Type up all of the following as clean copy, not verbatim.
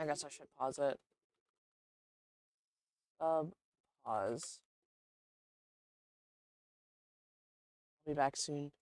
I guess I should pause it. Pause. I'll be back soon.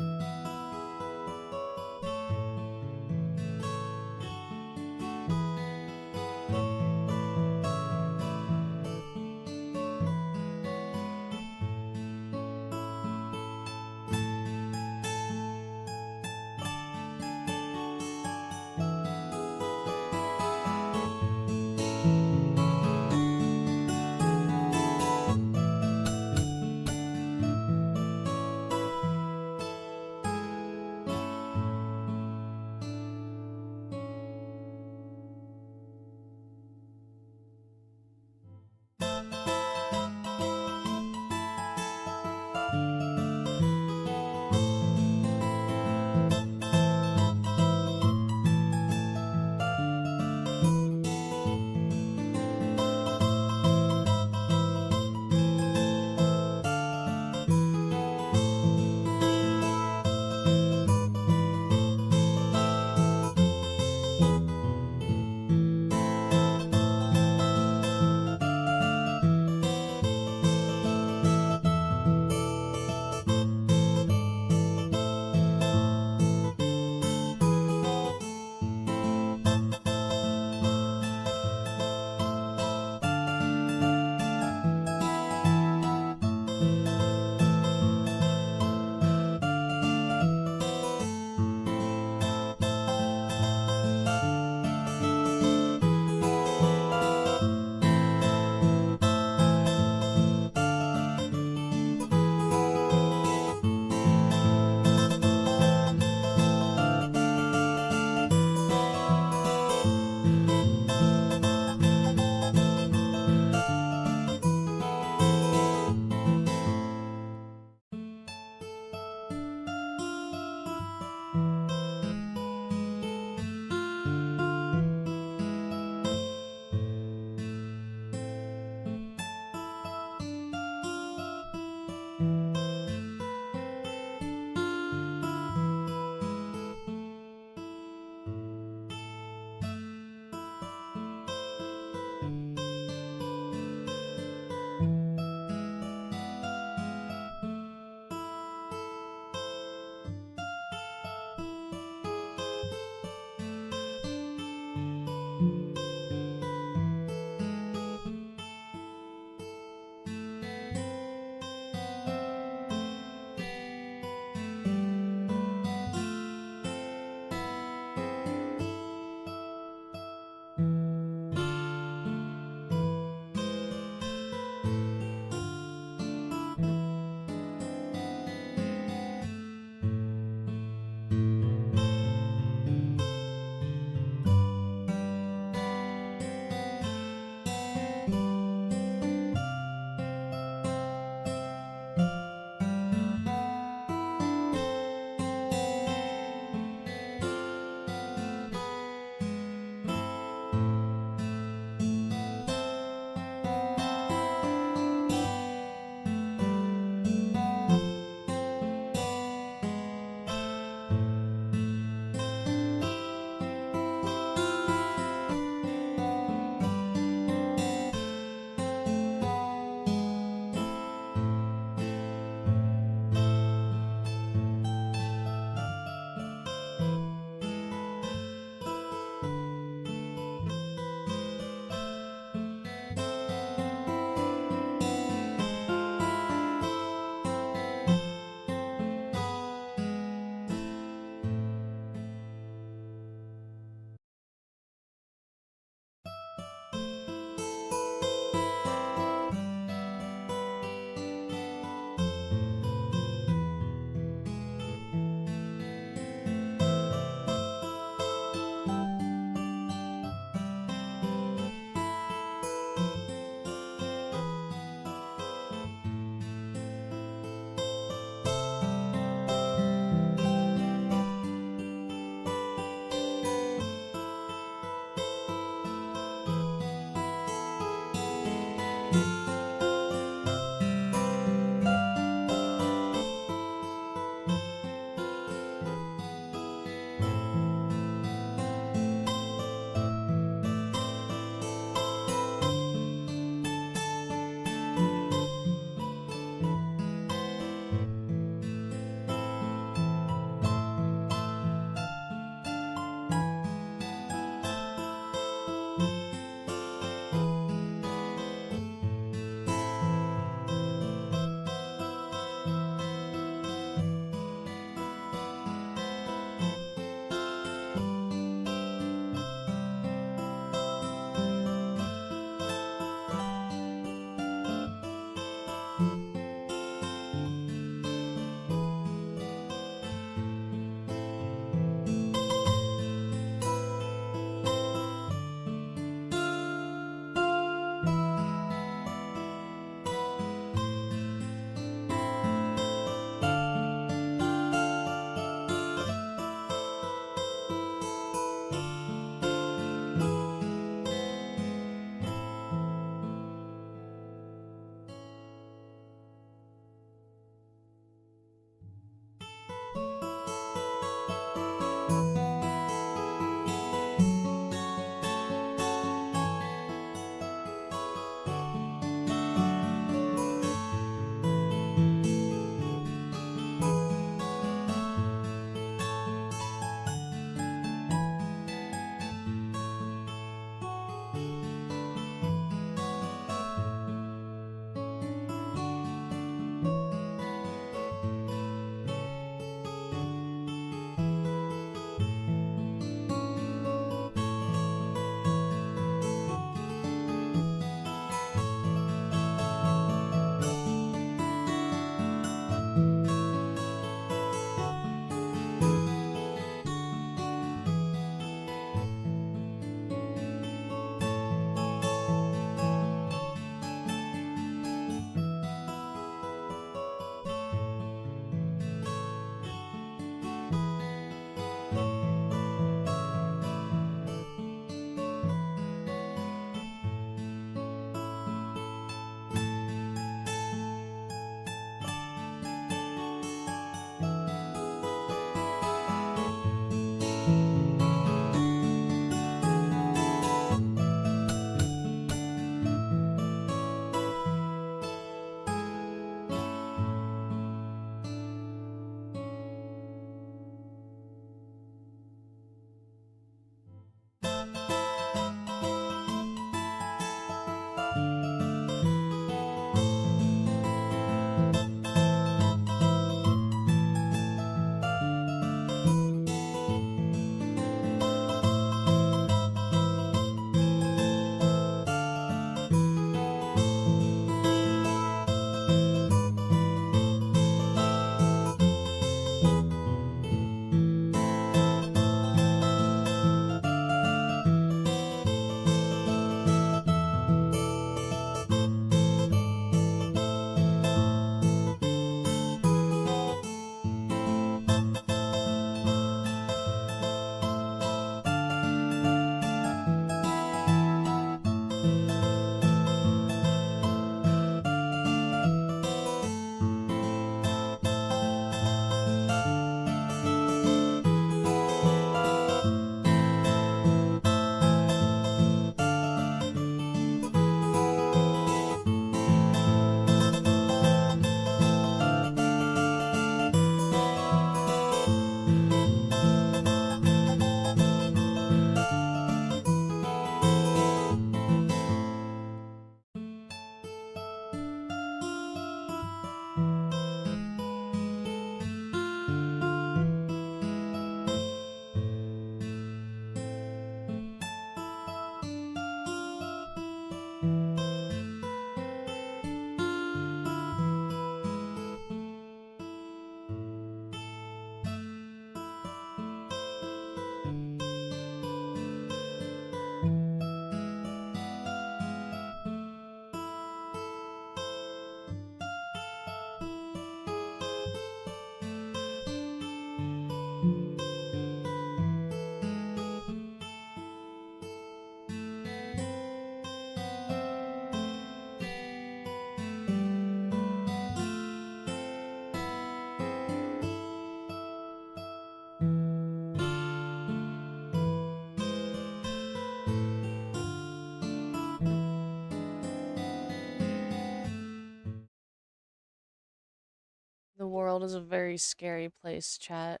world is a very scary place, chat.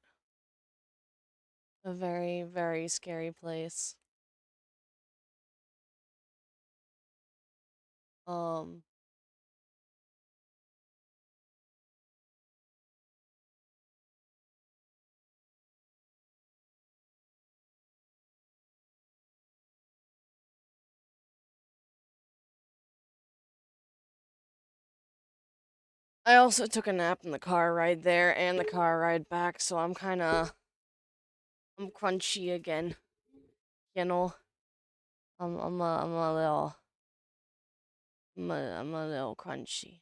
A very, very scary place. Um, I also took a nap in the car ride there and the car ride back, so I'm crunchy again. You know, I'm a little crunchy.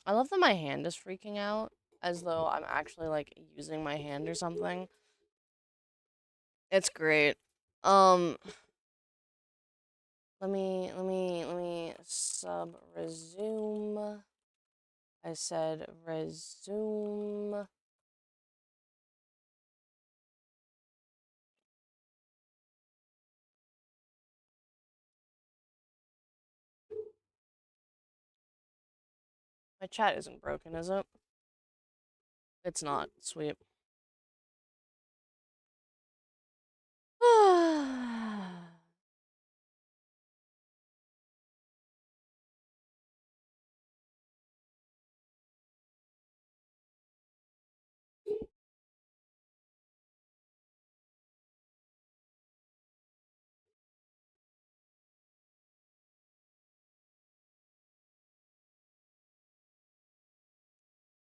I love that my hand is freaking out, as though I'm actually like using my hand or something. It's great. Um, let me sub resume. I said resume. My chat isn't broken, is it? It's not. Sweet.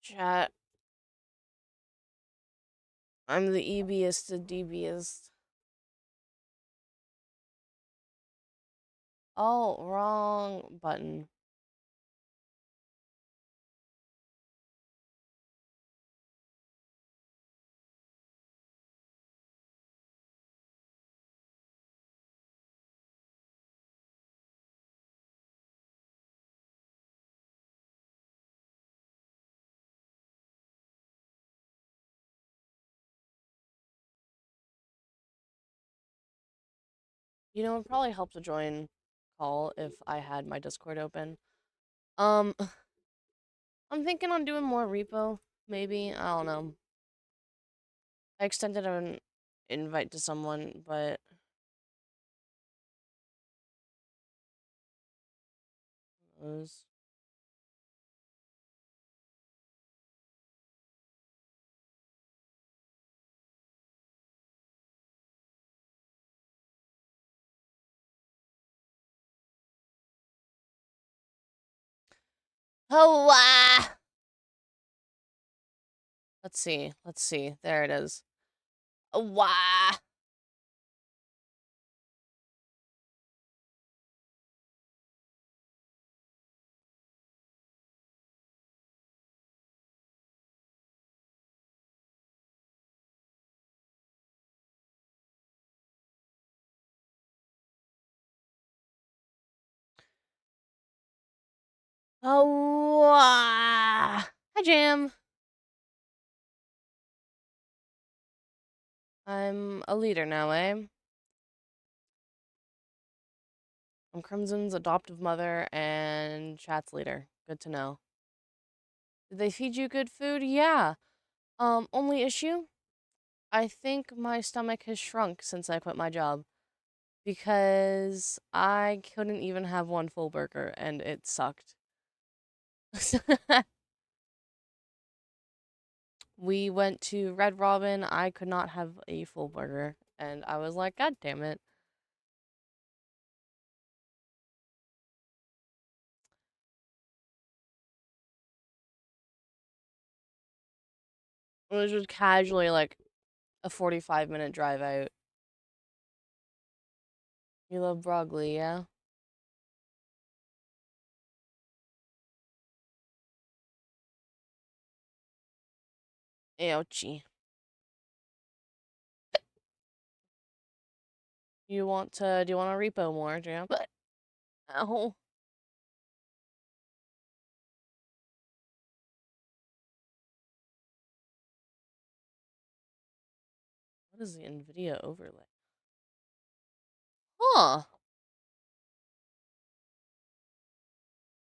Chat. I'm the EBiest to DBiest. Oh, wrong button. You know, it'd probably help to join call if I had my Discord open. Um, I'm thinking on doing more repo, maybe. I don't know. I extended an invite to someone, but it was... Oh, let's see. Let's see. There it is. Wah! Oh, hi, Jam. I'm a leader now, eh? I'm Crimson's adoptive mother and chat's leader. Good to know. Did they feed you good food? Yeah. Only issue? I think my stomach has shrunk since I quit my job. Because I couldn't even have one full burger and it sucked. We went to Red Robin. I could not have a full burger. And I was like, God damn it. It was just casually like a 45-minute drive out. You love broccoli, yeah? Ouchie. Do you want to repo more, Jam? Ow. What is the NVIDIA overlay? Huh.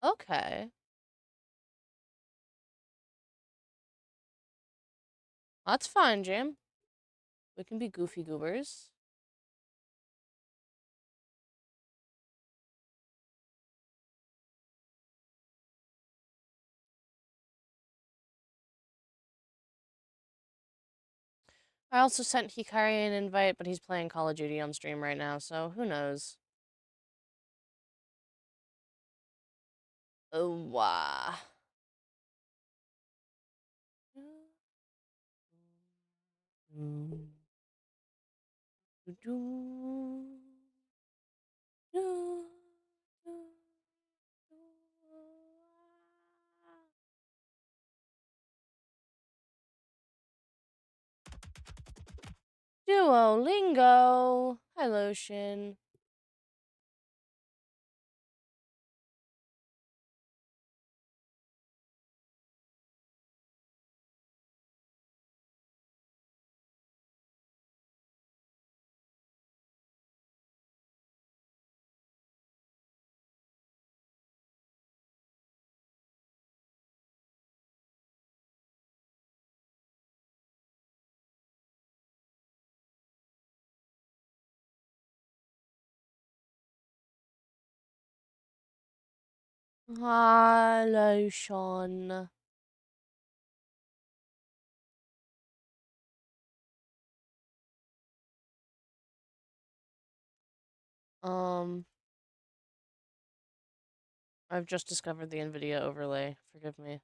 Okay. That's fine, Jam. We can be goofy goobers. I also sent Hikari an invite, but he's playing Call of Duty on stream right now, so who knows? Oh, wow. Duolingo. Hi, Lotion. Hi, Lotion. Um, I've just discovered the NVIDIA overlay. Forgive me.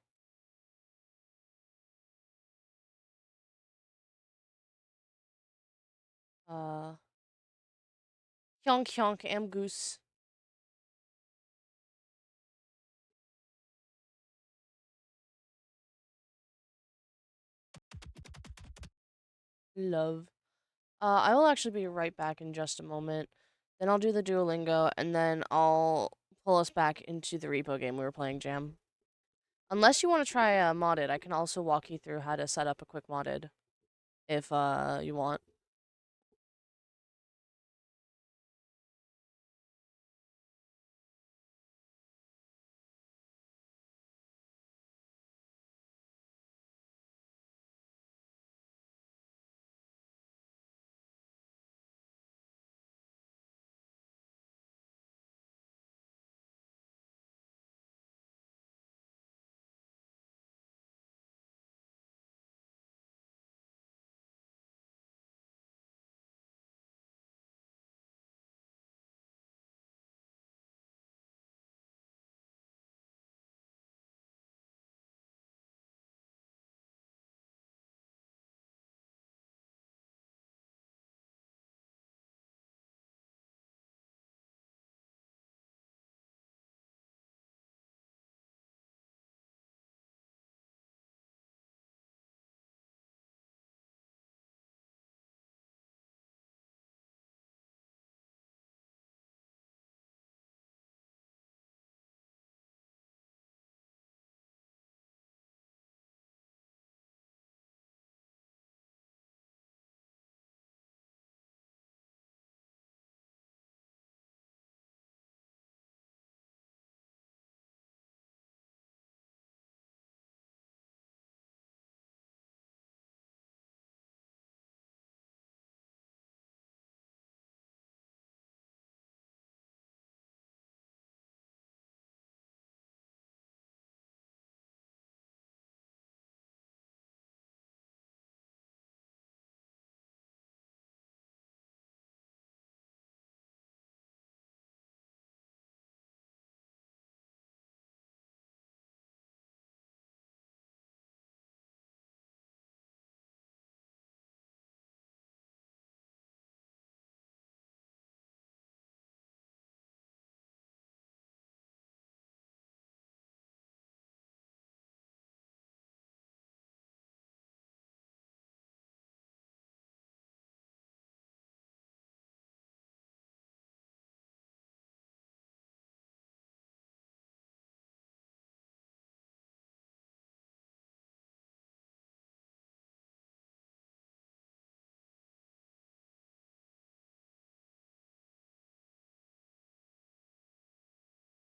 Uh, Hyonk Hyonk Am Goose. Love. I will actually be right back in just a moment. Then I'll do the Duolingo, and then I'll pull us back into the repo game we were playing, Jam. Unless you want to try modded, I can also walk you through how to set up a quick modded, if you want.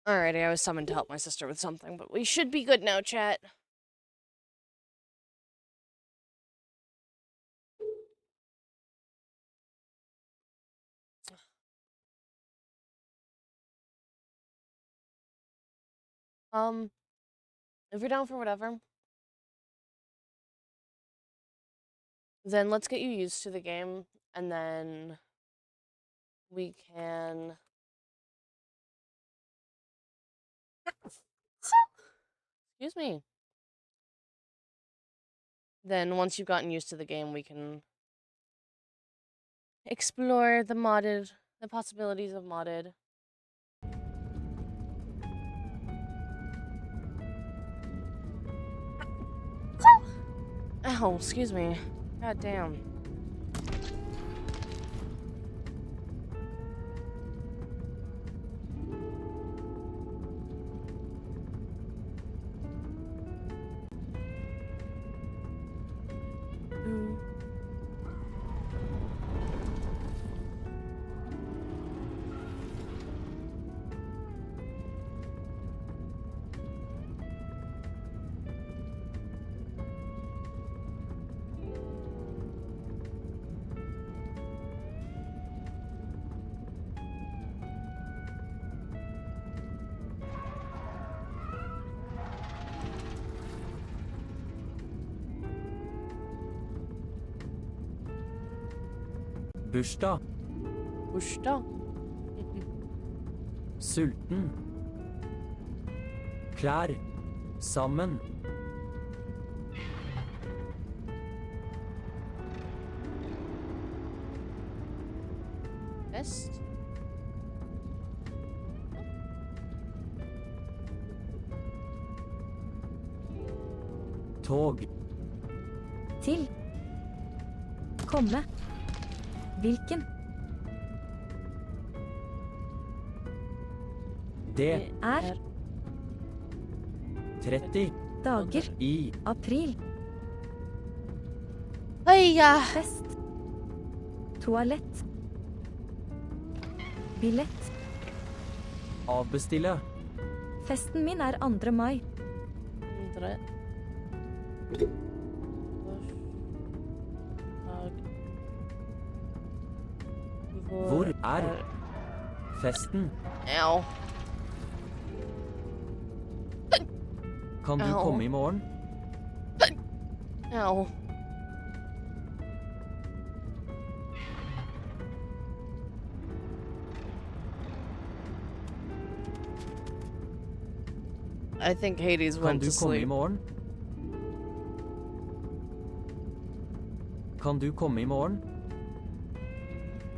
Alrighty, I was summoned to help my sister with something, but we should be good now, chat. If you're down for whatever, then let's get you used to the game, and then we can... Excuse me. Then once you've gotten used to the game, we can explore the possibilities of modded. Ow, excuse me. God damn. Bursdag. Bursdag. Sulten. Klær. Sammen. Fest. Tog. Til. Komme. Hvilken? Det Er 30 dager. i April. Heia! Fest. Toalett. Billett. avbestille. Festen min er 2. mai. Andre. Hvor er festen? Ow. Kan du Au. komme i morgen? Ow. I think Hades Kan went du to komme i sleep. morgen? Kan du komme i morgen?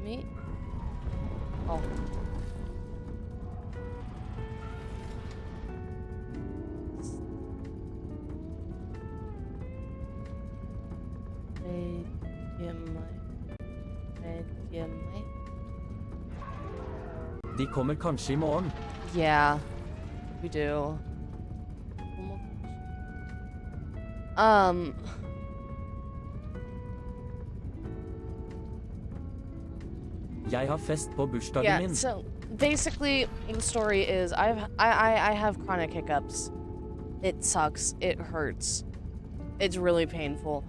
Me? Oh. De kommer kanskje i morgen. Yeah, we do. Jeg har fest på bursdagen Yeah, min. so basically the story is I have chronic hiccups. It sucks. It hurts. It's really painful.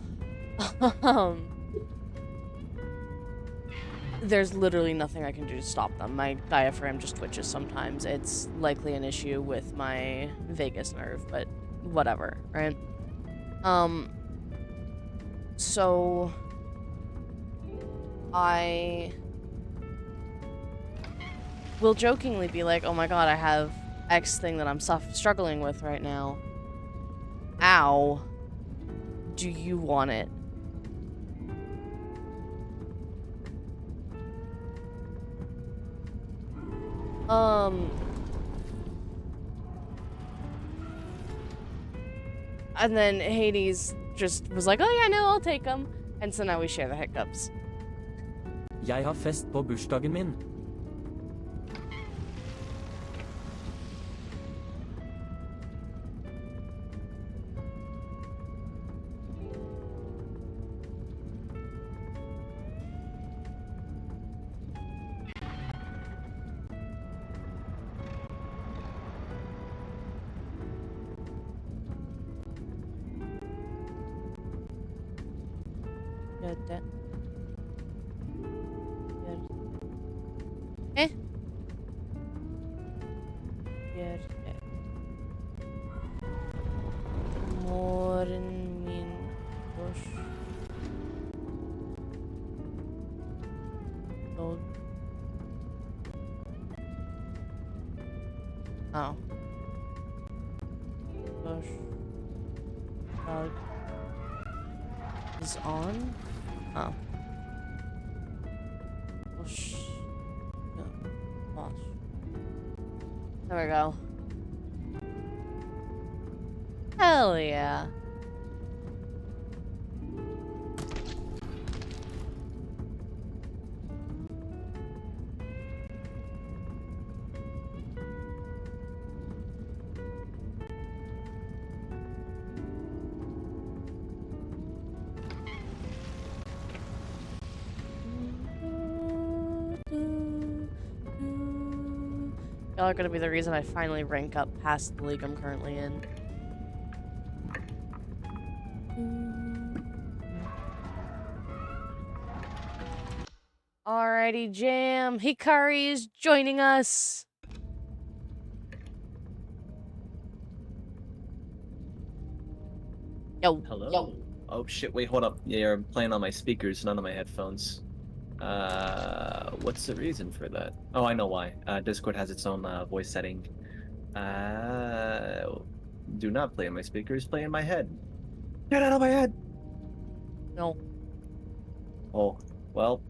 There's literally nothing I can do to stop them. My diaphragm just twitches sometimes. It's likely an issue with my vagus nerve, but whatever, right? So I will jokingly be like, oh my god, I have X thing that I'm struggling with right now. Ow. Do you want it? And then Hades just was like, oh yeah, no, I'll take them. And so now we share the hiccups. Jeg har fest på bursdagen min. Good. Eh? Good. Morgen min bush. Oh. Bush. Dog. Is on? Oh. Bush. No. Wash. There we go. Hell yeah. Y'all are gonna be the reason I finally rank up past the league I'm currently in. Alrighty, Jam. Hikari is joining us. Yo. Hello. Yo. Oh shit, wait, hold up. Yeah, you're playing on my speakers, none of my headphones. What's the reason for that? Oh, I know why. Discord has its own voice setting. Do not play in my speakers, play in my head. Get out of my head! No. Oh, well,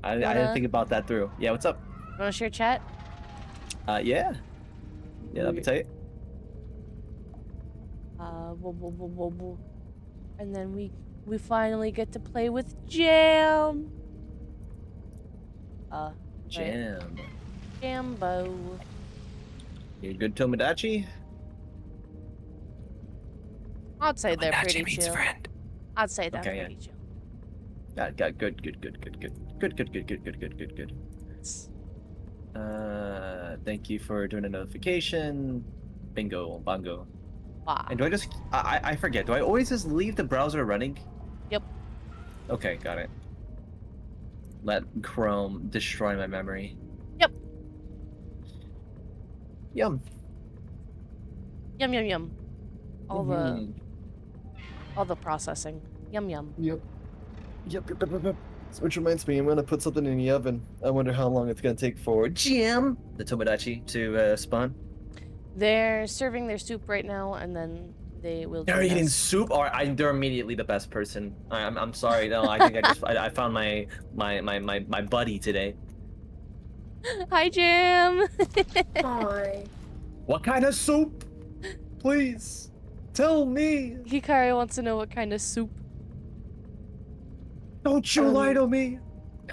I didn't think about that through. Yeah, what's up? You wanna share chat? Yeah. Yeah, that'd be tight. And then we finally get to play with Jam. Jam. Jambo. You good, Tomodachi? I'd say they're Tomodachi pretty means chill. friend. I'd say they're Okay, yeah. pretty chill. Got good. Thank you for doing a notification. Bingo, bongo. Wow. And do I just... I forget. Do I always just leave the browser running? Yep. Okay, got it. Let Chrome destroy my memory. Yep. Yum. Yum. All Mhm. the processing. Yum. Yep. Which reminds me, I'm gonna put something in the oven. I wonder how long it's gonna take for Jam! The Tomodachi to spawn. They're serving their soup right now, and then they will. They're join eating us. soup? Or they're immediately the best person. I'm sorry. No, I think I found my buddy today. Hi, Jam. Hi. What kind of soup? Please, tell me. Hikari wants to know what kind of soup. Don't you lie to me.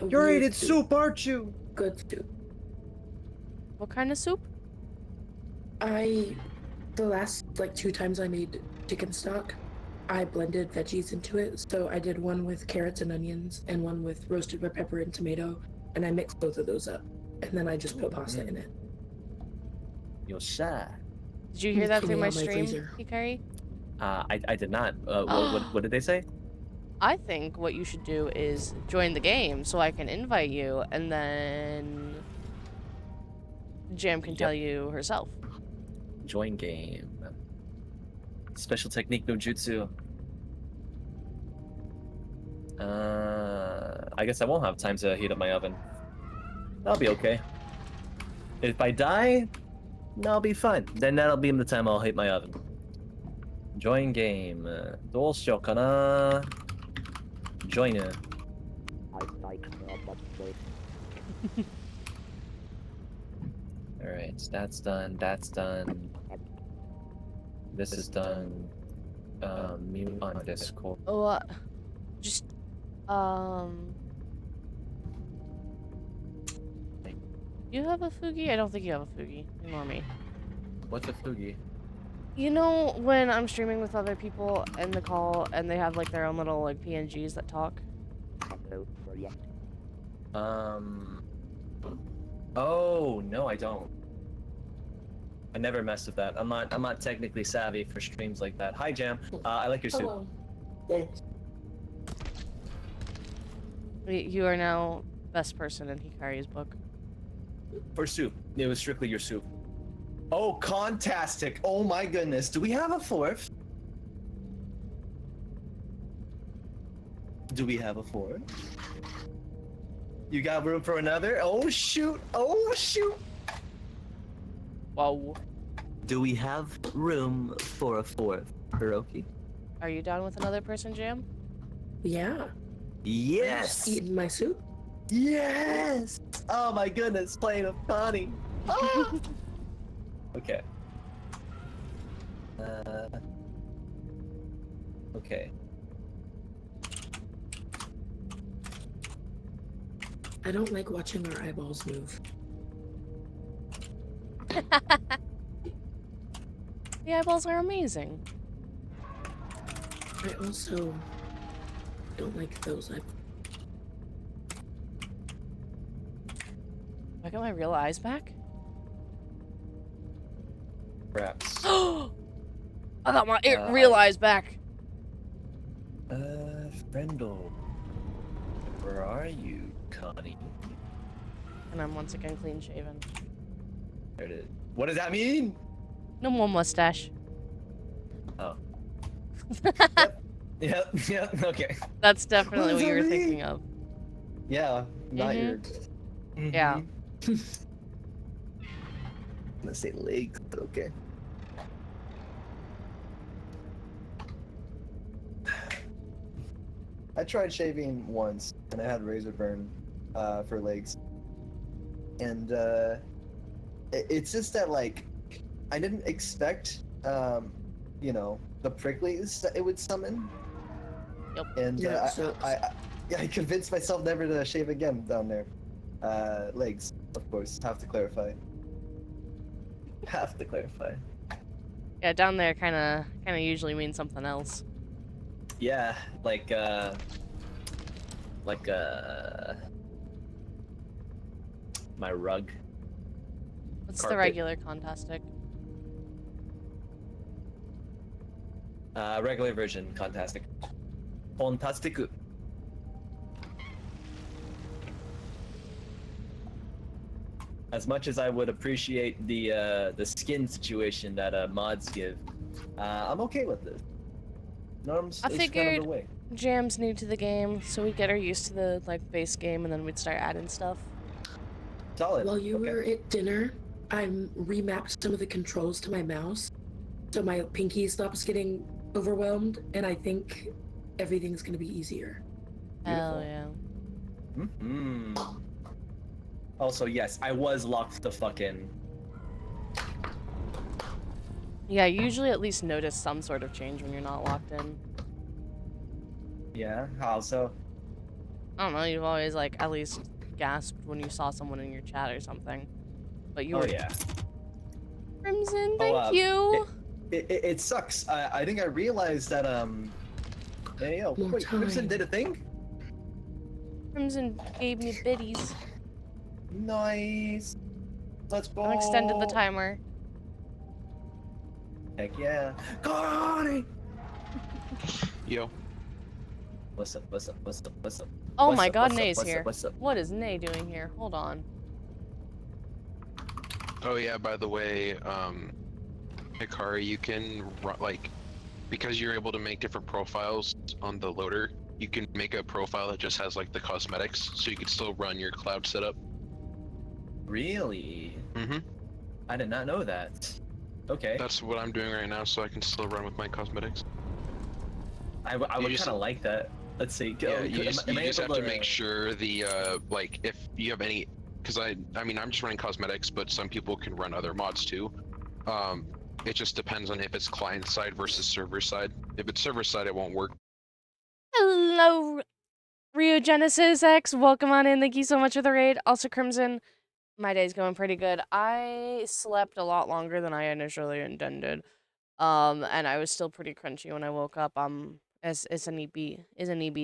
You're Weird eating soup, aren't you? Good soup. What kind of soup? The last like 2 times I made chicken stock, I blended veggies into it. So I did one with carrots and onions and one with roasted red pepper and tomato, and I mixed both of those up. And then I just put pasta in it. You're shy. Did you hear that through Cleaning my out my stream, freezer. Hikari? I did not. What did they say? I think what you should do is join the game so I can invite you, and then Jam can tell you herself. Join game. Special technique no jutsu. I guess I won't have time to heat up my oven. That'll be okay. If I die, that'll be fine. Then that'll be the time I'll heat my oven. Join game. どうしようかな Join it. Alright, that's done, that's done. This is done. Mute on Discord. Oh, just, you have a Fugi? I don't think you have a Fugi. Ignore me. What's a Fugi? You know when I'm streaming with other people in the call and they have like their own little like PNGs that talk? Oh, no, I don't. I never messed with that. I'm not technically savvy for streams like that. Hi, Jam. I like your suit. Hello. Thanks. You are now best person in Hikari's book. For soup. It was strictly your soup. Oh, contastic. Oh my goodness. Do we have a fourth? Do we have a fourth? You got room for another? Oh shoot. Oh shoot. Whoa. Do we have room for a fourth, Hiroki? Are you down with another person, Jam? Yeah. Yes. Eating my soup. Yes. Oh my goodness. Playing with Connie. Ah! Okay. Okay. I don't like watching our eyeballs move. The eyeballs are amazing. I also don't like those eyeballs. Do I get my real eyes back? Perhaps. I got my real eyes back. Frendel. Where are you, Connie? And I'm once again clean shaven. There it is. What does that mean? No more mustache. Oh. Yep, okay. That's definitely What what does you were that mean? thinking of. Yeah, not your... Yeah. I'm gonna say legs, but okay. I tried shaving once, and I had razor burn for legs. And it's just that, like, I didn't expect, you know, the pricklies that it would summon. Yep. And Yeah, I convinced myself never to shave again down there. Legs, of course, have to clarify. Have to clarify. Yeah, down there kind of usually means something else. Yeah, like my rug. What's the Carpet. regular contastic? Regular version, fantastic. Fantastic. As much as I would appreciate the skin situation that mods give, I'm okay with this. Norm's I is kind figured of the way. Jam's new to the game, so we get her used to the like base game, and then we'd start adding stuff. Solid. While you okay. were at dinner, I remapped some of the controls to my mouse, so my pinky stops getting overwhelmed, and I think everything's gonna be easier. Hell yeah. Mm-hmm. Also, yes, I was locked the fuck in. Yeah, you usually at least notice some sort of change when you're not locked in. Yeah, how so? I don't know, you've always like at least gasped when you saw someone in your chat or something. But you were Oh yeah. Crimson, thank you. It sucks. I think I realized that hey, yo, More wait, Crimson time. did a thing? Crimson gave me biddies. Nice. Let's go. I've extended the timer. Heck yeah. Connie! Yo. What's up? Oh What's my up, god, what's up, Nay's what's up, here. what's up? What is Nay doing here? Hold on. Oh yeah, by the way, Hikari, you can like, because you're able to make different profiles on the loader, you can make a profile that just has like the cosmetics, so you can still run your cloud setup. Really? Mm-hmm. I did not know that. Okay. That's what I'm doing right now, so I can still run with my cosmetics. I would just- kind of like that. Let's see. Yeah, you just, am I have able to make sure the like if you have any, because I mean I'm just running cosmetics, but some people can run other mods too. It just depends on if it's client side versus server side. If it's server side, it won't work. Hello, Rio Genesis X. Welcome on in. Thank you so much for the raid. Also, Crimson, my day's going pretty good. I slept a lot longer than I initially intended. And I was still pretty crunchy when I woke up. It's an EB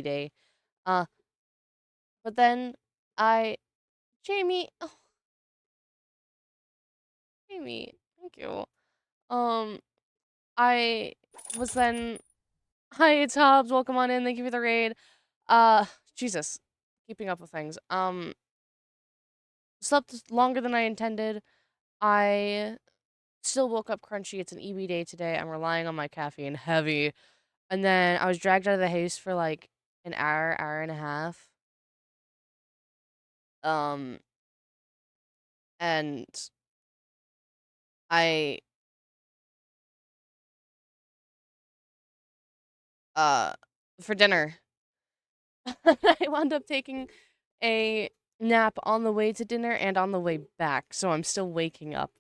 day. But then Jamie, oh, Jamie, thank you. I was then, hi, it's Hobbs. Welcome on in. Thank you for the raid. Jesus, keeping up with things. Slept longer than I intended. I still woke up crunchy. It's an EB day today. I'm relying on my caffeine heavy. And then I was dragged out of the house for like an hour and a half. And I for dinner. I wound up taking a nap on the way to dinner and on the way back, so I'm still waking up.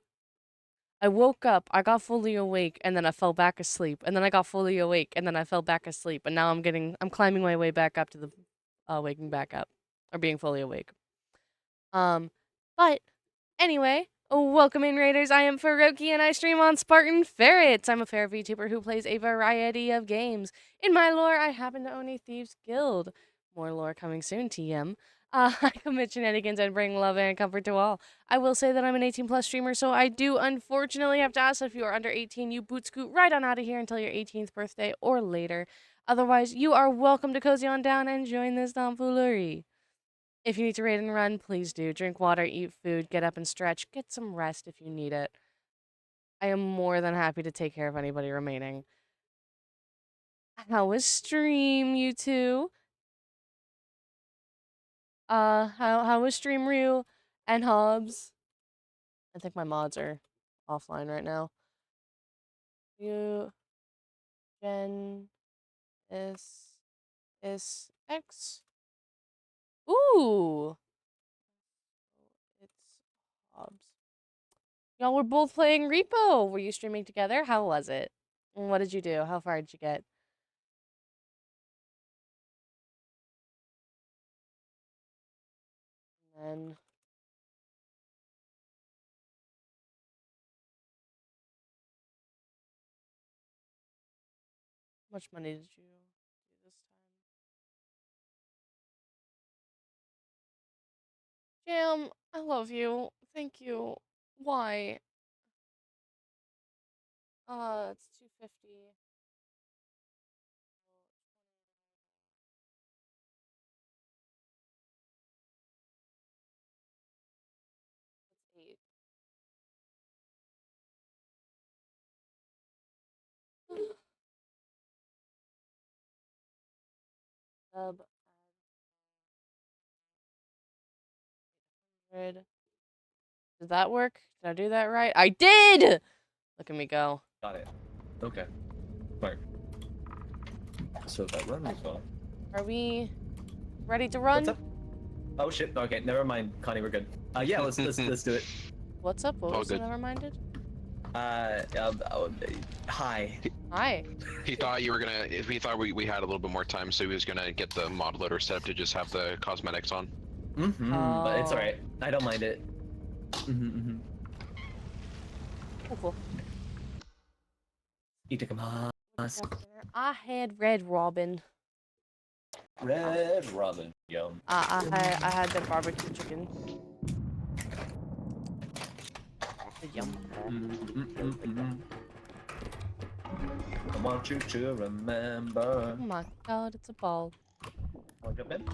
I woke up, I got fully awake, and then I fell back asleep, and then I got fully awake, and then I fell back asleep, and now I'm climbing my way back up to the waking back up or being fully awake. But anyway, welcome in, Raiders. I am Faroki, and I stream on Spartan Ferrets. I'm a fair VTuber who plays a variety of games. In my lore, I happen to own a Thieves Guild. More lore coming soon, TM. I commit shenanigans and bring love and comfort to all. I will say that I'm an 18+ streamer, so I do unfortunately have to ask if you are under 18, you boot scoot right on out of here until your 18th birthday or later. Otherwise, you are welcome to cozy on down and join this tomfoolery. If you need to raid and run, please do. Drink water, eat food, get up and stretch. Get some rest if you need it. I am more than happy to take care of anybody remaining. How was stream, you two? How was stream, Ryu and Hobbs? I think my mods are offline right now. You, Jen, is X. Ooh, it's Hobbs. Y'all were both playing Repo. Were you streaming together? How was it? And what did you do? How far did you get? And then how much money did you do this time? Jam, I love you. Thank you. Why? It's 250. That's 8. Sub 100. Did that work? Did I do that right? I did! Look at me go. Got it. Okay. Smart. So that run as well. Are we ready to run? What's up? Oh shit. Okay, never mind, Connie. We're good. Yeah, let's do it. What's up? What All was the good. never minded? Hi. Hi. He thought you were gonna. If he thought we had a little bit more time, so he was gonna get the mod loader set up to just have the cosmetics on. But it's Oh. alright. I don't mind it. Cool. Itadakimasu. I had Red Robin. Red Robin. Yum. I had the barbecue chicken. Yum. I want you to remember. Oh my god, it's a ball. Wanna jump in?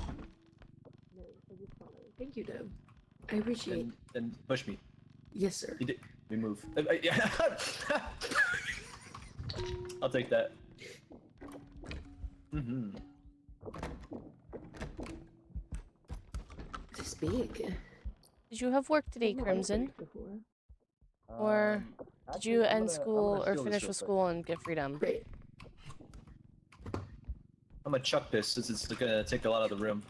Thank you, Deb. I appreciate it. Then push me. Yes, sir. You did. We move. Yeah. I'll take that. This big. Did you have work today, Crimson? Or did you end school or finish with school and get freedom? Great. I'm gonna chuck this since it's gonna take a lot of the room.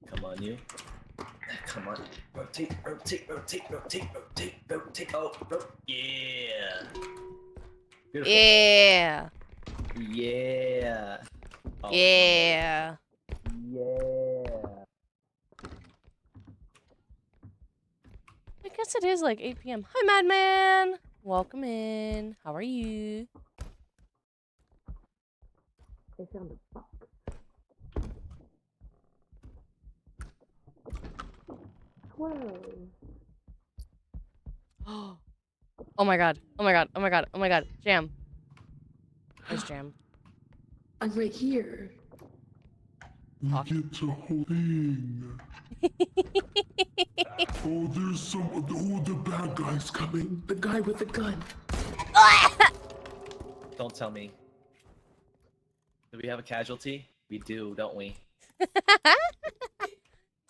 Come on, you. Come on. Rotate, rotate, rotate, rotate, rotate, rotate. Oh, yeah. Beautiful. Yeah. Yeah. Oh, Yeah. yeah. I guess it is like 8 p.m. Hi, Madman. Welcome in. How are you? I found a box. Oh my god. Oh my god. Oh my god. Oh my god. Jam. Where's Jam? I'm right here. We Talk. get to whole thing. Oh, there's some. Oh, the bad guy's coming. The guy with the gun. Don't tell me. Do we have a casualty? We do, don't we?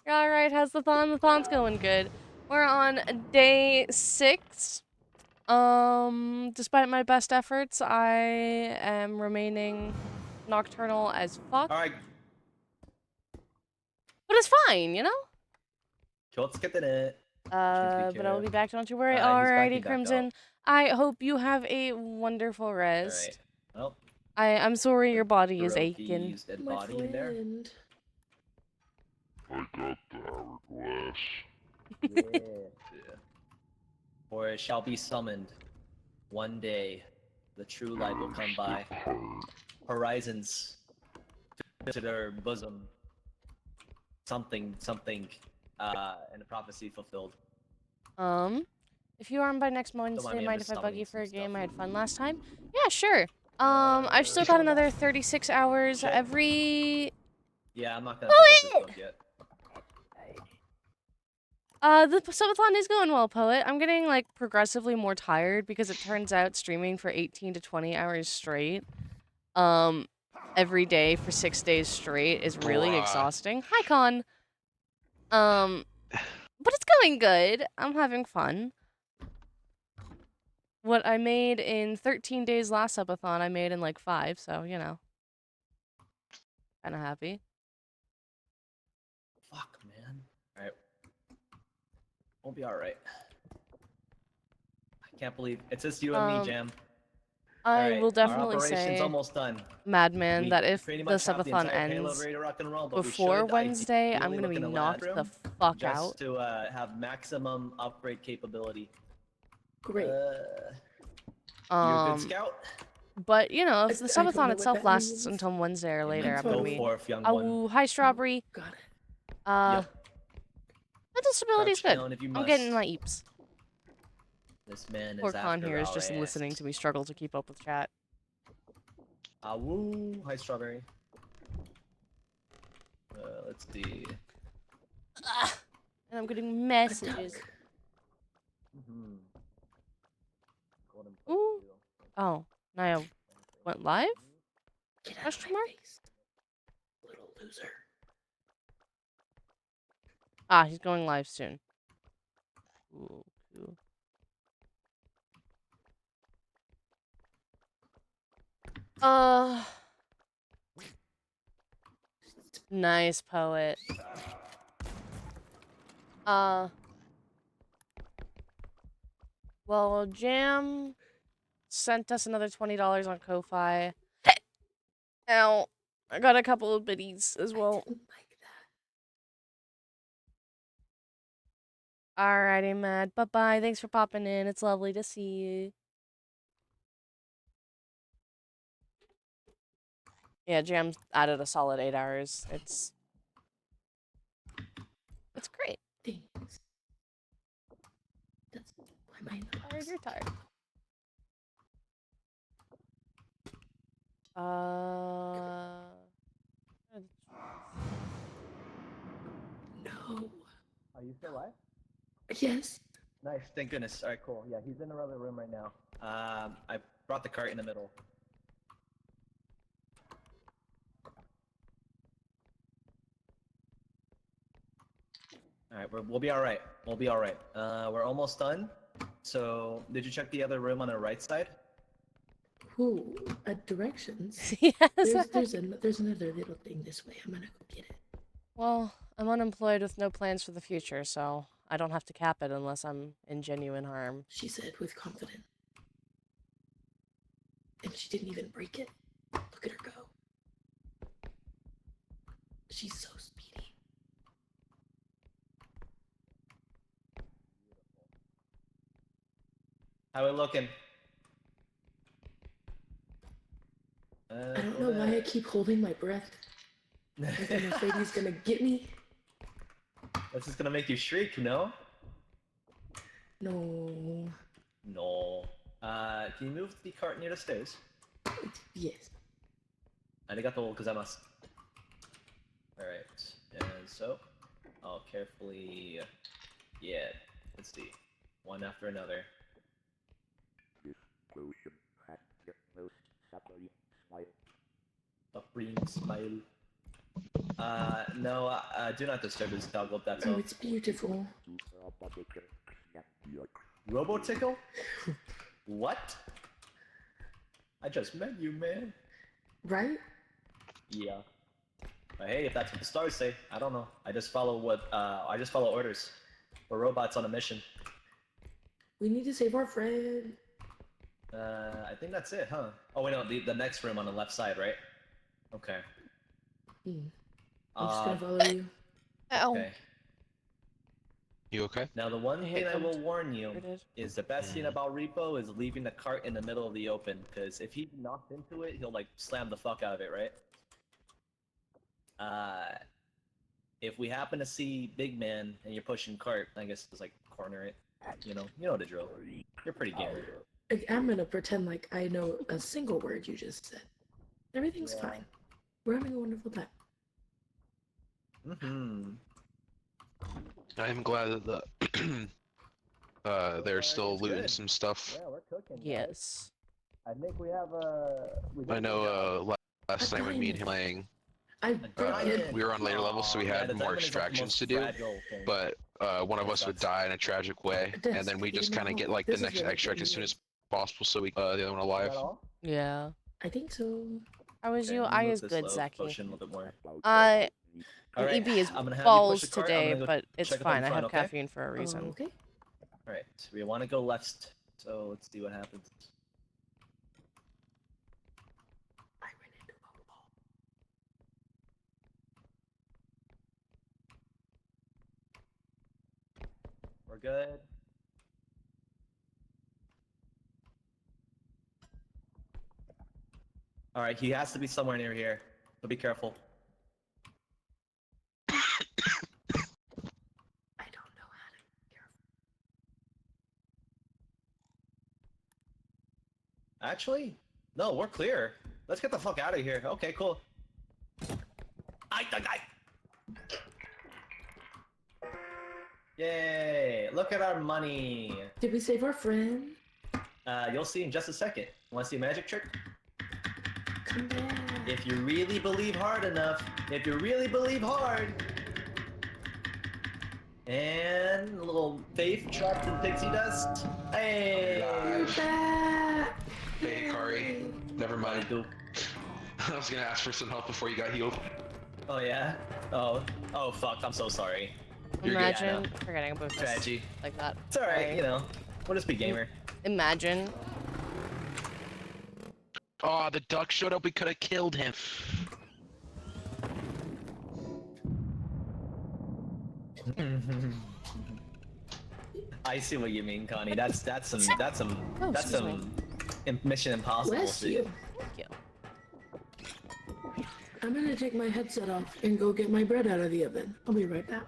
All right, how's the thon? The thon's going good. We're on day 6. Despite my best efforts, I am remaining nocturnal as fuck. Alright, But it's fine, you know? let's get it. But I'll be back, don't you worry. He's back, Alrighty, he back Crimson. out. I hope you have a wonderful rest. Alright. Well, I'm sorry your body is Hiroki's aching. dead My body in there. friend. I got the hourglass. Yeah. For it shall be summoned. One day, the true light will come by. Horizons to their bosom. Something, and a prophecy fulfilled. If you aren't by next mind Wednesday, me, mind I'm if I just bug you summoning for a some game? stuff. I had fun last time. Yeah, sure. I've still got another 36 hours Check. every. Yeah, I'm not gonna pick up this book yet. The subathon is going well, Poet. I'm getting, like, progressively more tired because it turns out streaming for 18 to 20 hours straight, every day for 6 days straight is really Bruh. exhausting. Hi, Con. But it's going good. I'm having fun. What I made in 13 days last subathon, I made in, like, 5, so, you know. Kinda happy. Fuck, man. Alright. We'll be alright. I can't believe it's just you and me, Jam. I Alright, will definitely our operation's say, almost done. Madman, We that if pretty the much have subathon entire payload ends ready to rock and roll, but we before should Wednesday, I'm ideally gonna look be in the knocked lab the room fuck just out. to have maximum upgrade capability. Great. You're a good scout. But, you know, if the I don't know subathon what itself that lasts means. until Wednesday or later, I'm Go gonna Go be. forth, young one. Oh, hi, Strawberry. Got it. Mental stability's Crouch good. down if you I'm getting must. my eeps. This man Poor is Con after here is our just listening ass. to me struggle to keep up with chat. Woo! Hi, Strawberry. Let's see. And I'm getting messages. Attack. Golden Ooh. plate Oh, Naya went live? Get out of Question my mark? face. Little loser. Ah, he's going live soon. Ooh, cool. Nice, Poet. Well, Jam sent us another $20 on Ko-Fi. Now, I got a couple of biddies as well. I didn't like that. Alrighty, Mad. Bye-bye. Thanks for popping in. It's lovely to see you. Yeah, Jam added a solid 8 hours. It's great. Thanks. That's why my Tired, you're tired. No. Are you still alive? Yes. Nice, thank goodness. Alright, cool. Yeah, he's in another room right now. I brought the cart in the middle. Alright, we'll be alright. We'll be alright. We're almost done. So, did you check the other room on the right side? Ooh, directions. Yes. There's another little thing this way. I'm gonna go get it. Well, I'm unemployed with no plans for the future, so I don't have to cap it unless I'm in genuine harm. She said with confidence. And she didn't even break it. Look at her go. She's so speedy. How we looking? I don't know why I keep holding my breath. Like I'm afraid he's gonna get me. That's just gonna make you shriek, no? No. No. Can you move the cart near the stairs? Yes. Arigato gozaimasu. so. I'll carefully... Yeah, let's see. One after another. Upbringing smile. No, do not disturb his toggle, that's Oh, all. it's beautiful. Robotickle? What? I just met you, man. Right? Yeah. But hey, if that's what the stars say, I don't know. I just follow orders. We're robots on a mission. We need to save our friend. I think that's it, huh? Oh wait, no, the next room on the left side, right? Okay. I'm just gonna follow you. Ow. Okay. You okay? Now the one thing I will warn you There it is. is the best thing about Repo is leaving the cart in the middle of the open, because if he knocks into it, he'll like slam the fuck out of it, right? If we happen to see Big Man and you're pushing cart, I guess it's like corner it. You know the drill. You're pretty gamer. Like, I'm gonna pretend like I know a single word you just said. Everything's fine. We're having a wonderful time. I'm glad that they're still It's looting good. some stuff. Yeah, we're cooking. guys. Yes. I think we have I know last night when me and him playing, I did. we were on later levels, so we had more extractions to do. But one of us would die in a tragic way, and then we just kind of get like the next extract as soon as possible, so we the other one alive. Yeah. I think so. How was you? I is good, Zaki. Potion a little bit more. The Alright, EB is I'm gonna have you push balls the cart, I'm today, gonna go but it's check up fine. in I front, have okay? caffeine for a reason. Okay. Alright, we want to go left, so let's see what happens. I ran into a ball. We're good. Alright, he has to be somewhere near here, so be careful. I don't know how to be careful. Actually, no, we're clear. Let's get the fuck out of here. Okay, cool. Yay! Look at our money. Did we save our friend? You'll see in just a second. Want to see a magic trick? Come back. If you really believe hard enough, if you really believe hard. And a little faith trapped in pixie dust. Hey! We're back. Hey, Kari. Never mind. I was gonna ask for some help before you got healed. Oh yeah? Oh fuck, I'm so sorry. You're good, Imagine forgetting about this Strategy. like that. It's alright, Sorry. you know. We'll just be gamer. Imagine. Oh, the duck showed up. We could have killed him. I see what you mean, Connie. That's some Oh, excuse me. Mission Impossible Bless shit. you. Thank you. I'm gonna take my headset off and go get my bread out of the oven. I'll be right back.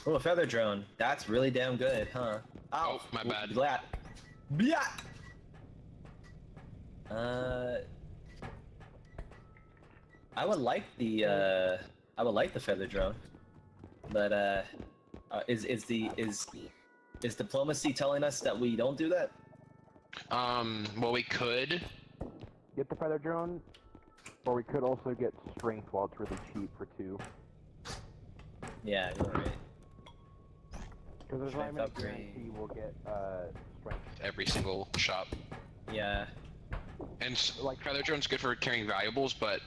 Oh, a feather drone. That's really damn good, huh? Oh, my bad. Blat. Blat. I would like the feather drone, but is diplomacy telling us that we don't do that? Well, we could. Get the feather drone, or we could also get strength while it's really cheap for 2. Yeah, you're right. Because there's Strength not upgrade. guarantee we'll get strength. Every single shop. Yeah. And like feather drone's good for carrying valuables, but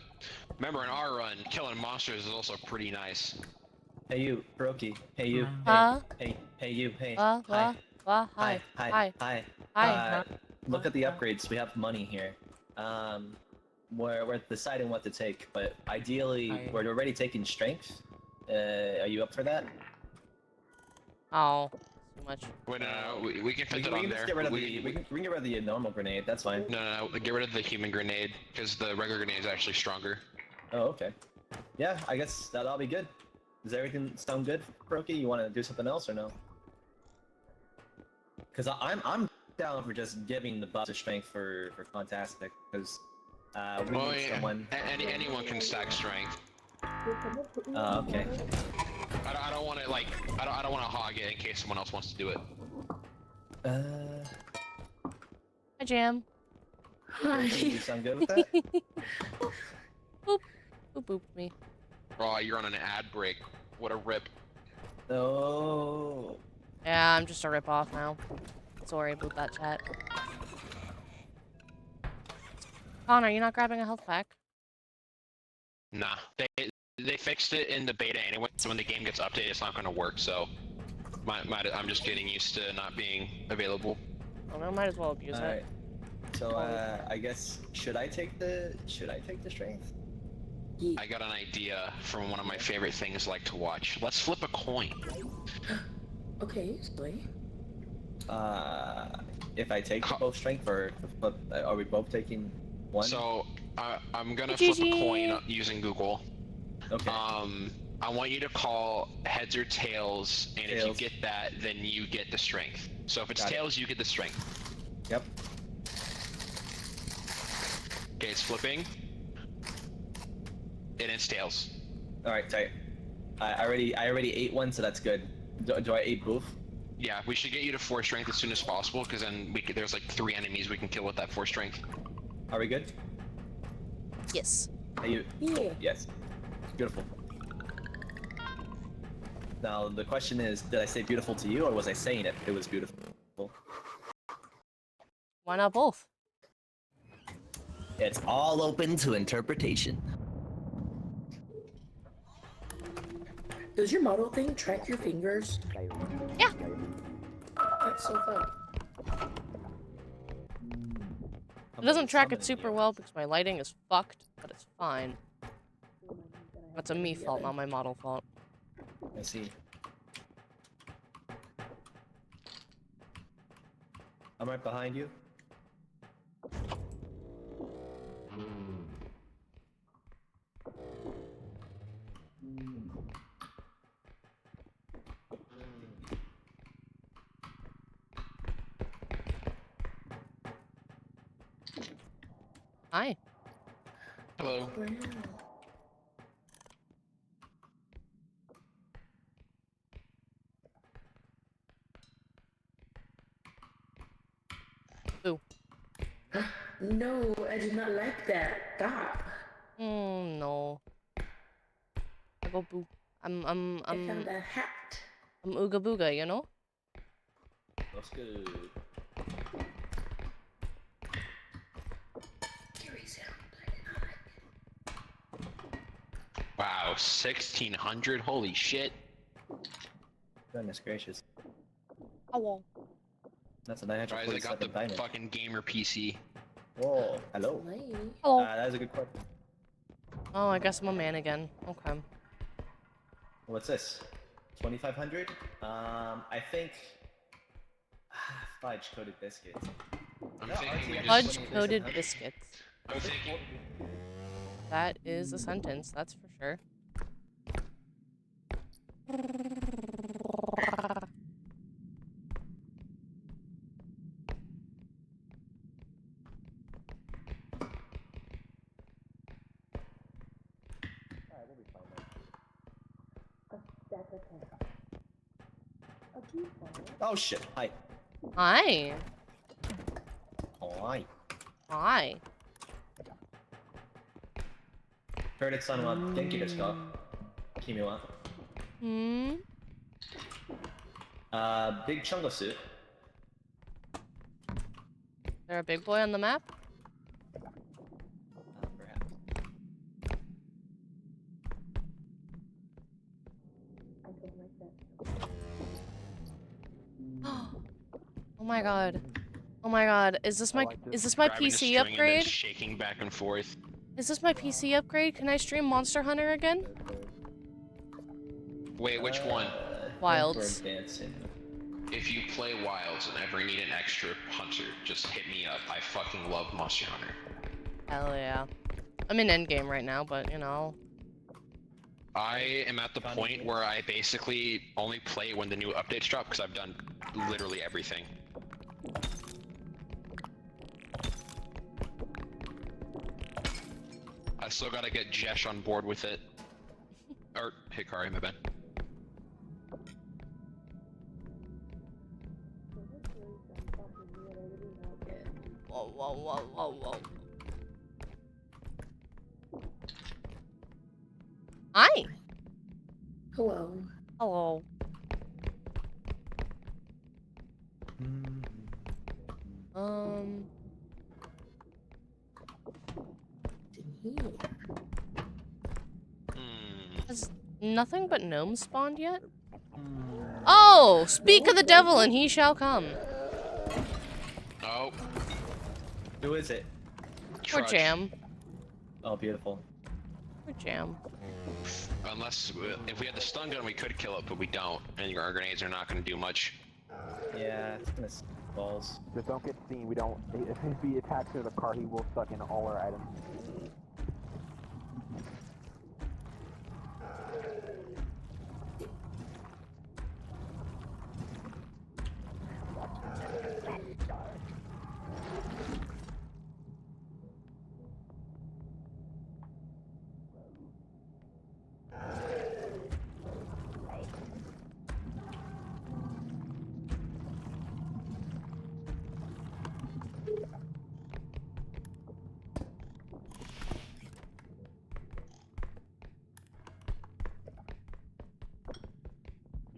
remember in our run, killing monsters is also pretty nice. Hey you, Brokey. Hey you. Huh? Hey you. Hey. Hi. Hi. Hi. Hi. Hi. Hi. Look at the upgrades. We have money here. We're deciding what to take, but ideally we're already taking strength. Are you up for that? Oh, too much. Wait, no, we can fit that We on can there. just get rid of we can get rid of the normal grenade. That's fine. No, get rid of the human grenade, because the regular grenade is actually stronger. Oh, okay. Yeah, I guess that'll be good. Does everything sound good, Brokey? You want to do something else or no? Because I'm down for just giving the buff to strength for Fantastic, because we need someone. Anyone can stack strength. Okay. I don't want to like I don't want to hog it in case someone else wants to do it. Hi, Jam. Hi. You sound good with that? Boop. Boop boop me. Oh, you're on an ad break. What a rip. No. Yeah, I'm just a ripoff now. Sorry about that, chat. Connor, you not grabbing a health pack? Nah, they fixed it in the beta anyway. So when the game gets updated, it's not going to work. So, I'm just getting used to not being available. Well, then might as well abuse it. Alright. So I guess should I take the strength? I got an idea from one of my favorite things I like to watch. Let's flip a coin. Okay, slay. If I take both strength, or are we both taking one? So I'm gonna flip a coin using Google. Okay. I want you to call heads or tails, and if you get that, then you get the strength. So if it's tails, you get the strength. Yep. Okay, it's flipping. And it's tails. All right, tight. I already ate one, so that's good. Do I eat both? Yeah, we should get you to 4 strength as soon as possible, because then there's like 3 enemies we can kill with that 4 strength. Are we good? Yes. Are you? Yeah. Cool. Yes. Beautiful. Now the question is, did I say beautiful to you, or was I saying it was beautiful? Why not both? It's all open to interpretation. Does your model thing track your fingers? Yeah. That's so fun. It doesn't track it super well because my lighting is fucked, but it's fine. That's a me fault, not my model fault. I see. I'm right behind you. Hi. Hello. Wow. Boo. No, I did not like that. Stop. No. I go boo. I found a hat. I'm ooga booga, you know? That's good. Scary sound. Wow, 1600. Holy shit. Goodness gracious. Hello. That's a Guys, I got the 947 diamond. fucking gamer PC. Whoa. Hello. Hello. That is a good question. Oh, I guess I'm a man again. Okay. What's this? 2500? I think fudge coated biscuits. I'm thinking we just... Fudge-coated biscuits. I'm thinking... That is a sentence, that's for sure. Oh shit. Hi. Hi. Hi. Hi. ヘルツさんは元気ですか君は Hmm? Big chungus. There a big boy on the map? Perhaps. Oh my god. Oh my god. Is this my Grabbing a PC string and then upgrade? shaking back and forth. Is this my PC upgrade? Can I stream Monster Hunter again? Wait, which one? Wilds. If you play Wilds and ever need an extra hunter, just hit me up. I fucking love Monster Hunter. Hell yeah. I'm in endgame right now, but you know. I am at the point where I basically only play when the new updates drop because I've done literally everything. I still gotta get Jesh on board with it. Or Hikari, my bad. Whoa, whoa, whoa, whoa, whoa. Hi. Hello. Hello. Um. Has nothing but gnomes spawned yet? Oh! Speak of the devil and he shall come. Oh. Who is it? Or Trudge. Jam. Oh, beautiful. Or Jam. Unless, if we had the stun gun, we could kill it, but we don't. And our grenades are not going to do much. Yeah, it's gonna balls. Just don't get seen. We don't. If he attacks to the car, he will suck in all our items.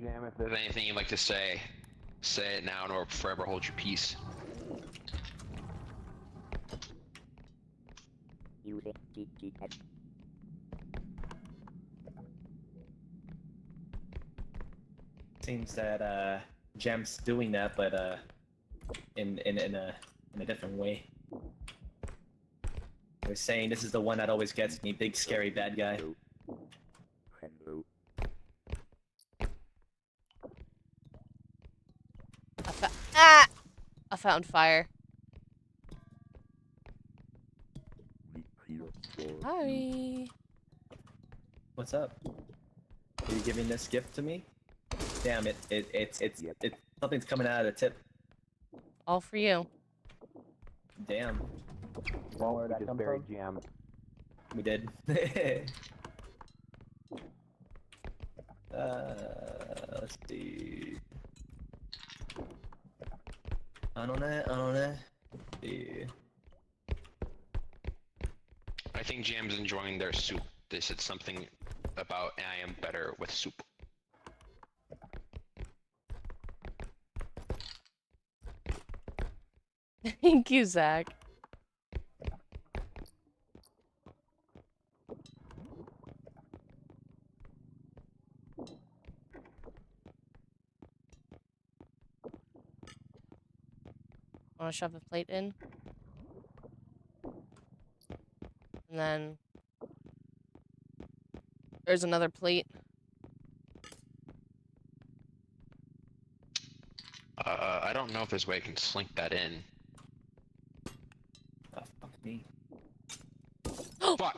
Jam, if If there's anything you'd like to say it now or forever hold your peace. Seems that Gem's doing that, but in a different way. They're saying this is the one that always gets me, big scary bad guy. I found fire. Hi. What's up? Are you giving this gift to me? Damn it! It's something's coming out of the tip. All for you. Damn. well, we just buried Jam. We did. Let's see. I don't know. See. I think Jam's enjoying their soup. They said something about I am better with soup. Thank you, Zach. Want to shove a plate in? And then there's another plate. I don't know if there's a way I can slink that in. Oh, fuck me. Fuck!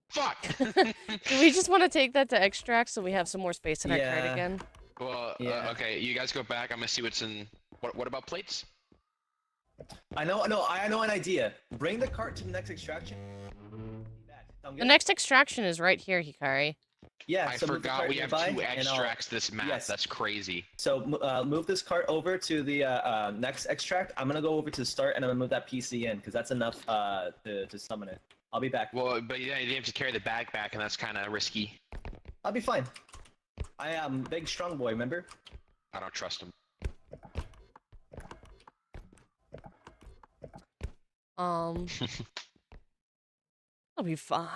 Fuck! Do we just want to take that to extract so we have some more space in our cart Yeah. again? Well, Yeah. okay, you guys go back. I'm gonna see what's in. What about plates? I know an idea. Bring the cart to the next extraction. Sound The good? next extraction is right here, Hikari. Yeah, I so move the forgot cart we have nearby, two and I'll- extracts this map. Yes. That's crazy. So move this cart over to the next extract. I'm gonna go over to the start, and I'm gonna move that PC in because that's enough to summon it. I'll be back. Well, but yeah, you have to carry the bag back, and that's kind of risky. I'll be fine. I am big strong boy, remember? I don't trust him. I'll be fine.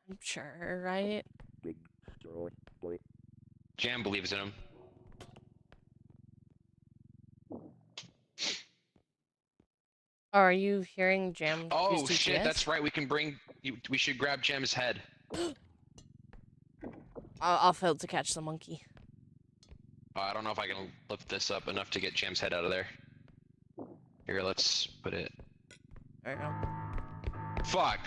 I'm sure, right? Jam believes in him. Oh, are you hearing Jam? Oh use shit, DPS? that's right. We can bring. We should grab Jam's head. I'll fail to catch the monkey. I don't know if I can lift this up enough to get Jam's head out of there. Here, let's put it. There we go. Fuck!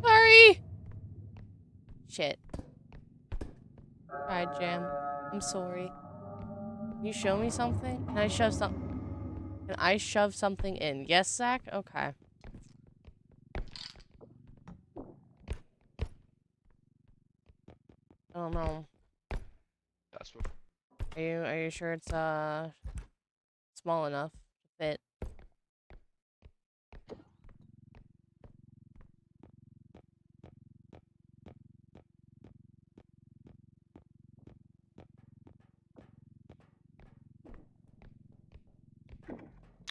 Sorry! Shit. Alright, Jam. I'm sorry. Can you show me something? Can I shove something in? Yes, Zach? Okay. I don't know. That's what. Are you sure it's small enough to fit?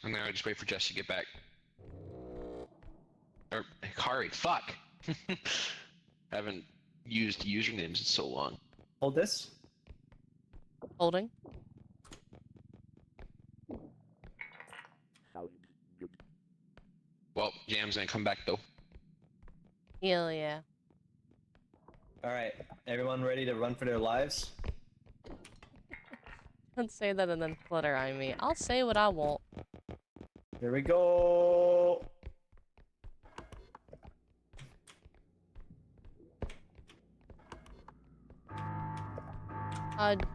And then I just wait for Jess to get back. Or Hikari, fuck. Haven't used usernames in so long. Hold this. Holding. Well, Jam's gonna come back though. Hell yeah. All right, everyone ready to run for their lives? Don't say that and then flutter eye me. I'll say what I want. Here we go.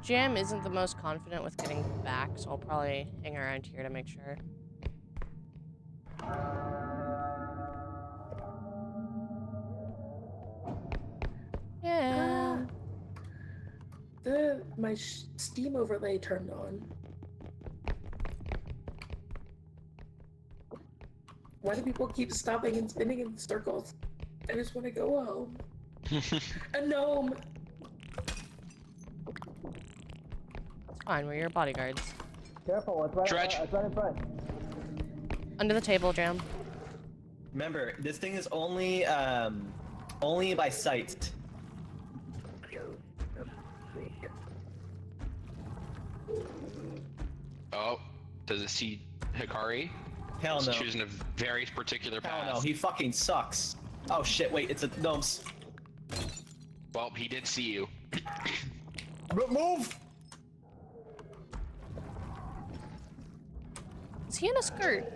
Jam isn't the most confident with getting back, so I'll probably hang around here to make sure. Yeah. My Steam overlay turned on. Why do people keep stopping and spinning in circles? I just want to go home. A gnome. It's fine, we're your bodyguards. Careful, it's Dredge. it's right in front. Under the table, Jam. Remember, this thing is only by sight. Oh, does it see Hikari? Hell It's no. choosing a very particular path. Hell no, he fucking sucks. Oh shit, wait, it's a gnomes. Well, he did see you. Move! Is he in a skirt?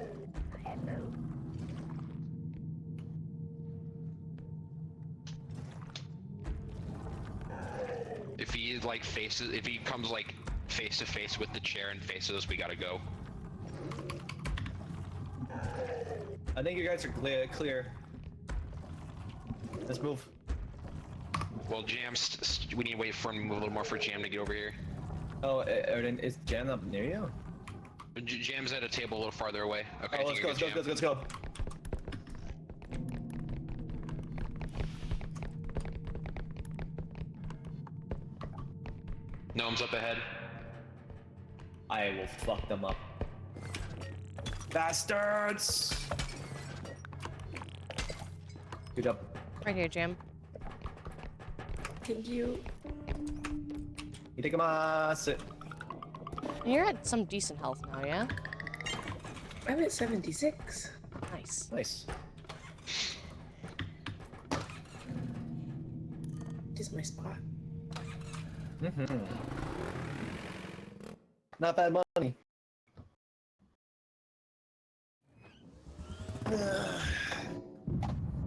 If he like faces, if he comes like face to face with the chair and faces us, we gotta go. I think you guys are clear. Let's move. Well, we need to wait for him to move a little more for Jam to get over here. Oh, Erden, is Jan up near you? Jam's at a table a little farther away. Okay, Oh, let's go, let's go. Gnome's up ahead. I will fuck them up. Bastards! Good job. Right here, Jam. Thank you. Itadakimasu. You're at some decent health now, yeah? I'm at 76. Nice. Nice. This is my spot. Mm-hmm. Not bad money.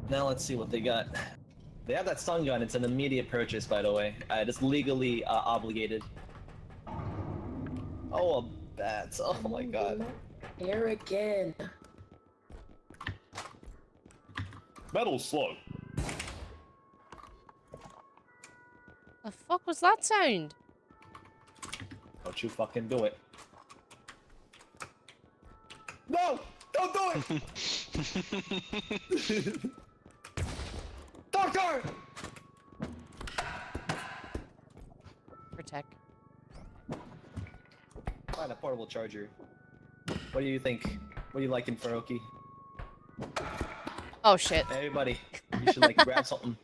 Now let's see what they got. They have that stun gun. It's an immediate purchase, by the way. It's legally obligated. Oh, a bat. Oh my god. Air again. Metal slug. The fuck was that sound? Don't you fucking do it. No! Don't do it! Doctor! Protect. Find a portable charger. What do you think? What do you like in Faroki? Oh shit. Everybody, you should like grab something.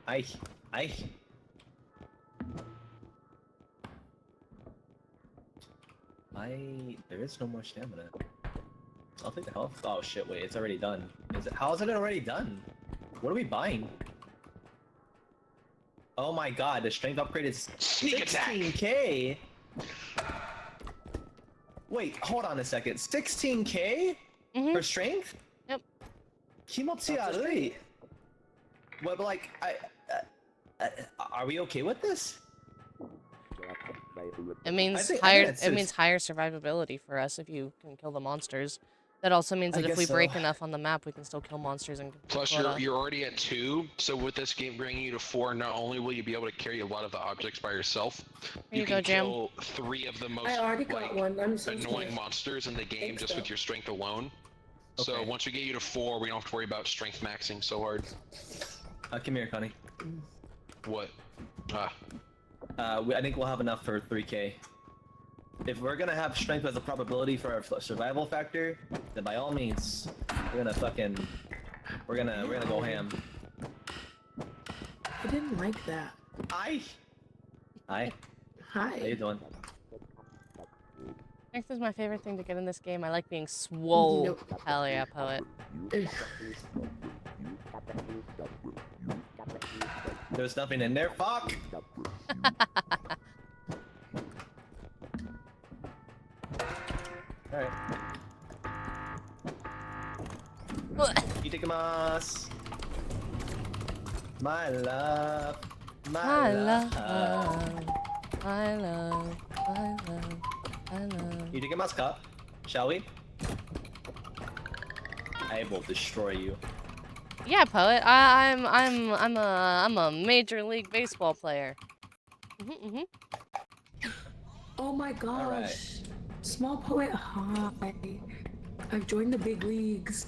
Aye. There is no more stamina. I'll take the health. Oh shit, wait, it's already done. How is it already done? What are we buying? Oh my god, the strength upgrade is Sneak attack. 16k? Wait, hold on a second. 16k Mm-hmm. for strength? Yep. Kimotsu arui. Well, but like, are we okay with this? It means I think higher. that's It means higher survivability for us if you can kill the monsters. That also means I that if we guess break so. enough on the map, we can still kill monsters and Plus, you're already at 2, so with this game bringing you to 4, not only will you be able to carry a lot of the objects by yourself, Here you can go, Jam. kill 3 of the most I already got one. I'm so annoying sorry. monsters in the game Thanks, just with though. your strength alone. So Okay. once we get you to 4, we don't have to worry about strength maxing so hard. Come here, Connie. What? I think we'll have enough for 3K. If we're gonna have strength as a probability for our survival factor, then by all means, we're gonna go ham. I didn't like that. Hi. Hi. How you doing? Strength is my favorite thing to get in this game. I like being swole. Nope. Hell yeah, poet. There's nothing in there. Fuck. Alright. Itadakimasu. My love. I love, I love, I love, I love. Itadakimasu, cup. Shall we? I will destroy you. Yeah, poet. I'm a major league baseball player. Oh my gosh. All right. Small poet, hi. I've joined the big leagues.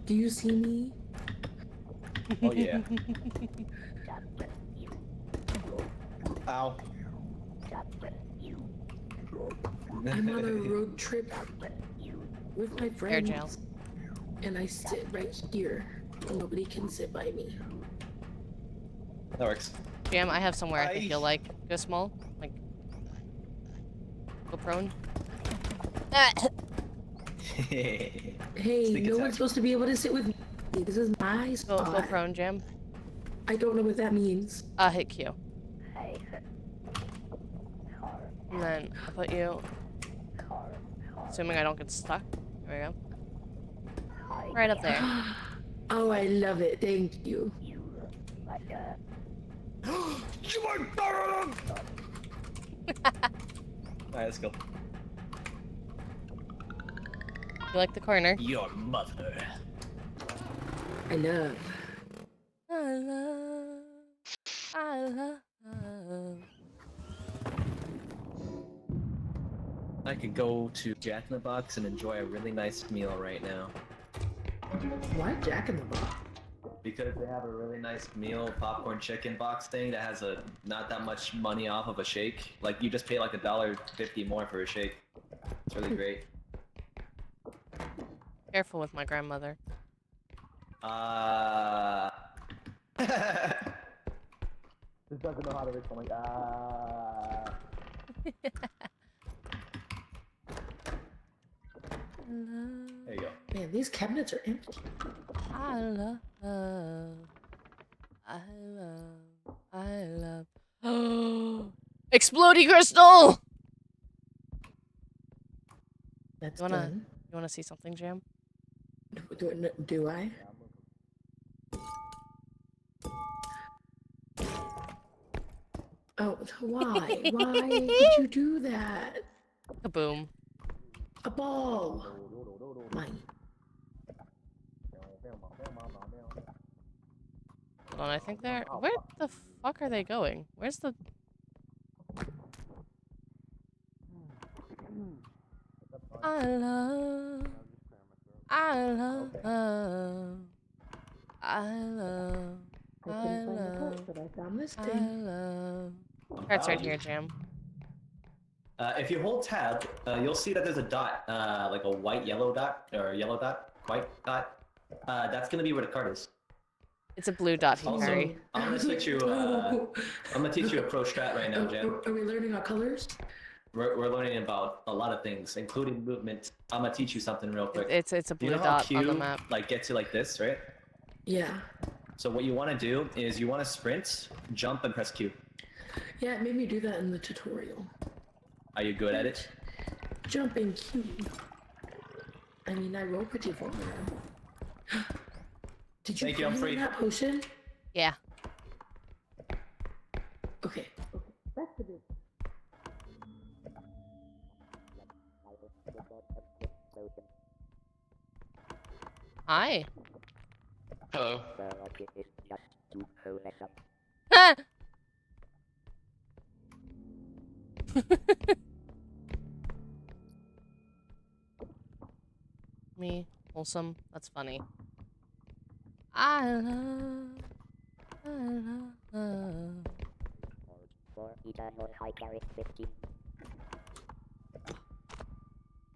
Do you see me? Oh yeah. Ow. I'm on a road trip with my friends. jail. And I sit right here. Nobody can sit by me. That works. Jam, I have somewhere I think Aye. you'll like. Go small. Like, go prone. Hey, Sneak no attack. one's supposed to be able to sit with me. This is my Go spot. prone, Jam. I don't know what that means. Hit Q. And then I'll put you. Assuming I don't get stuck. There we go. Right up there. Oh, I love it. Thank you. Alright, let's go. You like the corner? Your mother. I love. I love. I love. I could go to Jack in the Box and enjoy a really nice meal right now. Why Jack in the Box? Because they have a really nice meal popcorn chicken box thing that has not that much money off of a shake. Like you just pay like $1.50 more for a shake. It's really great. Careful with my grandmother. This doesn't know how to respond. There you go. Man, these cabinets are empty. I love. I love. I love. Oh! Explodey crystal! That's You done. wanna see something, Jam? Do I? Oh, why? Why did you do that? Kaboom. A ball. Mine. Hold on, I think they're. Where the fuck are they going? Where's the. I love. I love. I love. I I couldn't find the love. part, but I found this I thing. love. That's right here, Jam. If you hold tab, you'll see that there's a dot, like a white yellow dot, or yellow dot, white dot. That's gonna be where the card is. It's a blue dot, Also, Hickory. I'm gonna teach you. I'm gonna teach you a pro strat right now, Jen. Are we learning our colors? We're learning about a lot of things, including movement. I'm gonna teach you something real quick. It's a You blue know how dot Q on the map. like gets you like this, right? Yeah. So what you want to do is you want to sprint, jump, and press Q. Yeah, it made me do that in the tutorial. Are you good at it? Jumping Q. I mean, I roll pretty far. Did you Thank you, I'm find free. that potion? Yeah. Okay. Back to this. Hi. Hello. Ah! Me, wholesome. That's funny. I love.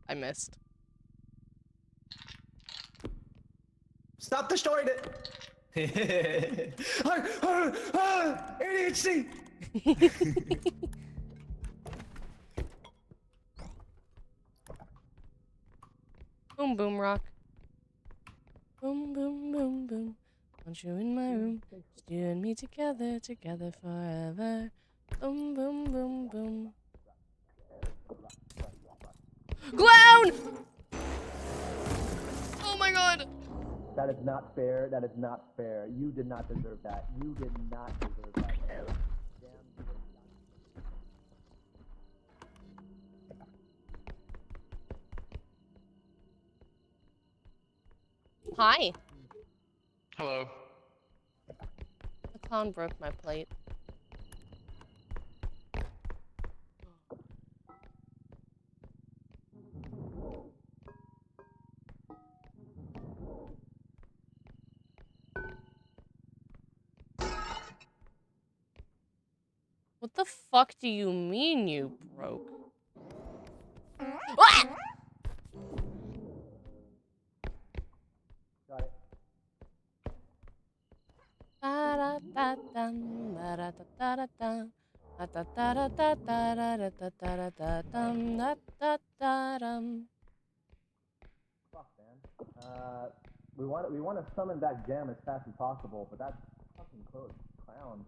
I missed. Stop destroying it! ADHD! Boom, boom, rock. Boom, boom, boom, boom. Want you in my room. Just you and me together, together forever. Boom, boom, boom, boom. Clown! Oh my god! That is not fair. That is not fair. You did not deserve that. You did not deserve that. Hi. Hello. The clown broke my plate. What the fuck do you mean you broke? Ah! Got it. Ba-da-da-dum, ba-da-da-da-da-dum, ba-da-da-da-da-da-da-da-da-da-dum, da-da-da-dum. Fuck, man. We want to summon that gem as fast as possible, but that's fucking close. Clown.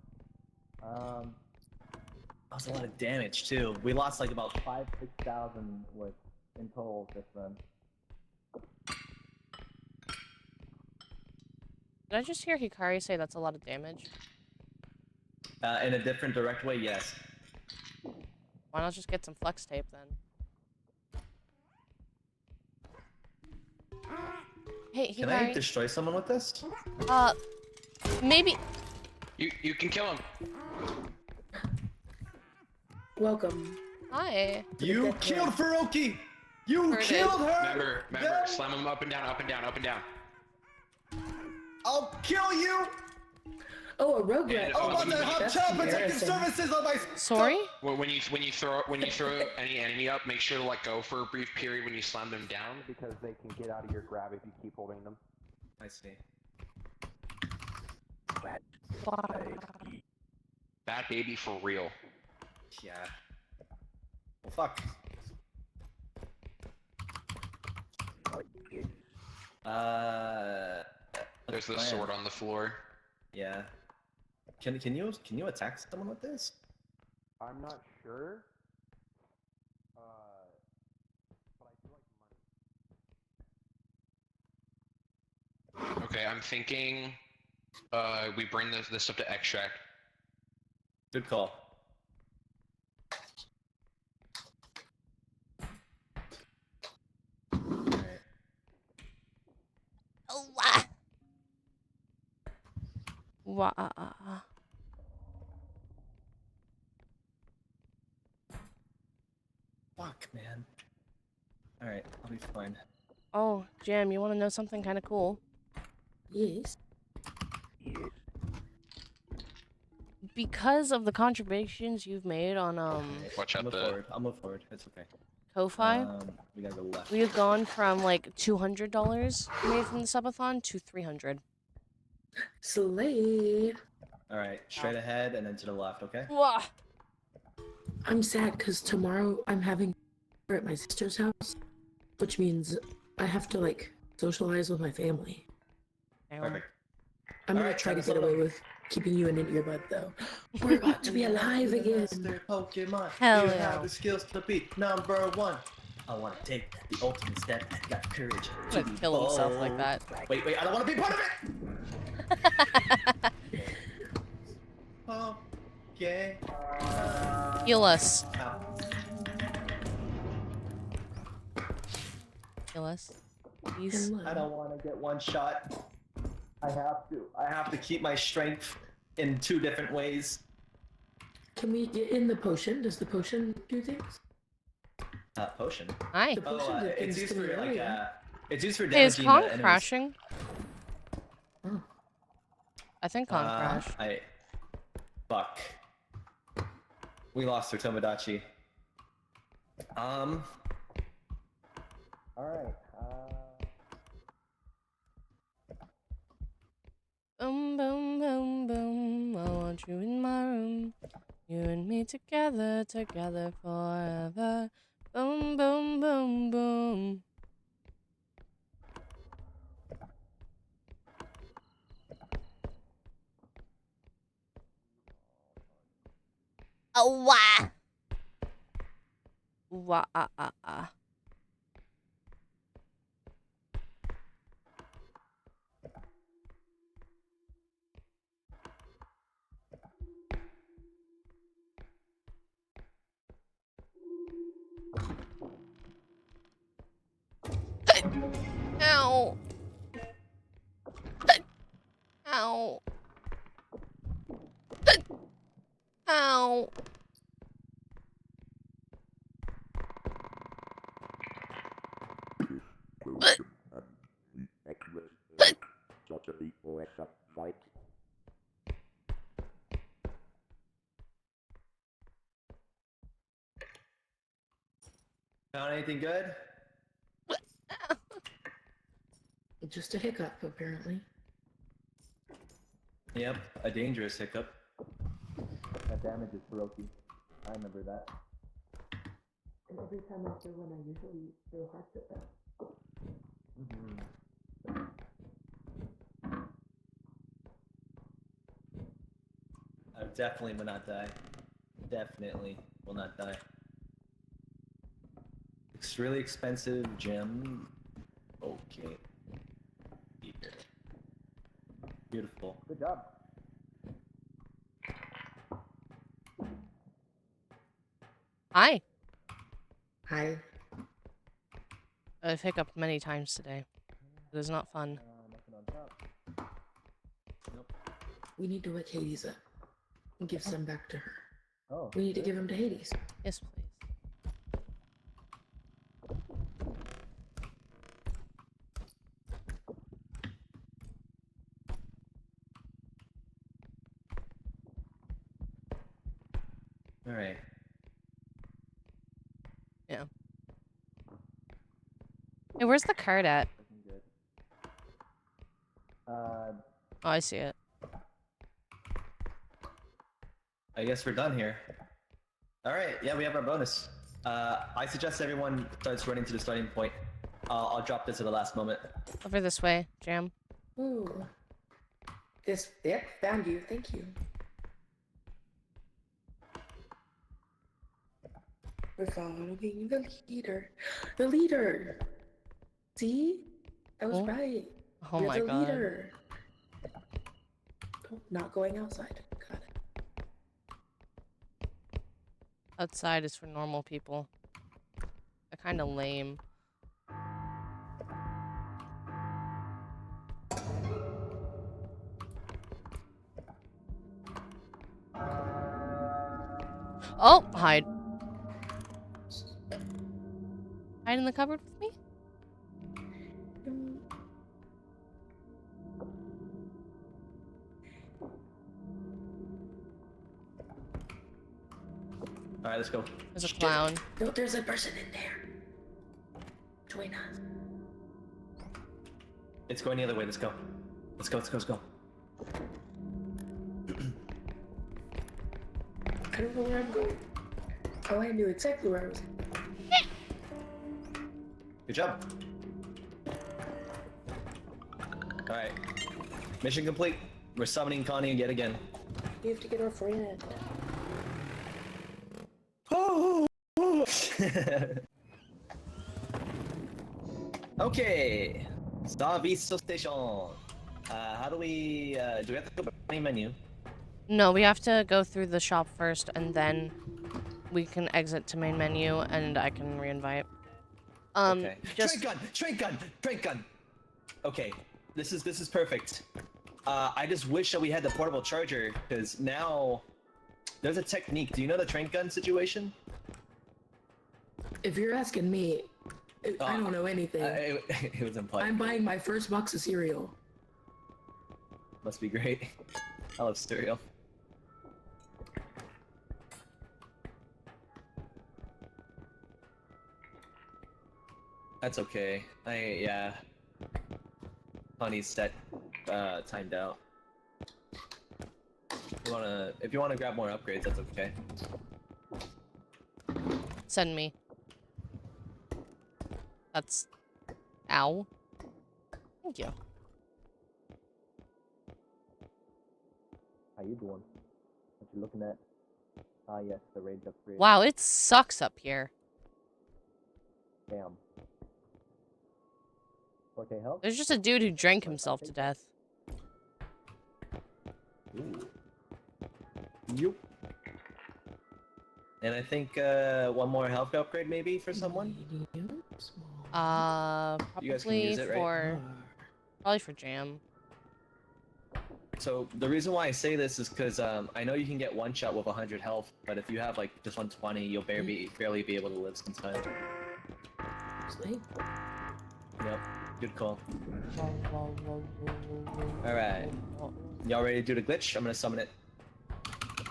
That was a lot of damage too. We lost like about 5,000-6,000 worth in total just then. Did I just hear Hikari say that's a lot of damage? In a different direct way, yes. Why not just get some flex tape then? Hey, Hikari. Can I destroy someone with this? Maybe. You can kill him. Welcome. Hi. You killed Furoki! You Heard it. killed her! Remember, slam him up and down, up and down, up and down. I'll kill you! Oh, a rogue rat. I'm about to have That's child protective embarrassing. services on my. Sorry? When you throw any enemy up, make sure to let go for a brief period when you slam them down. Because they can get out of your grab if you keep holding them. I see. Bad baby for real. Yeah. Well, fuck. There's the sword on the floor. Yeah. Can you attack someone with this? I'm not sure. But I do like money. Okay, I'm thinking we bring this up to extract. Good call. Alright. Oh, ah. Fuck, man. Alright, I'll be fine. Oh, Jam, you want to know something kind of cool? Yes. Because of the contributions you've made on Watch I'll out move forward. It's okay. Ko-Fi, We gotta go left. we've gone from like $200 made from the subathon to $300. Slay. Alright, straight ahead and then to the left, okay? Wah. I'm sad because tomorrow I'm having dinner at my sister's house, which means I have to like socialize with my family. Perfect. I'm gonna Alright, try to time to get away with keeping you in an earbud though. We're about to be alive again. Master Pokemon. Hell you yeah. have the skills to be #1. I want to take the ultimate step. I got courage. He's gonna kill himself like that. Wait, I don't want to be part of it! Okay. Heal us. Ow. Heal us. Peace. And I don't want to get one shot. I have to. I have to keep my strength in 2 different ways. Can we get in the potion? Does the potion do things? Potion. Hi. The potion did it's things used to me for like earlier. it's used for Hey, is damaging Kong enemies. crashing? Oh. I think Kong crashed. Fuck. We lost our Tomodachi. All right. Boom, boom, boom, boom. I want you in my room. You and me together, together forever. Boom, boom, boom, boom. Oh, wah. Wah, ah, ah, ah. Ow. Ow. Ow. Found anything good? Just a hiccup, apparently. Yep, a dangerous hiccup. That damages Hiroki. I remember that. And every time I throw one, I usually throw hearts at them. I definitely will not die. Definitely will not die. It's really expensive gem. Okay. Beautiful. Good job. Hi. Hi. I've hiccuped many times today. It is not fun. Nothing on top. Nope. We need to wake Hades up and give some back to her. Oh. We need to give them to Hades. Yes, please. All right. Yeah. Hey, where's the card at? Looking good. Oh, I see it. I guess we're done here. All right. Yeah, we have our bonus. I suggest everyone starts running to the starting point. I'll drop this at the last moment. Over this way, Jam. Ooh. Yep, found you. Thank you. We're following the leader. The leader! See? I was Oh. right. Oh You're my the god. leader. Oh, not going outside. Got it. Outside is for normal people. They're kind of lame. Oh, hide. Hide in the cupboard with me? All right, let's go. There's a clown. No, there's a person in there. Join us. It's going the other way. Let's go. Let's go. Let's go. Let's go. I don't know where I'm going. Oh, I knew exactly where I was. Good job. All right. Mission complete. We're summoning Connie yet again. We have to get our friend. Okay. Service station. How do we have to go to the main menu? No, we have to go through the shop first, and then we can exit to main menu, and I can reinvite. Okay. Just Trank gun. Okay, this is perfect. I just wish that we had the portable charger, because now there's a technique. Do you know the trank gun situation? If you're asking me, I don't know anything. It was implied. I'm buying my first box of cereal. Must be great. I love cereal. That's okay. Yeah. Honey's set, timed out. If you wanna grab more upgrades, that's okay. send me. That's... Ow. Thank you. How you doing? What you looking at? Ah, yes, the range upgrade. Wow, it sucks up here. Damn. Okay, help. There's just a dude who drank himself to death. Ooh. Yup. And I think one more health upgrade maybe for someone. Probably You guys can use it, right? for... Probably for Jam. So the reason why I say this is because I know you can get one shot with 100 health, but if you have like just 120, you'll barely be able to live some time. Sweet. Yep. Good call. All right. Y'all ready to do the glitch? I'm gonna summon it.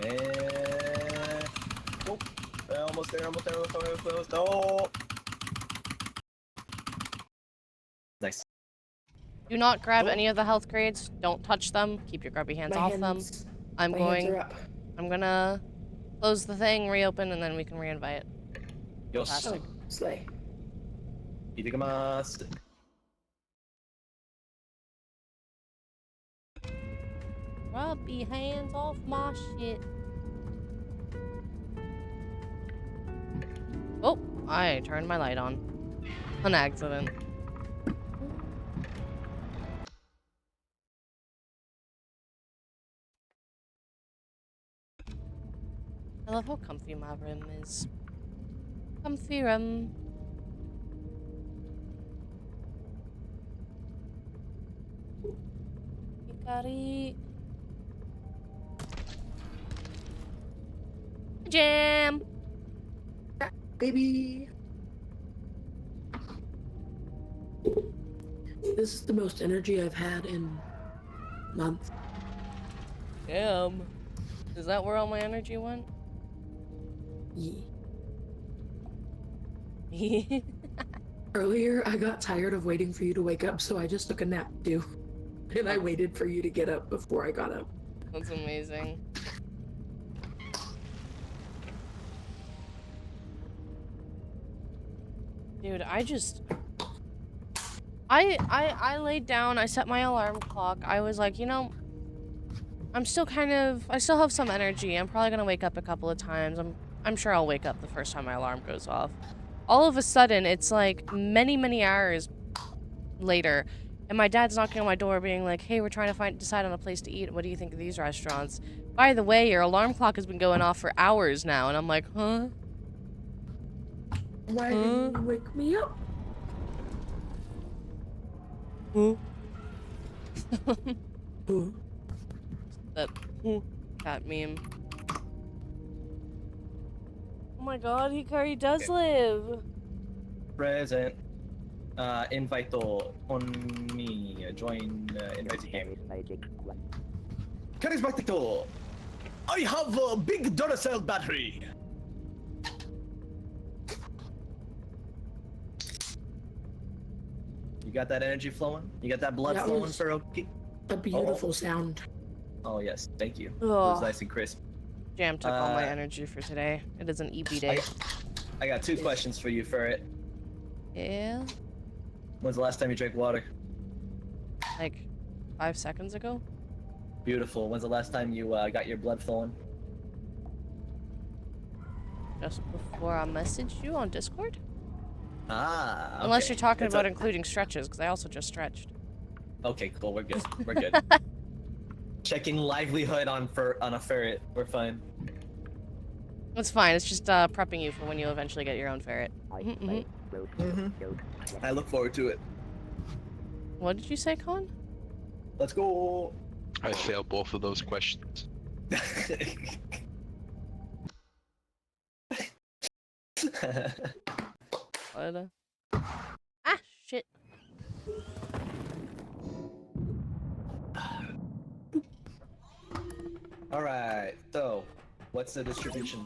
And oh, almost there. Oh. Nice. Do not grab any of the health grades. Don't touch them. Keep your grubby hands off them. I'm gonna close the thing, reopen, and then we can reinvite. Yes. Oh, slay. Itagamasu. Grubby hands off my shit. Oh, I turned my light on. An accident. I love how comfy my room is. Comfy room. Hikari. Jam! Baby! This is the most energy I've had in months. Damn. Is that where all my energy went? Yeah. Earlier, I got tired of waiting for you to wake up, so I just took a nap too. And I waited for you to get up before I got up. That's amazing. Dude, I laid down, I set my alarm clock. I was like, you know, I still have some energy. I'm probably gonna wake up a couple of times. I'm sure I'll wake up the first time my alarm goes off. All of a sudden, it's like many hours later, and my dad's knocking on my door being like, hey, we're trying to decide on a place to eat. What do you think of these restaurants? By the way, your alarm clock has been going off for hours now. And I'm like, huh? Why didn't you wake me up? Huh? Ooh. That meme. Oh my god, Hikari does live! Present. Invite on me. Join invite game. Charismatic. I have a big Duracell battery. You got that energy flowing? You got that blood flowing for Oki? A beautiful sound. Oh yes, thank you. Ugh. It was nice and crisp. Jam took all my energy for today. It is an EP day. I got 2 questions for you, Ferret. Yeah? When's the last time you drank water? Like 5 seconds ago? Beautiful. When's the last time you got your blood flowing? Just before I messaged you on Discord? Ah, okay. Unless you're talking about including stretches, because I also just stretched. Okay, cool. We're good. We're good. Checking livelihood on a ferret. We're fine. It's fine. It's just prepping you for when you eventually get your own ferret. I look forward to it. What did you say, Con? Let's go. I failed both of those questions. What? Ah, shit. All right. So, what's the distribution?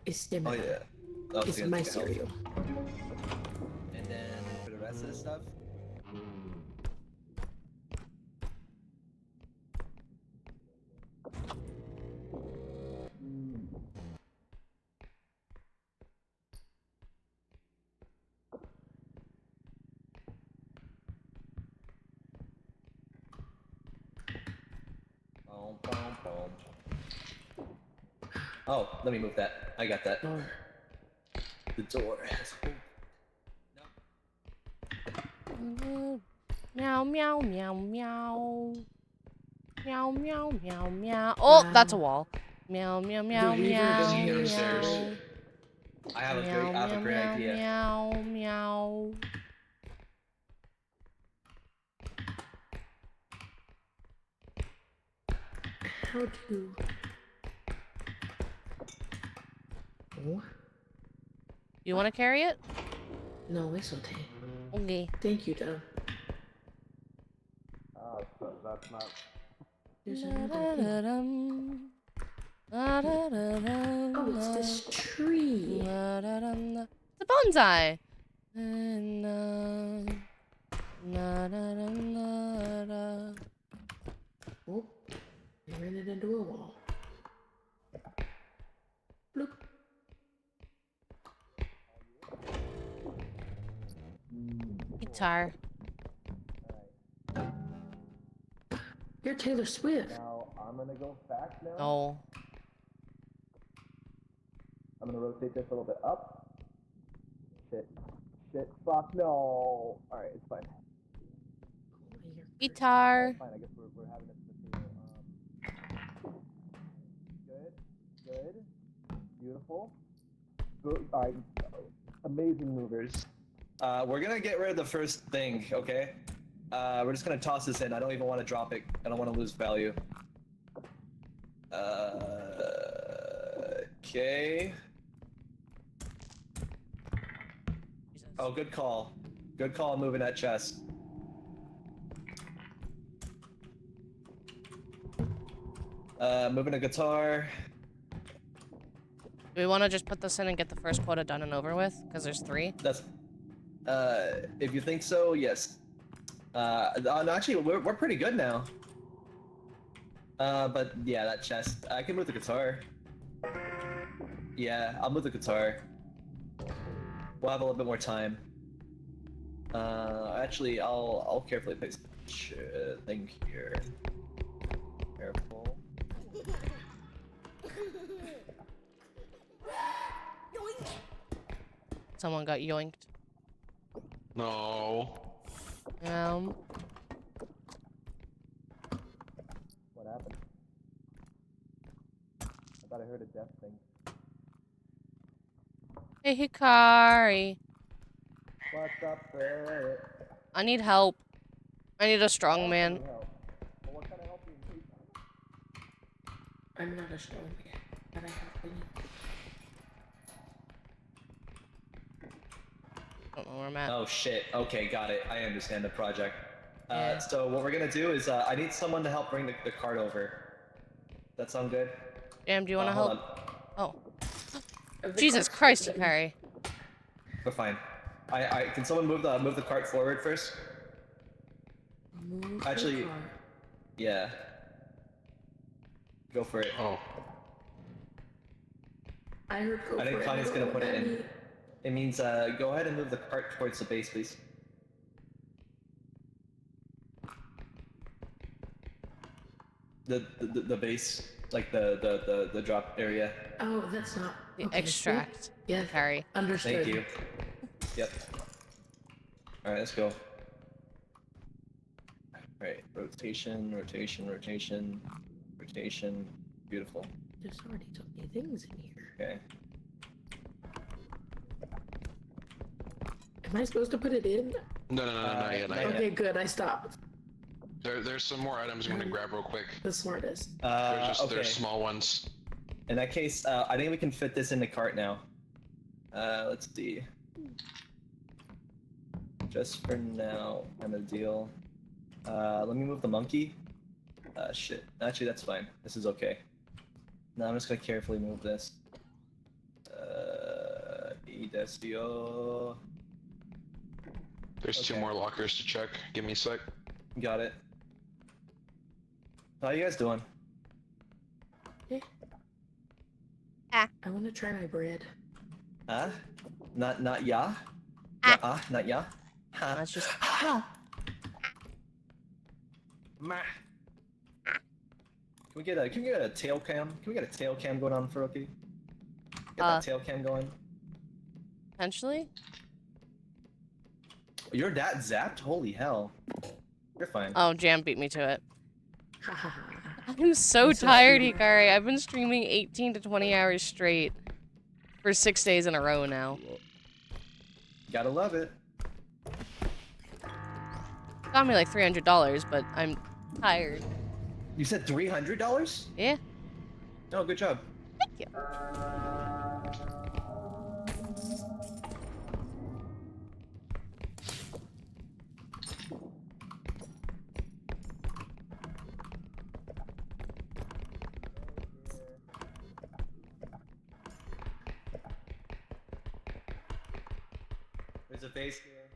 It's Oh similar. yeah. Oh, It's so my it's health. cereal. And then for the rest of the stuff. Boom, boom, boom. Oh, let me move that. I got that. Or The door has Meow, meow, meow, meow. Meow, meow, meow, meow. Oh, that's a Wow. wall. Meow, meow, meow, reverb meow, in here is upstairs. meow. I have a Meow, meow, great meow, idea. meow, meow. How to? Oh, You want to carry it? no, it's okay. Okay. Thank you, Dom. So that's not. There's another thing. Da-da-da-dum. Da-da-da-dum. Oh, it's this tree. Da-da-dum. It's a bonsai. Na-na. Na-na-na-na-na. Oh, I ran it into a wall. Bloop. Guitar. You're Taylor Swift. Now I'm gonna go fast now. Oh. I'm gonna rotate this a little bit up. Shit. Fuck no. Alright, it's fine. Guitar. Fine, I guess we're having this material. Good. Beautiful. Alright. Amazing movers. We're gonna get rid of the first thing, okay? We're just gonna toss this in. I don't even want to drop it. I don't want to lose value. Okay. Oh, good call. Good call moving that chest. Moving a guitar. Do we want to just put this in and get the first quota done and over with? Because there's 3. That's. If you think so, yes. No, actually, we're pretty good now. But yeah, that chest. I can move the guitar. Yeah, I'll move the guitar. We'll have a little bit more time. Actually, I'll carefully place the thing here. Careful. Someone got yoinked. No. What happened? I thought I heard a death thing. Hey, Hikari. What's up, Bert? I need help. I need a strong man. Well, what kind of help do you need? I'm not a strong man, but I have been. Don't know where I'm at. Oh shit. Okay, got it. I understand the project. Yeah. So what we're gonna do is I need someone to help bring the cart over. That sound good? Jam, do you want to hold help? Oh. Of the Jesus carts, Christ, Hikari. We're fine. I can someone move the cart forward first? Move the Actually, car. yeah. Go for it. Oh. I heard go I think for it. Connie's gonna put it in. Daddy. It means go ahead and move the cart towards the base, please. The base, like the drop area. Oh, that's not. The okay, extract. Yeah, Hikari. understood. Thank you. Yep. All right, let's go. Right, rotation. Beautiful. There's already so many things in here. Okay. Am I supposed to put it in? No, not yet. Okay, good. I stopped. There's some more items I'm gonna grab real quick. The smartest. Okay. There's small ones. In that case, I think we can fit this in the cart now. Let's see. Just for now, kind of deal. Let me move the monkey. Shit. Actually, that's fine. This is okay. Now I'm just gonna carefully move this. Desio. There's 2 more lockers to check. Give me a sec. Got it. How you guys doing? Yeah. Ah. I want to try my bread. Huh? Not ya? Ah. Not ya? Huh? That's just. Can we get a tail cam? Can we get a tail cam going on for Rookie? Get that tail cam going. Potentially? You're that zapped? Holy hell. You're fine. Oh, Jam beat me to it. Ha ha ha. I'm so tired, Hikari. I've been streaming 18 to 20 hours straight for 6 days in a row now. Gotta love it. Got me like $300, but I'm tired. You said $300? Yeah. Oh, good job. Thank you. There's a base here.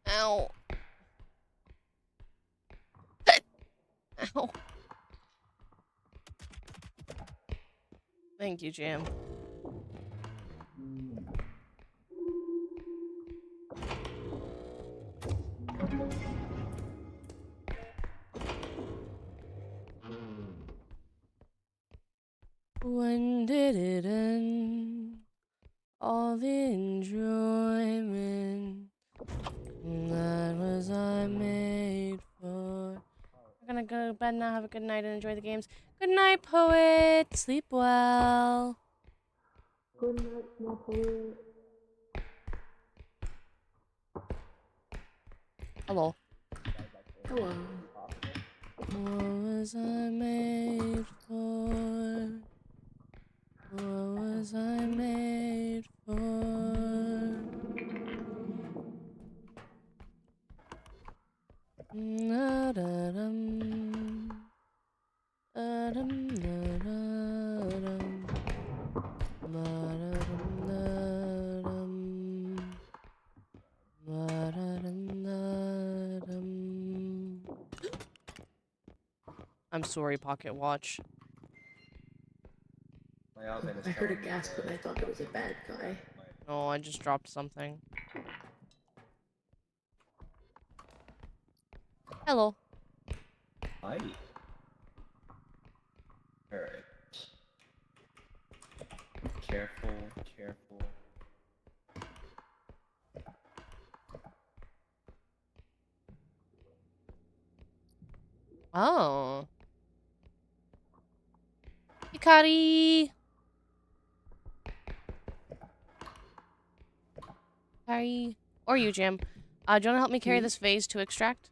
Ow. Ow. Thank you, Jam. When did it end? All the enjoyment that was I made for. We're gonna go to bed now. Have a good night and enjoy the games. Good night, poet. Sleep well. Good night, my poet. Hello. Hello. What was I made for? What was I made for? Da-da-dum. Da-dum, da-da-dum. Ba-da-dum, da-dum. Ba-da-dum, da-dum. I'm sorry, Pocket Watch. I heard a gasp, but I thought it was a bad guy. No, I just dropped something. Hello. Hi. Alright. Careful, careful. Oh. Hikari! Hikari. Or you, Jim. Do you want to help me carry this vase to extract?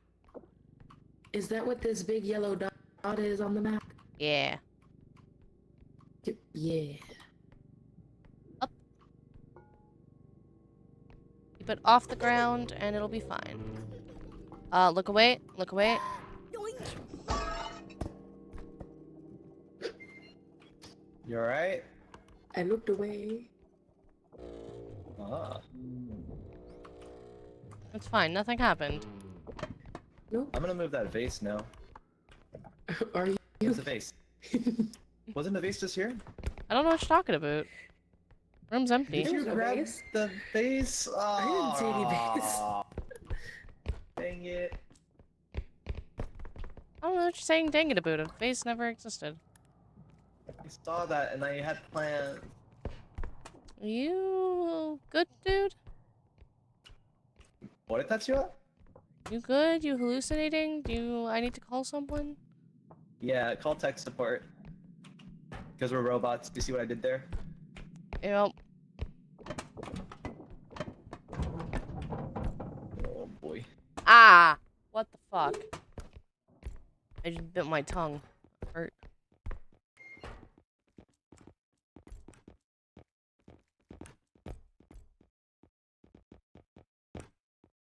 Is that what this big yellow dot is on the map? Yeah. Yeah. Up. Keep it off the ground, and it'll be fine. Look away. Look away. You alright? I looked away. Ah. It's fine. Nothing happened. Nope. I'm gonna move that vase now. Are you? Where's the vase? Wasn't the vase just here? I don't know what you're talking about. Room's empty. Did you There's a grab vase? the vase? Oh, I didn't see any vase. Dang it. I don't know what you're saying. Dang it about it. Vase never existed. I saw that and I had plans. You good, dude? What did touch you up? You good? You hallucinating? I need to call someone? Yeah, call tech support. Because we're robots. Do you see what I did there? Yep. What the fuck? I just bit my tongue. Hurt.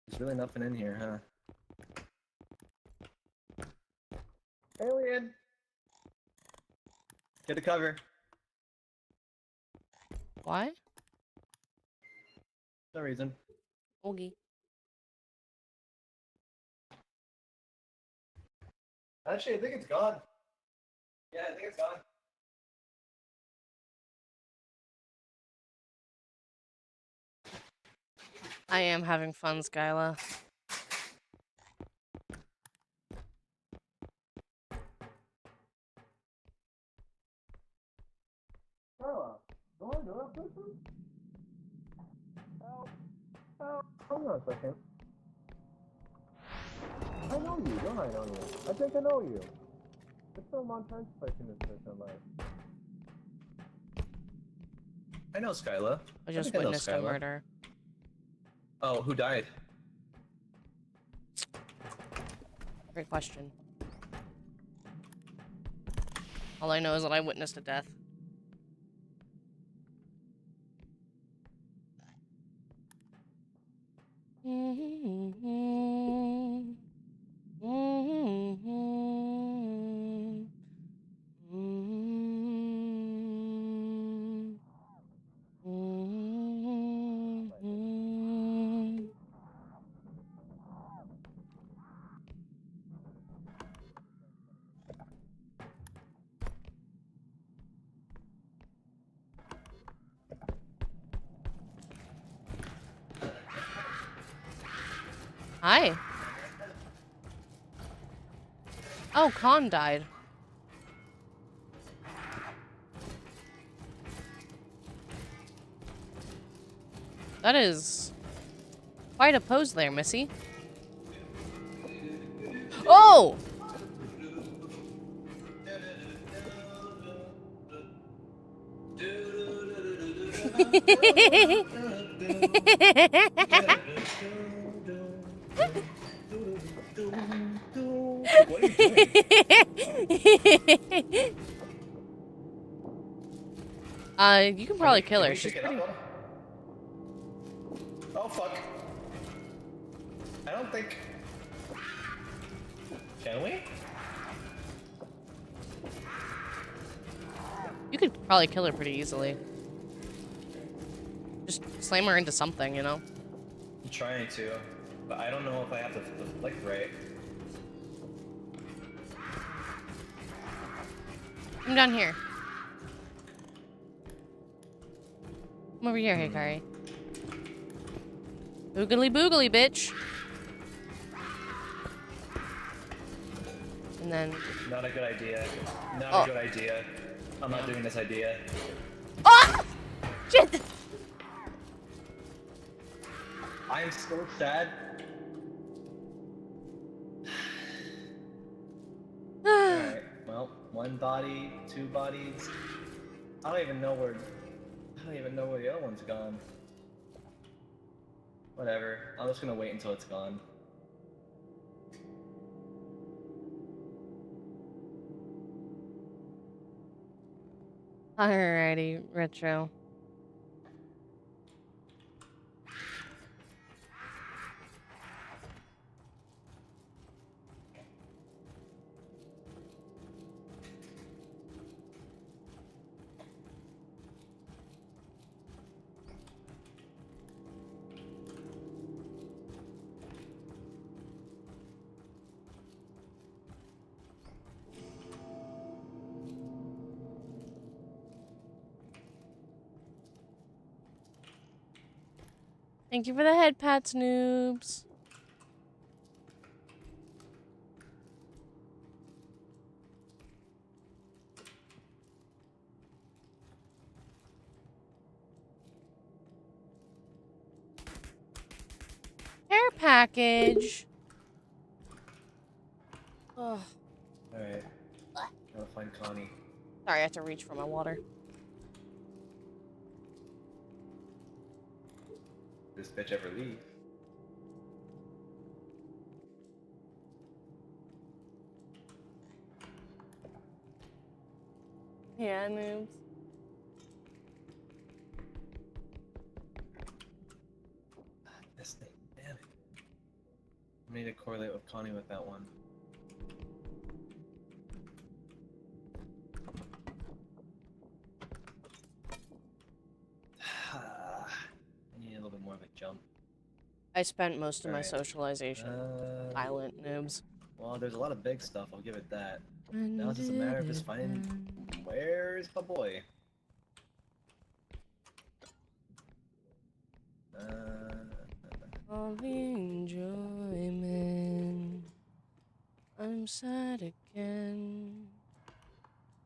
There's really nothing in here, huh? Alien! Get a cover. Why? No reason. Oogie. Actually, I think it's gone. Yeah, I think it's gone. I am having fun, Skyla. Carla, go on, go up, please. Help. Help. Hold on a second. I know you, don't I know you? I think I know you. It's been a long time since I've seen this person in life. I know Skyla. I just think I know witnessed a Skyla. murder. Oh, who died? Great question. All I know is that I witnessed a death. Hi. Oh, Khan died. That is quite a pose there, Missy. Oh! What are you doing? You can probably kill her. She's pretty. Oh fuck! I don't think. Can we? You could probably kill her pretty easily. Just slam her into something, you know? I'm trying to, but I don't know if I have the flick right. Come down here. Come over here, Hikari. Boogly boogly, bitch. And then... Not a good idea. Not Oh. a good idea. I'm not doing this idea. Ah! Shit! I am so sad. Alright, well, one body, two bodies. I don't even know where the other one's gone. Whatever. I'm just gonna wait until it's gone. Alrighty, Retro. Thank you for the head pats, noobs. Care package. Oh, Alright. Gotta find Connie. sorry, I have to reach for my water. This bitch ever leave? Yeah, noobs. This thing, damn it. I need to correlate with Connie with that one. I need a little bit more of a jump. I spent most of my Alright. socialization. Silent noobs. Well, there's a lot of big stuff, I'll give it that. Now it's just a matter of just finding... Where's my boy? All the enjoyment. I'm sad again.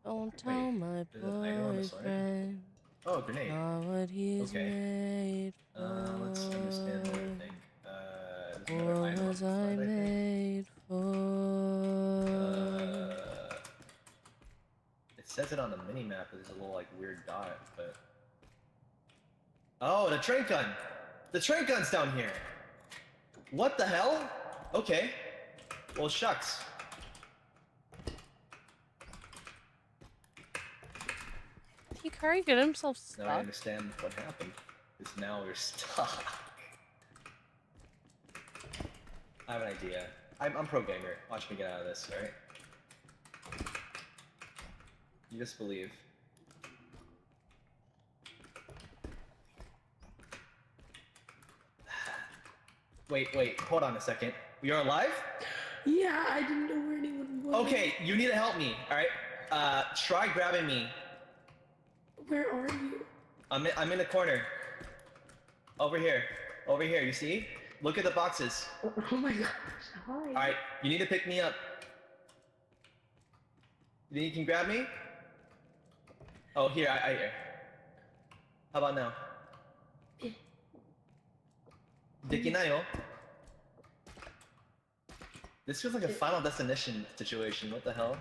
Don't tell my there's an item on the side? boyfriend. Oh, a grenade. Not what he's Okay. made for. Let's understand what I think. There's another What item on the was side, I I think. made for? It says it on the mini map, but there's a little like weird dot, but oh, the train gun! The train gun's down here! What the hell? Okay. Well, shucks. Hikari get himself Now I stuck. understand what happened. Because now we're stuck. I have an idea. I'm pro gamer. Watch me get out of this, alright? You just believe. Wait, hold on a second. You're alive? Yeah, I didn't know where anyone was. Okay, you need to help me, alright? Try grabbing me. Where are you? I'm in the corner. Over here, you see? Look at the boxes. Oh my gosh, hi. Alright, you need to pick me up. You think you can grab me? Oh, here, I How about now? Dekinayo? This feels like a Final Destination situation. What the hell?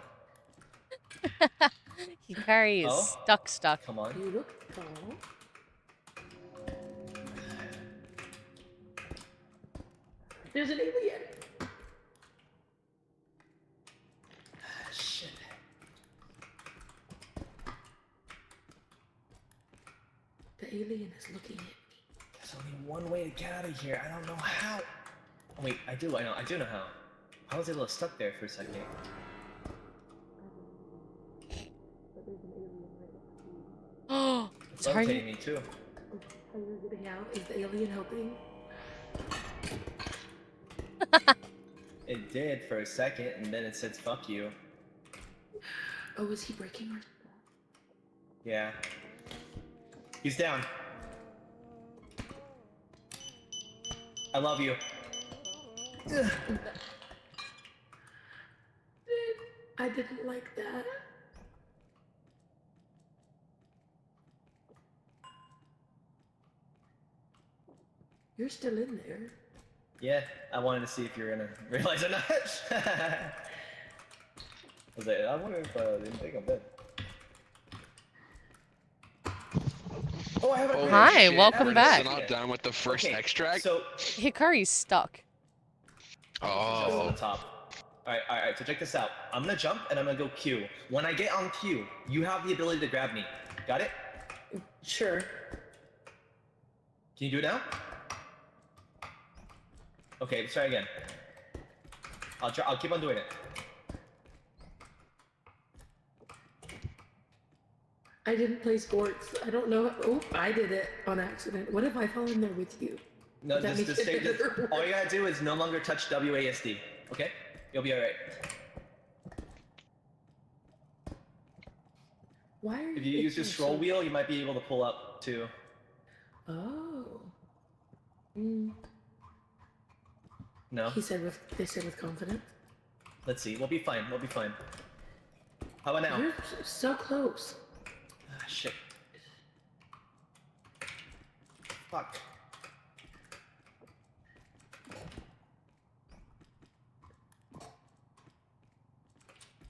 Hikari is Oh? stuck. Come on. You look tall. There's an alien. Shit. The alien is looking at me. There's only one way to get out of here. I don't know how. Oh, wait, I do know how. I was able to stuck there for a second. But there's an alien right next to you. Oh, It's sorry. rotating me too. How you're getting out? Is the alien helping? It did for a second, and then it said "fuck you." Oh, is he breaking our stuff? Yeah. He's down. I love you. I didn't like that. You're still in there. Yeah, I wanted to see if you were gonna realize or not. I was like, I wonder if they didn't think I'm dead. Oh, I have a Holy Hi, shit, welcome we're back. not done with the first Okay, extract? So, Hikari's stuck. just on Oh. the top. Alright, so check this out. I'm gonna jump and I'm gonna go Q. When I get on Q, you have the ability to grab me. Got it? Sure. Can you do it now? Okay, let's try again. I'll keep on doing it. I didn't play sports. I don't know. Oh, I did it on accident. What if I fall in there with you? No, Would that just make stay. it better? All you gotta do is no longer touch WASD. Okay? You'll be alright. Why are If you use your making scroll so- wheel, you might be able to pull up too. Oh. Mm. No? They said with confidence. Let's see. We'll be fine. We'll be fine. How about now? You're so close. Ah, shit. Fuck.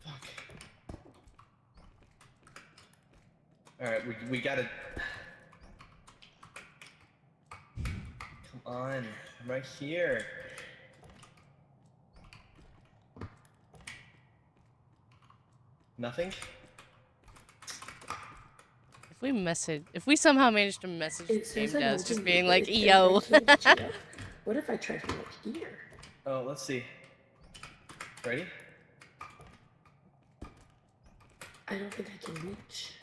Fuck. Alright, we gotta... Come on. I'm right here. Nothing? if we somehow manage to message It Game says I'm Devs, just moving, being but like, it says yo. I can't get you up. What if I try from like here? Oh, let's see. Ready? I don't think I can reach.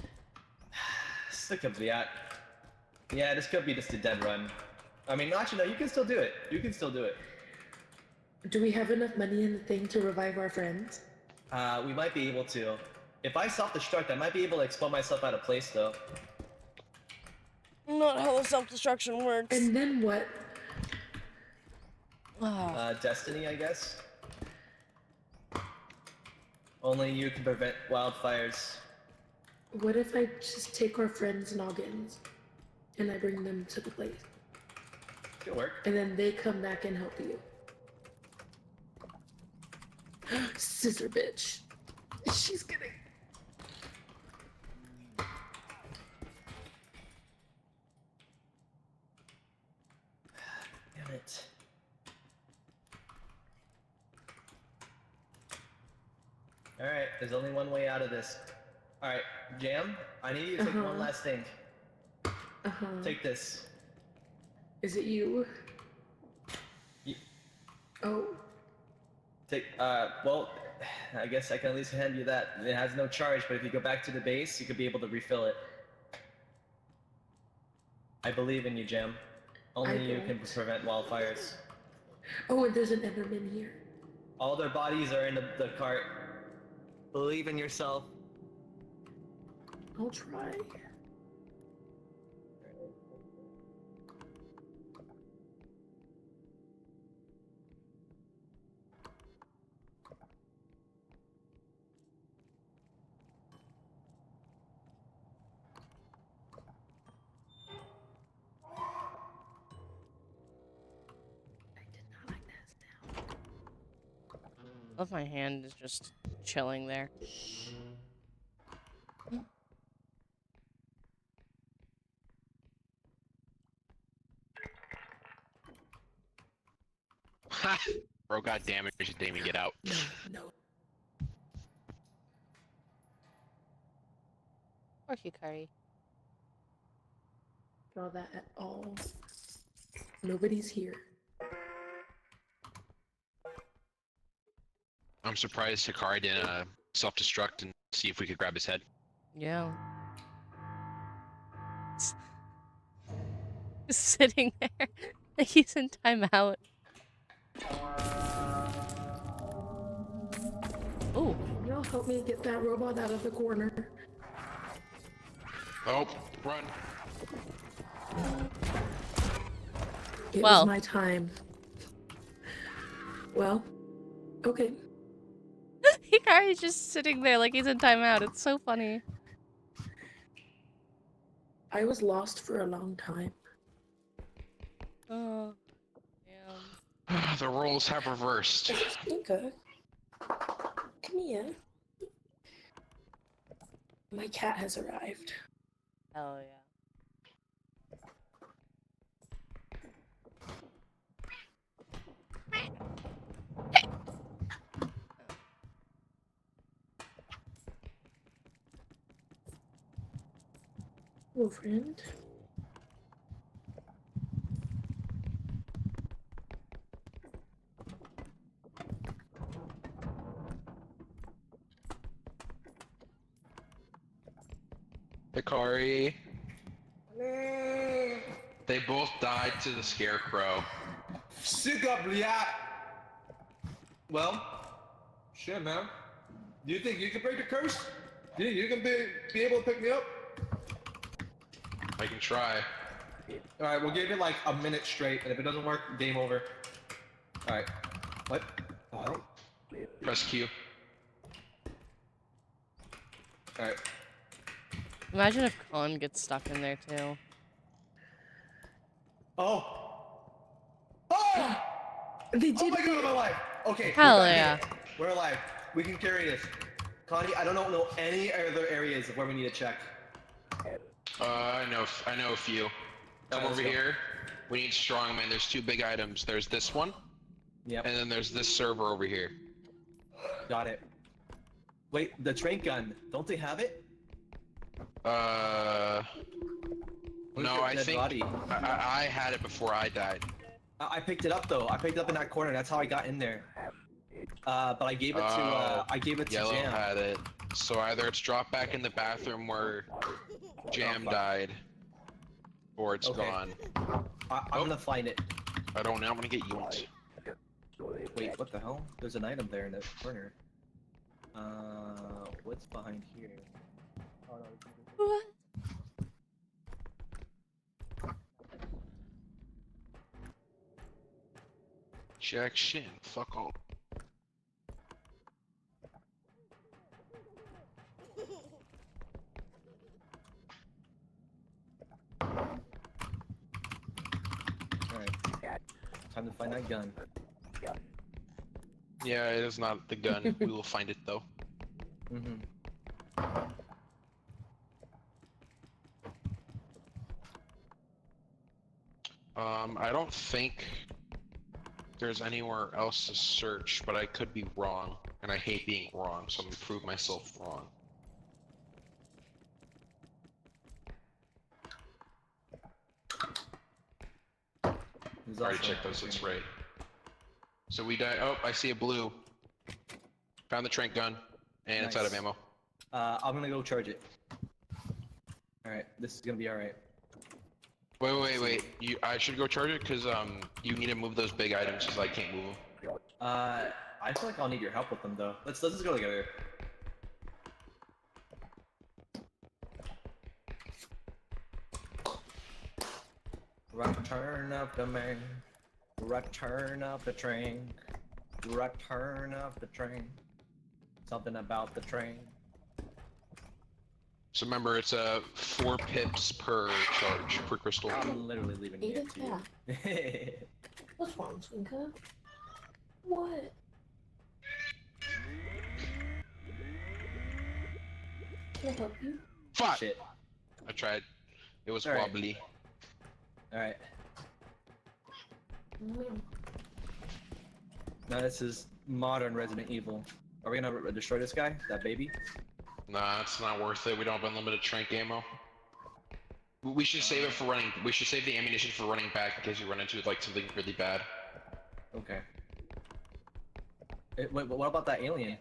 Stick up the Yeah, this could be just a dead run. I mean, actually, no, you can still do it. You can still do it. Do we have enough money in the thing to revive our friends? We might be able to. If I self-destruct, I might be able to explode myself out of place, though. Not how the self-destruction works. And then what? Destiny, I guess. Only you can prevent wildfires. What if I just take our friends' noggins and I bring them to the place? Could work. And then they come back and help you. Scissor bitch. She's getting. Damn it. Alright, there's only one way out of this. Alright, Jam, I need you to take one last thing. Take this. Is it you? Oh. Take, well, I guess I can at least hand you that. It has no charge, but if you go back to the base, you could be able to refill it. I believe in you, Jam. Only you can prevent wildfires. Oh, and there's an Enderman here. All their bodies are in the cart. Believe in yourself. I'll try. I love my hand is just chilling there. Ha! Bro got damaged, didn't even get out. No. Poor Hikari. Draw that at all. Nobody's here. I'm surprised Hikari didn't self-destruct and see if we could grab his head. Yeah. Just sitting there like he's in timeout. Oh. Y'all help me get that robot out of the corner. Oh, run. It was my time. Well, okay. Hikari's just sitting there like he's in timeout. It's so funny. I was lost for a long time. Oh, damn. The roles have reversed. Inka, come here. My cat has arrived. Hell yeah. Hello, friend. Hikari. They both died to the scarecrow. Sick up, Liat! Well, shit, man. Do you think you can break the curse? Do you think you can be able to pick me up? I can try. Alright, we'll give it like a minute straight, and if it doesn't work, game over. Alright. What? Oh. Press Q. Alright. Imagine if Colin gets stuck in there too. Oh! Oh! They did. Oh my god, I'm alive! Okay. Hell yeah. We're alive. We can carry this. Connie, I don't know any other areas where we need to check. I know a few. Come let's over go. here. We need strongman. There's two big items. There's this one. Yep. And then there's this server over here. Got it. Wait, the train gun. Don't they have it? Where's No, your I dead think body? I had it before I died. I picked it up though. I picked it up in that corner. That's how I got in there. But I gave it to Yellow Jam. had it. So either it's dropped back in the bathroom where Jam died, or it's gone. I'm gonna find it. I don't know. I'm gonna get yoinked. Wait, what the hell? There's an item there in the corner. What's behind here? Oh, no, What? Jack Shin. Fuck all. Alright. Time to find that gun. Yeah, it is not the gun. We will find it though. I don't think there's anywhere else to search, but I could be wrong, and I hate being wrong, so I'm gonna prove myself wrong. There's Already also checked those, it's right. So we die. Oh, I see a blue. Found the trank gun, and it's out of Nice. ammo. I'm gonna go charge it. Alright, this is gonna be alright. Wait. I should go charge it, because you need to move those big items, because I can't move them. I feel like I'll need your help with them though. Let's just go together. Return of the man. Return of the train. Return of the train. Something about the train. So remember, it's 4 pips per charge, per crystal. I'm literally leaving it to you. What's wrong, Swinka? What? Can I help you? Fuck! Shit. I tried. It was Alright. wobbly. Alright. Now this is modern Resident Evil. Are we gonna destroy this guy? That baby? Nah, it's not worth it. We don't have unlimited trank ammo. We should save it for running. We should save the ammunition for running back in case you run into like something really bad. Okay. Wait, what about that alien?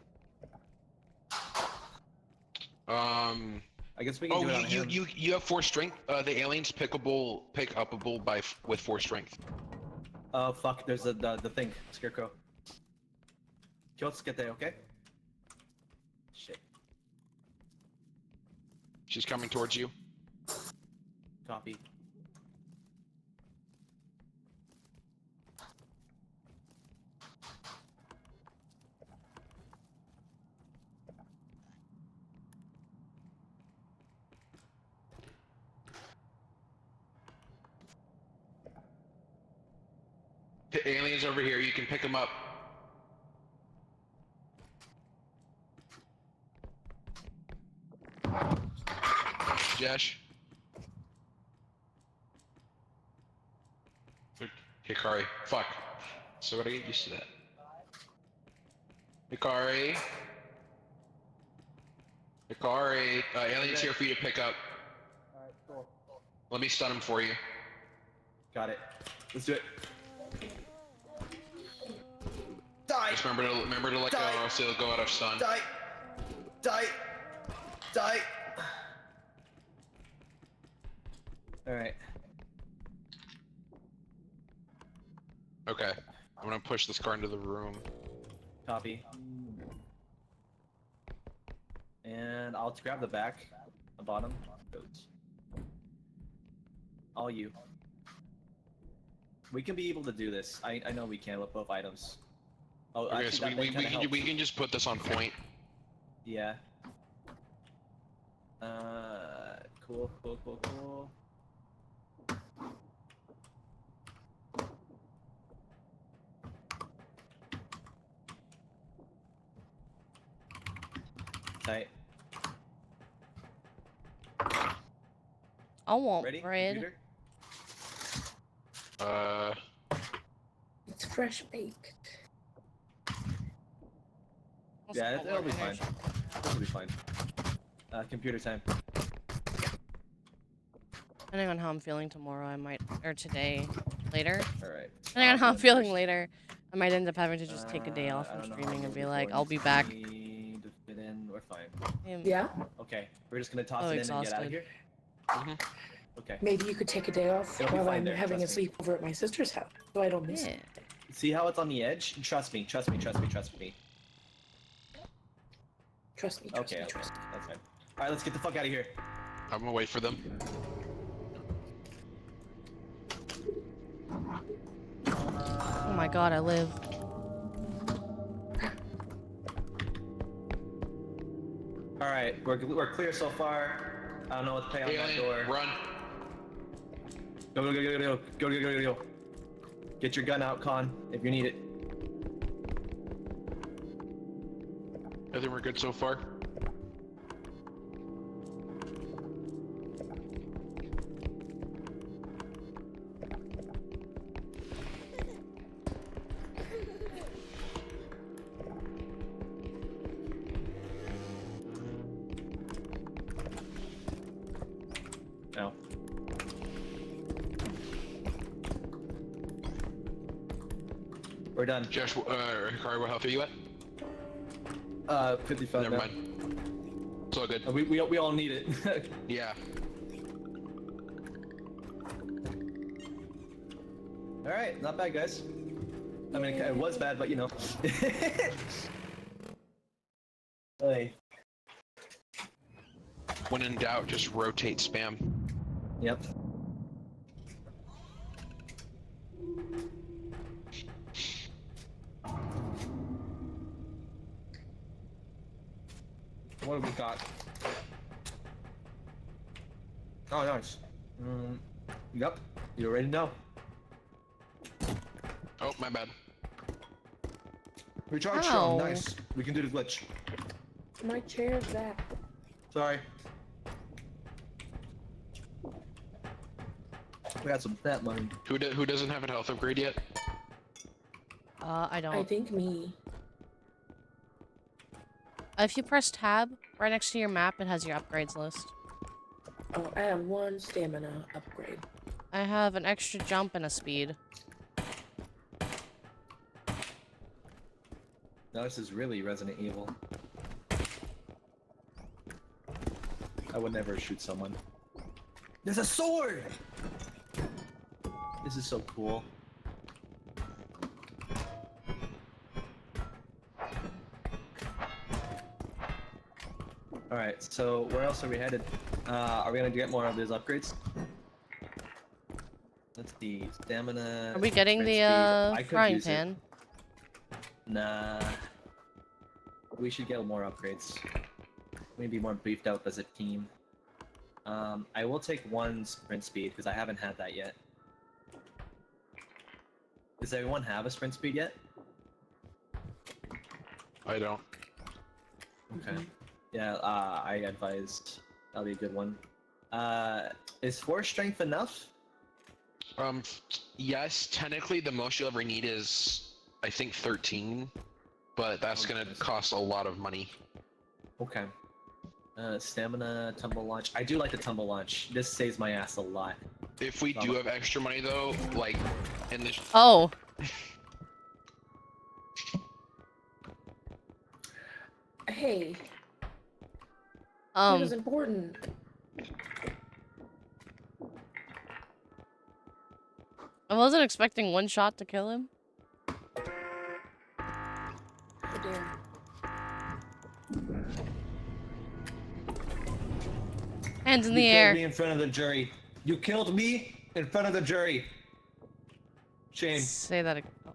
I guess we can do it on him. You have 4 strength. The alien's pick upable with 4 strength. Oh fuck! There's the thing, scarecrow. Let's get there, okay? Shit. She's coming towards you. Copy. The alien's over here. You can pick him up. Jesh. Hikari. Fuck. So I gotta get used to that. Hikari. Hikari. Alien's here for you to pick up. Alright, cool. Let me stun him for you. Got it. Let's do it. Die! Just remember to let go, or else it'll go out of stun. Die! Die! Die! Alright. Okay. I'm gonna push this car into the room. Copy. And I'll grab the back, the bottom. Goats. All you. We can be able to do this. I know we can with both items. Oh, Okay, actually, so that thing kinda helps. we can just put this on point. Yeah. Cool. Tight. I want Ready? bread. Computer? It's fresh baked. Yeah, it'll be fine. It'll be fine. Computer time. Depending on how I'm feeling tomorrow, I might, or today, later. All right. Depending on how I'm feeling later, I might end up having to just take a day off I from don't know how streaming and be many like, boards I'll be back. need to fit in. We're fine. Yeah? Okay, we're just gonna toss So it in and get out of exhausted. here. Okay. Maybe you could take a day off It'll be while fine I'm there, having a trust me. sleepover at my sister's house, so I don't miss Yeah. it. See how it's on the edge? Trust me, trust me, trust me, trust me. Trust me, Okay, okay, trust me. that's fine. All right, let's get the fuck out of here. I'm gonna wait for them. Oh my god, I live. All right, we're clear so far. I don't know what to pay on that Alien, door. run. Go, go, go, go, go, go, go, go, go, go. Get your gun out, Con, if you need it. I think we're good so far. No. We're done. Josh, Hikari, what health are you at? 55 Never now. mind. It's all good. We all need it. Yeah. All right, not bad, guys. I mean, it was bad, but you know. Hey. When in doubt, just rotate spam. Yep. What have we got? Oh, nice. Yep. You already know. Oh, my bad. Recharge Ow. strong. Nice. We can do the glitch. My chair's back. Sorry. We got some fat money. Who doesn't have a health upgrade yet? I don't. I think me. If you press tab, right next to your map, it has your upgrades list. Oh, I have one stamina upgrade. I have an extra jump and a speed. No, this is really Resident Evil. I would never shoot someone. There's a sword! This is so cool. Alright, so where else are we headed? Are we gonna get more of those upgrades? Let's see, stamina... Are we getting sprint the speed. I could frying use it. pan? Nah. We should get more upgrades. We need to be more beefed up as a team. I will take one sprint speed, because I haven't had that yet. Does everyone have a sprint speed yet? I don't. Okay. Yeah, I advised that'll be a good one. Is 4 strength enough? Yes, technically the most you'll ever need is, I think, 13, but that's gonna cost a lot of money. Okay. Stamina, tumble launch. I do like the tumble launch. This saves my ass a lot. If we do have extra money though, like, in the... Oh. Hey, it Um, was important. I wasn't expecting one shot to kill him. How dare. Hands in You the killed air. me in front of the jury. You killed me in front of the jury. Shame. Say that again. Oh.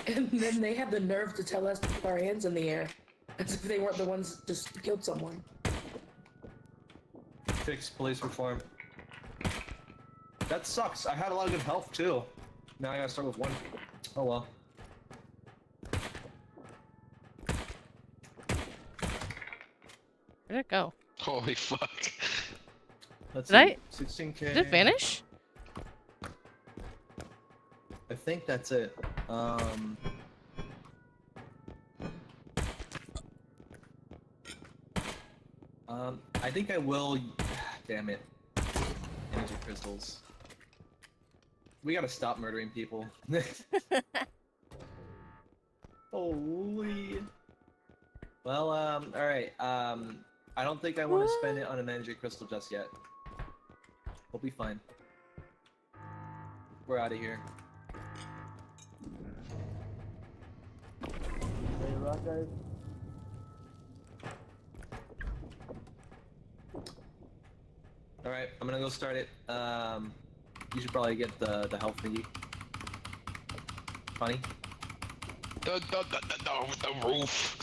And then they had the nerve to tell us to put our hands in the air. As if they weren't the ones that just killed someone. Fix police reform. That sucks. I had a lot of good health too. Now I gotta start with 1. Oh well. Where'd it go? Holy fuck. Let's Did see. 16K. Did it vanish? I think that's it. I think I will. Damn it. magic crystals. We gotta stop murdering people. Holy. Well, alright. I don't think I want to spend it on a magic crystal just yet. We'll be fine. We're out of here. Ready to rock, guys? Alright, I'm gonna go start it. You should probably get the health thingy. Funny? The roof.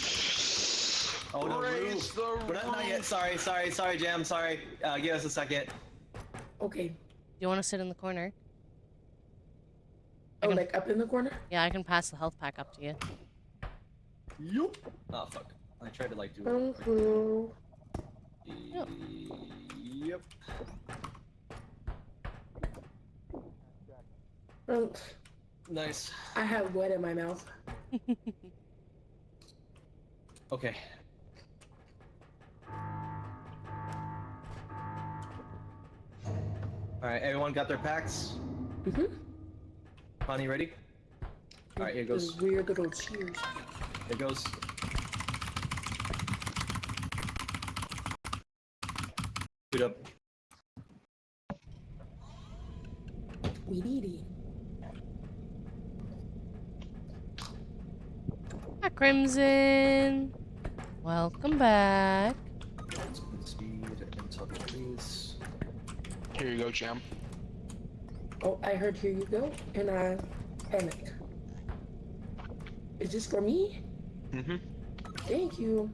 Oh, no, Raise roof. the We're not yet. roof. Sorry, Jam. Sorry. Give us a second. Okay. Do you want to sit in the corner? Oh, like up in the corner? Yeah, I can pass the health pack up to you. Yup. Oh, fuck. I tried to, like, do it. Thank you. Yep. Nice. I have wet in my mouth. Okay. Alright, everyone got their packs? Mm-hmm. Connie, ready? Alright, here goes. Those weird little cheers. Here goes. Shoot up. Weedy. Hi, Crimson. Welcome back. Speed and top please. Here you go, Jam. Oh, I heard here you go, and I panicked. Is this for me? Mm-hmm. Thank you.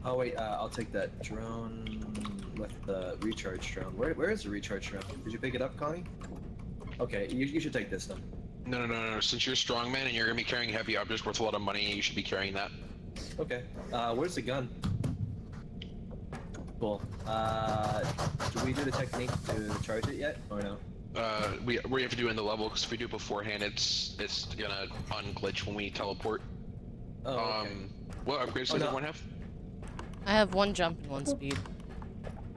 Oh wait, I'll take that drone with the recharge drone. Where is the recharge drone? Did you pick it up, Connie? Okay, you should take this then. No. Since you're a strongman and you're gonna be carrying heavy objects worth a lot of money, you should be carrying that. Okay. Where's the gun? Cool. Do we do the technique to charge it yet, or no? We have to do it in the level, because if we do it beforehand, it's gonna unglitch when we teleport. Oh, okay. What upgrades does everyone have? I have 1 jump and 1 speed.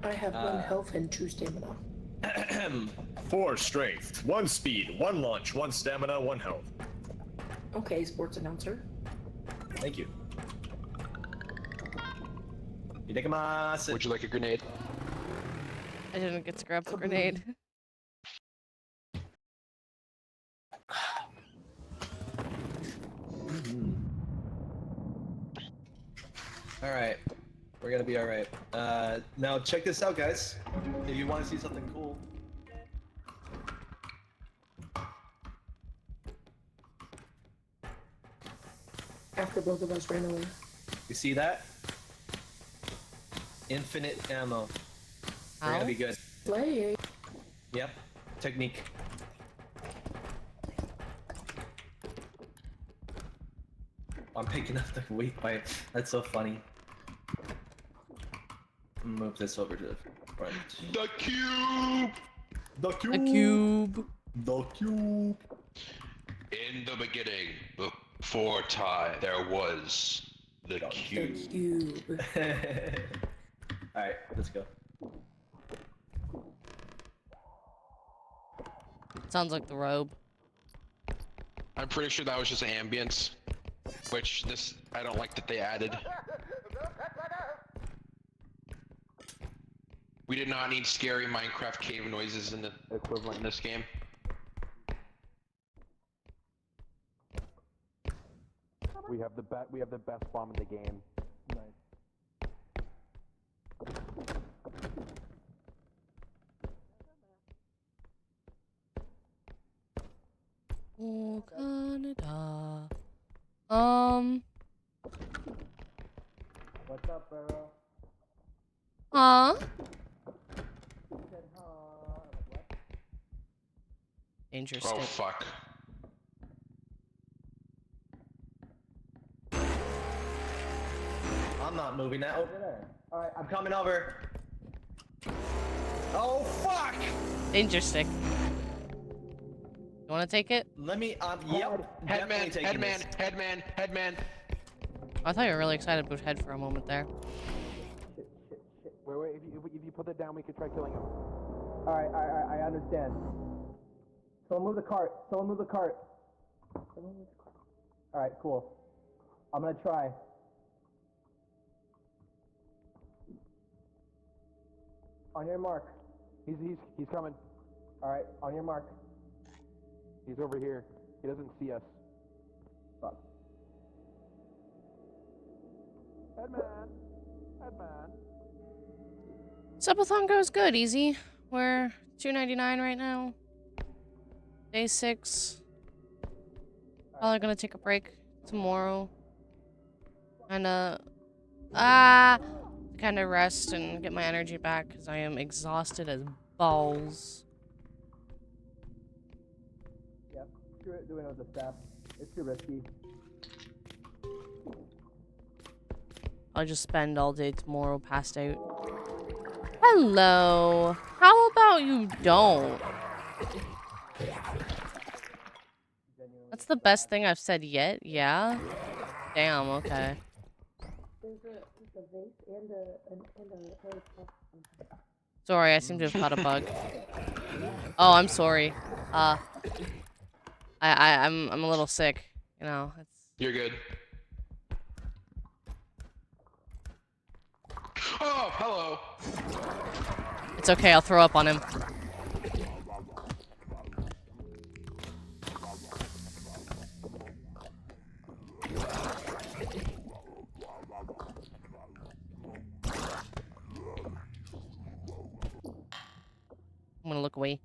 I have 1 health and 2 stamina. 4 strength, 1 speed, 1 launch, 1 stamina, 1 health. Okay, sports announcer. Thank you. Itadakimasu. Would you like a grenade? I didn't get to grab the grenade. Alright. We're gonna be alright. Now check this out, guys. If you want to see something cool. After both of us ran away. You see that? Infinite ammo. We're gonna be good. Play. Yep. Technique. I'm picking up the weight by. That's so funny. Move this over to the front. The cube! The cube! A cube. The cube! In the beginning, before time, there was the cube. The cube. Alright, let's go. Sounds like the robe. I'm pretty sure that was just ambience, which I don't like that they added. We did not need scary Minecraft cave noises in the equivalent in this game. We have the best bomb in the game. Nice. Oh, Canada. What's up, Barrow? Huh? Danger Oh stick. fuck. I'm not moving that over there. Alright, I'm coming over. Oh fuck! Danger stick. You wanna take it? Let me, yep. Headman, definitely taking headman, this. headman, headman. I thought you were really excited about head for a moment there. Wait, if you put it down, we could try killing him. Alright, I understand. Someone move the cart. Alright, cool. I'm gonna try. On your mark. He's coming. Alright, on your mark. He's over here. He doesn't see us. Fuck. Headman. Subathon goes good, easy. We're $2.99 right now. Day 6. Probably gonna take a break tomorrow. Kinda rest and get my energy back because I am exhausted as balls. Yep. Screw it doing it with the staff. It's too risky. I'll just spend all day tomorrow passed out. Hello. How about you don't? That's the best thing I've said yet. Yeah? Damn, okay. Sorry, I seem to have caught a bug. Oh, I'm sorry. I'm a little sick. You know, it's... You're good. Oh, hello. It's okay, I'll throw up on him. I'm gonna look away.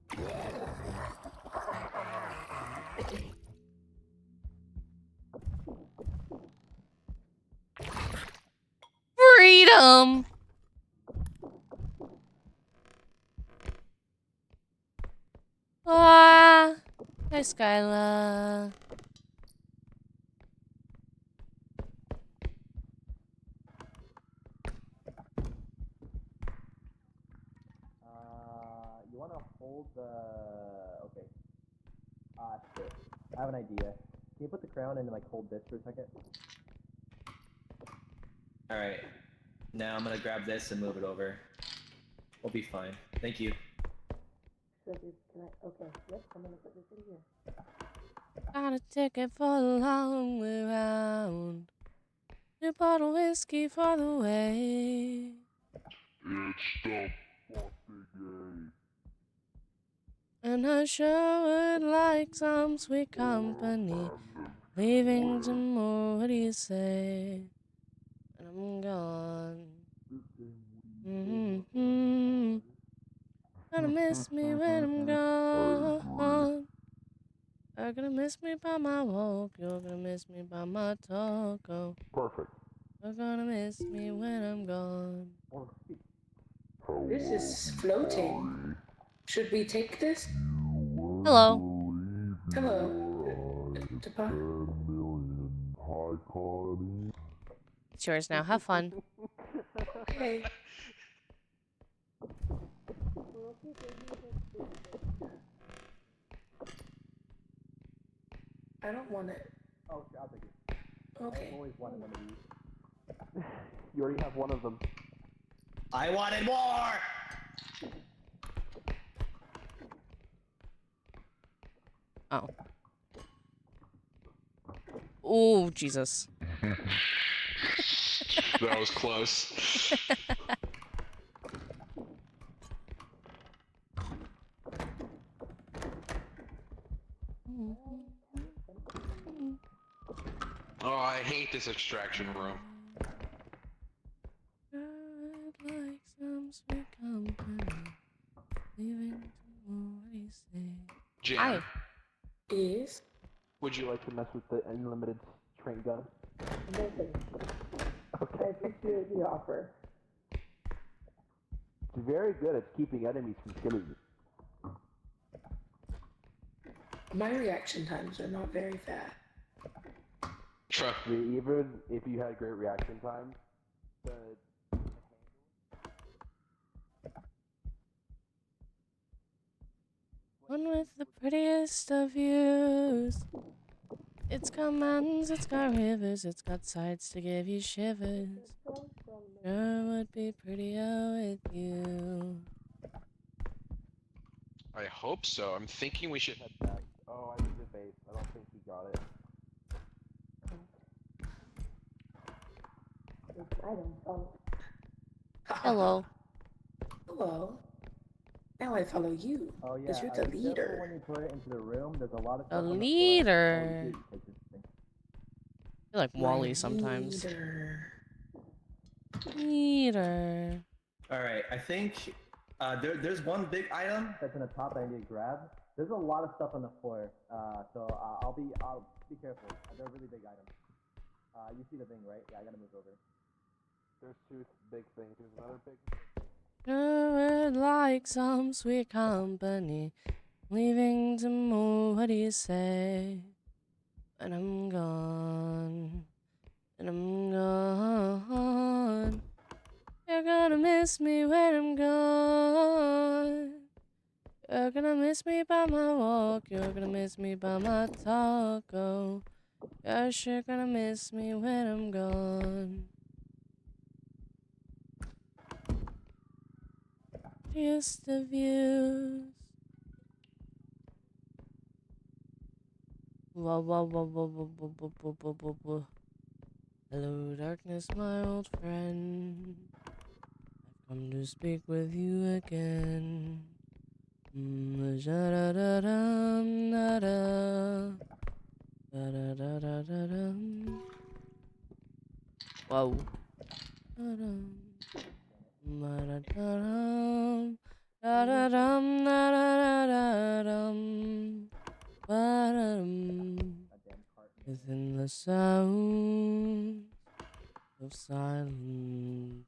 Freedom! Ah! Hi, Skyla. You wanna hold the... Okay. Shit. I have an idea. Can you put the crown and, like, hold this for a second? Alright. Now I'm gonna grab this and move it over. We'll be fine. Thank you. Okay, yep, I'm gonna put this in here. Got a ticket for the long way round. New bottle whiskey for the way. It's the fucking And I sure would like some sweet company. Leaving tomorrow, what do you say? And I'm gone. Gonna miss me when I'm gone. You're gonna miss me by my walk. You're gonna miss me by my talk. Oh. Perfect. You're gonna miss me when I'm gone. This is floating. Should we take this? Hello. Hello. Depart. It's yours now. Have fun. Okay. I don't want it. Oh, sure, I'll take it. Okay. I've always wanted one of these. You already have one of them. I wanted more! Oh. Oh, Jesus. That was close. Oh, I hate this extraction room. I'd like some sweet company. Leaving tomorrow, what do you say? Jan, Hi. Yes. Would you like to mess with the unlimited train gun? No thanks. Okay. I appreciate the offer. It's very good at keeping enemies from killing you. My reaction times are not very fast. Even if you had great reaction time, One with the prettiest of views. It's got mountains, it's got rivers, it's got sights to give you shivers. Sure would be prettier with you. I hope so. I'm thinking we should head back. Oh, I need the base. I don't think he got it. Hello. Hello. Now I follow you. Oh yeah. Because you're the Careful leader. when you put it into the room. There's a lot of The stuff on the floor. leader. Oh, you take this thing. I feel like Wally sometimes. Leader. Leader. All right, I think there's one big item that's in the top that I need to grab. There's a lot of stuff on the floor, so I'll be careful. They're really big items. You see the thing, right? Yeah, I gotta move over. There's two big things. There's another big. Sure would like some sweet company. Leaving to move, what do you say? When I'm gone. And I'm gone. You're gonna miss me when I'm gone. You're gonna miss me by my walk. You're gonna miss me by my talk. Oh, gosh, you're gonna miss me when I'm gone. Just the views. Whoa, whoa, whoa, whoa, whoa, whoa, whoa, whoa, whoa, whoa, whoa. Hello, darkness, my old friend. I've come to speak with you again. Da-da-da-dum, da-da. Da-da-da-da-da-dum. Whoa. Da-dum. Da-da-da-dum. Da-da-dum, da-da-da-da-dum. Ba-dum. Within the sound of silence.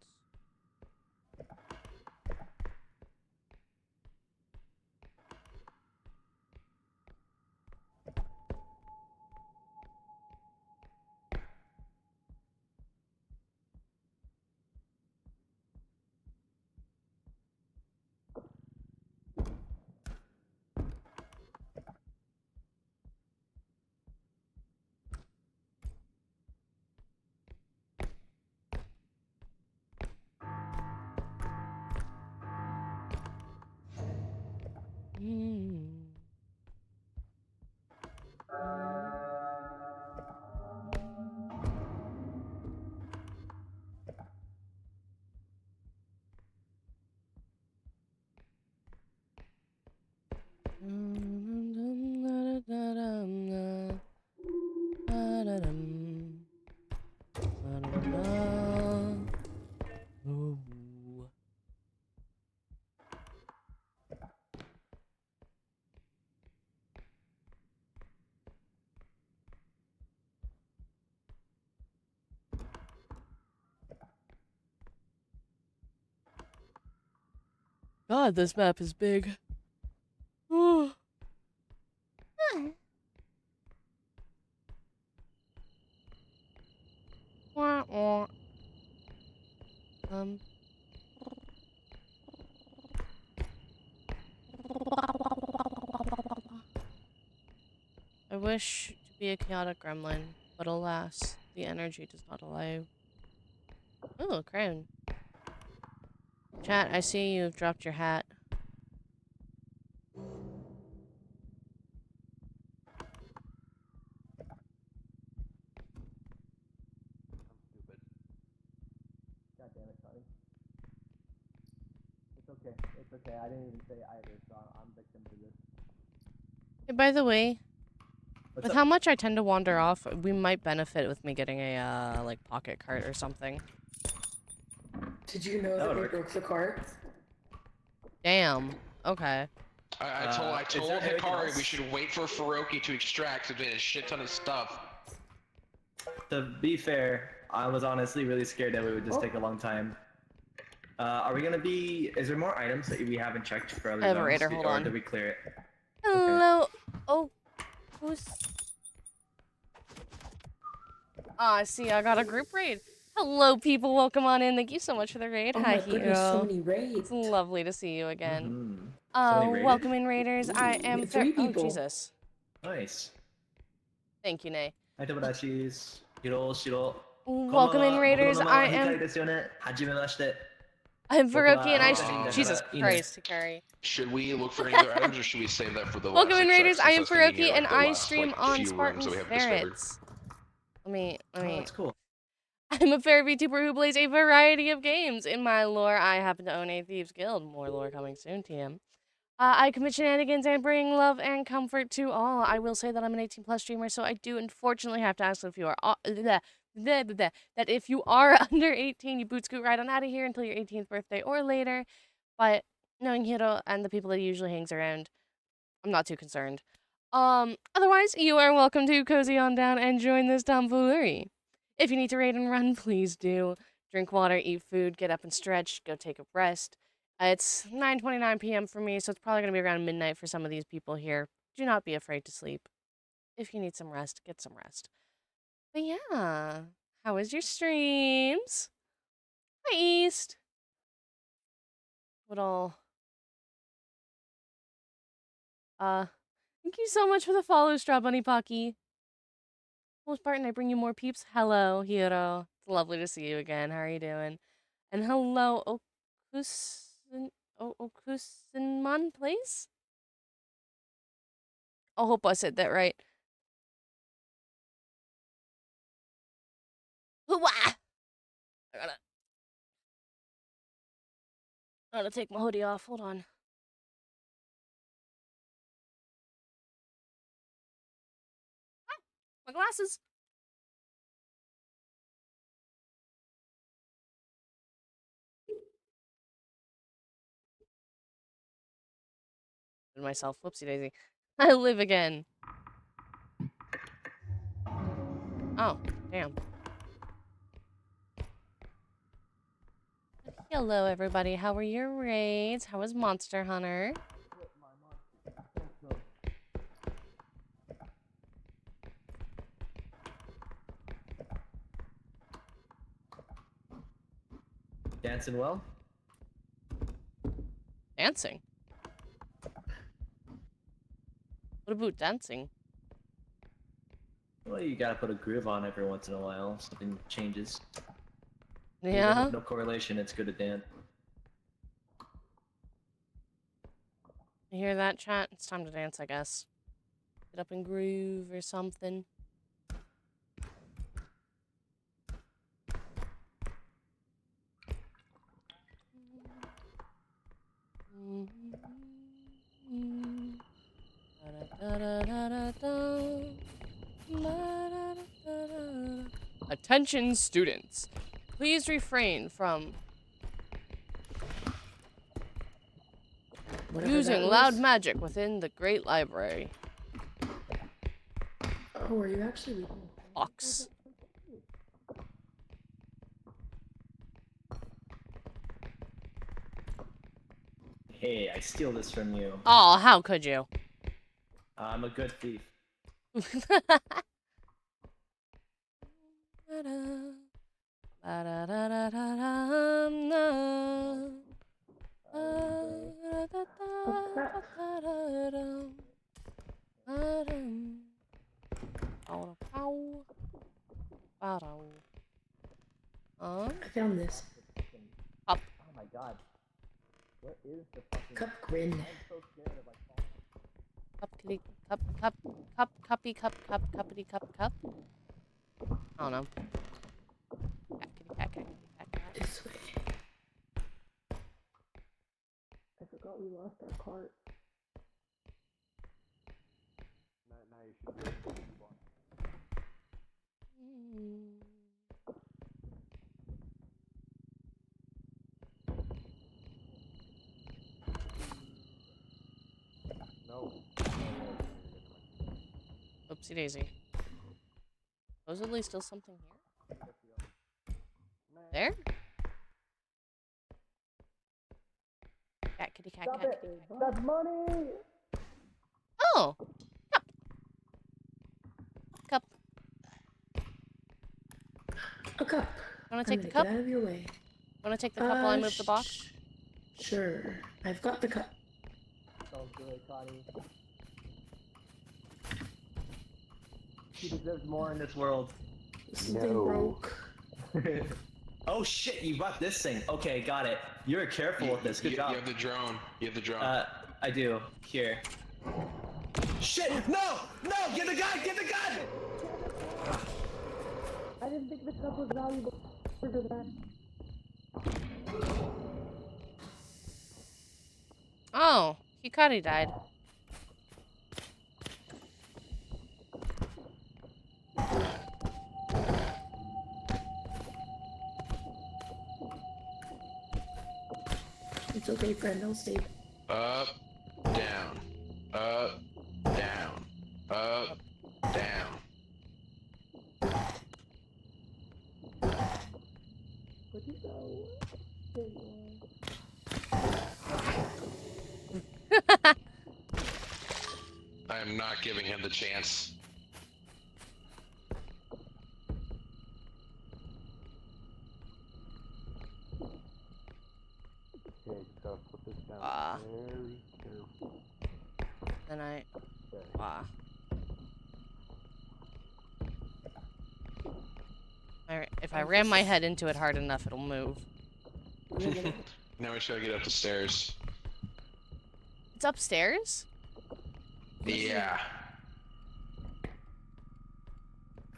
God, this map is big. Wah, wah. I wish to be a chaotic gremlin, but alas, the energy does not allow. Ooh, a crown. Chat, I see you've dropped your hat. God damn it, Sonny. It's okay. It's okay. I didn't even say either, so I'm victim to this. Hey, by the way, What's with up? how much I tend to wander off, we might benefit with me getting a, like, pocket cart or something. Did you know that we broke the cart? Damn. Okay. I told Hikari we should wait for Faroki to extract so they had a shit ton of stuff. To be fair, I was honestly really scared that we would just take a long time. Are we gonna be? Is there more items that we haven't checked for other I have a zones, raider, hold or on. did we clear it? Hello. Oh, who's? Ah, see, I got a group raid. Hello, people. Welcome on in. Thank you so much for the raid. Oh Hi, my goodness, so many raids. It's lovely to see you again. Somebody raided? Welcome in, raiders. I am 3 Oh, people. Jesus. Nice. Thank you, Nay. Hi, Tomodachi. Shiro, Shiro. Welcome in, Raiders. I'm Faroki and Jesus Christ, Hikari. Should we look for any other items, or should we save that for the Welcome last in, like, Raiders. section, I am since that's gonna be Faroki, near, and like, the I last, stream like, on few rooms Spartan that we haven't discovered? Ferrets. Let me. That's cool. I'm a fair VTuber who plays a variety of games. In my lore, I happen to own a Thieves Guild. More lore coming soon, TM. I commit shenanigans and bring love and comfort to all. I will say that I'm an 18+ streamer, so I do unfortunately have to ask if you are that if you are under 18, you boot scoot right on out of here until your 18th birthday or later. But knowing Hiro and the people that he usually hangs around, I'm not too concerned. Otherwise, you are welcome to cozy on down and join this tomfoolery. If you need to raid and run, please do. Drink water, eat food, get up and stretch, go take a rest. It's 9:29 p.m. for me, so it's probably going to be around midnight for some of these people here. Do not be afraid to sleep. If you need some rest, get some rest. But yeah, how was your streams? Hi, East. What all? Thank you so much for the follow, Straw Bunny Pocky. Well, Spartan, I bring you more peeps. Hello, Hiro. It's lovely to see you again. How are you doing? And hello, Okusenman, please? I hope I said that right. Hoo-wah! I gotta take my hoodie off. Hold on. Ah, my glasses. Myself. Whoopsie daisy. I live again. Oh, damn. Hello, everybody. How were your raids? How was Monster Hunter? Dancing well? Dancing? What about dancing? Well, you gotta put a groove on every once in a while. Something changes. Yeah? No correlation, it's good to dance. You hear that, chat? It's time to dance, I guess. Get up and groove or something. Attention, students. Please refrain from using loud magic within the Great Library. Oh, are you actually reading? Ox. Hey, I steal this from you. Oh, how could you? I'm a good thief. I found this. Up. Oh my god. What is the fucking Cup grin? I'm so scared of like falling. Cuppity cup. I don't know. Cat. This way. I forgot we lost our cart. Now you should be able to move on. No. Oopsie daisy. Supposedly still something here. There? Cat, kitty, cat. That's money! Oh! Cup. A cup. Wanna take the cup? Get out of your way. Wanna take the cup while I move the box? Sure. I've got the cup. Don't do it, Connie. She deserves more in this world. Something broke. Oh shit, you brought this thing. Okay, got it. You're careful with this. Good job. You have the drone. You have the drone. I do. Here. Shit! No! No! Get the gun! Get the gun! I didn't think the cup was valuable for that. Oh, Hikari died. It's okay, friend. I'll save. Up, down, up, down, up, down. Where'd you go? There you I am not giving him the chance. Okay, so put this down very careful. Then I... Okay. If I ram my head into it hard enough, it'll move. Now we should get up the stairs. It's upstairs? Yeah.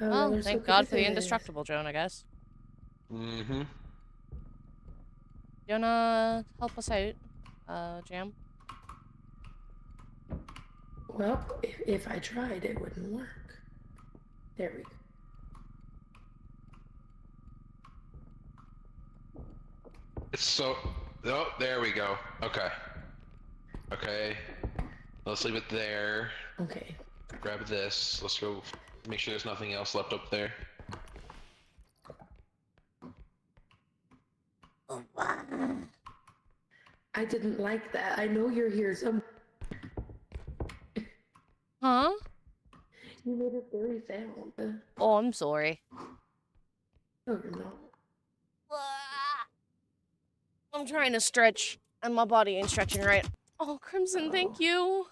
Well, they're so thank God for the pretty. indestructible drone, I guess. Mm-hmm. You wanna help us out, Jam? Well, if I tried, it wouldn't work. There we go. It's so... Oh, there we go. Okay. Okay. Let's leave it there. Okay. Grab this. Let's go make sure there's nothing else left up there. I didn't like that. I know you're here somewhere. Huh? You made a scary sound. Oh, I'm sorry. No, you're not. I'm trying to stretch, and my body ain't stretching right. Oh, Crimson, thank you.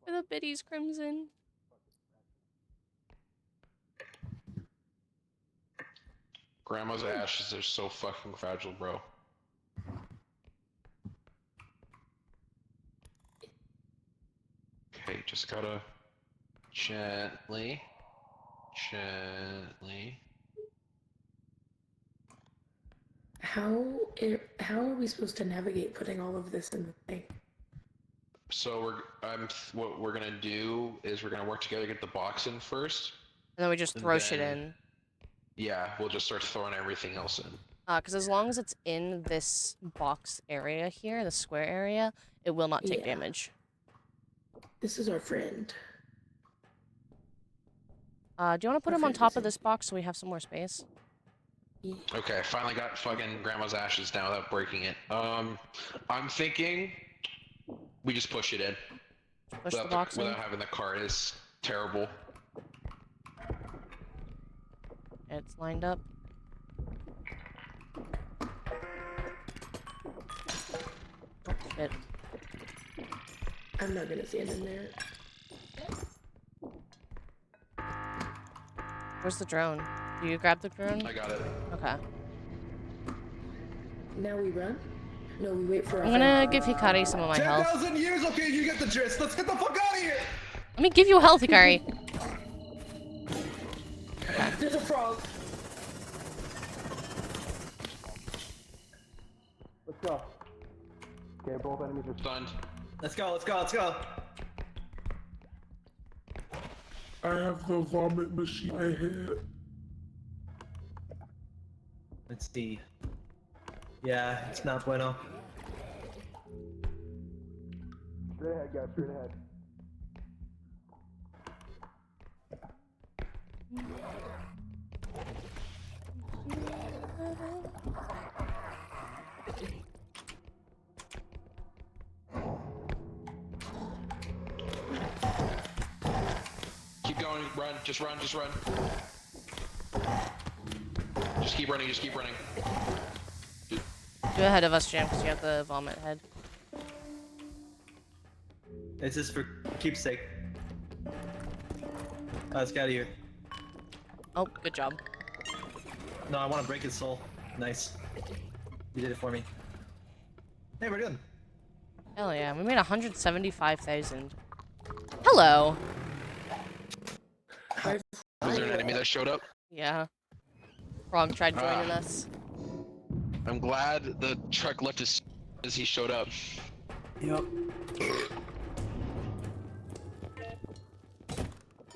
For the biddies, Crimson. Grandma's ashes are so fucking fragile, bro. Okay, just gotta gently. How are we supposed to navigate putting all of this in the thing? So what we're gonna do is we're gonna work together to get the box in first. And then we just And throw shit then- in. Yeah, we'll just start throwing everything else in. Because as long as it's in this box area here, the square area, it will not take Yeah. damage. This is our friend. Do you want to put him on top of this box so we have some more space? Okay, finally got fucking Grandma's ashes down without breaking it. I'm thinking we just push it in. Push the box in? Without having the cart is terrible. It's lined up. Oh, shit. I'm not gonna stand in there. Where's the drone? Do you grab the drone? I got it. Okay. Now we run? No, we wait for our I'm gonna give Hikari some of my health. 10,000 years? Okay, you get the gist. Let's get the fuck out of here! Let me give you health, Hikari. There's a frog! Let's go. Okay, both enemies are stunned. Let's go, let's go, let's go. I have the vomit machine I hit. Let's see. Yeah, it's not bueno. straight ahead, guys, straight ahead. Keep going, run, just run, just run. Just keep running, just keep running. Go ahead of us, Jam, because you have the vomit head. It's just for keepsake. Let's get out of here. Oh, good job. No, I want to break his soul. Nice. You did it for me. Hey, we're good. Hell yeah, we made 175,000. Hello. Was there an enemy that showed up? Yeah. Frog tried joining us. I'm glad the truck left as he showed up. Yep.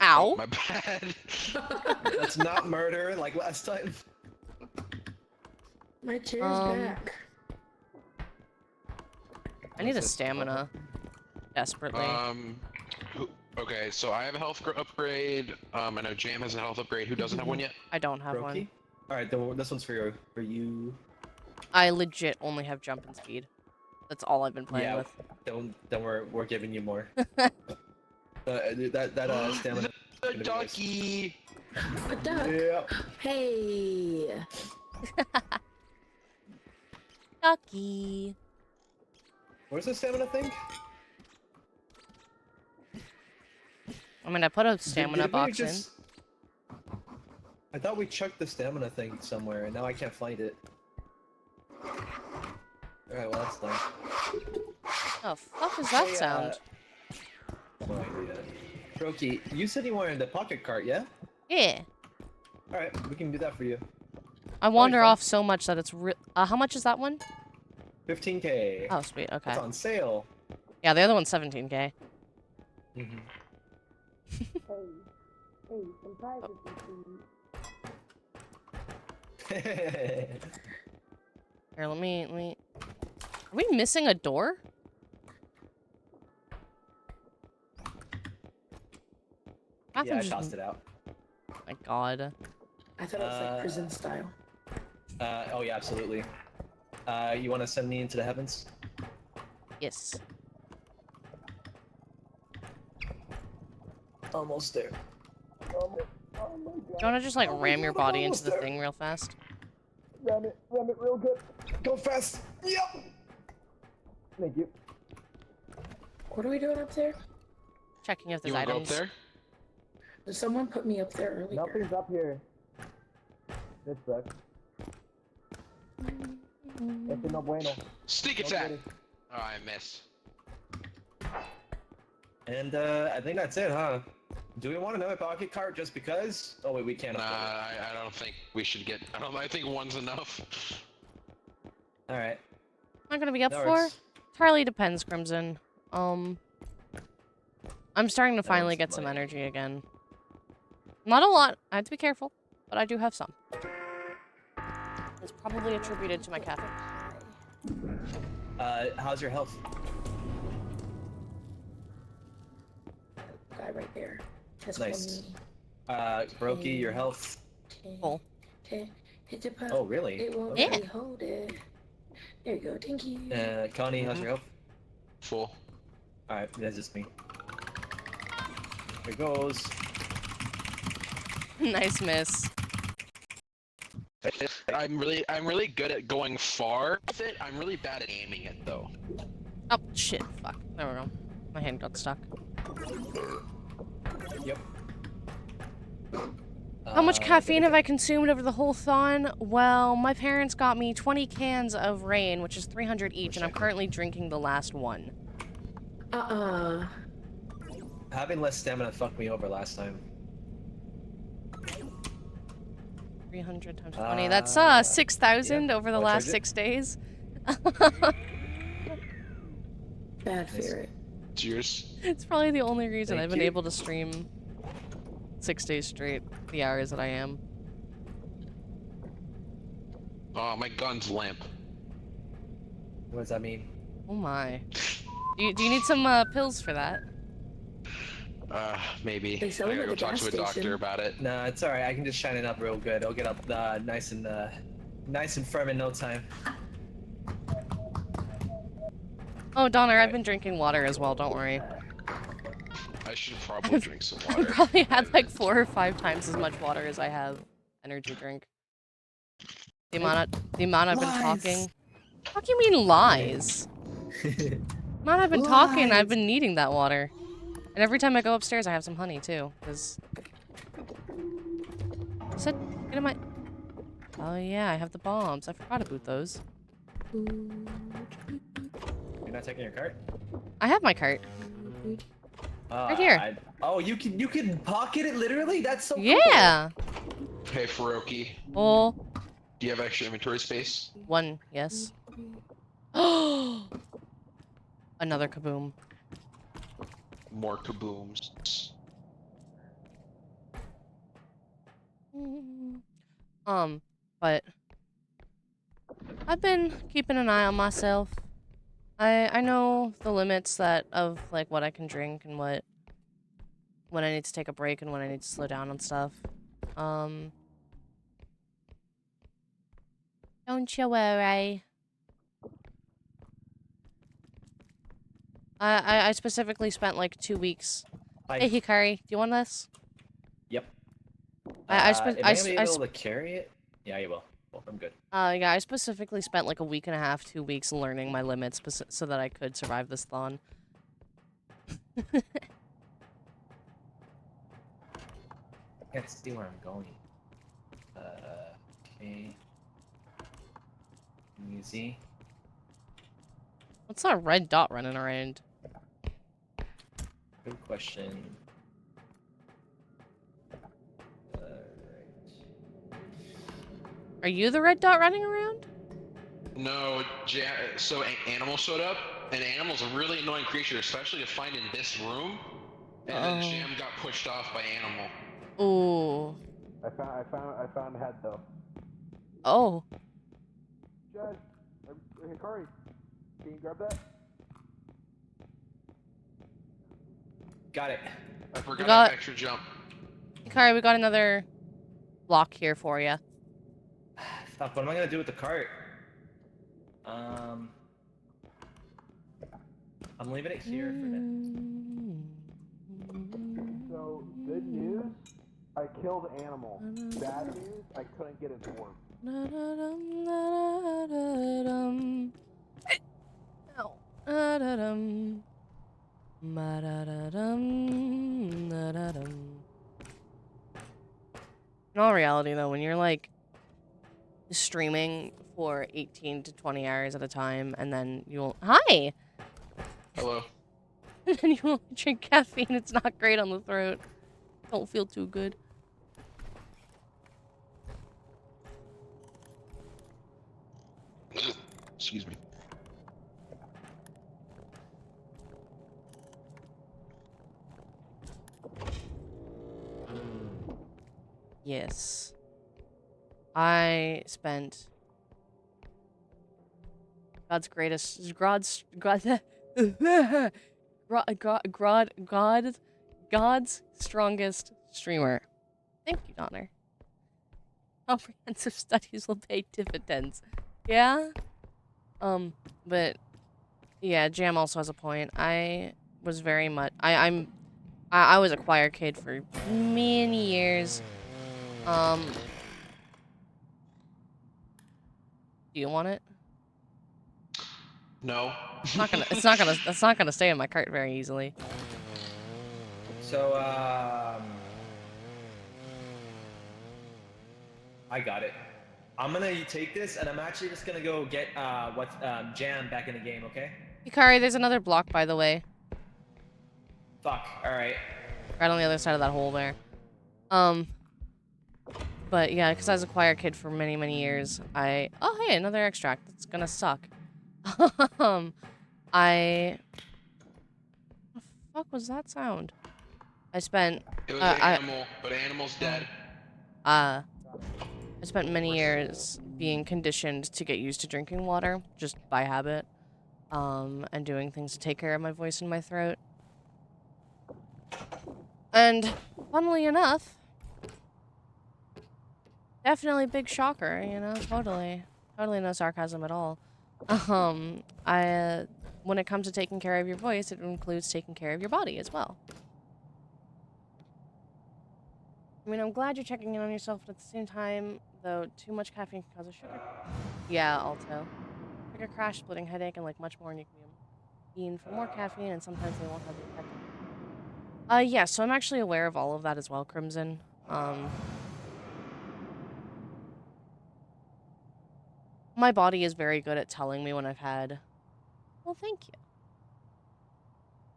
Ow. My bad. That's not murder like last time. My chair's back. I need a stamina. Desperately. Okay, so I have a health upgrade. I know Jam has a health upgrade. Who doesn't have one yet? I don't have one. Alright, this one's for you. I legit only have jump and speed. That's all I've been playing with. Then we're giving you more. that stamina. The ducky. A duck. Yeah. Hey. Ducky. Where's the stamina thing? I mean, I put a stamina Did we box just... I thought we chucked the stamina thing somewhere, and now I can't find it. Alright, well that's done. Oh, fuck is that Hey, sound? No idea. Brokey, you said you wanted the pocket cart, yeah? Yeah. Alright, we can do that for you. I wander off so much that it's how much is that one? 15k. Oh, sweet, okay. It's on sale. Yeah, the other one's 17k. Hey, some privacy, please. Here, let me... Are we missing a door? Yeah, I tossed it out. My god. I thought it was like prison style. Oh yeah, absolutely. You want to send me into the heavens? Yes. Almost there. Do you want to just like ram your body into the thing real fast? Ram it real good. Go fast. Yep. Thank you. What are we doing up there? Checking if there's You wanna go up items. there? Did someone put me up there earlier? Nothing's up here. This sucks. Este no bueno. Sneak attack! Oh, I missed. And I think that's it, huh? Do we want another pocket cart just because? Oh wait, we can't. Nah, I don't think we should get. I think one's enough. All right. Not gonna be up No, for? it's- Entirely depends, Crimson. I'm starting to finally it's get some mine. energy again. Not a lot. I have to be careful, but I do have some. It's probably attributed to my caffeine. How's your health? Guy right there. Just Nice. Brokey, your health. Full. Hit the pump. Oh, really? It won't Yeah. let me hold it. There you go. Thank you. Connie, how's your health? Full. All right, that's just me. Here goes. Nice miss. I'm really good at going far with it. I'm really bad at aiming it though. Oh, shit. Fuck. There we go. My hand got stuck. Yep. How much caffeine have I consumed over the whole thon? Well, my parents got me 20 cans of Rain, which is 300 each, and I'm currently drinking the last one. Having less stamina fucked me over last time. 300 times 20. That's 6,000 over the last 6 days. Bad ferret. Cheers. It's probably the only reason Thank I've been you. able to stream 6 days straight, the hours that I am. Oh, my gun's lamp. What does that mean? Oh my. Do you need some pills for that? Maybe. They I sell them gotta at go the talk to a gas doctor station. about it. Nah, it's alright. I can just shine it up real good. It'll get up nice and firm in no time. Oh, Donner, I've been drinking water as well, don't worry. I should probably drink some I've water. probably had like 4 or 5 times as much water as I have energy drink. The amount I've been talking. What do you mean lies? The amount I've been talking, I've been needing that water. And every time I go upstairs, I have some honey too, because Sit. Get in my... Oh, yeah, I have the bombs. I forgot about those. You're not taking your cart? I have my cart. Right here. Oh, you can pocket it literally? That's so cool. Yeah. Hey, Faroki. Oh. Do you have extra inventory space? 1, yes. Oh. Another kaboom. More kabooms. But I've been keeping an eye on myself. I know the limits of like what I can drink and when I need to take a break and when I need to slow down on stuff. Don't you worry. I specifically spent like 2 weeks. Hey Hikari, do you want this? Yep. I am I gonna be able to carry it? Yeah, you will. Well, I'm good. Yeah, I specifically spent like a week and a half, 2 weeks learning my limits so that I could survive this thon. Can't see where I'm going. Okay. Easy. What's that red dot running around? Good question. Are you the red dot running around? No, so Animal showed up, and Animal's a really annoying creature, especially to find in this room. And then Jam got pushed off by Animal. Ooh. I found head though. Oh. Jed, Hikari, can you grab that? Got it. I forgot an extra jump. Hikari, we got another block here for you. Fuck, what am I gonna do with the cart? I'm leaving it here for now. So, good news, I killed Animal. Bad news, I couldn't get his orb. In all reality, though, when you're like streaming for 18 to 20 hours at a time, and then you'll hi. Hello. And then you only drink caffeine, it's not great on the throat. Don't feel too good. Excuse me. Yes. I spent God's strongest streamer. Thank you, Donner. Comprehensive studies will pay dividends. Yeah? But yeah, Jam also has a point. I was very much I was a choir kid for many years. Do you want it? No. That's not gonna stay in my cart very easily. So, I got it. I'm gonna take this, and I'm actually just gonna go get Jam back in the game, okay? Hikari, there's another block, by the way. Fuck. All right. Right on the other side of that hole there. But yeah, because I was a choir kid for many, many years, oh hey, another extract. That's gonna suck. What the fuck was that sound? I spent. It was Animal, but Animal's dead. I spent many years being conditioned to get used to drinking water, just by habit, and doing things to take care of my voice and my throat. And, funnily enough, definitely big shocker, you know, totally no sarcasm at all. When it comes to taking care of your voice, it includes taking care of your body as well. I mean, I'm glad you're checking in on yourself, but at the same time, though, too much caffeine can cause a sugar... Yeah, Alto. Sugar crash, splitting headache, and like much more, and you can be in for more caffeine, and sometimes they won't have the effect. Yeah, so I'm actually aware of all of that as well, Crimson. My body is very good at telling me when I've had... Well, thank you.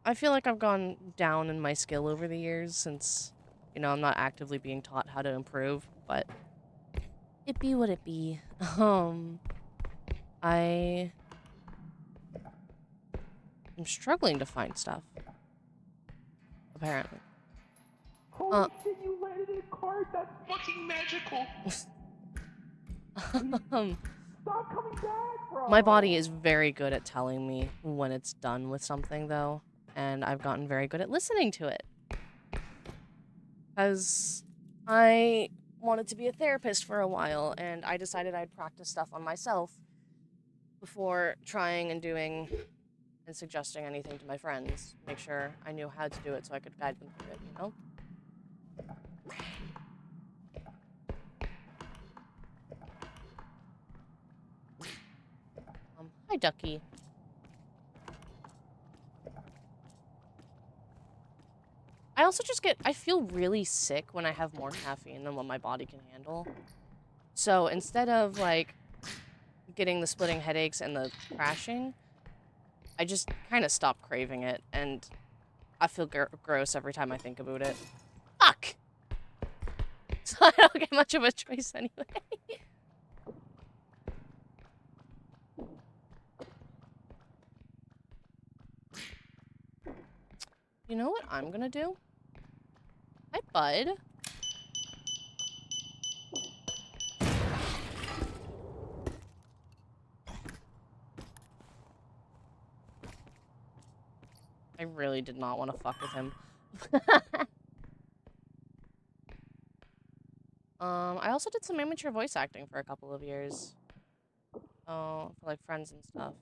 I feel like I've gone down in my skill over the years since, you know, I'm not actively being taught how to improve, but it be what it be. I am struggling to find stuff. Apparently. Holy shit, you landed in a card? That's fucking magical. Stop coming back, bro. My body is very good at telling me when it's done with something, though, and I've gotten very good at listening to it. Because I wanted to be a therapist for a while, and I decided I'd practice stuff on myself before trying and doing and suggesting anything to my friends. Make sure I knew how to do it so I could guide them through it, you know? Hi, Ducky. I also just I feel really sick when I have more caffeine than what my body can handle. So instead of, like, getting the splitting headaches and the crashing, I just kind of stop craving it, and I feel gross every time I think about it. Fuck! So I don't get much of a choice anyway. You know what I'm gonna do? Hi, bud. I really did not want to fuck with him. I also did some amateur voice acting for a couple of years. Oh, for like friends and stuff.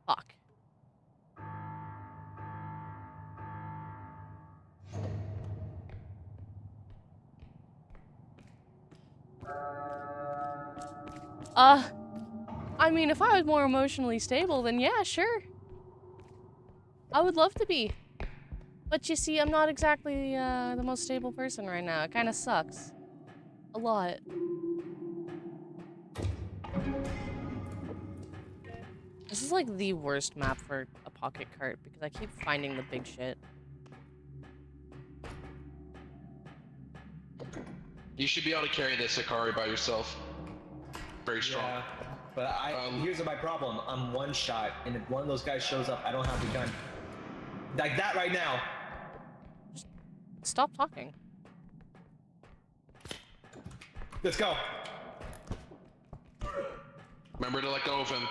Fuck. I mean, if I was more emotionally stable, then yeah, sure. I would love to be. But you see, I'm not exactly the most stable person right now. It kind of sucks. A lot. This is like the worst map for a pocket cart because I keep finding the big shit. You should be able to carry this Ikari by yourself. Very strong. Yeah, but here's my problem. I'm one shot, and if one of those guys shows up, I don't have the gun. Like that right now. Just stop talking. Let's go. Remember to let go of him.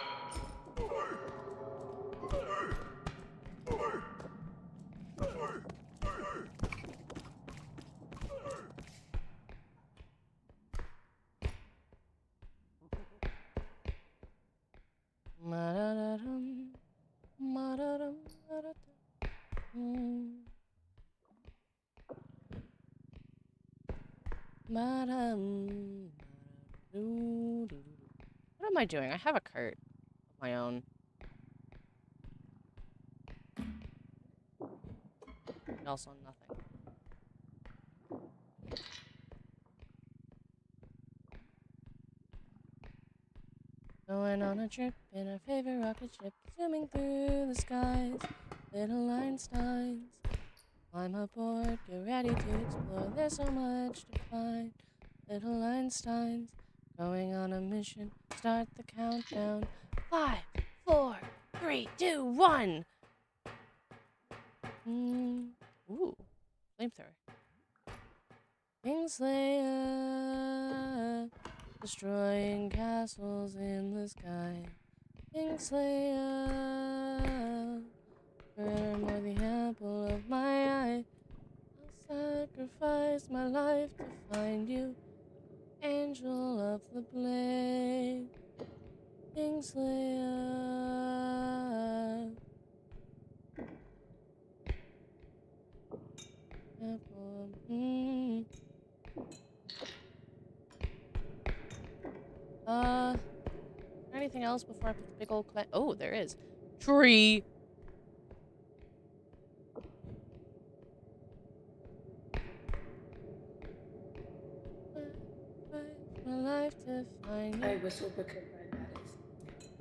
What am I doing? I have a cart of my own. Also nothing. Going on a trip in our favorite rocket ship, zooming through the skies, little Einsteins. Climb aboard, get ready to explore, there's so much to find. Little Einsteins, going on a mission, start the countdown. 5, 4, 3, 2, 1! Ooh, flamethrower. Kingslayer, destroying castles in the sky. Kingslayer, more the apple of my eye. I'll sacrifice my life to find you, angel of the blade. Kingslayer. Anything else before I put the big old oh, there is. Tree! whistle because my dad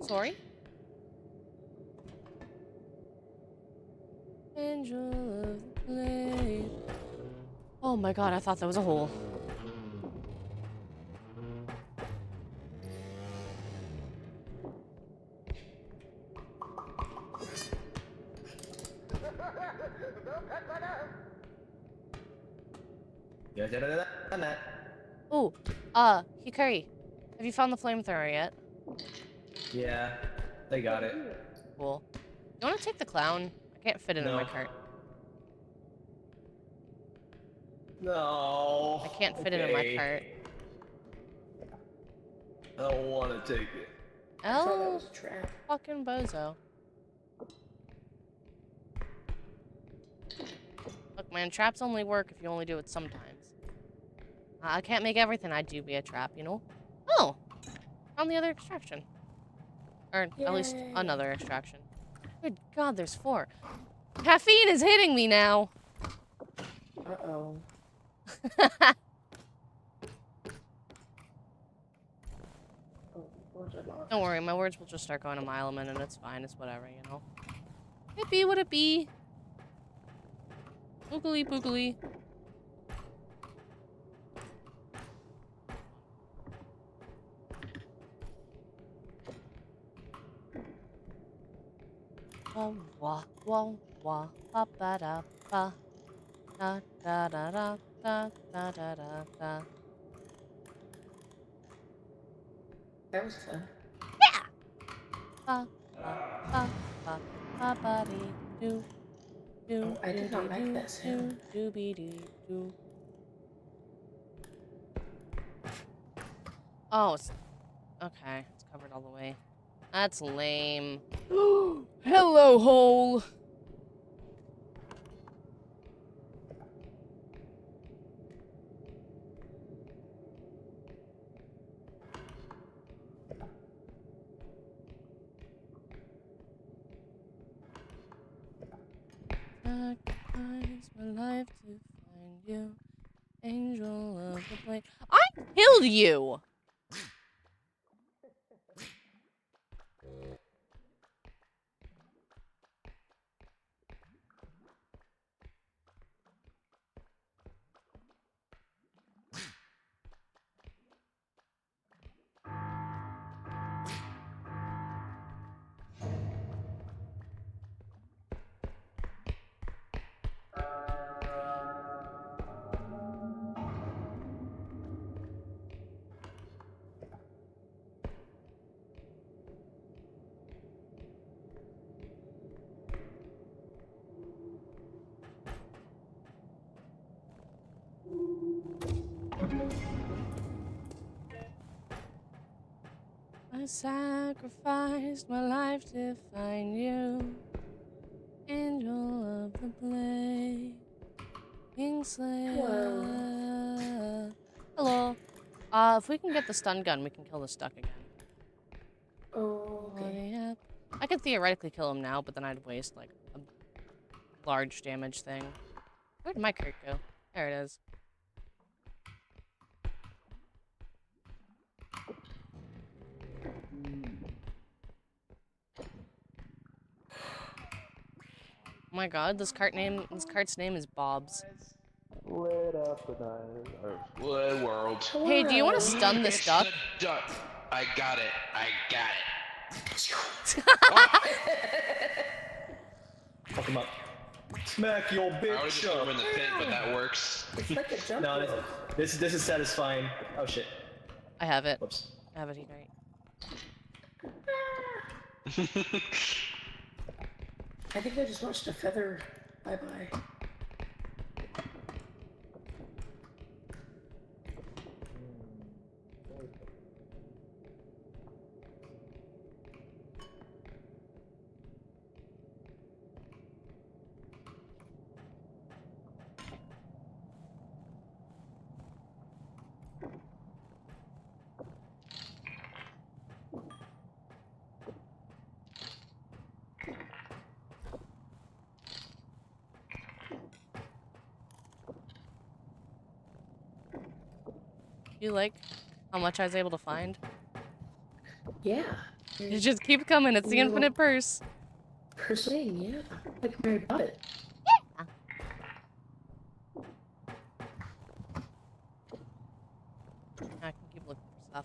is. Sorry? Angel of the blade. Oh my god, I thought that was a hole. Ooh, Hikari, have you found the flamethrower yet? Yeah, they got it. Cool. You want to take the clown? I can't fit it in my No. cart. No. I can't fit it in my cart. I don't want to take it. I thought that Oh, was a trap. fucking bozo. Look, man, traps only work if you only do it sometimes. I can't make everything I do be a trap, you know? Oh! Found the other extraction. Or at least Yay. another extraction. Good god, there's 4. Caffeine is hitting me now! Uh-oh. Don't worry, my words will just start going a mile a minute. It's fine, it's whatever, you know? It be what it be. Boogly boogly. Wah wah wah wah ba ba da ba da da da da da da da da da. That was fun. Yeah. Ba ba ba ba ba ba dee doo doo. I did not like that sound. Doobie dee doo. Oh, it's okay. It's covered all the way. That's lame. Hello, hole. Sacrifice my life to find you, angel of the blade. I killed you. I sacrificed my life to find you, angel of the blade, Kingslayer. Hello. If we can get the stun gun, we can kill the stuck again. Oh, okay. I could theoretically kill him now, but then I'd waste, like, a large damage thing. Where'd my cart go? There it is. Oh my god, this cart's name is Bob's. Lit up the night. What world? Hey, do you want to stun this duck? Duck. I got it. I got it. Fuck him up. Smack your bitch I would just throw him in the pit, but that works. It's like a jump No, rope. this is satisfying. Oh shit. I have it. Whoops. I have it here. I think I just watched a feather bye-bye. You like how much I was able to find? Yeah. You just keep coming. It's the Little infinite purse. purse thing, yeah. Like Mary bought it. I can keep looking for stuff.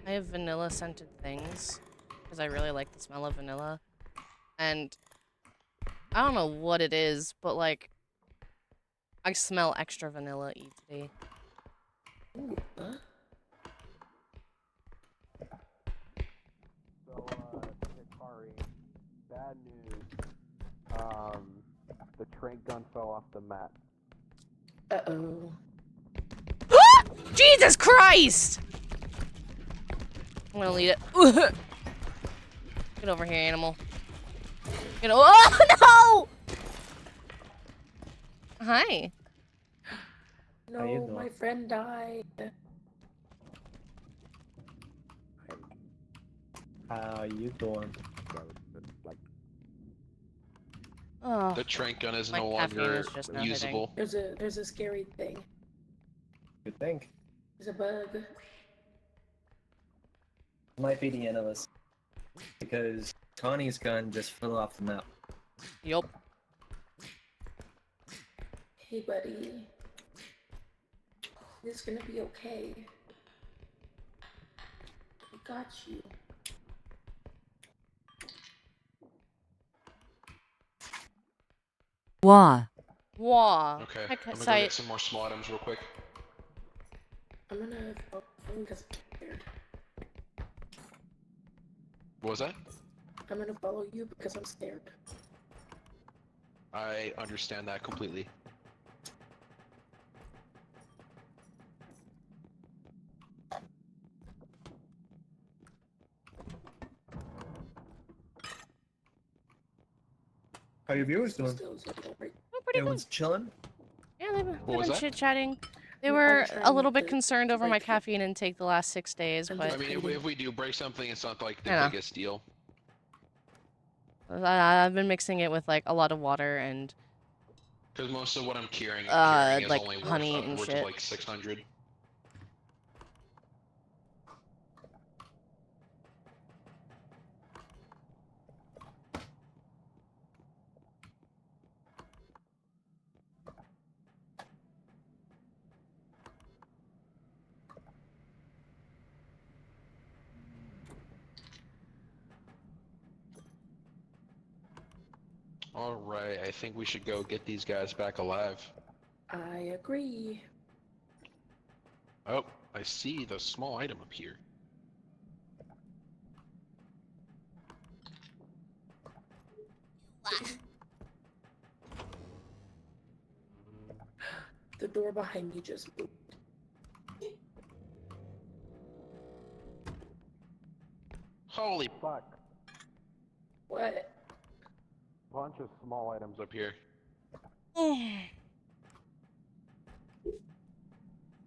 I have vanilla scented things because I really like the smell of vanilla. And I don't know what it is, but like I smell extra vanilla-y today. Ooh, huh? So, Hikari, bad news. The trank gun fell off the mat. Uh-oh. Jesus Christ! I'm gonna lead it. Get over here, animal. Get oh no! Hi. How you No, doing? my friend died. How you doing? Oh, The trank gun is my no caffeine longer is just now hitting. usable. There's a scary thing. You think? There's a bug. Might be the end of us. Because Connie's gun just fell off the map. Yup. Hey, buddy. It's gonna be okay. I got you. Wah. Wah. Okay, Hi, I'm gonna go Sight. get some more small items real quick. I'm gonna because I'm scared. What was that? I'm gonna follow you because I'm scared. I understand that completely. How your viewers doing? Still right. Oh, pretty good. Everyone's chilling? Yeah, they've What been was that? chit-chatting. They I'm were trying a little not bit to concerned over my break it. caffeine intake the last 6 days, I'm but I mean, if we do break something, it's not like the I know. biggest deal. I've been mixing it with like a lot of water and Because most of what I'm carrying is like only worth honey and upwards shit. of like 600. Alright, I think we should go get these guys back alive. I agree. Oh, I see the small item up here. The door behind me just moved. Holy Fuck. What? Bunch of small items up here. How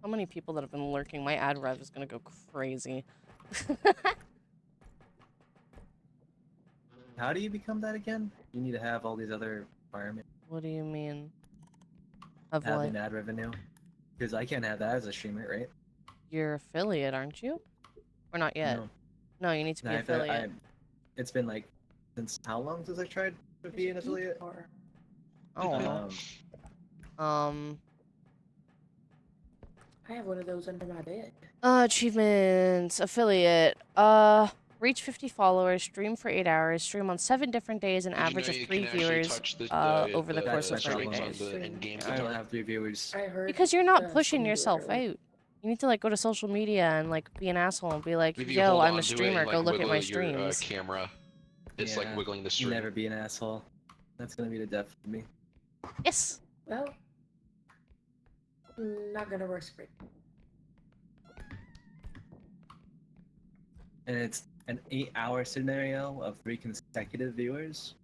many people that have been lurking? My ad rev is gonna go crazy. How do you become that again? You need to have all these other requirements. What do you mean? Of Having what? ad revenue. Because I can't have that as a streamer, right? You're affiliate, aren't you? Or not yet? No. No, you need to be affiliate. It's been like, since how long since I tried to be an affiliate? Oh. I have one of those under my bed. Achievements, affiliate. Reach 50 followers, stream for 8 hours, stream on 7 different days, an Did you average know of you 3 can actually viewers touch the, over the course of 30 strings on days. the in-game I don't guitar? have 3 viewers. I heard Because you're not someone pushing do it yourself earlier. out. You need to like go to social media and like be an asshole and be like, If you yo, hold I'm on a to it streamer, and, go like, look at my wiggle your streams. camera, it's like Yeah, wiggling the string. Never be an asshole. That's gonna be the death of me. Yes. Well, not gonna risk it. And it's an 8-hour scenario of 3 consecutive viewers.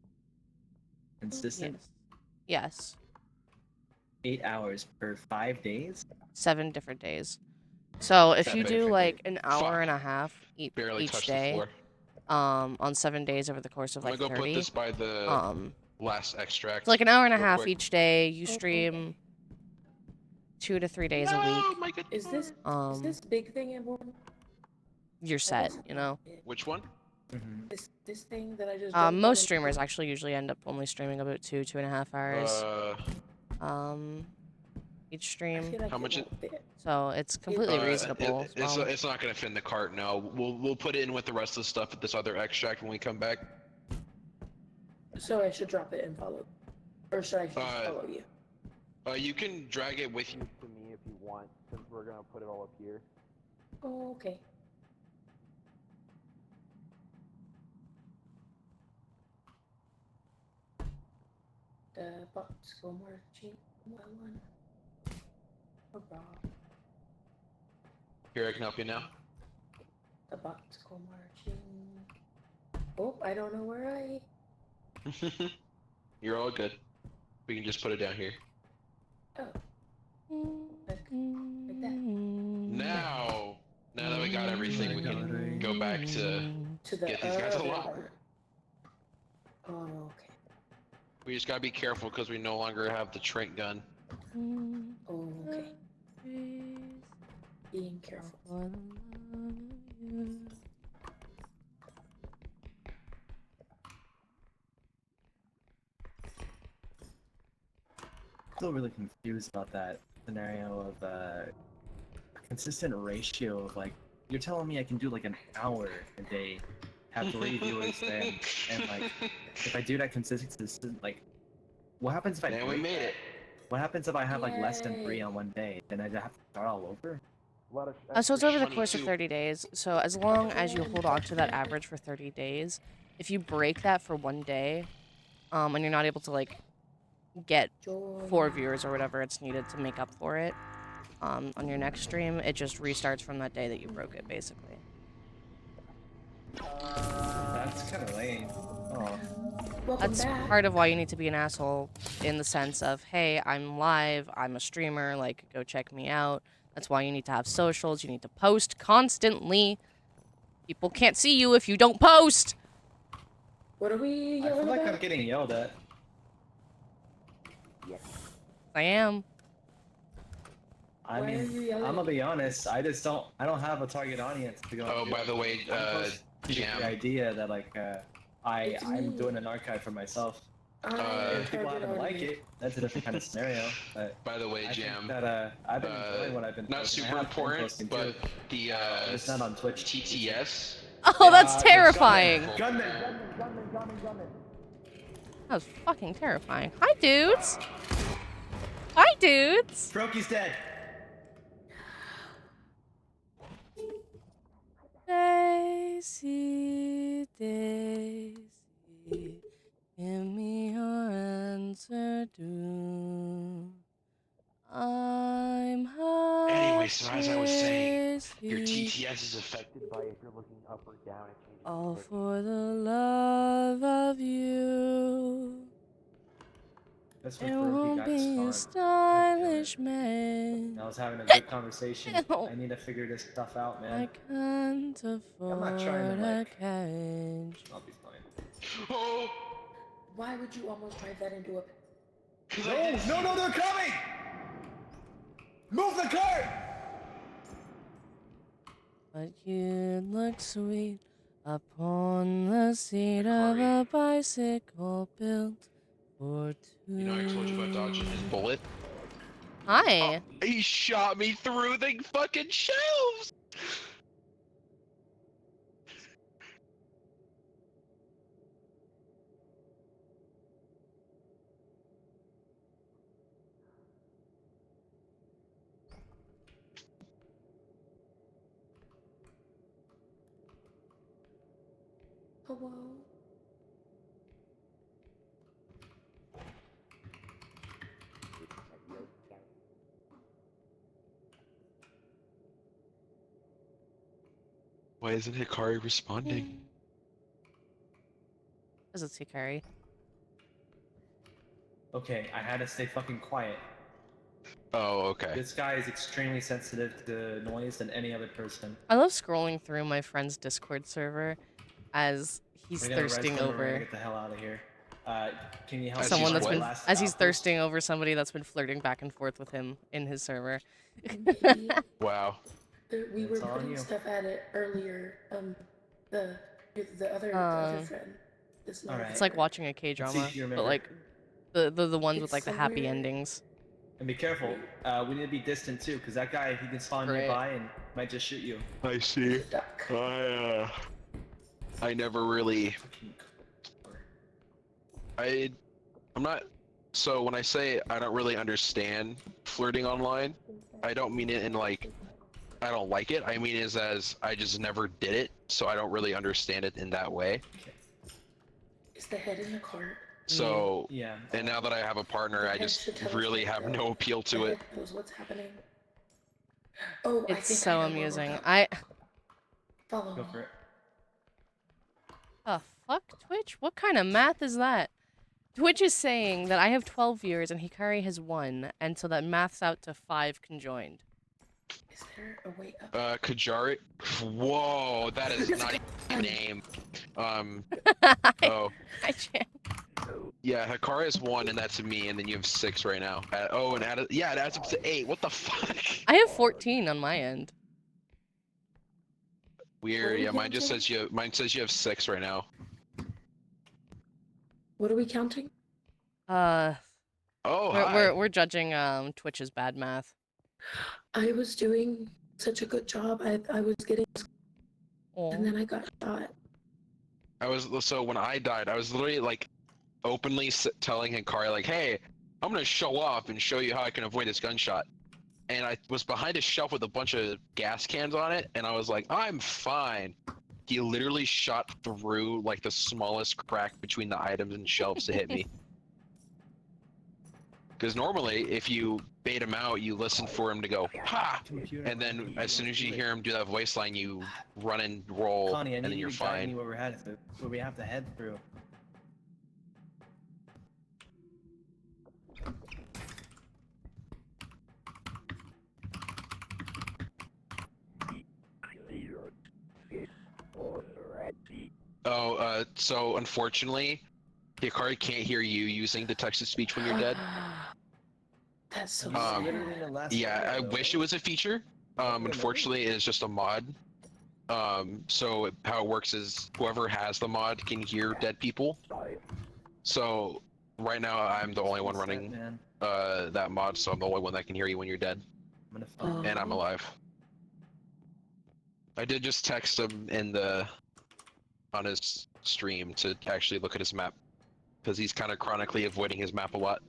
Consistent. Yes. 8 hours per 5 days. 7 different days. So if you 7 do different like days. an hour Fuck. and a half Barely each touched the day, floor. on 7 days over the course of I'm like gonna go 30. put this by the last extract. It's like an hour and a real half quick. each day. You stream 2 to 3 days a week. My God. Is this big thing important? You're set, you know. Which one? This thing that I just. Most streamers actually usually end up only streaming about 2.5 hours. Each stream. How much? So it's completely reasonable. It's not gonna fit in the cart. No, we'll put it in with the rest of the stuff at this other extract when we come back. So I should drop it and follow, or should I just follow you? You can drag it with you. To me if you want, since we're gonna put it all up here. Oh, okay. The box go marching one. Hurrah. Here, I can help you now. The box go marching. Oh, I don't know where I. You're all good. We can just put it down here. Oh. Like that. Now that we got everything, we can go back to get these guys along. Oh, okay. We just gotta be careful because we no longer have the Trent gun. Oh, okay. Being careful. Still really confused about that scenario of a consistent ratio of like, you're telling me I can do like an hour a day, have 3 viewers then, and like, if I do that consistent, like, what happens if I we made it. What happens if I have like less than 3 on one day? Then I have to start all over? So it's over the course of 30 days. So as long as you hold on to that average for 30 days, if you break that for 1 day, and you're not able to like get 4 viewers or whatever it's needed to make up for it, on your next stream, it just restarts from that day that you broke it, basically. That's kind of lame. Oh. That's part of why you need to be an asshole, in the sense of, hey, I'm live, I'm a streamer, like, go check me out. That's why you need to have socials, you need to post constantly. People can't see you if you don't post! What are we I feel like about? I'm getting yelled at. Yes. I am. I mean, I'm gonna be honest, I don't have a target audience to go. Oh, by the way, Jam. The idea that like, I'm doing an archive for myself. If people happen to like it, that's a different kind of scenario. But by the way, I Jam. think that I've been enjoying what I've been. Not super important, but the it's not on Twitch. TTS. Oh, that's terrifying! Gunman. That was fucking terrifying. Hi, dudes! Hi, dudes! Froki's dead. Daisy, Daisy, give me your answer, do. I'm hungry. Anyway, so as I was saying, your TTS is affected by if you're looking up or down. All for the love of you. That's It when Froki won't got be a spawned. stylish man. I was having a good conversation. Ew. I need to figure this stuff out, man. I can't afford not trying to, a like- cage. I'll be fine. Oh! Why would you almost drive that into a? No, they're coming! Move the cart! But you look sweet upon the seat of a bicycle built for two. You know I told you about dodging his bullet? Hi. He shot me through the fucking shelves! Hello. Why isn't Hikari responding? Because it's Hikari. Okay, I had to stay fucking quiet. Oh, okay. This guy is extremely sensitive to noise than any other person. I love scrolling through my friend's Discord server as he's We're gonna res thirsting them and we're gonna over get the hell out of here. Can you help As me someone he's find that's the been, what? last as he's outpost? thirsting over somebody that's been flirting back and forth with him in his server. Maybe Wow. we were It's all on putting you. stuff at it earlier. The other friend is not. Alright. It's like watching a Let's see K-drama, if you but remember. like the ones with It's like the happy somewhere- endings. And be careful. We need to be distant too, because that guy, he can spawn Great. nearby and might just shoot you. I see. Duck. I never really. I'm not. So when I say I don't really understand flirting online, I don't mean it in like I don't like it. I mean it as I just never did it, so I don't really understand it in that way. Is the head in the cart? So Yeah. and now that I have a partner, I just really have no appeal to it. Knows what's happening. Oh, I It's think so I know where we're amusing. going. Follow Go me. for it. Oh, fuck, Twitch? What kind of math is that? Twitch is saying that I have 12 viewers and Hikari has 1, and so that maths out to 5 conjoined. Is there a way up? Kajari. Whoa, that is not even a name. Oh. Hi, Chan. Yeah, Hikari is 1, and that's me, and then you have 6 right now. Yeah, it adds up to 8. What the fuck? I have 14 on my end. Weird. Yeah, mine says you have 6 right now. What are we counting? Oh, hi. We're judging Twitch's bad math. I was doing such a good job. I was getting, Aw. and then I got shot. So when I died, I was literally like openly telling Hikari like, "Hey, I'm gonna show off and show you how I can avoid this gunshot." And I was behind a shelf with a bunch of gas cans on it, and I was like, "I'm fine." He literally shot through like the smallest crack between the items and shelves to hit me. Because normally, if you bait him out, you listen for him to go ha, and then as soon as you hear him do that voice line, you run and roll, Connie, I and need then you you're to guide fine. me where we have to head through. Oh, so unfortunately, Hikari can't hear you using the text-to-speech when you're dead. That's so literally in the last Yeah, I photo, wish it was a feature. Unfortunately, it's just a mod. So how it works is whoever has the mod can hear dead people. So right now, I'm the only one running that mod, so I'm the only one that can hear you when you're dead. I'm gonna find And I'm alive. I did just text him on his stream to actually look at his map, because he's kind of chronically avoiding his map a lot.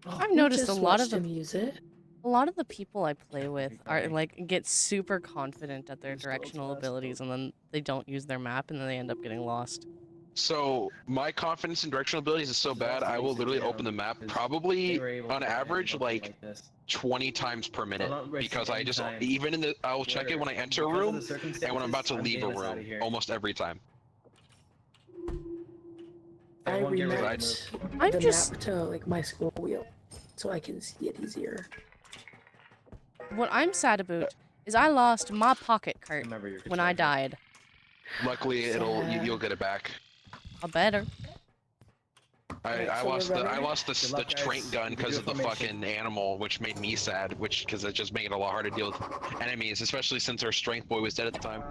I've noticed a lot of them use it. A lot of the people I play with are like get super confident at their directional abilities, and then they don't use their map, and then they end up getting lost. So my confidence in directional abilities is so bad, I will literally open the map probably on average like 20 times per minute, because I just I'll check it when I enter a room and when I'm about to leave a room almost every time. I remapped I'm the just map to like my scroll wheel, so I can see it easier. what I'm sad about is I lost my pocket cart when I died. Luckily, you'll get it back. I better. I lost the trank gun because of the fucking animal, which made me sad. Because it just made it a lot harder to deal with enemies, especially since our strength boy was dead at the time.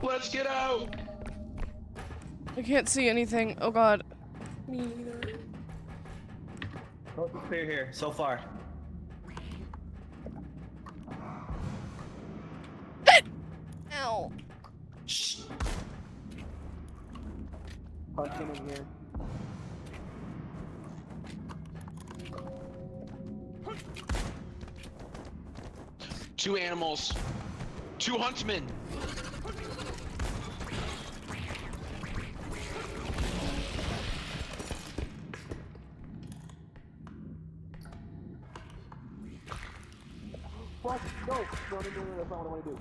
Let's get out! I can't see anything. Oh god. Me neither. Coast is clear here so far. Ow. Punching in here. Two animals. Two huntsmen. Fuck, no, that's not what I want to do.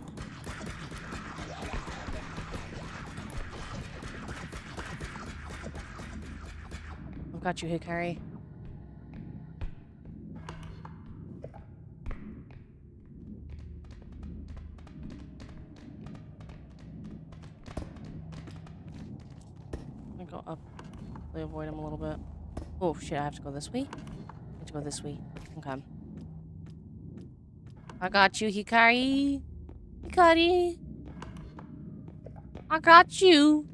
I've got you, Hikari. hopefully avoid him a little bit. Oh shit! I have to go this way. I have to go this way. Okay. I got you, Hikari. Hikari. I got you.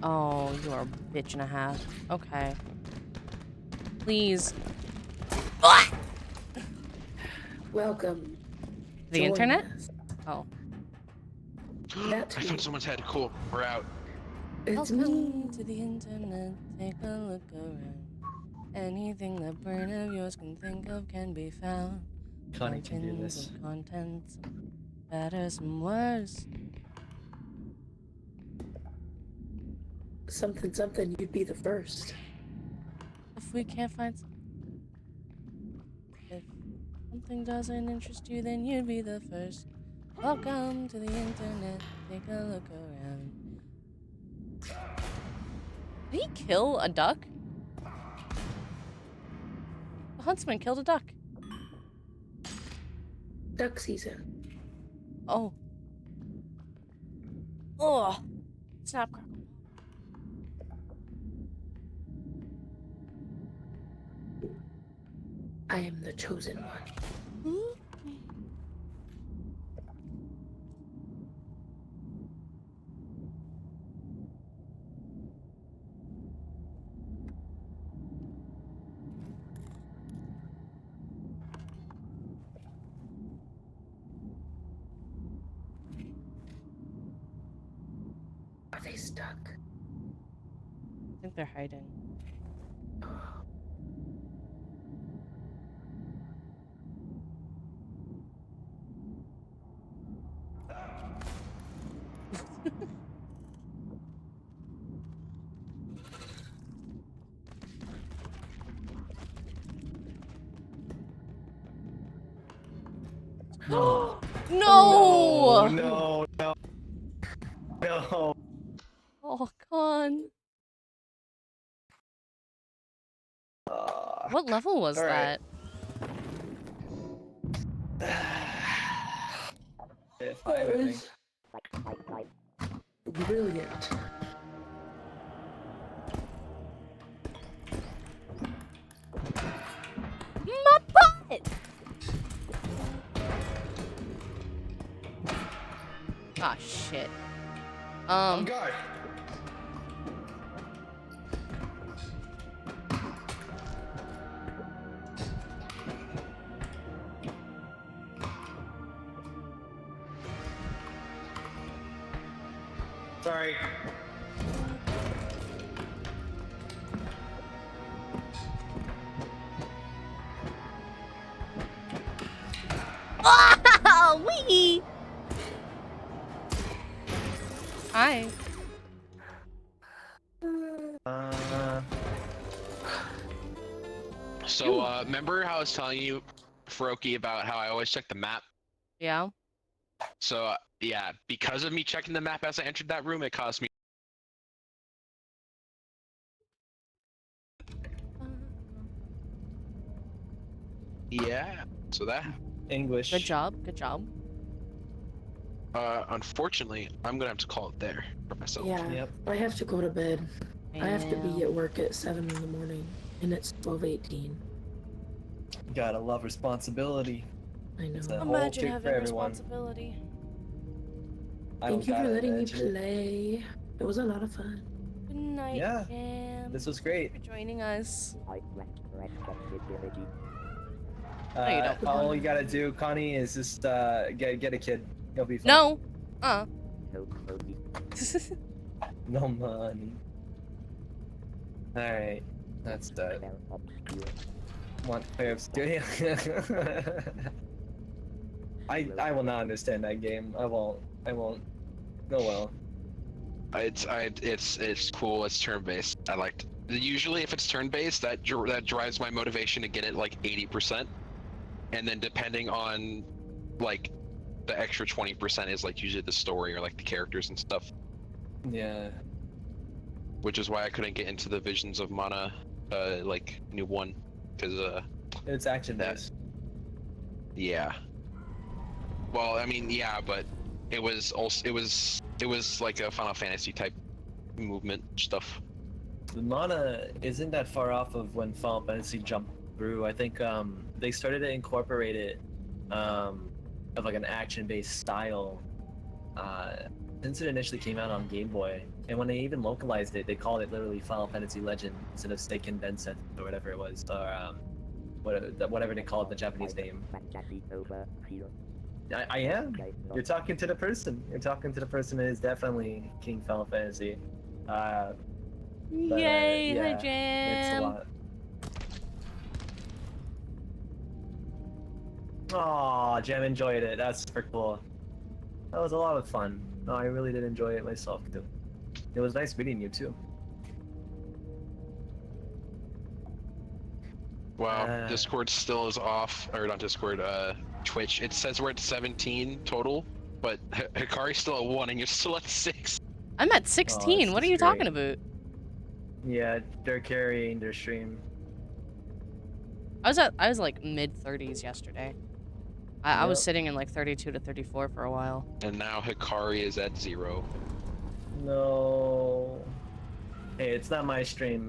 Oh, you are a bitch and a half. Okay. Please. Welcome. The Join internet? us. Oh. That I too. found someone's head. Cool. We're out. It's Welcome me. to the internet. Take a look around. Anything the brain of yours can think of can be found. Connie can do Mountains this. of content, some better, some worse. Something, you'd be the first. If we can't find if something doesn't interest you, then you'd be the first. Welcome to the internet. Take a look around. Did he kill a duck? The huntsman killed a duck. Duck season. Oh. Oh. Snap crackle. I am the chosen one. Are they stuck? I think they're hiding. No! No, no, no. No. Oh, Con. What level was all that? If That I think. was brilliant. My butt! Ah, shit. On guard. Sorry. Ah, wee! Hi. So, remember how I was telling you, Faroki, about how I always check the map? Yeah. So, yeah, because of me checking the map as I entered that room, it caused me. Yeah, so that. English. Good job. Good job. Unfortunately, I'm gonna have to call it there for myself. Yeah, Yep. I have to go to bed. I have to be Damn. at work at 7 in the morning, and it's 12:18. Gotta love responsibility. I know. It's a whole Imagine kick having for everyone. responsibility. I Thank don't you for gotta letting me imagine. play. It was a lot of fun. Good night, Yeah, Cam. This was great. for joining us. No, you All you gotta do, Connie, is just get a kid. You'll be fine. No. No money. Alright. That's that. Want player of studio? I will not understand that game. I won't. Oh well. It's cool. It's turn-based. I liked. Usually, if it's turn-based, that drives my motivation to get it like 80%, and then depending on like the extra 20% is like usually the story or like the characters and stuff. Yeah. Which is why I couldn't get into the Visions of Mana, like new one, because It's action based. yeah. Well, I mean, yeah, but it was also it was like a Final Fantasy type movement stuff. The mana isn't that far off of when Final Fantasy jumped through. I think they started to incorporate it of like an action-based style since it initially came out on Game Boy. And when they even localized it, they called it literally Final Fantasy Legend instead of Seiken Densetsu or whatever it was, or whatever they called the Japanese name. I am. You're talking to the person. You're talking to the person that is definitely King Final Fantasy. Yay, hi yeah, Jam. it's a lot. Aw, Jam enjoyed it. That's super cool. That was a lot of fun. No, I really did enjoy it myself too. It was nice meeting you too. Wow, Discord still is off, or not Discord, Twitch. It says we're at 17 total, but Hikari's still at 1 and you're still at 6. I'm at 16. What are you talking about? Yeah, they're carrying their stream. I was like mid 30s yesterday. I was sitting in like 32 to 34 for a while. And now Hikari is at 0. No. Hey, it's not my stream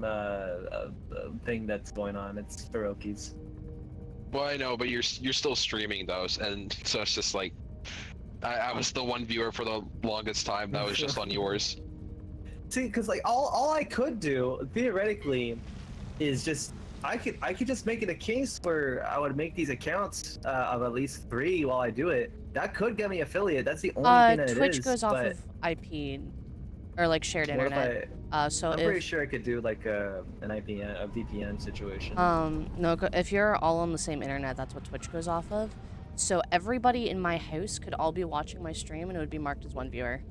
thing that's going on. It's Hiroki's. Well, I know, but you're still streaming those, and so it's just like I was the one viewer for the longest time that was just on yours. See, because like all I could do theoretically is just I could just make it a case where I would make these accounts of at least 3 while I do it. That could get me affiliate. That's the only thing that Twitch it is. goes off but of IP or like shared what if internet. So I'm if pretty sure I could do like an IPN, a VPN situation. no, if you're all on the same internet, that's what Twitch goes off of. So everybody in my house could all be watching my stream, and it would be marked as one viewer.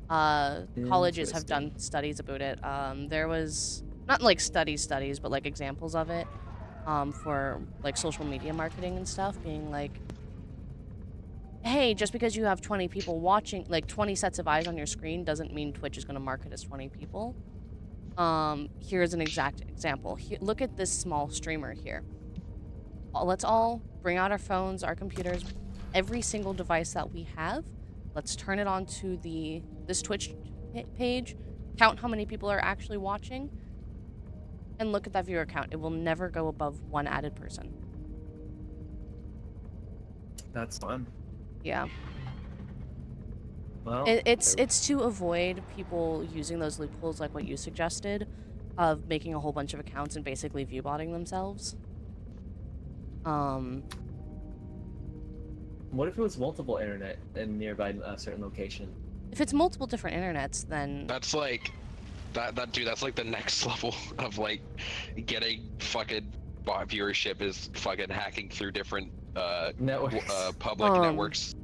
Colleges have done studies about it. There was not like studies, but like examples of it, for like social media marketing and stuff, being like, hey, just because you have 20 people watching, like 20 sets of eyes on your screen, doesn't mean Twitch is going to mark it as 20 people. Here's an exact example. Look at this small streamer here. Let's all bring out our phones, our computers, every single device that we have. Let's turn it on to this Twitch page, count how many people are actually watching, and look at that viewer count. It will never go above 1 added person. That's fun. Yeah. Well, it's to avoid people using those loopholes like what you suggested, of making a whole bunch of accounts and basically viewbotting themselves. What if it was multiple internet in nearby a certain location? If it's multiple different internets, then That's like dude, that's like the next level of like getting fucking bot viewership is fucking hacking through different networks. Public networks.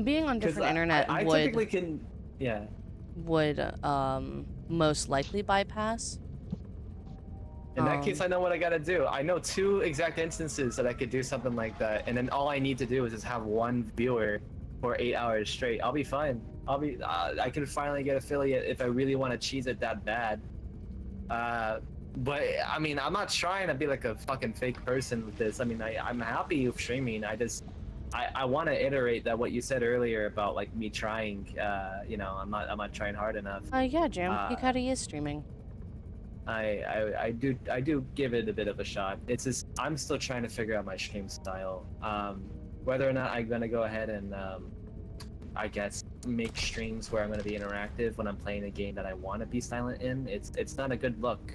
being on different internet I would typically can, yeah. would most likely bypass. In that case, I know what I gotta do. I know 2 exact instances that I could do something like that, and then all I need to do is just have 1 viewer for 8 hours straight. I'll be fine. I can finally get affiliate if I really want to cheese it that bad. But I mean, I'm not trying to be like a fucking fake person with this. I mean, I'm happy with streaming. I want to iterate that what you said earlier about like me trying. You know, I'm not trying hard enough. Yeah, Jim, Hikari is streaming. I do give it a bit of a shot. It's just I'm still trying to figure out my stream style. Whether or not I'm gonna go ahead and I guess make streams where I'm gonna be interactive when I'm playing a game that I want to be silent in. It's not a good look.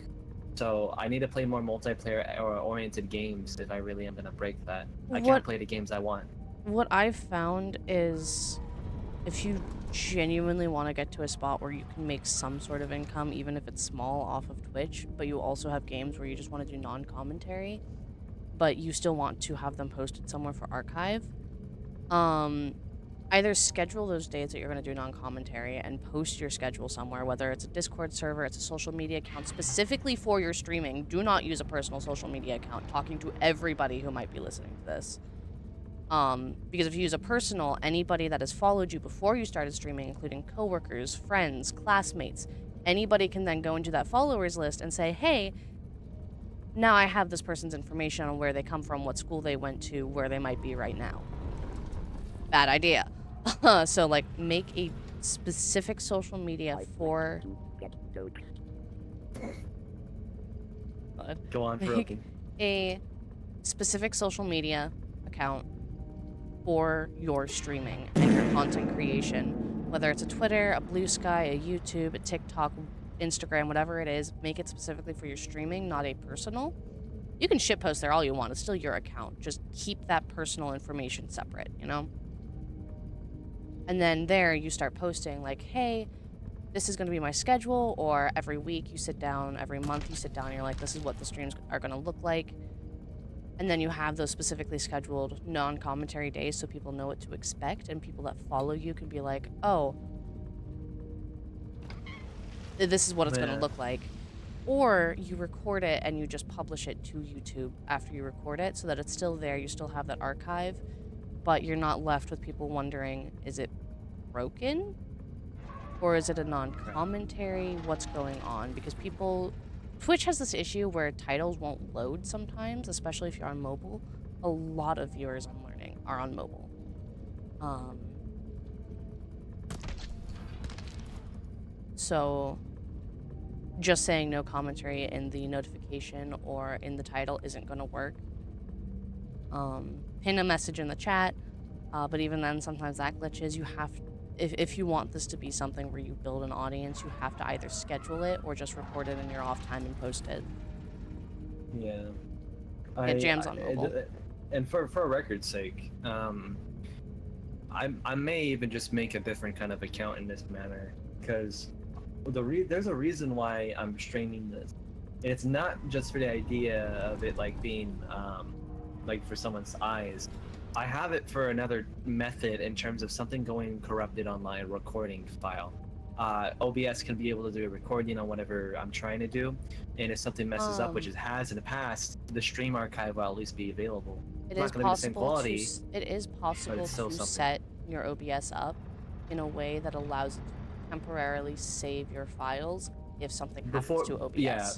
So I need to play more multiplayer or oriented games if I really am gonna break that. I can't play the games I want. What I've found is, if you genuinely want to get to a spot where you can make some sort of income, even if it's small, off of Twitch, but you also have games where you just want to do non-commentary, but you still want to have them posted somewhere for archive, either schedule those days that you're going to do non-commentary and post your schedule somewhere, whether it's a Discord server, it's a social media account specifically for your streaming. Do not use a personal social media account talking to everybody who might be listening to this. Because if you use a personal, anybody that has followed you before you started streaming, including coworkers, friends, classmates, anybody can then go into that followers list and say, hey, now I have this person's information on where they come from, what school they went to, where they might be right now. bad idea. So like make a specific social media for Go on, make Broken. a specific social media account for your streaming and your content creation, whether it's a Twitter, a Blue Sky, a YouTube, a TikTok, Instagram, whatever it is. Make it specifically for your streaming, not a personal. You can shitpost there all you want. It's still your account. Just keep that personal information separate, you know? And then there you start posting like, hey, this is going to be my schedule, or every week you sit down, every month you sit down and you're like, this is what the streams are going to look like. And then you have those specifically scheduled non-commentary days so people know what to expect, and people that follow you can be like, oh, this is what it's going to look like. Or you record it and you just publish it to YouTube after you record it so that it's still there. You still have that archive, but you're not left with people wondering, is it broken? Or is it a non-commentary? What's going on? Because Twitch has this issue where titles won't load sometimes, especially if you're on mobile. A lot of viewers, I'm learning, are on mobile. So just saying no commentary in the notification or in the title isn't going to work. Pin a message in the chat, but even then sometimes that glitches. You have if you want this to be something where you build an audience, you have to either schedule it or just record it in your off time and post it. Yeah. It jams on mobile. And for a record's sake, I may even just make a different kind of account in this manner, because there's a reason why I'm streaming this. It's not just for the idea of it like being like for someone's eyes. I have it for another method in terms of something going corrupted online, recording file. OBS can be able to do a recording on whatever I'm trying to do, and if something messes up, which it has in the past, the stream archive will at least be available. It it's is not gonna be the same possible quality, it is possible to set your OBS up in a way that allows it to temporarily save your files if something happens to OBS. Yeah,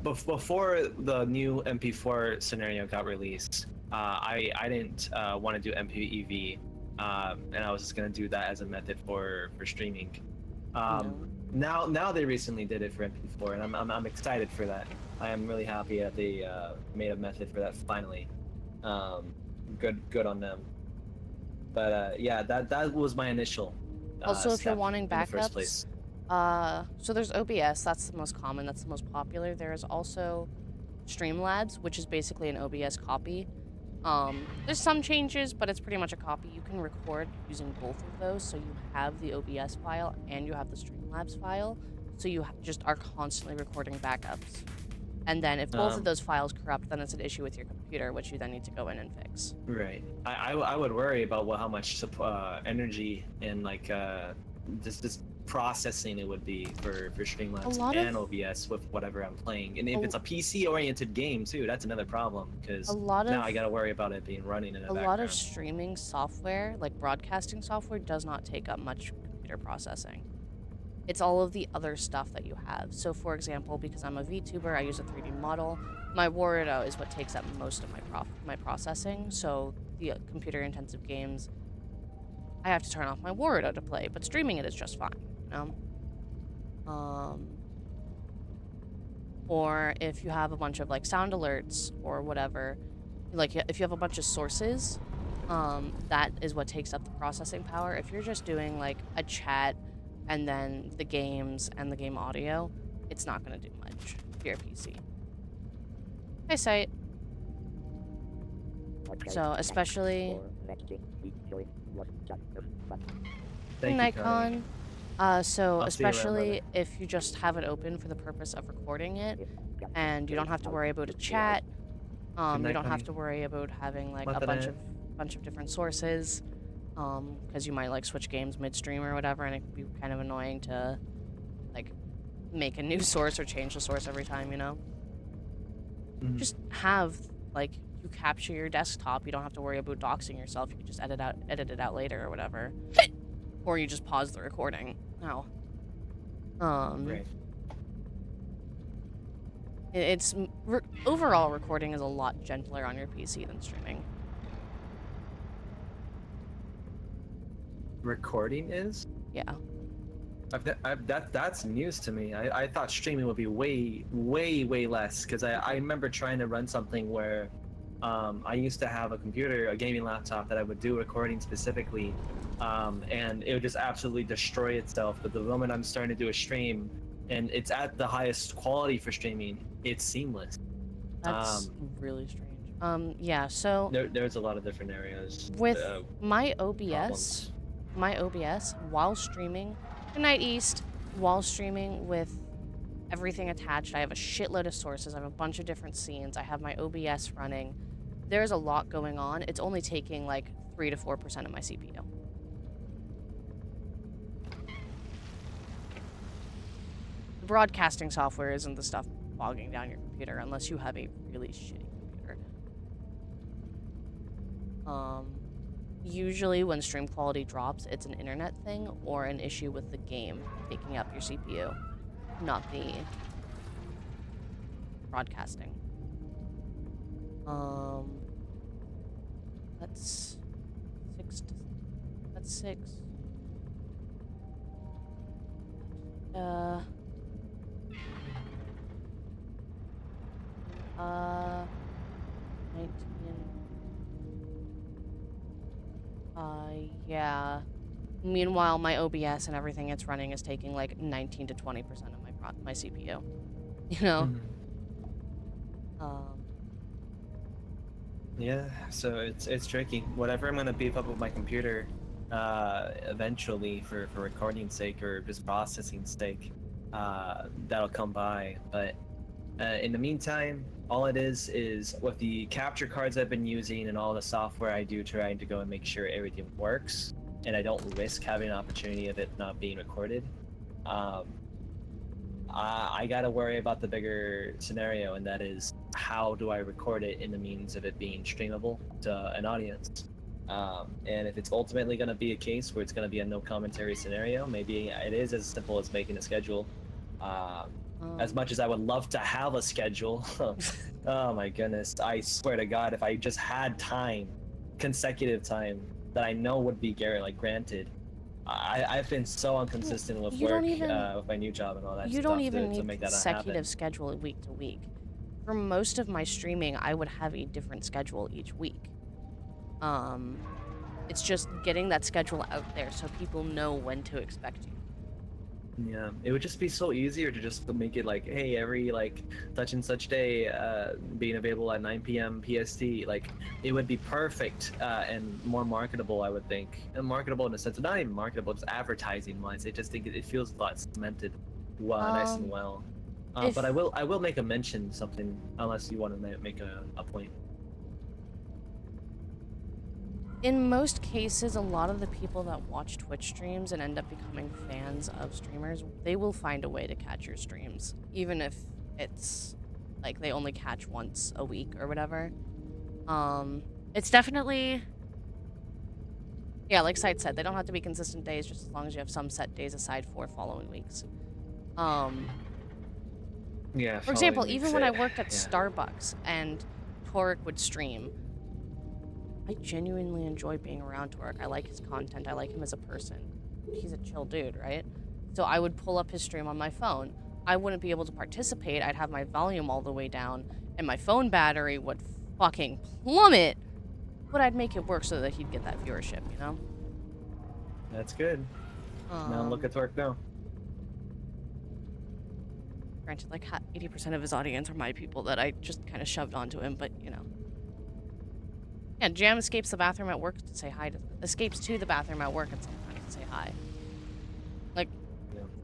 before the new MP4 scenario got released, I didn't want to do MPEV, and I was just gonna do that as a method for streaming. Now they recently did it for MP4, and I'm excited for that. I am really happy that they made a method for that finally. Good on them. But yeah, that was my initial. Also, if you're wanting backups, first place. So there's OBS, that's the most common, that's the most popular. There is also Streamlabs, which is basically an OBS copy. There's some changes, but it's pretty much a copy. You can record using both of those, so you have the OBS file and you have the Streamlabs file, so you just are constantly recording backups. And then if both of those files corrupt, then it's an issue with your computer, which you then need to go in and fix. Right. I would worry about how much energy and like just processing it would be for Streamlabs and OBS with whatever I'm playing. And if it's a PC-oriented game too, that's another problem, because now I gotta worry about it being running in the background. A lot of streaming software, like broadcasting software, does not take up much computer processing. It's all of the other stuff that you have. So for example, because I'm a VTuber, I use a 3D model. My Warudo is what takes up most of my processing. So the computer-intensive games, I have to turn off my Warudo to play, but streaming it is just fine, you know? Or if you have a bunch of like sound alerts or whatever, like if you have a bunch of sources, that is what takes up the processing power. If you're just doing like a chat and then the games and the game audio, it's not going to do much for your PC. Hey, Sight. So, especially... Nikon. So, especially if you just have it open for the purpose of recording it, and you don't have to worry about a chat, you don't have to worry about having like a bunch of different sources, because you might like switch games midstream or whatever, and it can be kind of annoying to like make a new source or change the source every time, you know? Just have like you capture your desktop, you don't have to worry about doxing yourself, you can just edit it out later or whatever. Or you just pause the recording. Now. Right. Overall recording is a lot gentler on your PC than streaming. recording is? Yeah. That's news to me. I thought streaming would be way less, because I remember trying to run something where I used to have a computer, a gaming laptop that I would do recording specifically, and it would just absolutely destroy itself. But the moment I'm starting to do a stream, and it's at the highest quality for streaming, it's seamless. That's really strange. Yeah, so There's a lot of different areas. with my problems. OBS, while streaming, Good Night East, while streaming with everything attached, I have a shitload of sources, I have a bunch of different scenes, I have my OBS running. There's a lot going on. It's only taking like 3 to 4% of my CPU. The broadcasting software isn't the stuff bogging down your computer unless you have a really shitty computer. Usually when stream quality drops, it's an internet thing or an issue with the game taking up your CPU, not the broadcasting. That's 6. Uh, 19. Yeah. Meanwhile, my OBS and everything it's running is taking like 19 to 20% of my CPU. You know? Yeah, so it's tricky. Whatever I'm gonna beef up with my computer, eventually for recording sake or just processing sake, that'll come by. But in the meantime, all it is with the capture cards I've been using and all the software I do, trying to go and make sure everything works, and I don't risk having an opportunity of it not being recorded. I gotta worry about the bigger scenario, and that is how do I record it in the means of it being streamable to an audience. And if it's ultimately going to be a case where it's going to be a no commentary scenario, maybe it is as simple as making a schedule. As much as I would love to have a schedule, oh my goodness, I swear to God, if I just had time, consecutive time, that I know would be granted. I've been so inconsistent with work, with my new job and all that stuff. You don't even to need make that consecutive happen. schedule week to week. For most of my streaming, I would have a different schedule each week. It's just getting that schedule out there so people know when to expect you. Yeah, it would just be so easier to just make it like, hey, every such and such day, being available at 9 p.m. PST. Like, it would be perfect and more marketable, I would think. And marketable in a sense, not even marketable, just advertising wise. I just think it feels a lot cemented, nice and well. But I will make a mention something, unless you want to make a point. In most cases, a lot of the people that watch Twitch streams and end up becoming fans of streamers, they will find a way to catch your streams, even if it's like they only catch once a week or whatever. It's definitely, yeah, like Sight said, they don't have to be consistent days, just as long as you have some set days aside for following weeks. Yeah. For example, even when I worked at Starbucks and Torek would stream, I genuinely enjoy being around Torek. I like his content. I like him as a person. He's a chill dude, right? So I would pull up his stream on my phone. I wouldn't be able to participate. I'd have my volume all the way down, and my phone battery would fucking plummet. But I'd make it work so that he'd get that viewership, you know? That's good. Now look at Torek now. Granted, like 80% of his audience are my people that I just kind of shoved onto him, but you know. Yeah, Jam escapes the bathroom at work to say hi to... Escapes to the bathroom at work and sometimes to say hi. Like,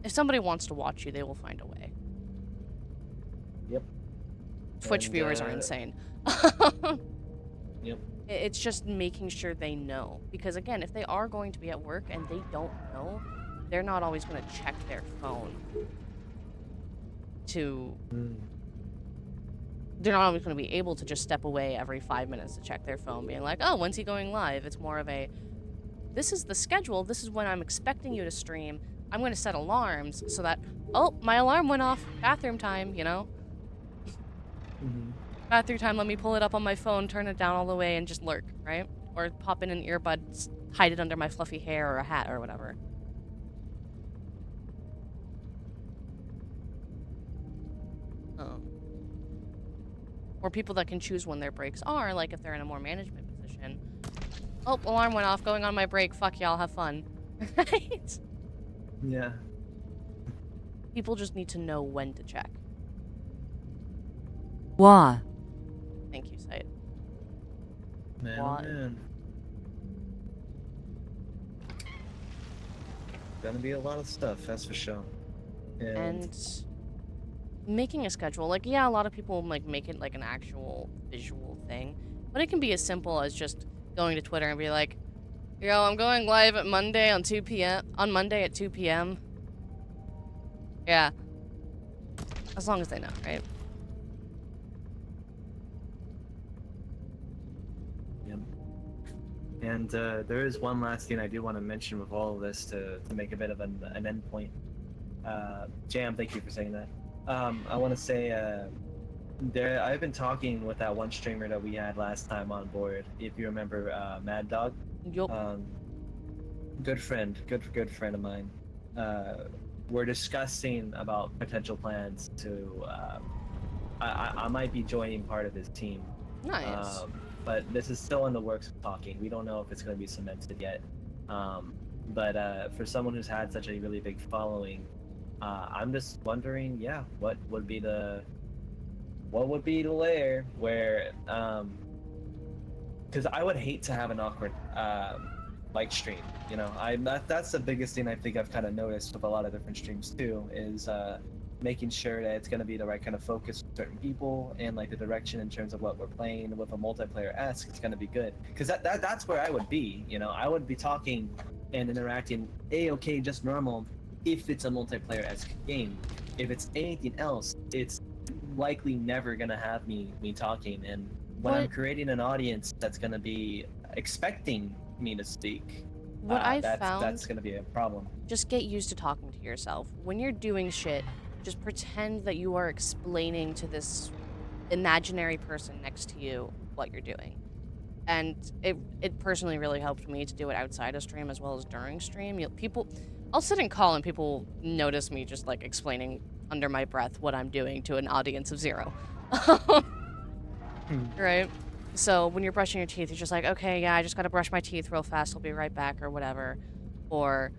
if somebody wants to watch you, they will find a way. Yep. Twitch viewers are insane. Yep. It's just making sure they know. Because again, if they are going to be at work and they don't know, they're not always going to check their phone to... They're not always going to be able to just step away every 5 minutes to check their phone, being like, oh, when's he going live? It's more of a, this is the schedule, this is when I'm expecting you to stream. I'm going to set alarms so that, oh, my alarm went off, bathroom time, you know? Bathroom time, let me pull it up on my phone, turn it down all the way, and just lurk, right? Or pop in an earbud, hide it under my fluffy hair or a hat or whatever. Or people that can choose when their breaks are, like if they're in a more management position. Oh, alarm went off, going on my break. Fuck y'all, have fun. Right? Yeah. People just need to know when to check. Wah. Thank you, Sight. Man, Wah. oh man. Gonna be a lot of stuff, that's for sure. And making a schedule, like, yeah, a lot of people like make it like an actual visual thing, but it can be as simple as just going to Twitter and be like, yo, I'm going live at Monday on 2 p.m. on Monday at 2 p.m. Yeah. As long as they know, right? Yep. And there is one last thing I do want to mention with all of this to make a bit of an end point. Jam, thank you for saying that. I want to say I've been talking with that one streamer that we had last time on board. If you remember, Mad Dog. Yup. Good friend of mine. We're discussing about potential plans to. I might be joining part of his team. Nice. But this is still in the works of talking. We don't know if it's going to be cemented yet. But for someone who's had such a really big following, I'm just wondering, yeah, what would be the layer where, because I would hate to have an awkward like stream. You know, that's the biggest thing I think I've kind of noticed with a lot of different streams too, is making sure that it's going to be the right kind of focus with certain people and like the direction in terms of what we're playing with a multiplayer-esque. It's going to be good, because that's where I would be. You know, I would be talking and interacting okay, just normal, if it's a multiplayer-esque game. If it's anything else, it's likely never gonna have me talking. And when I'm creating an audience that's gonna be expecting me to speak, What I've found, that's gonna be a problem. just get used to talking to yourself. When you're doing shit, just pretend that you are explaining to this imaginary person next to you what you're doing. And it personally really helped me to do it outside of stream as well as during stream. I'll sit and call and people notice me just like explaining under my breath what I'm doing to an audience of 0. Right? So when you're brushing your teeth, you're just like, okay, yeah, I just gotta brush my teeth real fast. I'll be right back or whatever. Or,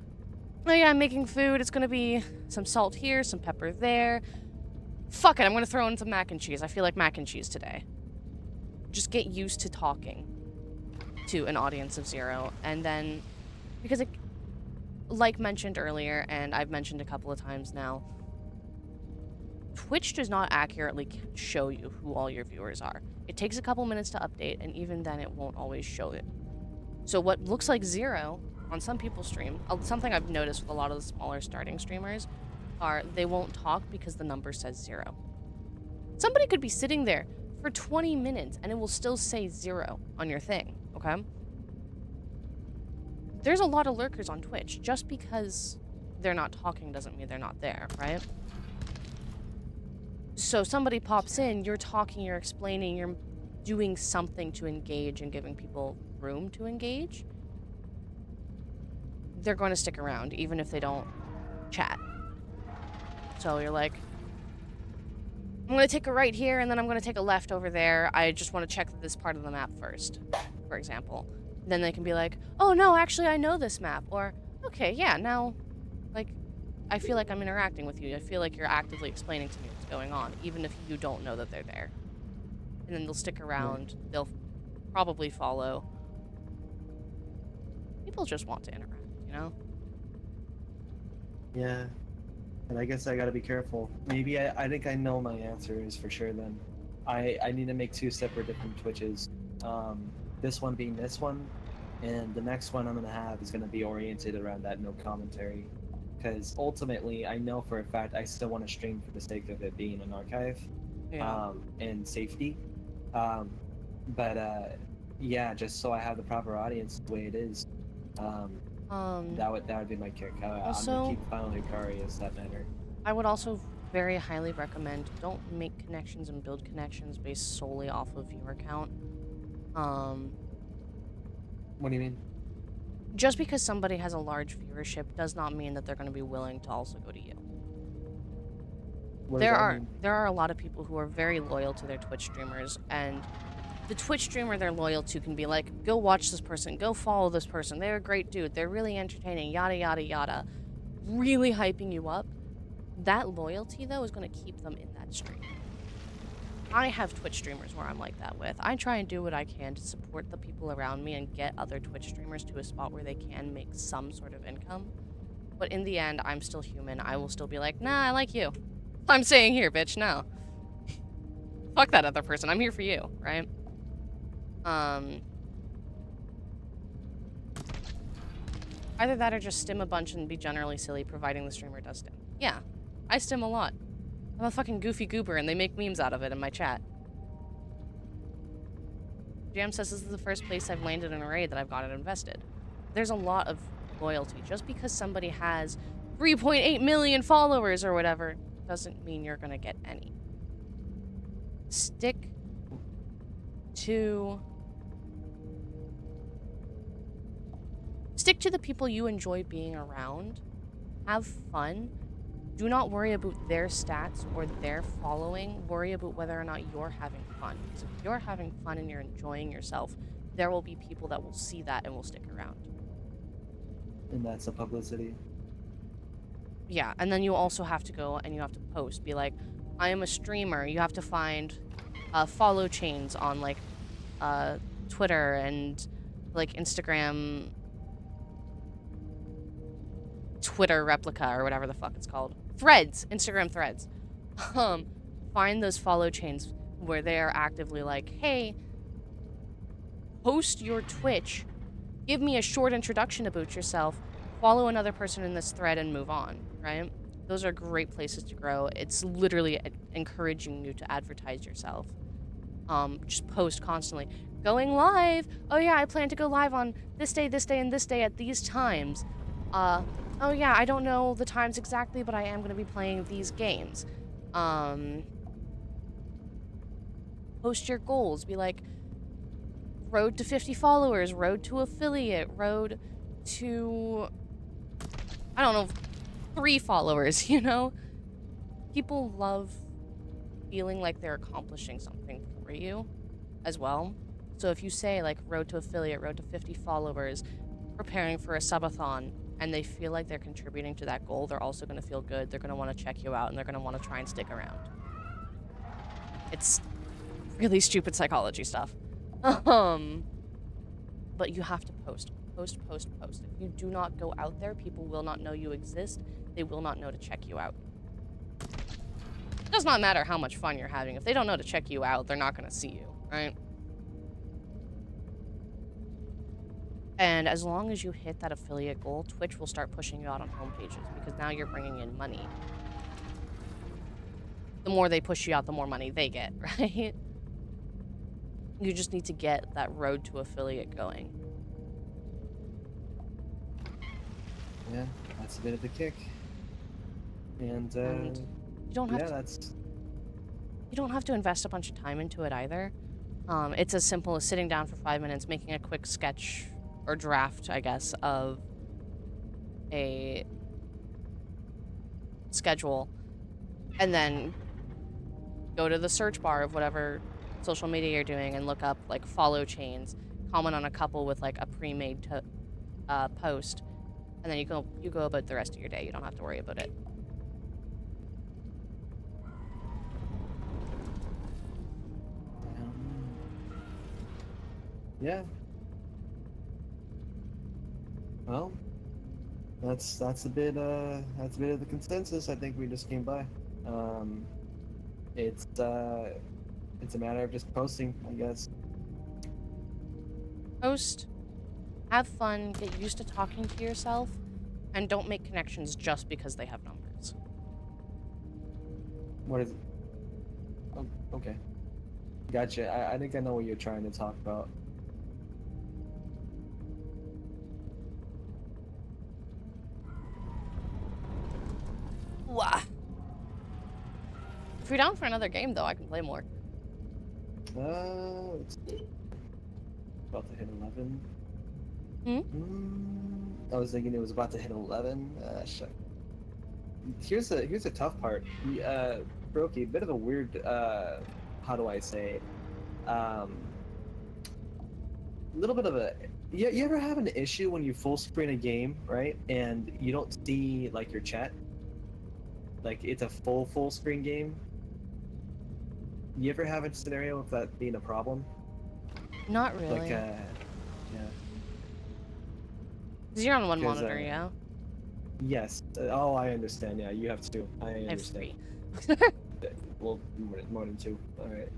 oh yeah, I'm making food. It's gonna be some salt here, some pepper there. Fuck it, I'm gonna throw in some mac and cheese. I feel like mac and cheese today. Just get used to talking to an audience of 0. And then, because like mentioned earlier, and I've mentioned a couple of times now, Twitch does not accurately show you who all your viewers are. It takes a couple minutes to update, and even then it won't always show it. So what looks like 0 on some people's stream, something I've noticed with a lot of the smaller starting streamers, are they won't talk because the number says 0. Somebody could be sitting there for 20 minutes and it will still say 0 on your thing, okay? There's a lot of lurkers on Twitch. Just because they're not talking doesn't mean they're not there, right? So somebody pops in, you're talking, you're explaining, you're doing something to engage and giving people room to engage. They're going to stick around, even if they don't chat. So you're like, I'm going to take a right here, and then I'm going to take a left over there. I just want to check this part of the map first, for example. Then they can be like, oh, no, actually, I know this map. Or, okay, yeah, now, like, I feel like I'm interacting with you. I feel like you're actively explaining to me what's going on, even if you don't know that they're there. And then they'll stick around. They'll probably follow. People just want to interact, you know? Yeah. And I guess I gotta be careful. Maybe I think I know my answers for sure then. I need to make 2 separate different Twitches. This one being this one, and the next one I'm gonna have is gonna be oriented around that no commentary. Because ultimately, I know for a fact I still want to stream for the sake of it being an archive, and safety. Yeah, just so I have the proper audience the way it is. That would be my character. I'm gonna keep Final Hikari as that matter. I would also very highly recommend don't make connections and build connections based solely off of viewer count. What do you mean? just because somebody has a large viewership does not mean that they're going to be willing to also go to you. What does that mean? There are a lot of people who are very loyal to their Twitch streamers, and the Twitch streamer they're loyal to can be like, go watch this person, go follow this person, they're a great dude, they're really entertaining, yada yada yada, really hyping you up. That loyalty, though, is going to keep them in that stream. I have Twitch streamers where I'm like that with. I try and do what I can to support the people around me and get other Twitch streamers to a spot where they can make some sort of income. But in the end, I'm still human. I will still be like, nah, I like you. I'm saying here, bitch, no. Fuck that other person. I'm here for you, right? Either that or just stim a bunch and be generally silly, providing the streamer does stim. Yeah, I stim a lot. I'm a fucking goofy goober, and they make memes out of it in my chat. Jam says this is the first place I've landed an array that I've gotten invested. There's a lot of loyalty. Just because somebody has 3.8 million followers or whatever doesn't mean you're gonna get any. Stick to the people you enjoy being around. Have fun. Do not worry about their stats or their following. Worry about whether or not you're having fun. Because if you're having fun and you're enjoying yourself, there will be people that will see that and will stick around. And that's the publicity. Yeah, and then you also have to go and you have to post. Be like, I am a streamer. You have to find follow chains on, like, Twitter and, like, Instagram... Twitter replica or whatever the fuck it's called. Threads. Instagram threads. Find those follow chains where they are actively like, hey, post your Twitch. Give me a short introduction about yourself. Follow another person in this thread and move on, right? Those are great places to grow. It's literally encouraging you to advertise yourself. Just post constantly. Going live. Oh yeah, I plan to go live on this day, and this day at these times. Oh yeah, I don't know the times exactly, but I am going to be playing these games. Post your goals. Be like, road to 50 followers, road to affiliate, road to, I don't know, 3 followers, you know? People love feeling like they're accomplishing something for you as well. So if you say, like, road to affiliate, road to 50 followers, preparing for a subathon, and they feel like they're contributing to that goal, they're also going to feel good, they're going to want to check you out, and they're going to want to try and stick around. It's really stupid psychology stuff. But you have to post. Post. If you do not go out there, people will not know you exist. They will not know to check you out. It does not matter how much fun you're having. If they don't know to check you out, they're not going to see you, right? And as long as you hit that affiliate goal, Twitch will start pushing you out on home pages because now you're bringing in money. The more they push you out, the more money they get, right? You just need to get that road to affiliate going. Yeah, that's a bit of the kick. And you don't have you don't have to invest a bunch of time into it either. It's as simple as sitting down for 5 minutes, making a quick sketch or draft, I guess, of a schedule, and then go to the search bar of whatever social media you're doing and look up, like, follow chains, comment on a couple with, like, a pre-made post, and then you go about the rest of your day. You don't have to worry about it. Yeah. Well, that's a bit of the consensus I think we just came by. It's a matter of just posting, I guess. Post, have fun, get used to talking to yourself, and don't make connections just because they have numbers. What is it? Oh, okay. Gotcha. I think I know what you're trying to talk about. Wah. If you're down for another game, though, I can play more. Let's see. About to hit 11. I was thinking it was about to hit 11. Shit. Here's a tough part. Brokey, a bit of a weird. How do I say? A little bit of a. You ever have an issue when you full screen a game, right, and you don't see like your chat? Like it's a full screen game. You ever have a scenario of that being a problem? Not really. Like, yeah. Because you're on one 'Cause, monitor, yeah? Yes. Oh, I understand. Yeah, you have two. I I have understand. 3. Well, more than two. All right.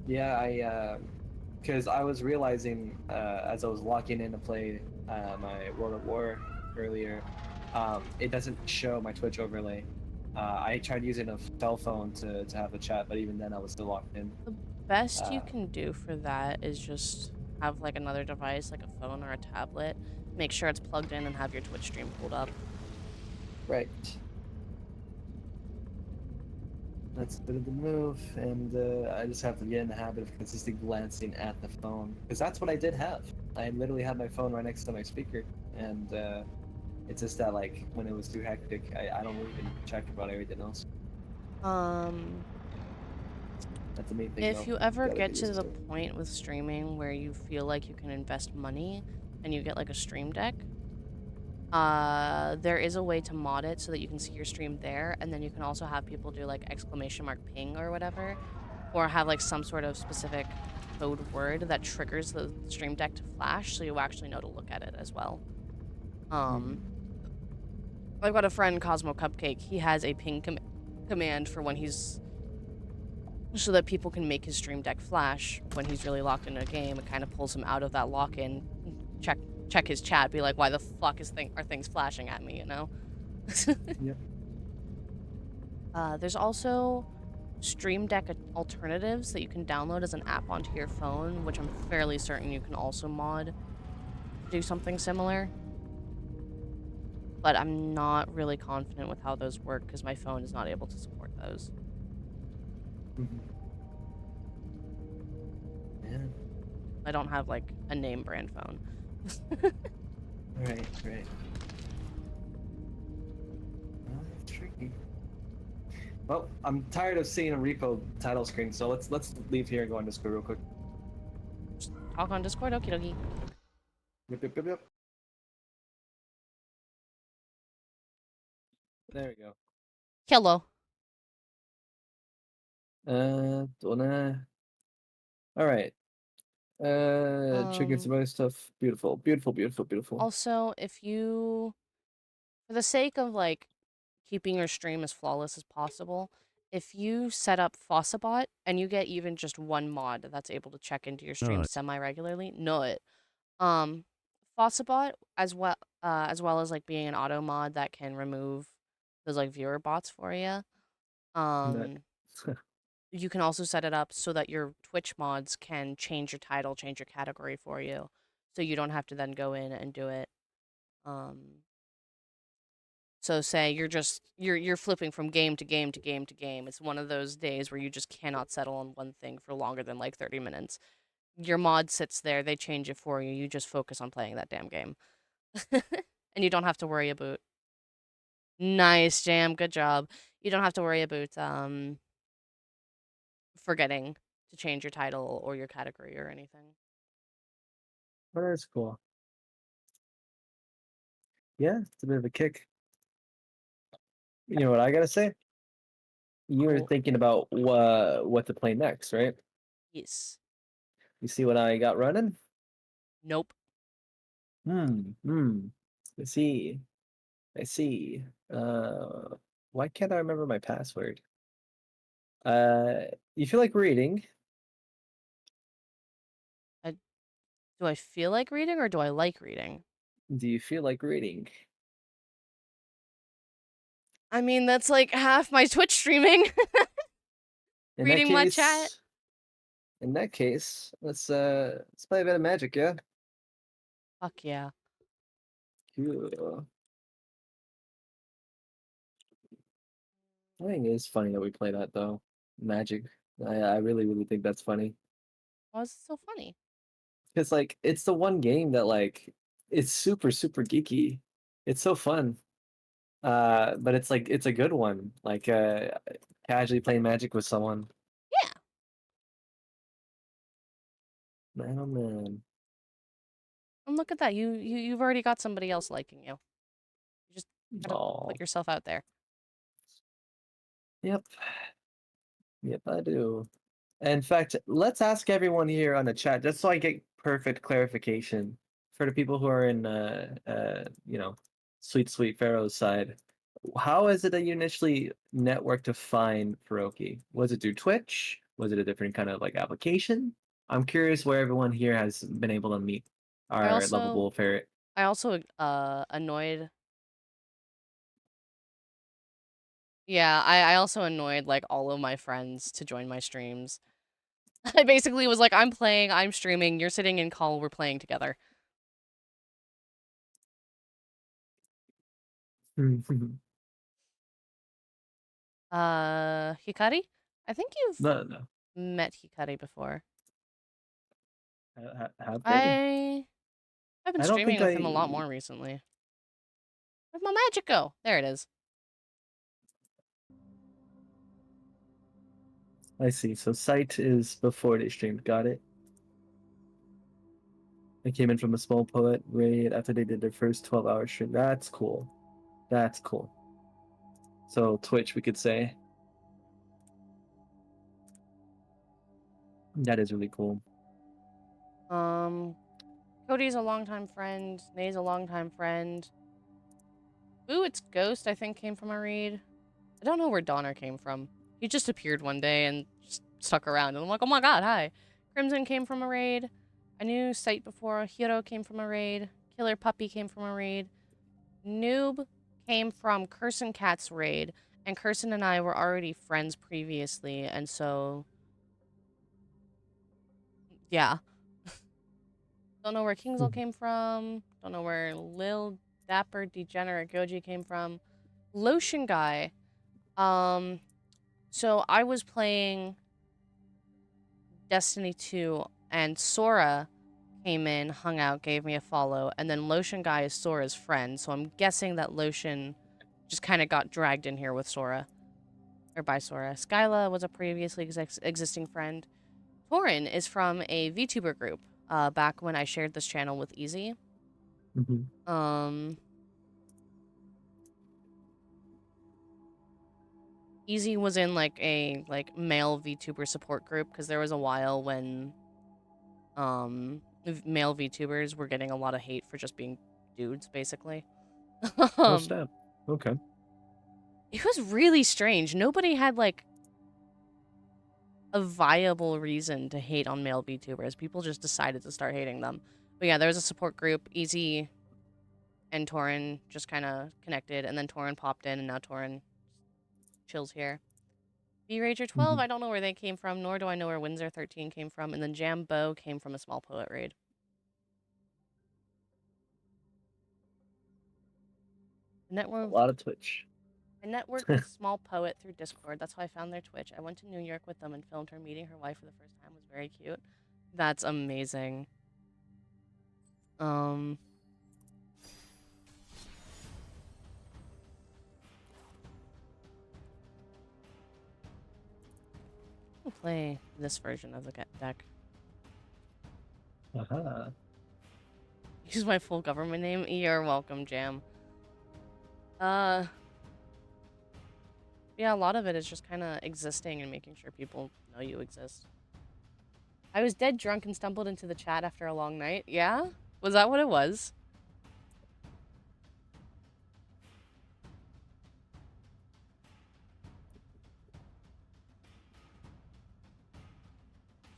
Yeah, because I was realizing as I was locking in to play my World at War earlier, it doesn't show my Twitch overlay. I tried using a cell phone to have the chat, but even then I was still locked in. The best you can do for that is just have like another device, like a phone or a tablet. Make sure it's plugged in and have your Twitch stream pulled up. Right. That's a bit of the move, and I just have to get in the habit of consistently glancing at the phone, because that's what I did have. I literally had my phone right next to my speaker, and it's just that like when it was too hectic, I don't really even check about everything else. That's the main thing. If though. you ever Gotta get to used the point with streaming where you feel like you can invest money and you get like a stream deck, there is a way to mod it so that you can see your stream there, and then you can also have people do like !ping or whatever, or have like some sort of specific code word that triggers the stream deck to flash, so you actually know to look at it as well. I've got a friend, Cosmo Cupcake. He has a ping command for when he's, so that people can make his stream deck flash when he's really locked in a game. It kind of pulls him out of that lock-in. Check his chat. Be like, why the fuck are things flashing at me? You know. Yep. There's also Stream Deck alternatives that you can download as an app onto your phone, which I'm fairly certain you can also mod to do something similar. But I'm not really confident with how those work because my phone is not able to support those. Yeah. I don't have like a name brand phone. Right. Well, that's tricky. Well, I'm tired of seeing a repo title screen, so let's leave here and go on Discord real quick. Just talk on Discord, okie dokie. Yep. There we go. Hello. Donna. All right. Chicken survival stuff. Beautiful. Also, if you, for the sake of like keeping your stream as flawless as possible, if you set up Fossabot and you get even just one mod that's able to check into your stream semi-regularly, Fossabot as well as like being an auto mod that can remove those like viewer bots for you. You can also set it up so that your Twitch mods can change your title, change your category for you, so you don't have to then go in and do it. So say you're flipping from game to game to game to game. It's one of those days where you just cannot settle on one thing for longer than like 30 minutes. Your mod sits there, they change it for you. You just focus on playing that damn game. And you don't have to worry about. Nice, Jam. Good job. You don't have to worry about forgetting to change your title or your category or anything. Oh, that's cool. Yeah, it's a bit of a kick. You know what I gotta say? You were thinking about what to play next, right? Yes. You see what I got running? Nope. I see. Why can't I remember my password? You feel like reading? Do I feel like reading or do I like reading? Do you feel like reading? I mean, that's like half my Twitch streaming. Reading my chat. In that case, let's play a bit of Magic, yeah? Fuck yeah. Cool. I think it is funny that we play that though. Magic. I really think that's funny. Why is it so funny? Because like it's the one game that like it's super super geeky. It's so fun. But it's like it's a good one. Like casually playing Magic with someone. Yeah. Man, oh man. And look at that. You've already got somebody else liking you. You just gotta Oh. put yourself out there. Yep. Yep, I do. In fact, let's ask everyone here on the chat just so I get perfect clarification for the people who are in you know, sweet Pharaoh's side. How is it that you initially networked to find Pierogi? Was it through Twitch? Was it a different kind of like application? I'm curious where everyone here has been able to meet our lovable ferret. I also annoyed. Yeah, I also annoyed like all of my friends to join my streams. I basically was like, I'm playing, I'm streaming, you're sitting in call, we're playing together. Hikari? I think you've No, no. met Hikari before. Have they? I've been I don't think streaming with him a lot more recently. Where'd my magic go? There it is. I see. So site is before they streamed. Got it. They came in from a small poet raid after they did their first 12-hour stream. That's cool. That's cool. So Twitch, we could say. That is really cool. Cody's a longtime friend. Nay's a longtime friend. Ooh, it's Ghost, I think, came from a raid. I don't know where Donner came from. He just appeared one day and just stuck around. And I'm like, oh my god, hi. Crimson came from a raid. I knew Sight before. Hiro came from a raid. Killer Puppy came from a raid. Noob came from Curson Cat's raid. And Curson and I were already friends previously. And so, yeah. Don't know where Kingsel came from. Don't know where Lil Dapper Degenerate Goji came from. Lotion Guy. So I was playing Destiny 2 and Sora came in, hung out, gave me a follow, and then Lotion Guy is Sora's friend, so I'm guessing that Lotion just kind of got dragged in here with Sora. Or by Sora. Skyla was a previously existing friend. Torin is from a VTuber group, back when I shared this channel with Easy. Easy was in like a male VTuber support group because there was a while when male VTubers were getting a lot of hate for just being dudes, basically. Oh, snap. Okay. It was really strange. Nobody had like a viable reason to hate on male VTubers. People just decided to start hating them. But yeah, there was a support group. Easy and Torin just kind of connected, and then Torin popped in, and now Torin chills here. V-Rager 12, I don't know where they came from, nor do I know where Windsor 13 came from, and then Jambo came from a small poet raid. A lot of Twitch. I networked with Small Poet through Discord. That's how I found their Twitch. I went to New York with them and filmed her meeting her wife for the first time. It was very cute. That's amazing. I'll play this version of the deck. Use my full government name. You're welcome, Jam. Yeah, a lot of it is just kind of existing and making sure people know you exist. I was dead drunk and stumbled into the chat after a long night. Yeah? Was that what it was?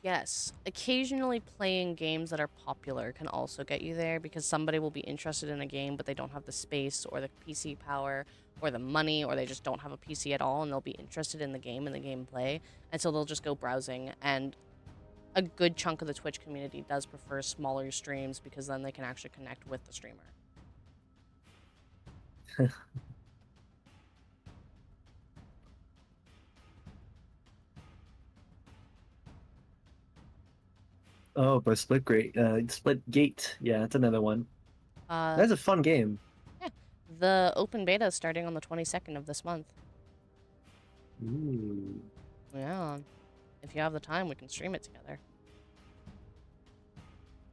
Yes. Occasionally playing games that are popular can also get you there because somebody will be interested in a game but they don't have the space or the PC power or the money, or they just don't have a PC at all and they'll be interested in the game and the gameplay, and so they'll just go browsing. And a good chunk of the Twitch community does prefer smaller streams because then they can actually connect with the streamer. Oh, but Split Gate. Yeah, that's another one. Uh, That's a fun game. yeah. The open beta is starting on the 22nd of this month. Ooh. Yeah. If you have the time, we can stream it together.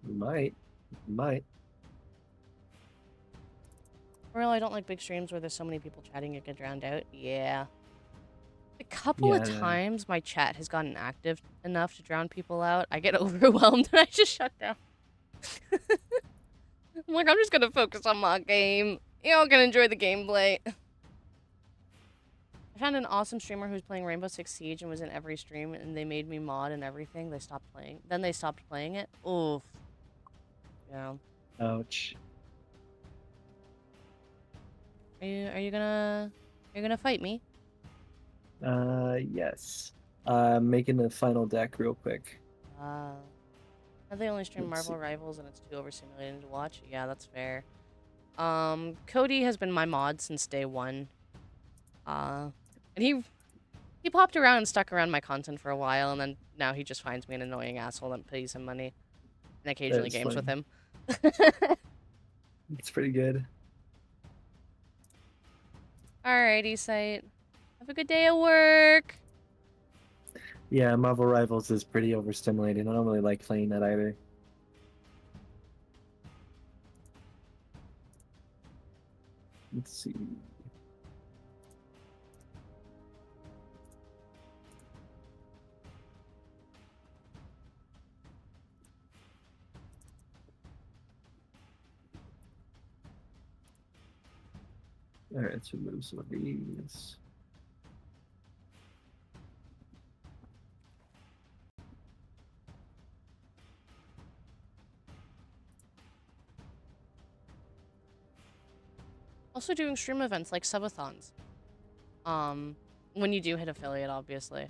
Might. Real, I don't like big streams where there's so many people chatting you get drowned out. Yeah. A couple of Yeah. times my chat has gotten active enough to drown people out. I get overwhelmed and I just shut down. I'm like, I'm just gonna focus on my game. Y'all can enjoy the gameplay. I found an awesome streamer who's playing Rainbow Six Siege and was in every stream, and they made me mod and everything. They stopped playing. Then they stopped playing it. Oof. Yeah. Ouch. Are you gonna fight me? Yes. Making the final deck real quick. They only stream Let's Marvel see. Rivals and it's too overstimulating to watch. Yeah, that's fair. Cody has been my mod since day one. And he popped around and stuck around my content for a while, and then now he just finds me an annoying asshole that pays him money, and occasionally is games with funny. him. It's pretty good. Alrighty, Sight. Have a good day at work. Yeah, Marvel Rivals is pretty overstimulating. I don't really like playing that either. Let's see. Alright, let's remove some of these. Also doing stream events like subathons. When you do hit affiliate, obviously.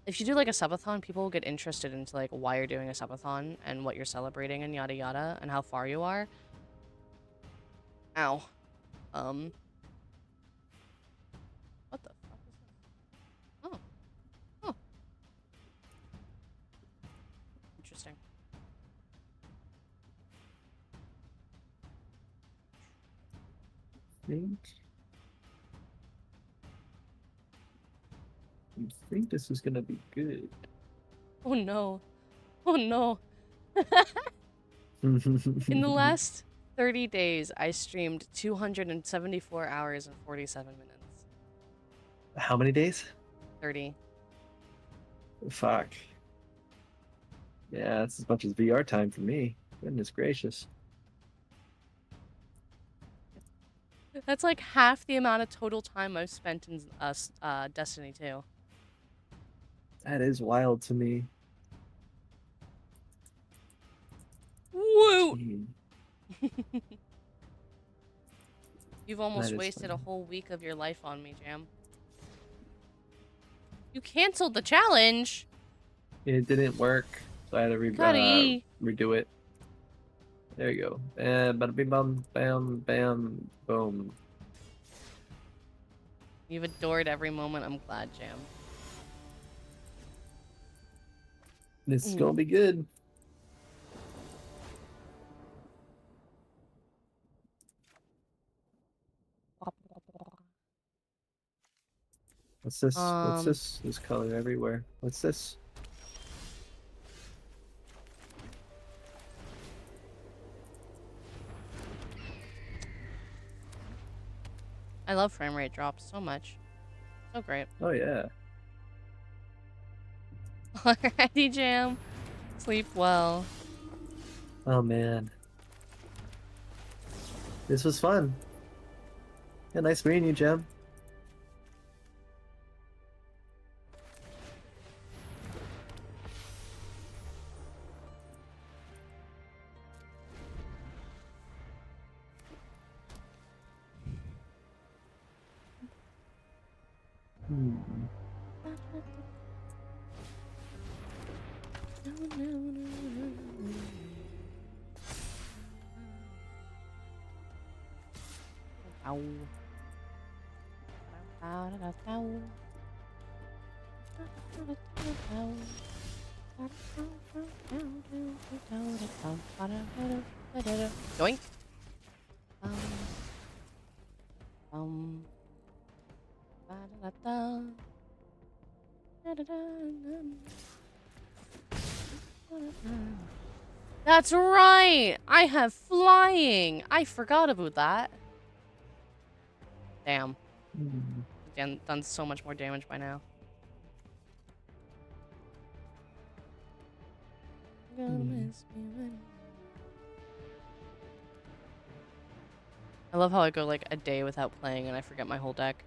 If you do like a subathon, people will get interested into like why you're doing a subathon and what you're celebrating and yada yada and how far you are. Ow. What the fuck is this? Oh. Oh. Interesting. I think this is gonna be good. Oh no. Oh no. In the last 30 days, I streamed 274 hours and 47 minutes. How many days? 30. Fuck. Yeah, that's as much as VR time for me. Goodness gracious. That's like half the amount of total time I've spent in Destiny 2. That is wild to me. Woo! Gee, You've almost that is wasted a funny. whole week of your life on me, Jam. You canceled the challenge! It didn't work, so I had to Cuddy! redo it. There you go. Bada bing bum, bam, bam, boom. You've adored every moment. I'm glad, Jam. This is gonna be good. What's this? What's this? There's color everywhere. What's this? I love frame rate drops so much. So great. Oh yeah. Alrighty, Jam. Sleep well. Oh man. This was fun. Yeah, nice meeting you, Jem. Ow. Yoink. Um. Ba-da-da-da. Da-da-da-da. That's right! I have flying! I forgot about that. Damn. Done so much more damage by now. Gonna miss me when... I love how I go like a day without playing and I forget my whole deck.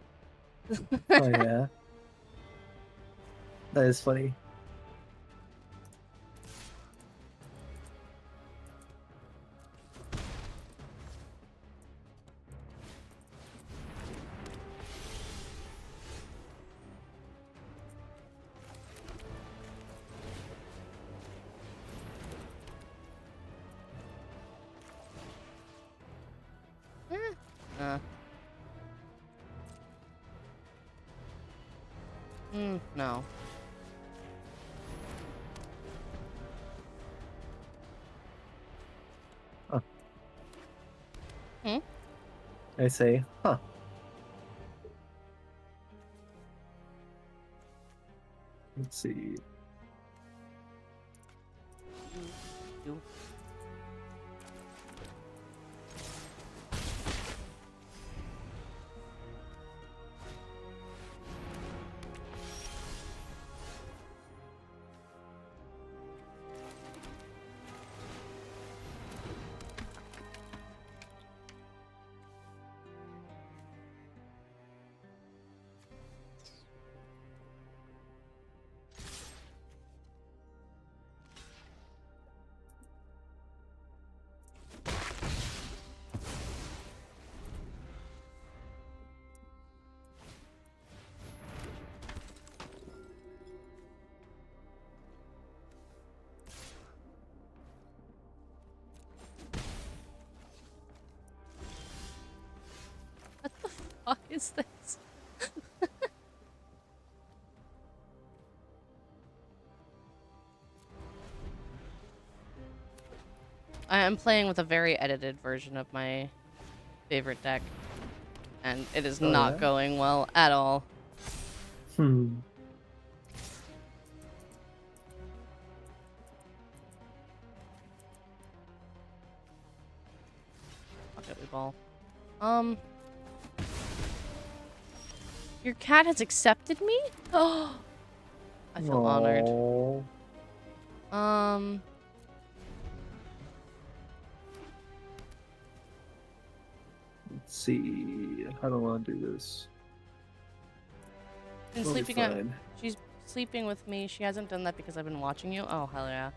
Oh yeah. That is funny. No. Huh. Hmm? I say, huh. Let's see. You. What the fuck is this? I am playing with a very edited version of my favorite deck, and it is not going well at all. Hmm. Pocket we ball. Your cat has accepted me? Oh, I feel honored. Let's see. How do I want to do this? Been sleeping at. She's sleeping with me. She hasn't done that because I've been watching you. Oh hell yeah.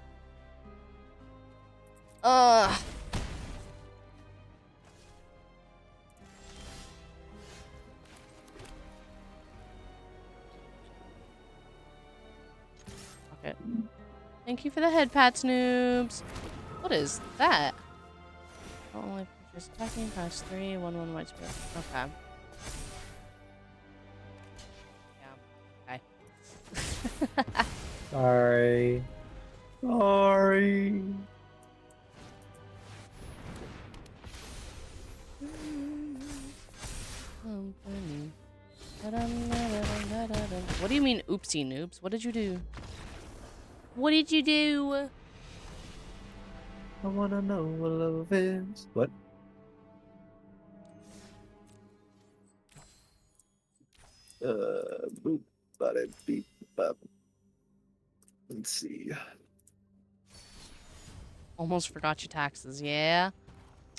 Okay. Thank you for the head pats, noobs. What is that? Only just attacking ×3, 1/1 white spirit. Okay. Yeah. Okay. Sorry. Sorry. What do you mean, oopsie noobs? What did you do? What did you do? I wanna know what love is. What? Boop, bada, beep, bop. Let's see. Almost forgot your taxes, yeah?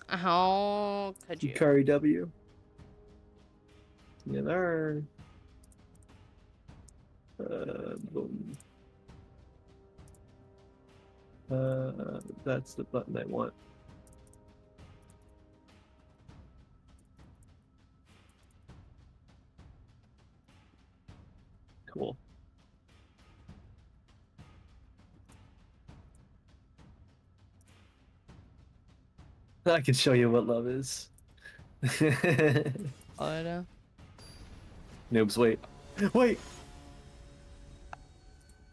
How could you? Curry W. Yeah, there. Boom. That's the button I want. Cool. I can show you what love is. What? Noobs, wait. Wait!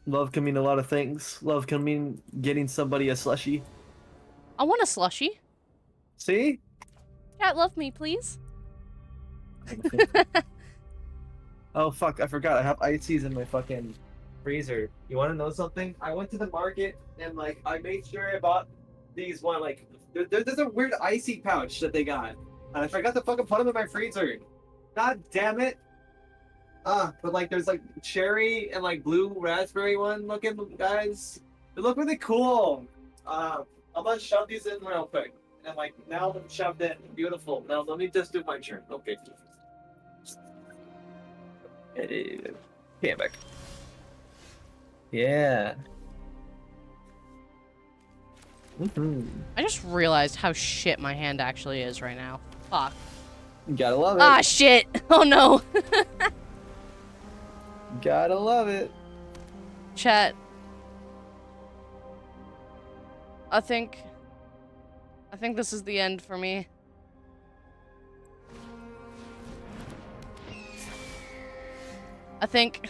Love can mean a lot of things. Love can mean getting somebody a slushie. I want a slushie. See? Chat, love me, please. Oh fuck, I forgot. I have ices in my fucking freezer. You want to know something? I went to the market and like I made sure I bought these one like there's a weird icy pouch that they got. And I forgot to fucking put them in my freezer. God damn it. But like there's like cherry and like blue raspberry one looking guys. They look really cool. I'm gonna shove these in real quick. And like now they're shoved in. Beautiful. Now let me just do my turn. Okay. Came back. Yeah. I just realized how shit my hand actually is right now. Fuck. You gotta love it. Ah, shit. Oh, no. Gotta love it. Chat. I think this is the end for me. I think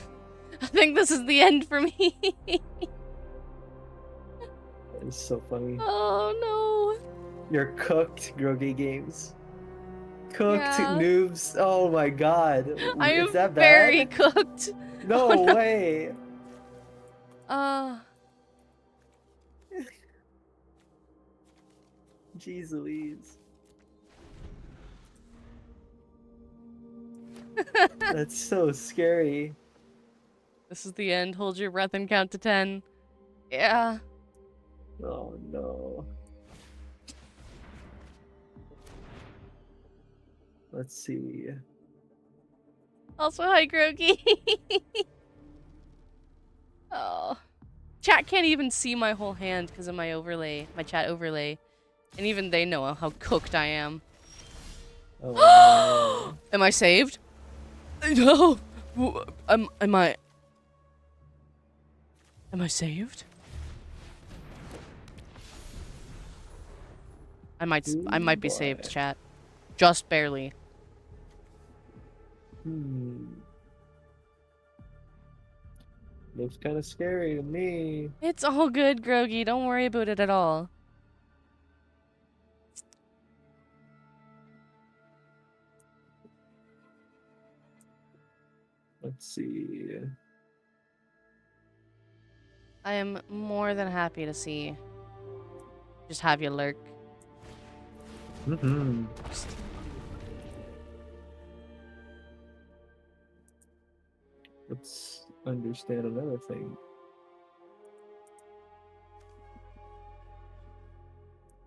this is the end for me. It's so funny. Oh, no. You're cooked, Groggy Games. Cooked Yeah. noobs. Oh my god. I Is am that bad? very cooked. No, Oh, no. way. Jeez Louise. That's so scary. This is the end. Hold your breath and count to 10. Yeah. Oh no. Let's see. Also, hi, Grogi. Oh. Chat can't even see my whole hand because of my overlay, my chat overlay. And even they know how cooked I am. Oh, no. Am I saved? No. Am I saved? I might be saved, chat. Just barely. Looks kind of scary to me. It's all good, Grogi. Don't worry about it at all. Let's see. I am more than happy to see. Just have you lurk. Let's understand another thing.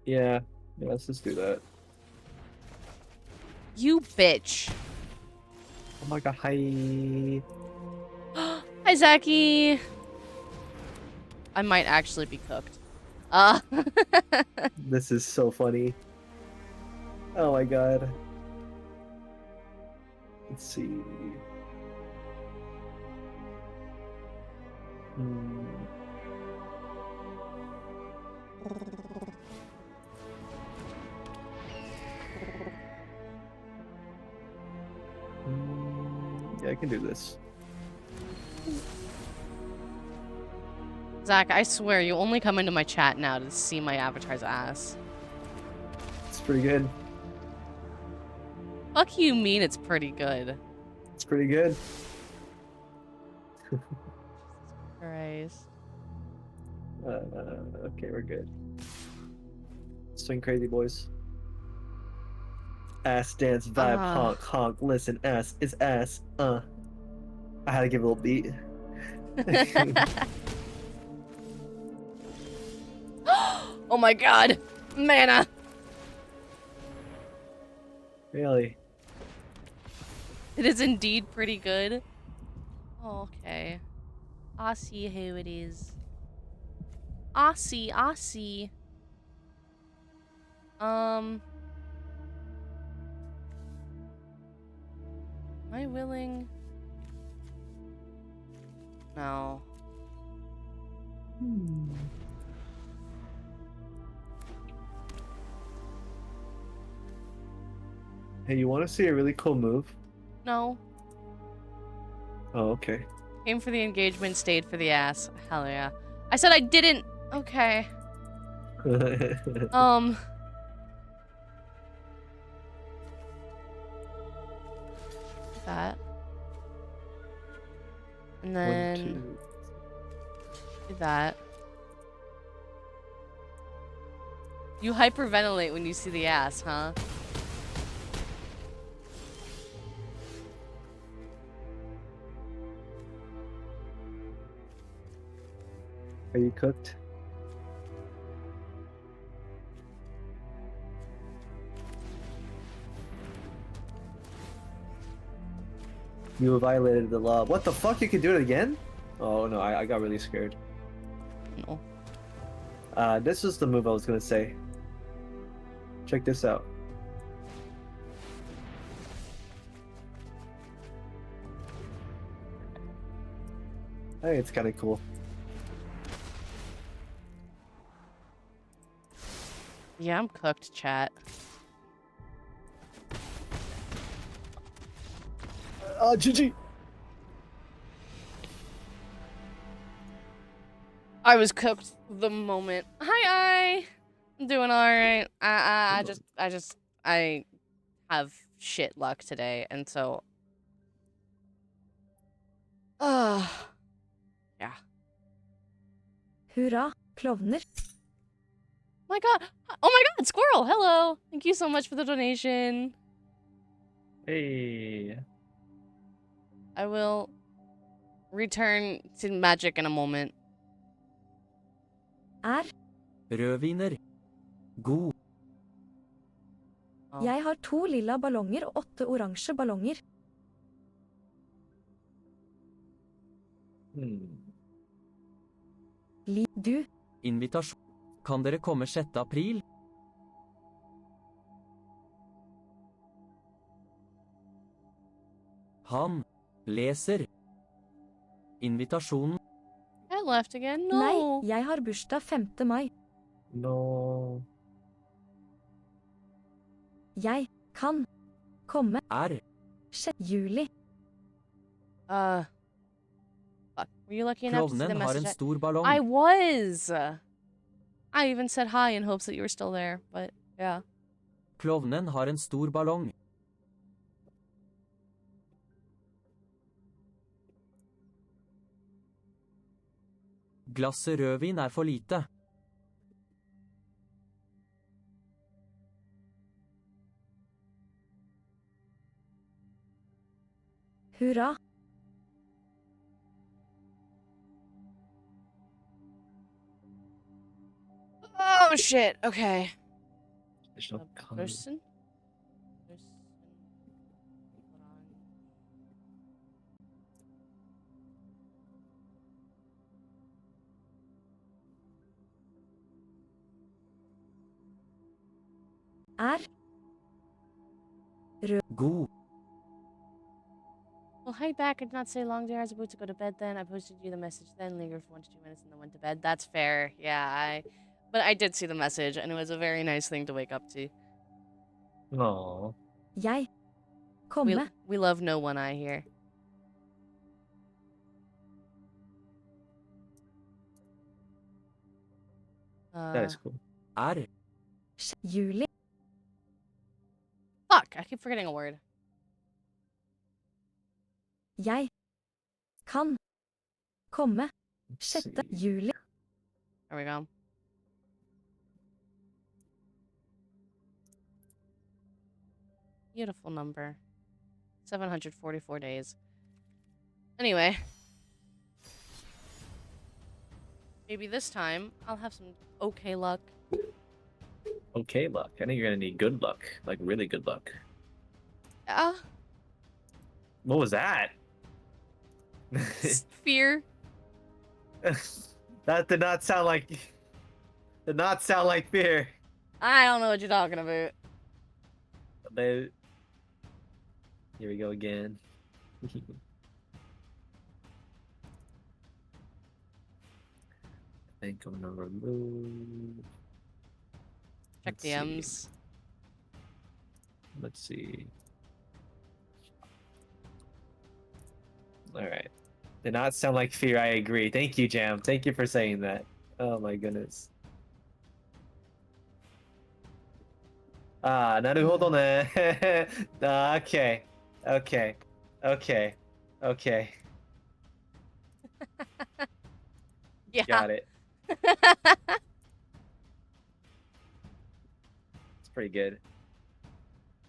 Yeah, let's just do that. You bitch. Oh my god, hi. Hi, Zachy. I might actually be cooked. This is so funny. Oh my god. Let's see. Yeah, I can do this. Zach, I swear you only come into my chat now to see my avatar's ass. It's pretty good. Fuck you mean it's pretty good. It's pretty good. Christ. Okay, we're good. Swing crazy, boys. Ass dance vibe, honk, honk. Listen, ass is ass. I had to give a little beat. Oh my god! Mana! Really? It is indeed pretty good. Okay. I see who it is. I see. Am I willing? No. Hey, you want to see a really cool move? No. Oh, okay. Came for the engagement, stayed for the ass. Hell yeah. I said I didn't. Okay. That. And then do that. You hyperventilate when you see the ass, huh? Are you cooked? You violated the law. What the fuck? You can do it again? Oh no, I got really scared. No. This is the move I was gonna say. Check this out. I think it's kind of cool. Yeah, I'm cooked, chat. GG. I was cooked the moment. Hi, I'm doing all right. I have shit luck today, and so. Yeah. Hurra, klovner. My God. Oh my God, Squirrel. Hello. Thank you so much for the donation. Hey. I will return to magic in a moment. Rødviner. God. Oh. Jeg har 2 lilla ballonger og 8 oransje ballonger. Du. Invitasjon. Kan dere komme 6. april? Han leser. Invitasjonen. I left again? No. Nei, jeg har bursdag 5. mai. No. Jeg kan komme 6. juli. Fuck. Were you lucky enough to see the Klovnen har message? en stor ballong. I was. I even said hi in hopes that you were still there, but yeah. Klovnen har en stor ballong. Glasset rødvin er for lite. Hurra. Oh shit. Okay. There's no Person. God. Well, hi back. I did not say long day. I was about to go to bed then. I posted you the message then, lingered for 1 to 2 minutes, and then went to bed. That's fair. Yeah, but I did see the message, and it was a very nice thing to wake up to. No. Jeg komme. We love no one eye here. That is cool. Juli. Fuck, I keep forgetting a word. Jeg kan komme 6. juli. There we go. Beautiful number. 744 days. Anyway. Maybe this time I'll have some okay luck. Okay luck. I think you're gonna need good luck. Like really good luck. Yeah. What was that? Fear. That did not sound like fear. I don't know what you're talking about. Here we go again. I think I'm gonna remove. Check DMs. Let's see. All right. Did not sound like fear, I agree. Thank you, Jam. Thank you for saying that. Oh my goodness. Ah, なるほどね. Okay. Okay. Okay. Okay. Yeah. Got it. It's pretty good.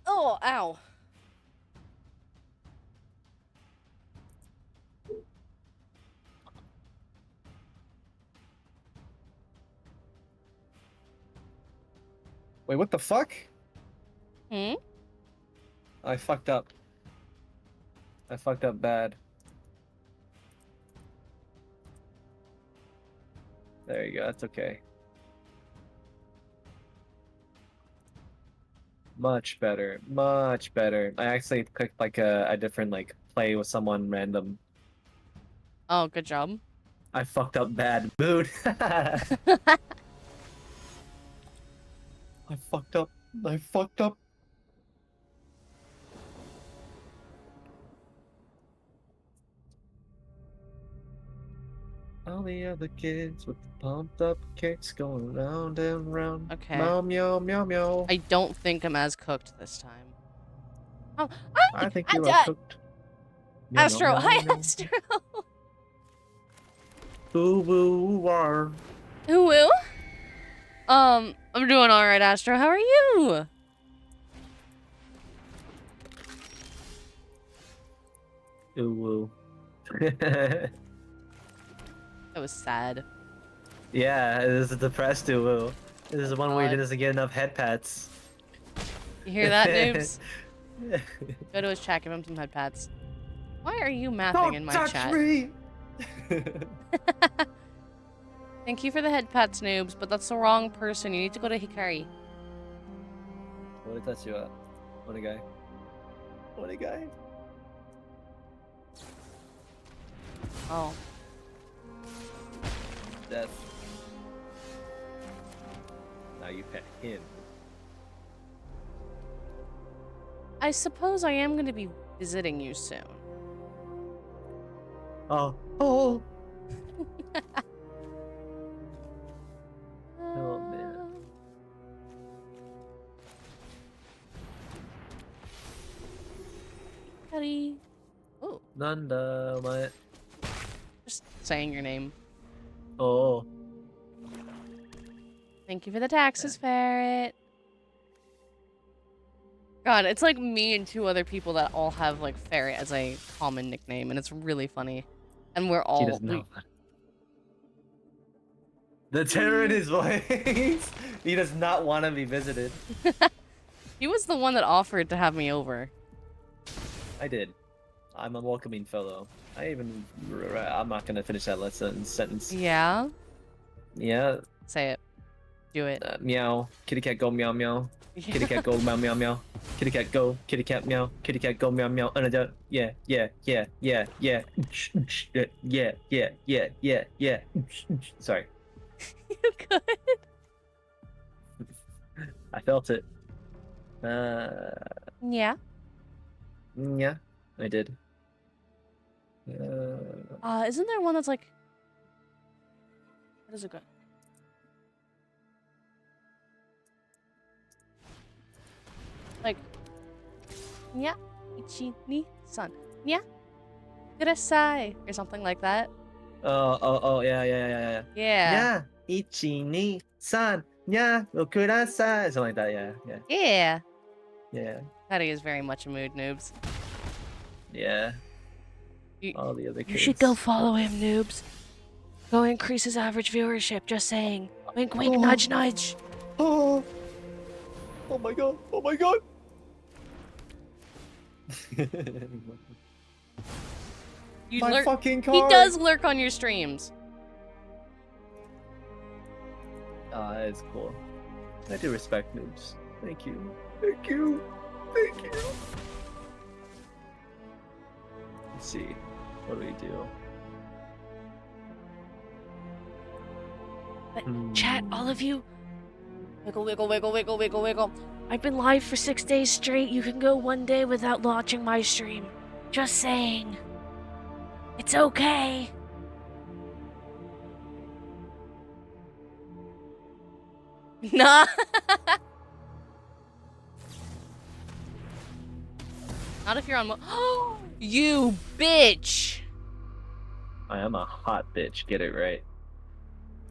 Oh, ow. Wait, what the fuck? Hmm? I fucked up. I fucked up bad. There you go, that's okay. Much better, much better. I actually clicked like a different like play with someone random. Oh, good job. I fucked up bad. Mood. I fucked up. I fucked up. All the other kids with the pumped up kicks going round and round. Okay. Meow meow meow meow. I don't think I'm as cooked this time. Oh, I think you are cooked. Meow, Astro, meow, hi meow, meow. Astro. Boo woo war. Who woo? I'm doing all right, Astro. How are you? Ooh woo. That was sad. Yeah, it is a depressed ooh woo. This is one where he God. doesn't get enough head pats. You hear that, noobs? Go to his chat, give him some head pats. Why are you mathing in my touch chat? me! Thank you for the head pats, noobs, but that's the wrong person. You need to go to Hikari. What did touch you up? What a guy. What a guy. Oh. Death. Now you pet him. I suppose I am going to be visiting you soon. Oh. Oh. Oh man. Hikari. Oh, Nanda, my. just saying your name. Oh. Thank you for the taxes, Ferret. God, it's like me and two other people that all have like Ferret as a common nickname, and it's really funny. And we're He all doesn't know. The terror in his voice. He does not want to be visited. He was the one that offered to have me over. I did. I'm a welcoming fellow. I'm not gonna finish that sentence. Yeah? Yeah. Say it. Do it. Meow. Kitty cat go meow meow. Kitty cat go meow meow meow. Kitty cat go. Kitty cat meow. Kitty cat go meow meow. Yeah. Yeah. Yeah. Yeah. Yeah. Yeah. Yeah. Yeah. Yeah. Yeah. Sorry. You good? I felt it. Yeah. Yeah. I did. Isn't there one that's like... What is it good? Like... Nya, ichi, ni, san. Nya, kudasai. Or something like that. Yeah. Yeah. Yeah. Ichi, ni, san, nya, kudasai. Something like that, yeah. Yeah. Yeah. Patty is very much a mood, noobs. Yeah. You, All the other kids. you should go follow him, noobs. Go increase his average viewership, just saying. Wink, wink, nudge, nudge. Oh. Oh my god. Oh my god. My fucking car. He does lurk on your streams. Ah, that is cool. I do respect noobs. Thank you. Thank you. Thank you. Let's see. What do we do? But chat, all of you. Wiggle, wiggle, wiggle, wiggle, wiggle, wiggle. I've been live for 6 days straight. You can go one day without watching my stream. Just saying. It's okay. Nah. Not if you're on you bitch. I am a hot bitch. Get it right.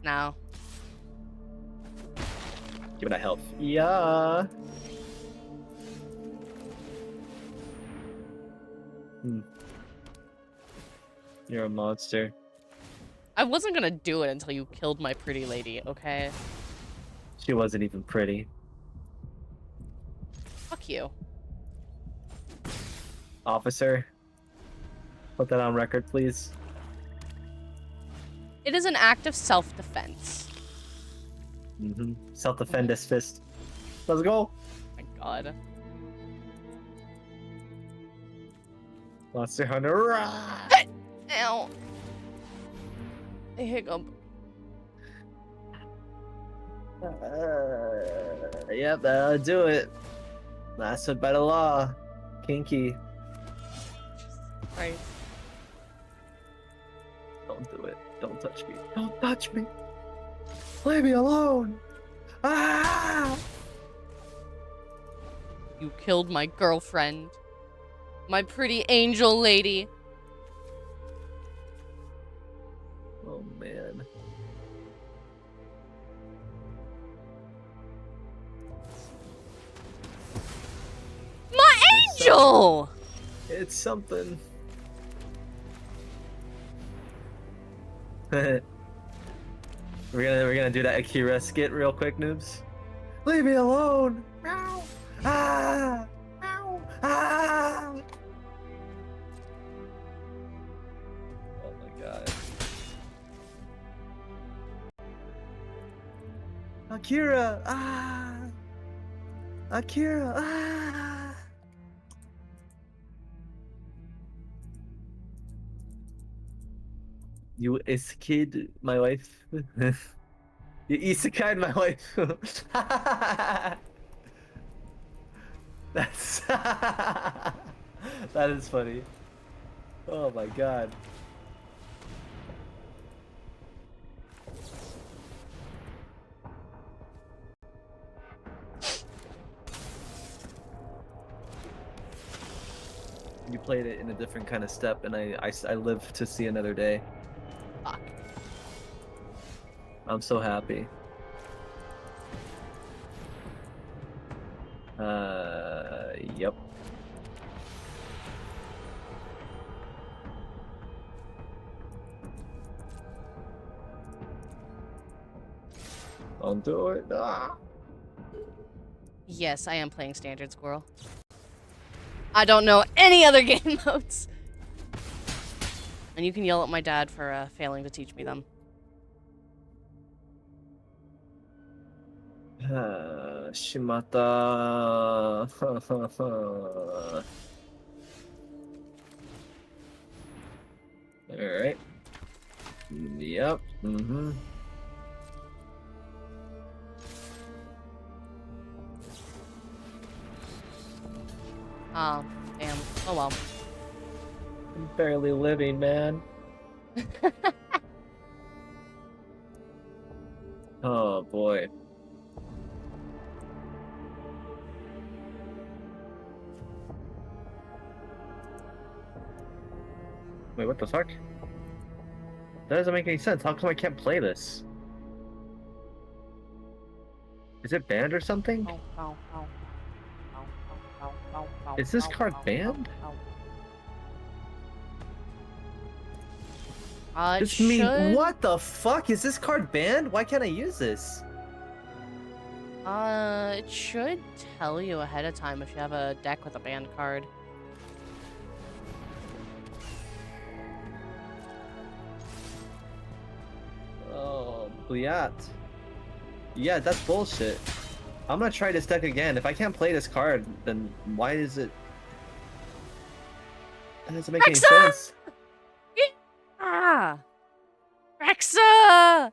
No. Give it a health. Yeah. You're a monster. I wasn't gonna do it until you killed my pretty lady, okay? She wasn't even pretty. Fuck you. Officer, put that on record, please. It is an act of self-defense. Self-defendus fist. Let's go. Oh my god. Monster Hunter. Ow. I hiccup. Yep, that'll do it. Last one by the law. Kinky. Right. Don't do it. Don't touch me. Don't touch me. Leave me alone. Ah! You killed my girlfriend. My pretty angel lady. Oh man. My angel! It's something. we're gonna do that Akira skit real quick, noobs. Leave me alone. Meow. Ah. Meow. Ah. Oh my god. Akira. Ah. Akira. Ah. You isekai'd my wife. You isekai'd my wife. That's that is funny. Oh my god. You played it in a different kind of step, and I live to see another day. Fuck. I'm so happy. Yep. Don't do it. Ah. Yes, I am playing Standard Squirrel. I don't know any other game modes. And you can yell at my dad for failing to teach me them. Shimata. Alright. Yep. Oh, damn. Oh well. I'm barely living, man. Oh boy. Wait, what the fuck? That doesn't make any sense. How come I can't play this? Is it banned or something? Is this card banned? It should... What the fuck? Is this card banned? Why can't I use this? It should tell you ahead of time if you have a deck with a banned card. Oh, Bliat. Yeah, that's bullshit. I'm gonna try this deck again. If I can't play this card, then why is it... That doesn't make any sense. Ah! Rexa!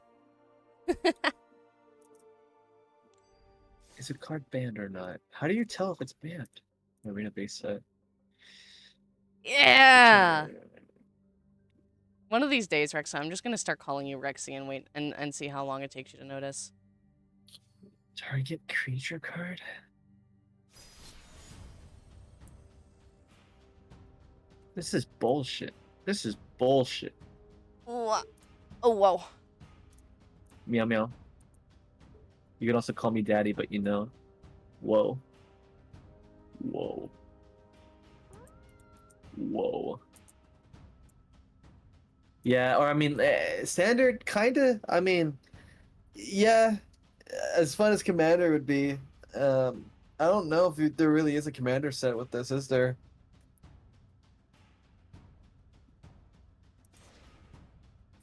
Is a card banned or not? How do you tell if it's banned? Arena base set. Yeah! One of these days, Rexa, I'm just gonna start calling you Rexy and wait and see how long it takes you to notice. Target creature card? This is bullshit. This is bullshit. Oh, whoa. Meow meow. You can also call me daddy, but you know. Whoa. Whoa. Whoa. Yeah, or I mean, standard, kinda. I mean, yeah, as fun as Commander would be. I don't know if there really is a Commander set with this, is there?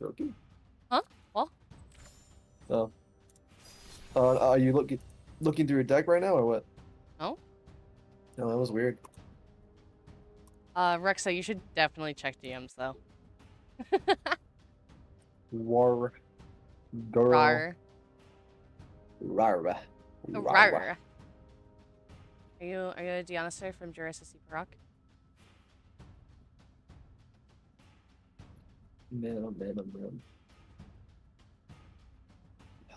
Okay. Huh? What? Oh. Are you looking through your deck right now, or what? No. No, that was weird. Rexa, you should definitely check DMs though. War. Girl. Rar. Rar. Rar. Are you a Dionyster from Jurassic Rock? Man.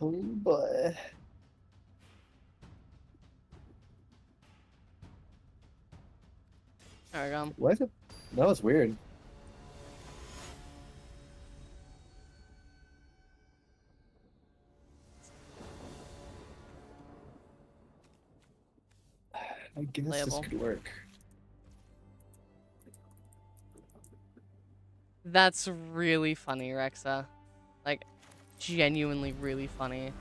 Oh boy. There we go. What? That was weird. I guess Playable. this could work. That's really funny, Rexa. Like, genuinely really funny.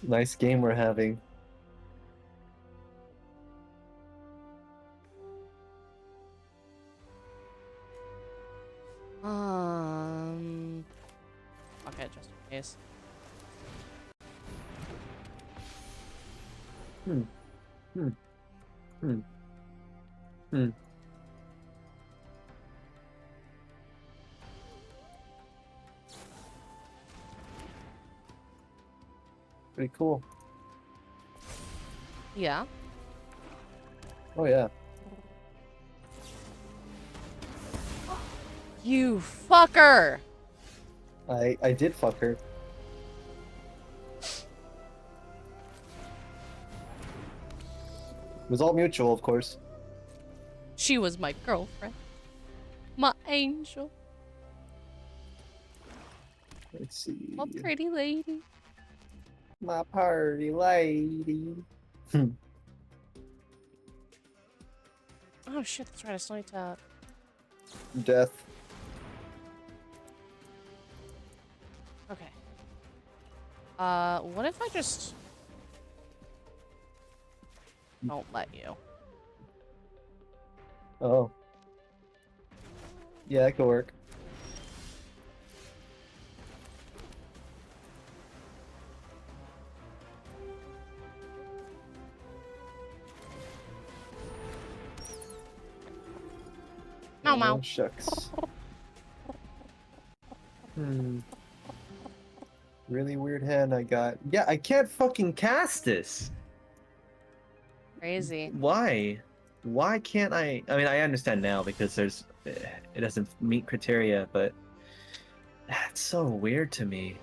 Nice game we're having. Okay, just in case. Pretty cool. Yeah. Oh yeah. You fucker! I did fuck her. It was all mutual, of course. She was my girlfriend. My angel. Let's see. My pretty lady. My party lady. Oh shit, that's right, I still need to... Death. Okay. What if I just... don't let you? Oh. Yeah, that could work. Meow meow. Oh, shucks. Really weird hand I got. Yeah, I can't fucking cast this. Crazy. Why? Why can't I? I mean, I understand now because it doesn't meet criteria, but that's so weird to me.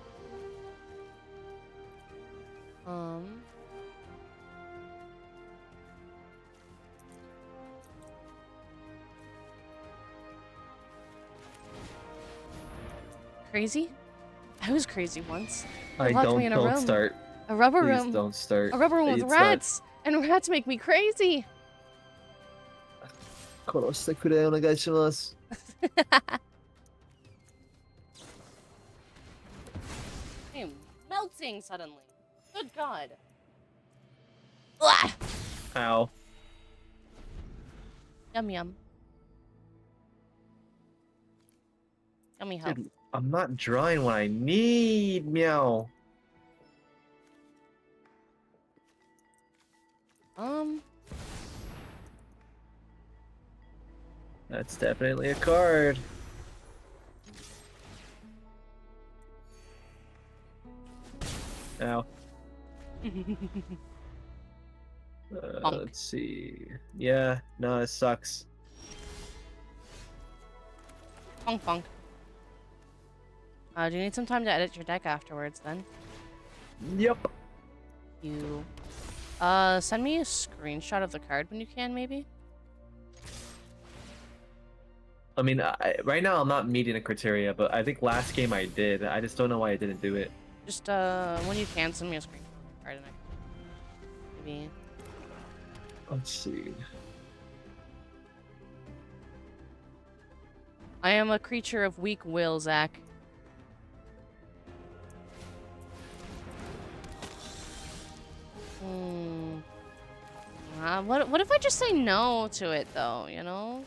Crazy? I was crazy once. I Locked don't me in a room. start. A rubber Please room. don't start. A rubber room with It's rats! And rats make me crazy! 殺してくれお願いします. I am melting suddenly. Good god. Ugh. Ow. Yum yum. Yummy health. Dude, I'm not drawing what I need, meow. That's definitely a card. Ow. Bonk. Let's see. Yeah, no, it sucks. Bonk bonk. Do you need some time to edit your deck afterwards then? Yep. You send me a screenshot of the card when you can, maybe? I mean, right now I'm not meeting the criteria, but I think last game I did. I just don't know why I didn't do it. Just when you can, send me a screenshot of the card and I can maybe. Let's see. I am a creature of weak will, Zach. What if I just say no to it though, you know?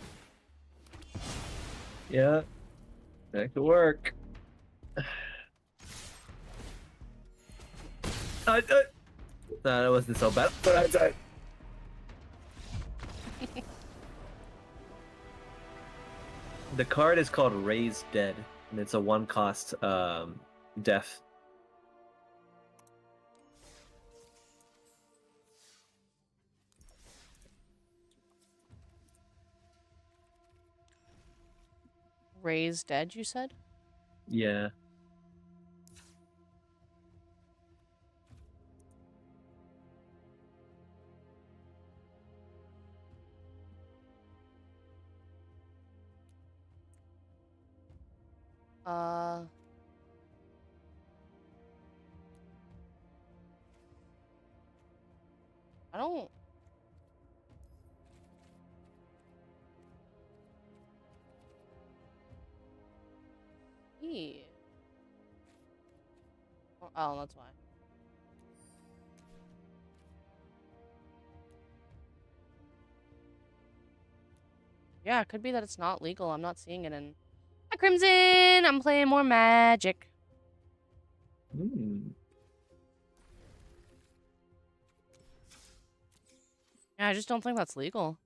Yeah, that could work. No, that wasn't so bad, but I died. The card is called Raised Dead, and it's a 1-cost death. Raised dead, you said? Yeah. I don't. Yeah. Oh, that's why. Yeah, it could be that it's not legal. I'm not seeing it in. Hi, Crimson! I'm playing more Magic. Yeah, I just don't think that's legal.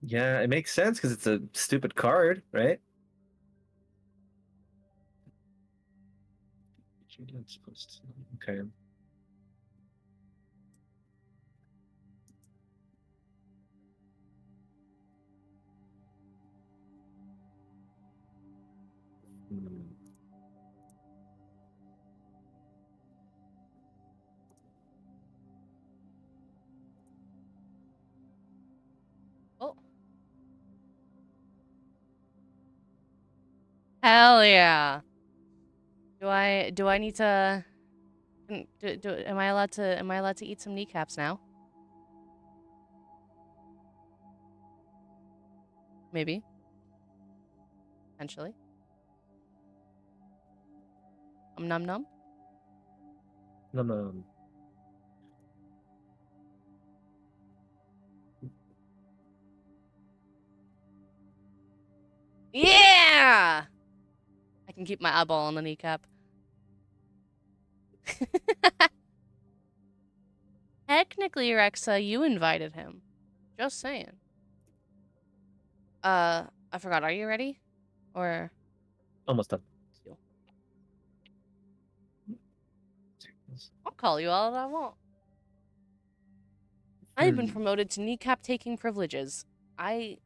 Yeah, it makes sense because it's a stupid card, right? Okay. Oh. Hell yeah. Do I need to am I allowed to eat some kneecaps now? Maybe. Potentially. Num num. No. Yeah! I can keep my eyeball on the kneecap. Technically, Rexa, you invited him. Just saying. I forgot. Are you ready? Or Almost done. I'll call you all that I want. I've been promoted to kneecap taking privileges. I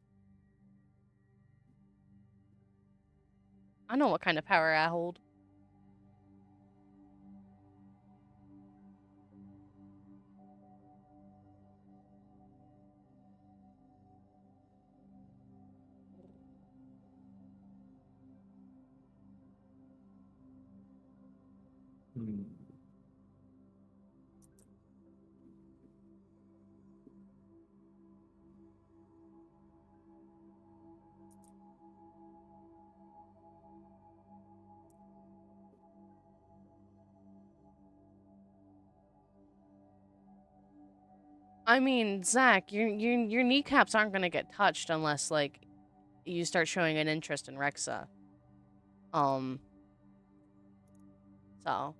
know what kind of power I hold. I mean, Zach, your kneecaps aren't gonna get touched unless like you start showing an interest in Rexa. So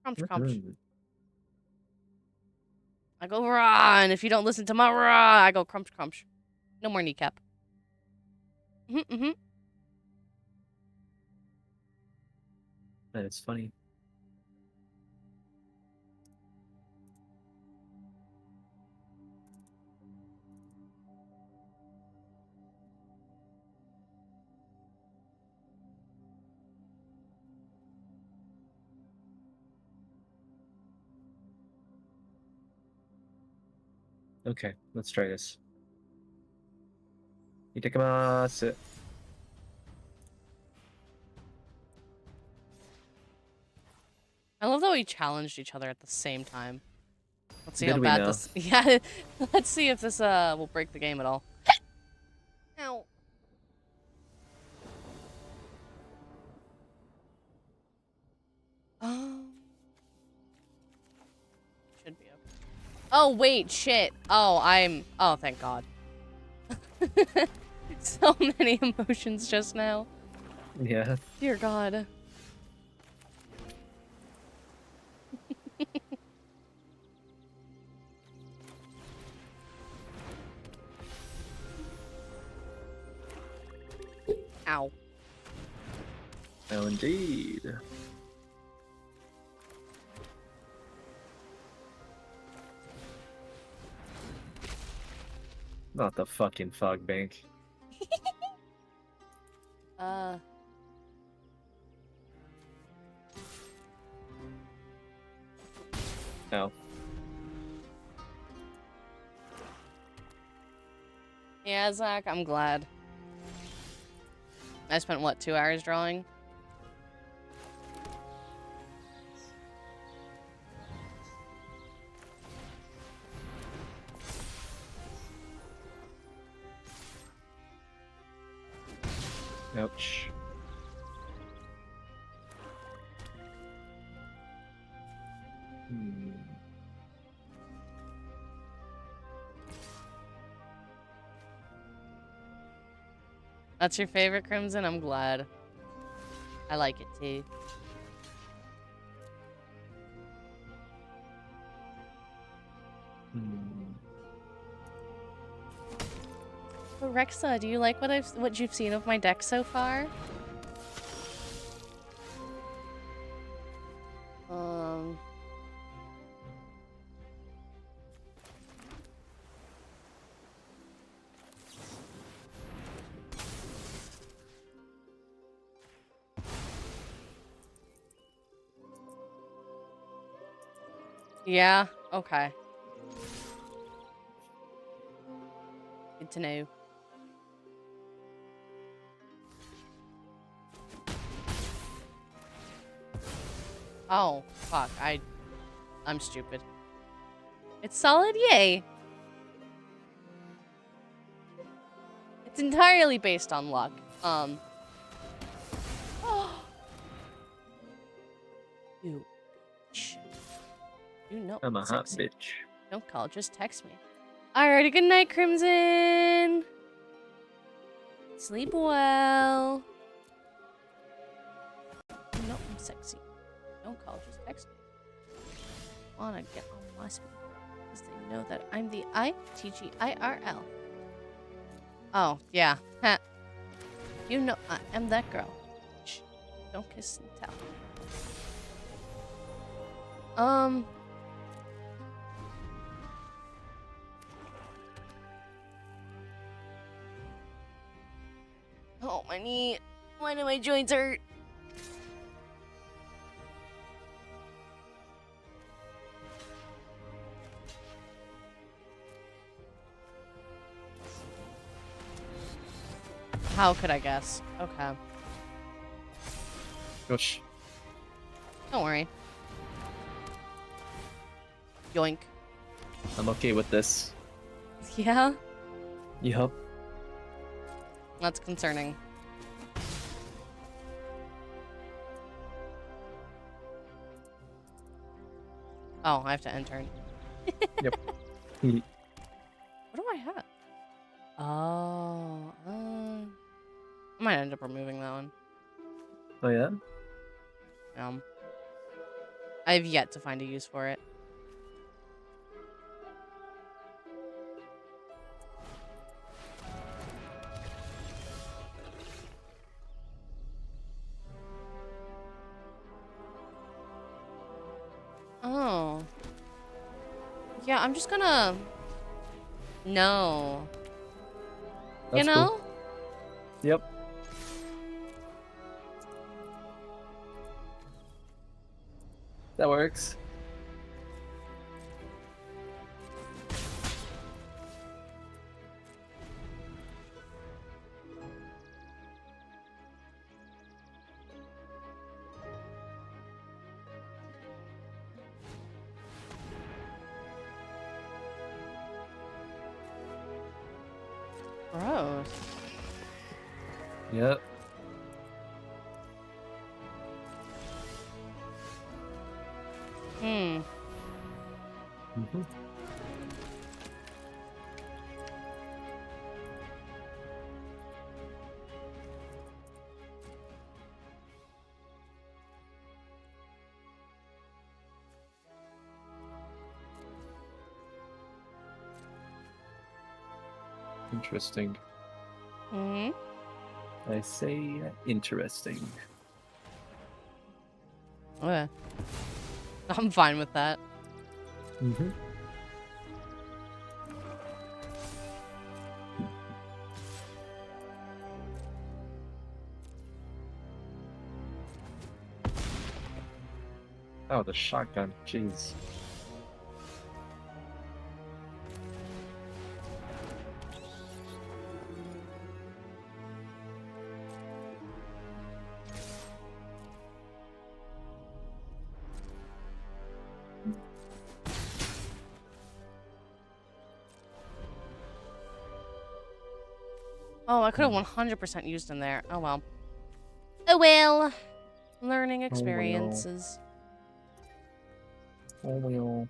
Crunch, crunch. I go rah, and if you don't listen to my rah, I go crunch, crunch. No more kneecap. That is funny. Okay, let's try this. Itadakimasu. I love that we challenged each other at the same time. Let's see Did how we bad now? this. Yeah, let's see if this will break the game at all. Ow. Should be okay. Oh wait, shit. Oh, Oh, thank God. So many emotions just now. Yeah. Dear God. Ow. Oh, indeed. Not the fucking fog bank. Oh. Yeah, Zach, I'm glad. I spent, what, 2 hours drawing? Ouch. That's your favorite, Crimson? I'm glad. I like it too. So Rexa, do you like what you've seen of my deck so far? Yeah, okay. Good to know. Oh, fuck, I'm stupid. It's solid, yay! It's entirely based on luck. You bitch. You know I'm a it's hot sexy. bitch. Don't call, just text me. Alrighty, good night, Crimson! Sleep well. You know I'm sexy. Don't call, just text me. Wanna get on my speed. Because they know that I'm the ITGIRL. Oh, yeah. Huh. You know I am that girl. Shh. Don't kiss and tell. Oh, my knee. Why do my joints hurt? How could I guess? Okay. Gosh. Don't worry. Yoink. I'm okay with this. Yeah? Yup. That's concerning. Oh, I have to enter. Yep. What do I have? Oh, I might end up removing that one. Oh yeah? I've yet to find a use for it. Oh. Yeah, I'm just gonna... No. That's you know? cool. Yep. That works. Gross. Yep. Hmm. Mm-hmm. Interesting. Hmm. I say interesting. Okay. I'm fine with that. Mm-hmm. Oh, the shotgun. Jeez. Oh, I could have 100% used him there. Oh well. Oh well. Learning well. experiences. Oh well.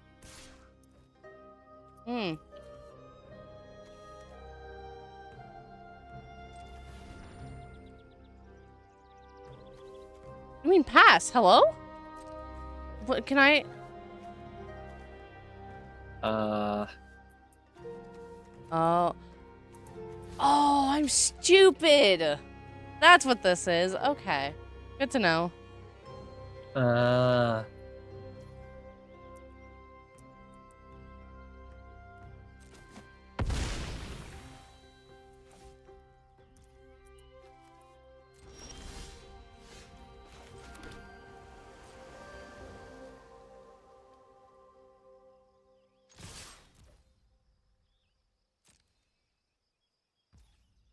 Hmm. I mean, pass. Hello? What can I? Oh. Oh, I'm stupid. That's what this is. Okay. Good to know.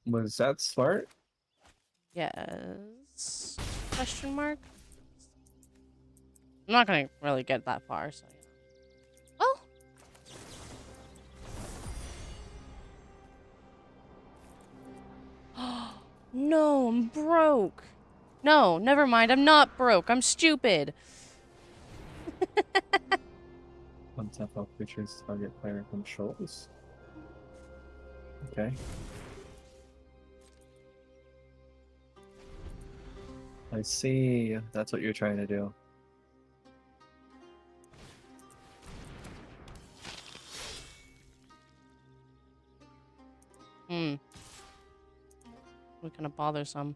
Was that smart? Yes. Question mark? I'm not gonna really get that far, so yeah. Oh. No, I'm broke. No, never mind. I'm not broke. I'm stupid. Untap all creatures target player controls. Okay. I see. That's what you're trying to do. Hmm. We're gonna bother some.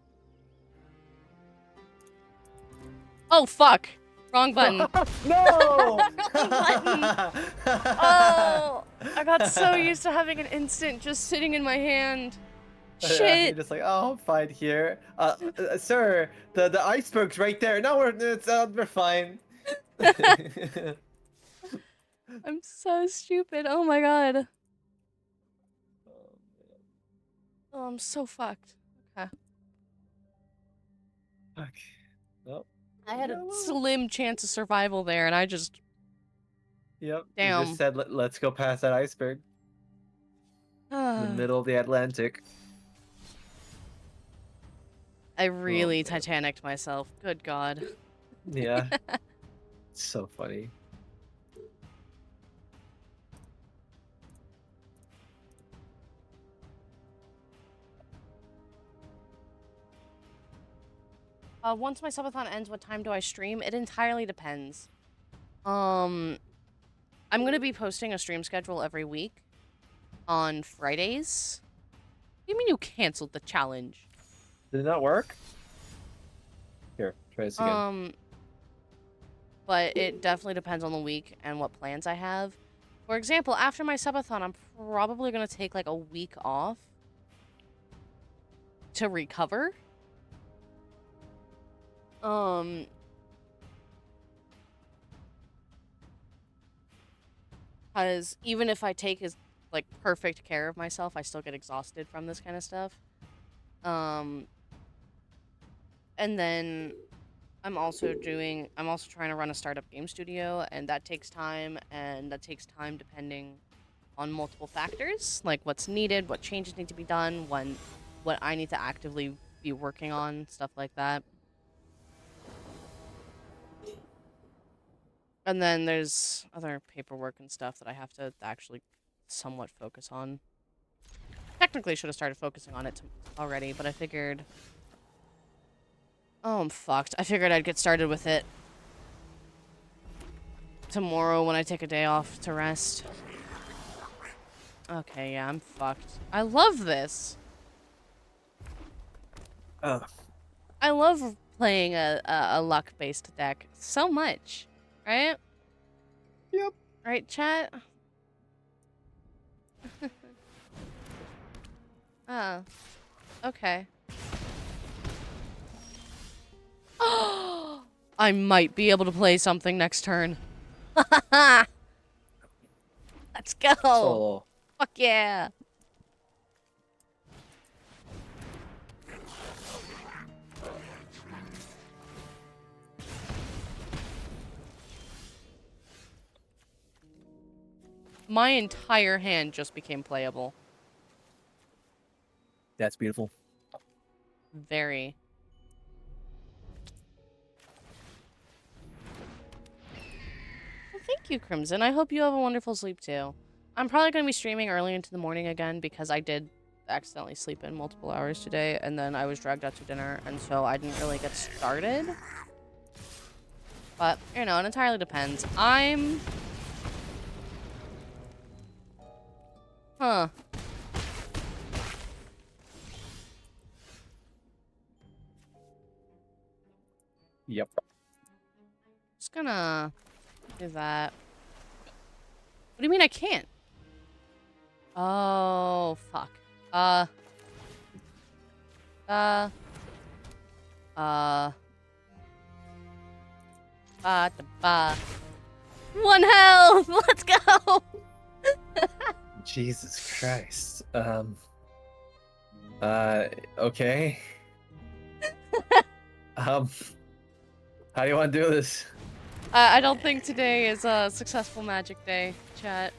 Oh, fuck! Wrong button. No! Wrong button. Oh! I got so used to having an instant just sitting in my hand. Yeah, Shit! you're just like, oh, I'm fine here. Sir, the iceberg's right there. No, we're fine. I'm so stupid. Oh my god. Oh, I'm so fucked. Okay. Fuck. Nope. I had a slim chance of survival there, and I just... Yep. Damn. You just said, let's go past that iceberg. In the middle of the Atlantic. I really Titanic'd myself. Good god. Yeah. So funny. Once my subathon ends, what time do I stream? It entirely depends. I'm gonna be posting a stream schedule every week on Fridays. What do you mean you canceled the challenge? Did it not work? Here, try this again. But it definitely depends on the week and what plans I have. For example, after my subathon, I'm probably gonna take like a week off to recover. Because even if I take like perfect care of myself, I still get exhausted from this kind of stuff. And then I'm also trying to run a startup game studio, and that takes time, depending on multiple factors, like what's needed, what changes need to be done, what I need to actively be working on, stuff like that. And then there's other paperwork and stuff that I have to actually somewhat focus on. Technically, should have started focusing on it already, but I figured... Oh, I'm fucked. I figured I'd get started with it tomorrow when I take a day off to rest. Okay, yeah, I'm fucked. I love this. I love playing a luck-based deck so much, right? Yep. Right, chat? Oh. Okay. I might be able to play something next turn. Let's go! Solo. Fuck yeah! My entire hand just became playable. That's beautiful. Very. Well, thank you, Crimson. I hope you have a wonderful sleep, too. I'm probably going to be streaming early into the morning again because I did accidentally sleep in multiple hours today, and then I was dragged out to dinner, and so I didn't really get started. But, you know, it entirely depends. Huh. Yep. Just gonna do that. What do you mean I can't? Oh, fuck. One health! Let's go! Jesus Christ. Okay. How do you want to do this? I don't think today is a successful magic day, chat.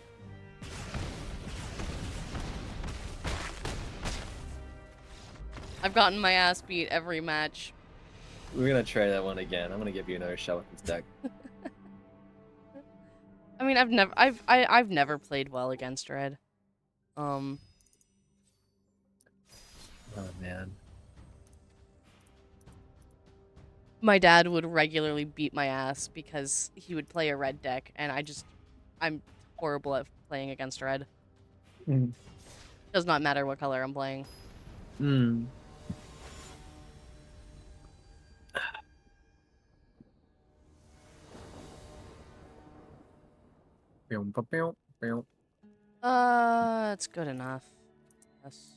I've gotten my ass beat every match. We're gonna try that one again. I'm gonna give you another shot with this deck. I mean, I've never played well against Red. Oh man. My dad would regularly beat my ass because he would play a red deck, and I'm horrible at playing against red. Does not matter what color I'm playing. It's good enough. Yes.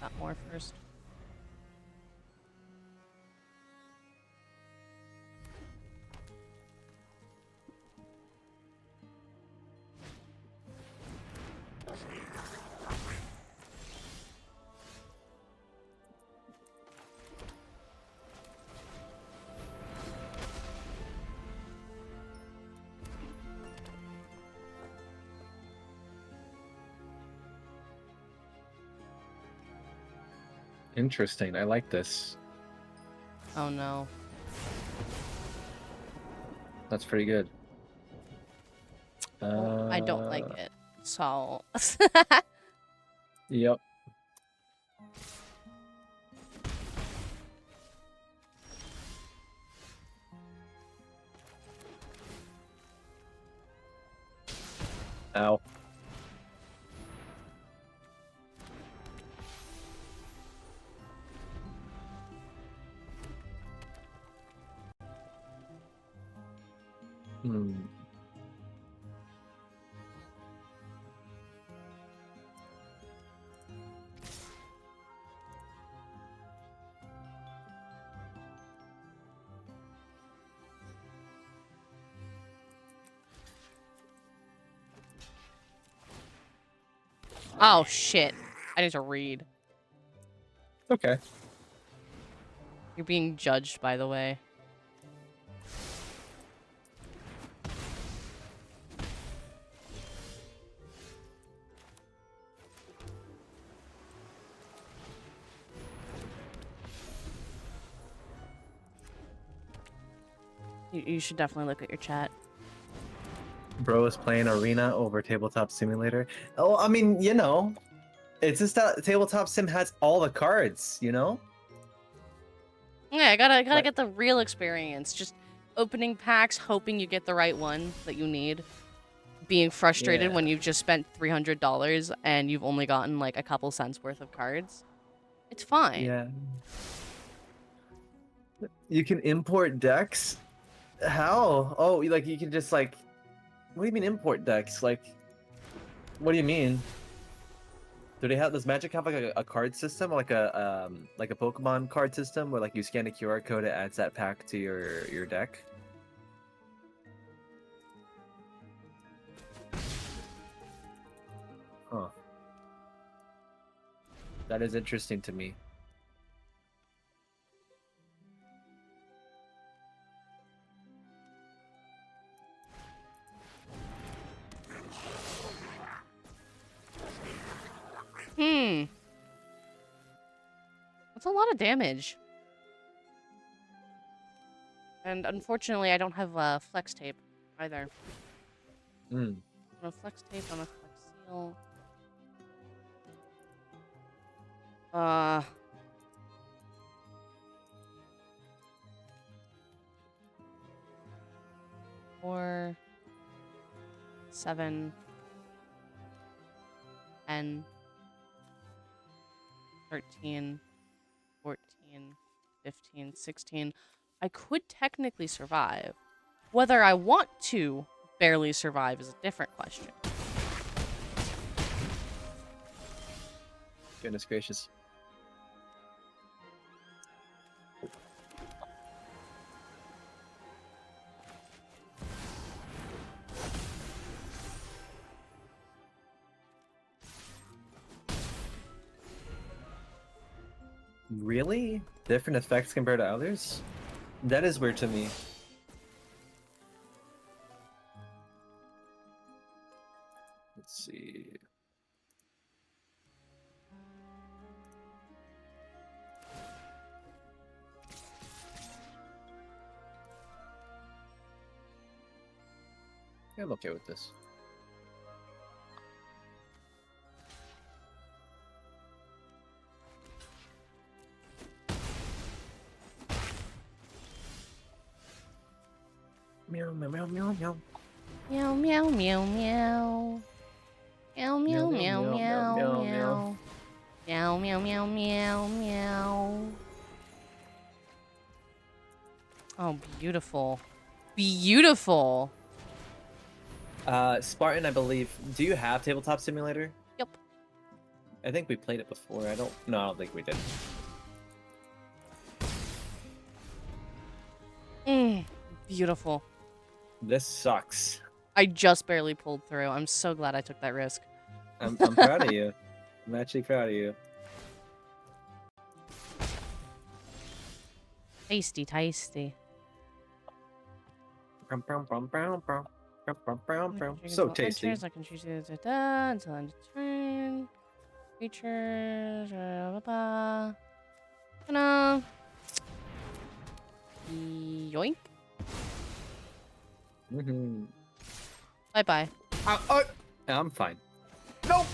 Got more first. Interesting. I like this. Oh no. That's pretty good. Well, I don't like it. So. Yep. Ow. Hmm. Oh, shit. I need to read. Okay. You're being judged, by the way. You should definitely look at your chat. Bro is playing Arena over Tabletop Simulator. Oh, I mean, you know, it's just that Tabletop Sim has all the cards, you know? Yeah, I gotta Like- get the real experience. Just opening packs, hoping you get the right one that you need. Being frustrated when Yeah. you've just spent $300 and you've only gotten like a couple cents worth of cards. It's fine. Yeah. You can import decks? How? Oh, like you can just like... What do you mean import decks? Like, what do you mean? Does Magic have like a card system, like a Pokemon card system, where like you scan a QR code, it adds that pack to your deck? Huh. That is interesting to me. That's a lot of damage. And unfortunately, I don't have flex tape either. Hmm. On a flex tape, on a flex seal. Uh. Four, 7, 10, 13, 14, 15, 16. I could technically survive. Whether I want to barely survive is a different question. Goodness gracious. Really? Different effects compared to others? That is weird to me. Let's see. Yeah, I'm okay with this. Meow meow meow meow meow. Meow meow meow meow. Meow meow meow meow meow, meow. Meow meow meow meow meow. Oh, beautiful. Beautiful. Spartan, I believe. Do you have Tabletop Simulator? Yep. I think we played it before. I don't think we did. Beautiful. This sucks. I just barely pulled through. I'm so glad I took that risk. I'm proud of you. I'm actually proud of you. Tasty, tasty. So tasty. I can choose until end of turn. Features. Gonna. Yoink. Mm-hmm. Bye bye. I'm fine. Nope.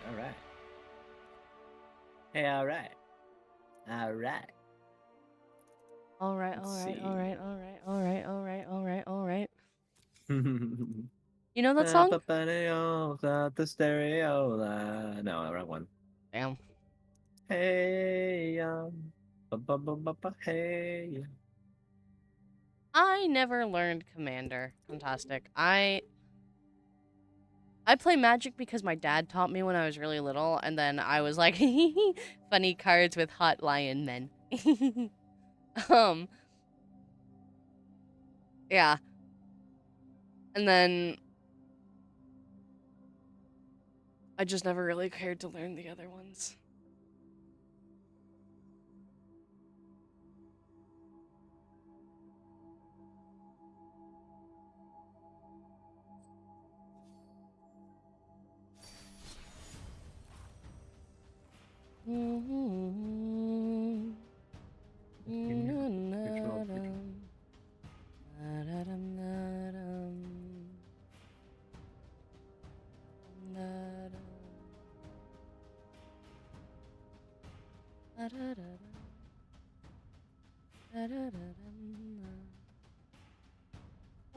All right. Hey, all right. All right. All right, Let's all right, see. all right, all right, all right, all right, all right, all right. You You know that song? The stereo. No, wrong one. Damn. Hey, hey. I never learned Commander. Fantastic. I play Magic because my dad taught me when I was really little, and then I was like, funny cards with hot lion men. Yeah. And then I just never really cared to learn the other ones.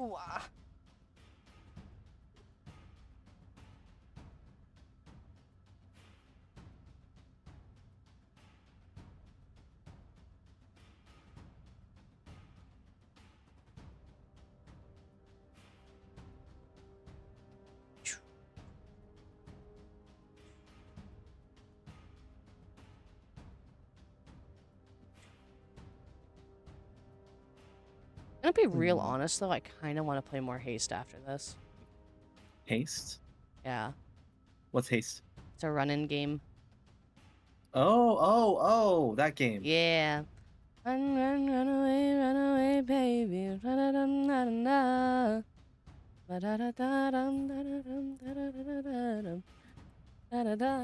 Ooh, ah. I'm gonna be real honest though, I kinda wanna play more Haste after this. Haste? Yeah. What's haste? It's a run-in game. Oh, that game. Yeah. Run away, baby. Da-da-dum-da-dum-da. Ba-da-da-da-dum, da-da-dum, da-da-da-da-dum. Da-da-da.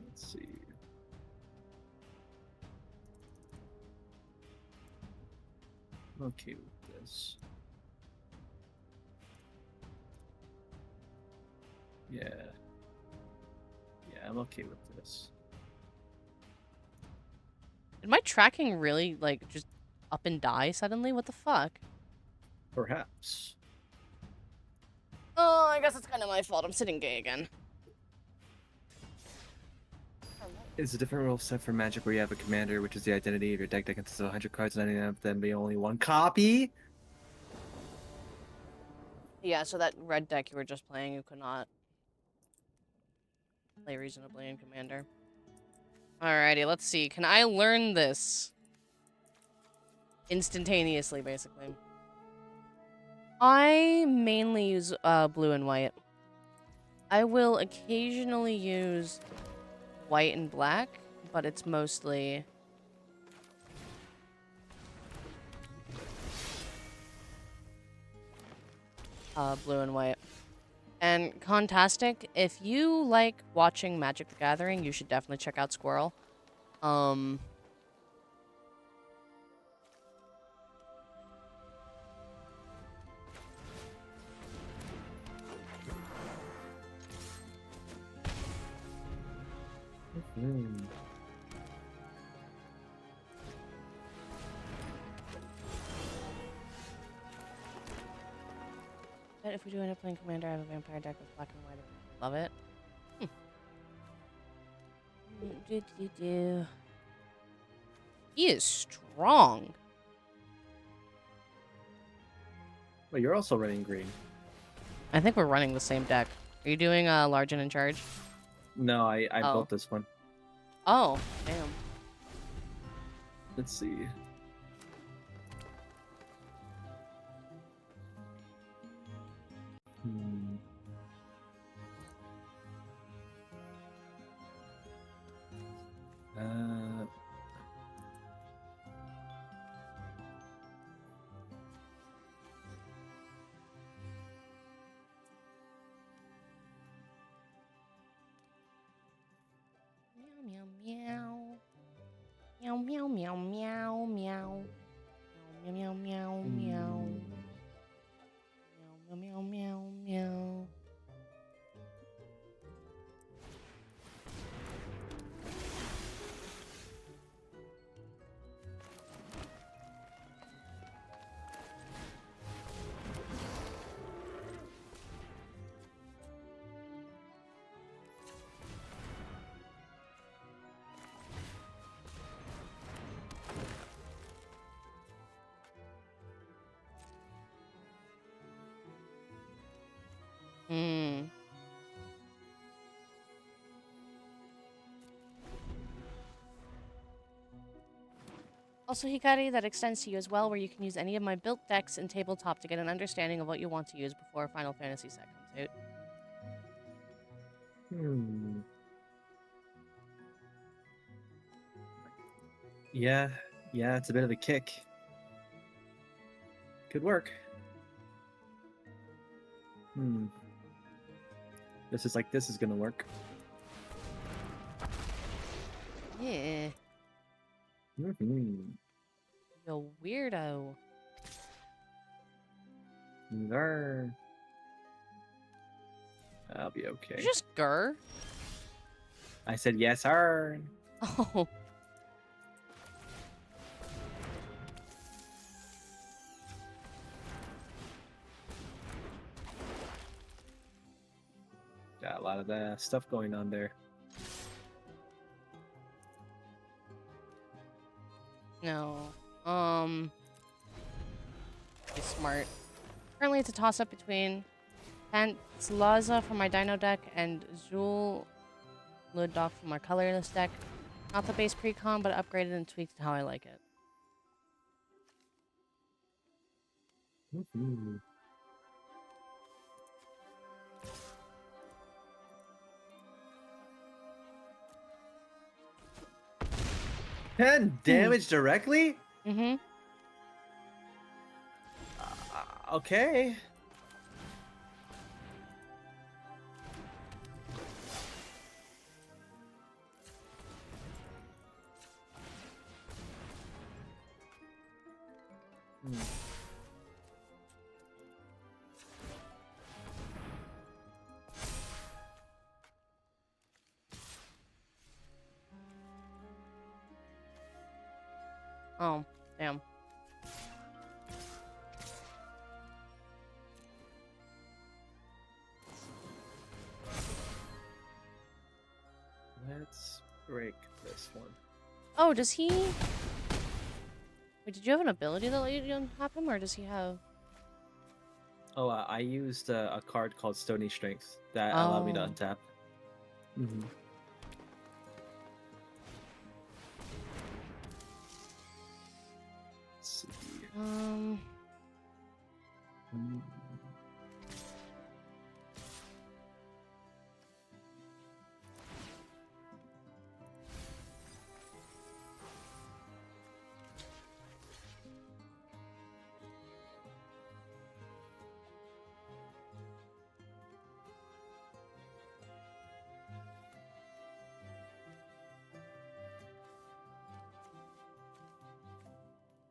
Let's see. I'm okay with this. Yeah. Yeah, I'm okay with this. Did my tracking really, like, just up and die suddenly? What the fuck? Perhaps. Oh, I guess it's kind of my fault. I'm sitting gay again. It's a different rule set for Magic where you have a commander, which is the identity of your deck that consists of 100 cards and 99 of them be only one copy. Yeah, so that red deck you were just playing, you could not play reasonably in Commander. Alrighty, let's see. Can I learn this instantaneously, basically? I mainly use blue and white. I will occasionally use white and black, but it's mostly blue and white. And Contastic, if you like watching Magic the Gathering, you should definitely check out Squirrel. But if we do end up playing Commander, I have a vampire deck with black and white. Love it. He is strong. Well, you're also running green. I think we're running the same deck. Are you doing large and in charge? No, I Oh. built this one. Oh, damn. Let's see. Meow, meow, meow. Meow, meow, meow, meow, meow. Meow, meow, meow, meow. Meow, meow, meow, meow. Hmm. Also, Hikari, that extends to you as well, where you can use any of my built decks in tabletop to get an understanding of what you want to use before a Final Fantasy set comes out. Yeah, it's a bit of a kick. Could work. This is gonna work. Yeah. You weirdo. I'll be okay. You just grr? I said yes, sir. Oh. Got a lot of stuff going on there. No. Be smart. Currently, it's a toss-up between Pantslaza for my Dino deck and Zul Ludok for my colorless deck. Not the base precon, but upgraded and tweaked how I like it. Mm-hmm. 10 damage directly? Mm-hmm. Okay. Oh, damn. Let's break this one. Oh, does he... Wait, did you have an ability that let you untap him, or does he have... Oh, I used a card called Stony Strength that allowed me to untap. Let's see.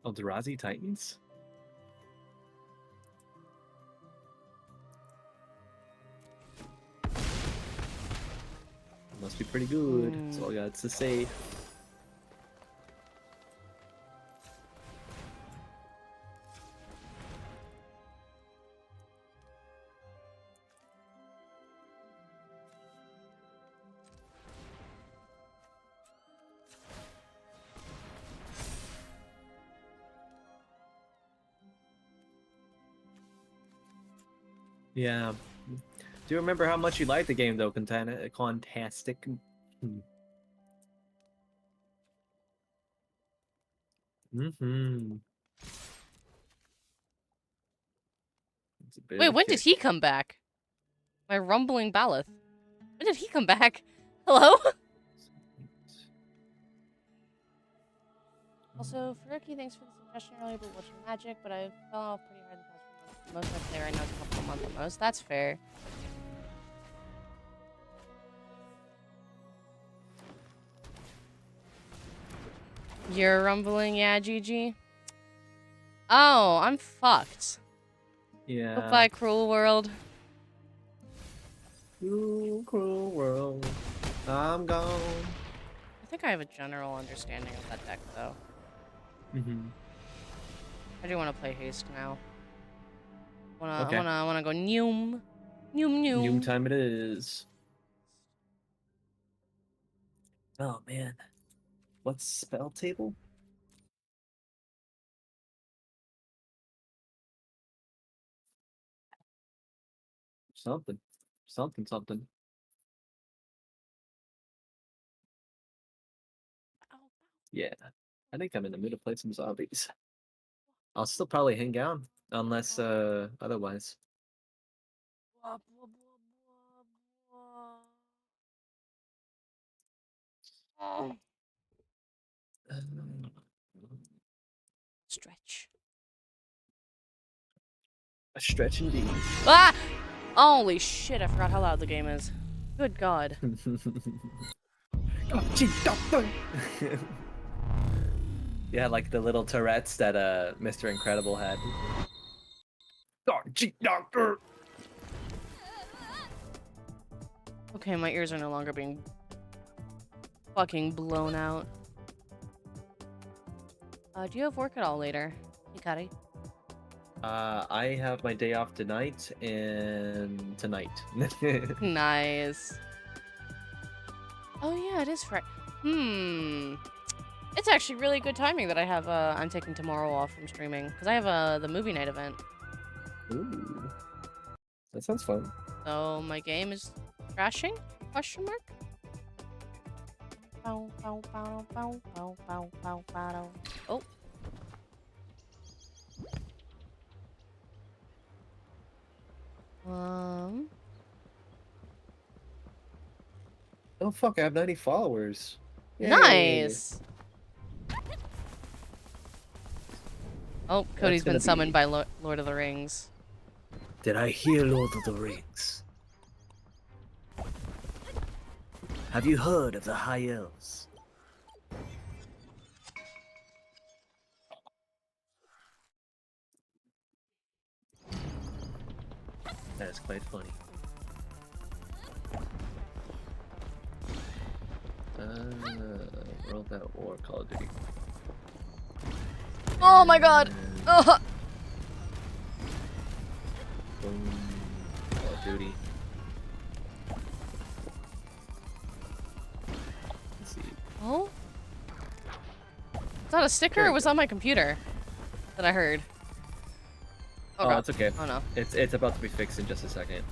Eldrazi Titans? Must be pretty good. That's all I got to say. Yeah. Do you remember how much you liked the game, though, Contastic? Wait, when did he come back? My rumbling Baleth. When did he come back? Hello? Also, Faruki, thanks for the suggestion earlier about watching Magic, but I fell off pretty hard the past few months. Most I play right now is a couple of months at most. That's fair. You're rumbling, yeah, GG. Oh, I'm fucked. Yeah. Goodbye, cruel world. Cruel, cruel world. I'm gone. I think I have a general understanding of that deck, though. Mm-hmm. I do want to play haste now. Okay. I wanna go noom, noom noom. Noom time it is. Oh man, what's spell table? Something. Yeah, I think I'm in the mood to play some zombies. I'll still probably hang out, unless otherwise. Stretch. A stretch indeed. Ah! Holy shit! I forgot how loud the game is. Good God. Yeah, like the little Tourette's that Mr. Incredible had. Doctor. Okay, my ears are no longer being fucking blown out. Do you have work at all later, Hikari? I have my day off tonight and tonight. Nice. Oh yeah, it is Friday. It's actually really good timing that I have. I'm taking tomorrow off from streaming because I have the movie night event. Ooh, that sounds fun. So my game is crashing? Question mark. Bow, bow, bow, bow, bow, bow, bow, bow. Oh. Oh fuck! I have 90 followers. Yay. Nice. Oh, Cody's been That's summoned by Lord of the Rings. Did I hear Lord of the Rings? Have you heard of the High Elves? That is quite funny. World at War, Call of Duty. Oh my God! Ugh. Boom. Call of Duty. Let's see. Oh? Is that a sticker or was that my computer that I heard? Oh, God. it's okay. Oh no. It's about to be fixed in just a second.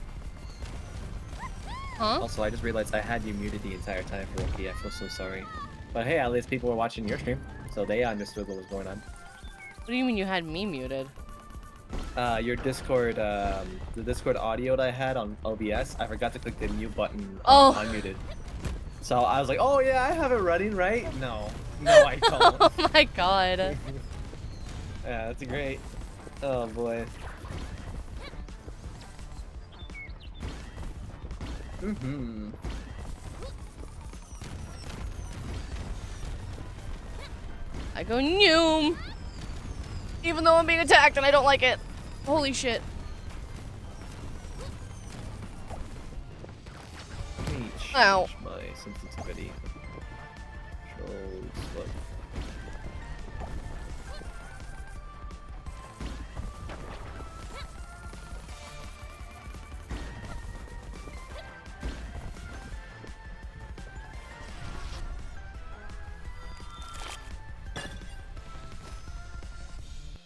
Huh? Also, I just realized I had you muted the entire time for Rookie. I feel so sorry. But hey, at least people were watching your stream, so they understood what was going on. What do you mean you had me muted? Your Discord, the Discord audio that I had on OBS, I forgot to click the mute button unmuted. So I was like, oh yeah, I have it running, right? No, I don't. Oh my God. Yeah, that's great. Oh boy. I go noom! Even though I'm being attacked and I don't like it. Holy shit. Ow. My sensitivity. Controls, look.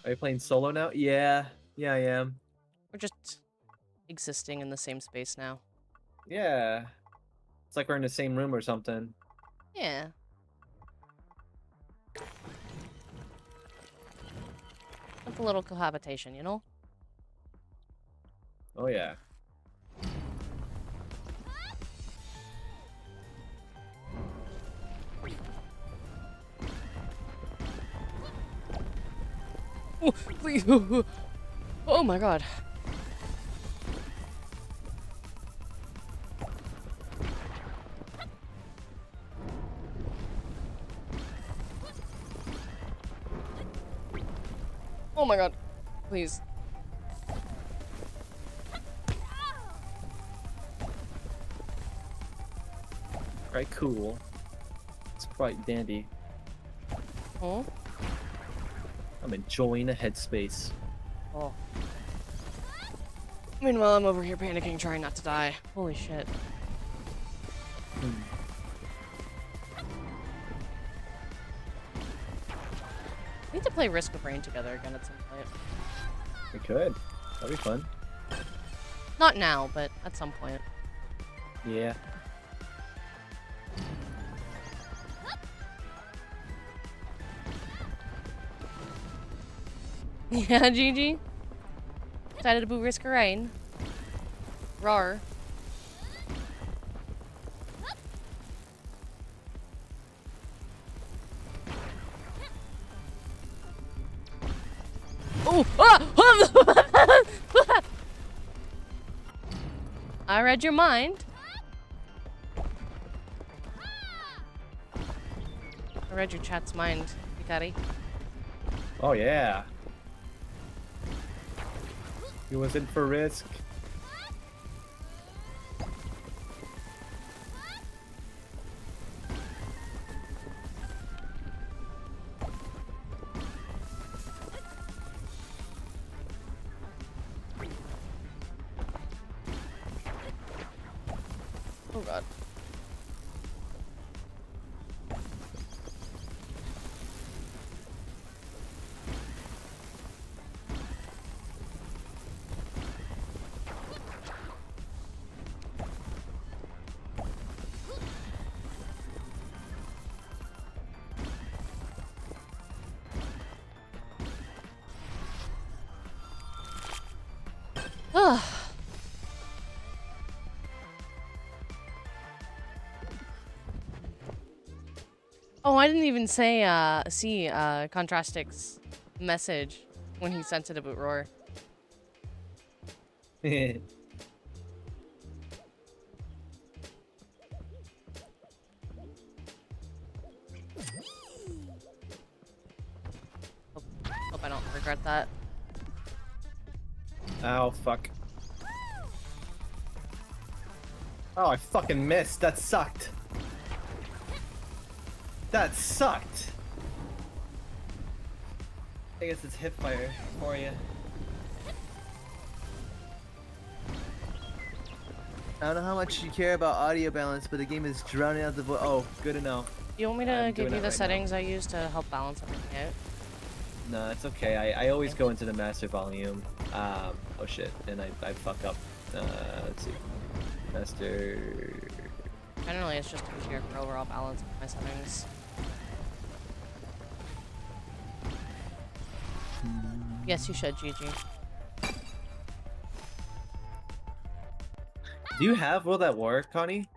Are you playing solo now? Yeah, I am. We're just existing in the same space now. Yeah. It's like we're in the same room or something. Yeah. Like a little cohabitation, you know? Oh yeah. Oh, please. Oh my God. Oh my god. Please. Right, cool. It's quite dandy. Oh. I'm enjoying the headspace. Oh. Meanwhile, I'm over here panicking, trying not to die. Holy shit. We need to play Risk of Rain together again at some point. We could. That'd be fun. Not now, but at some point. Yeah. Yeah, Gigi? Excited to boot Risk of Rain? Rar. Oh! Ah! I read your mind. I read your chat's mind, Hikari. Oh yeah. He was in for Risk. Oh god. Ugh. Oh, I didn't even say, see, Contrastic's message when he sent it about Roar. Hope I don't regret that. Ow, fuck. Oh, I fucking missed. That sucked. That sucked. I guess it's hip fire for you. I don't know how much you care about audio balance, but the game is drowning out the voice. Oh, good to know. You want me to I'm give doing you it the right settings I use to help balance everything out? No, it's okay. I always go into the master volume. Oh shit, and I fuck up. Let's see. Master. Generally, it's just easier for overall balance with my settings. Yes, you should, Gigi. Do you have World at War, Connie?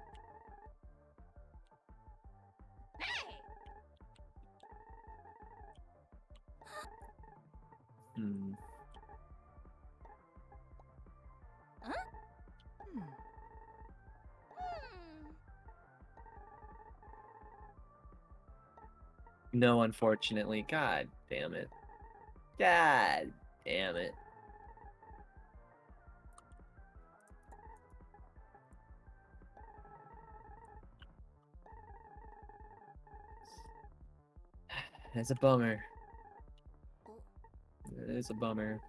Hmm. No, unfortunately. God damn it. God damn it. It's a bummer. It is a bummer.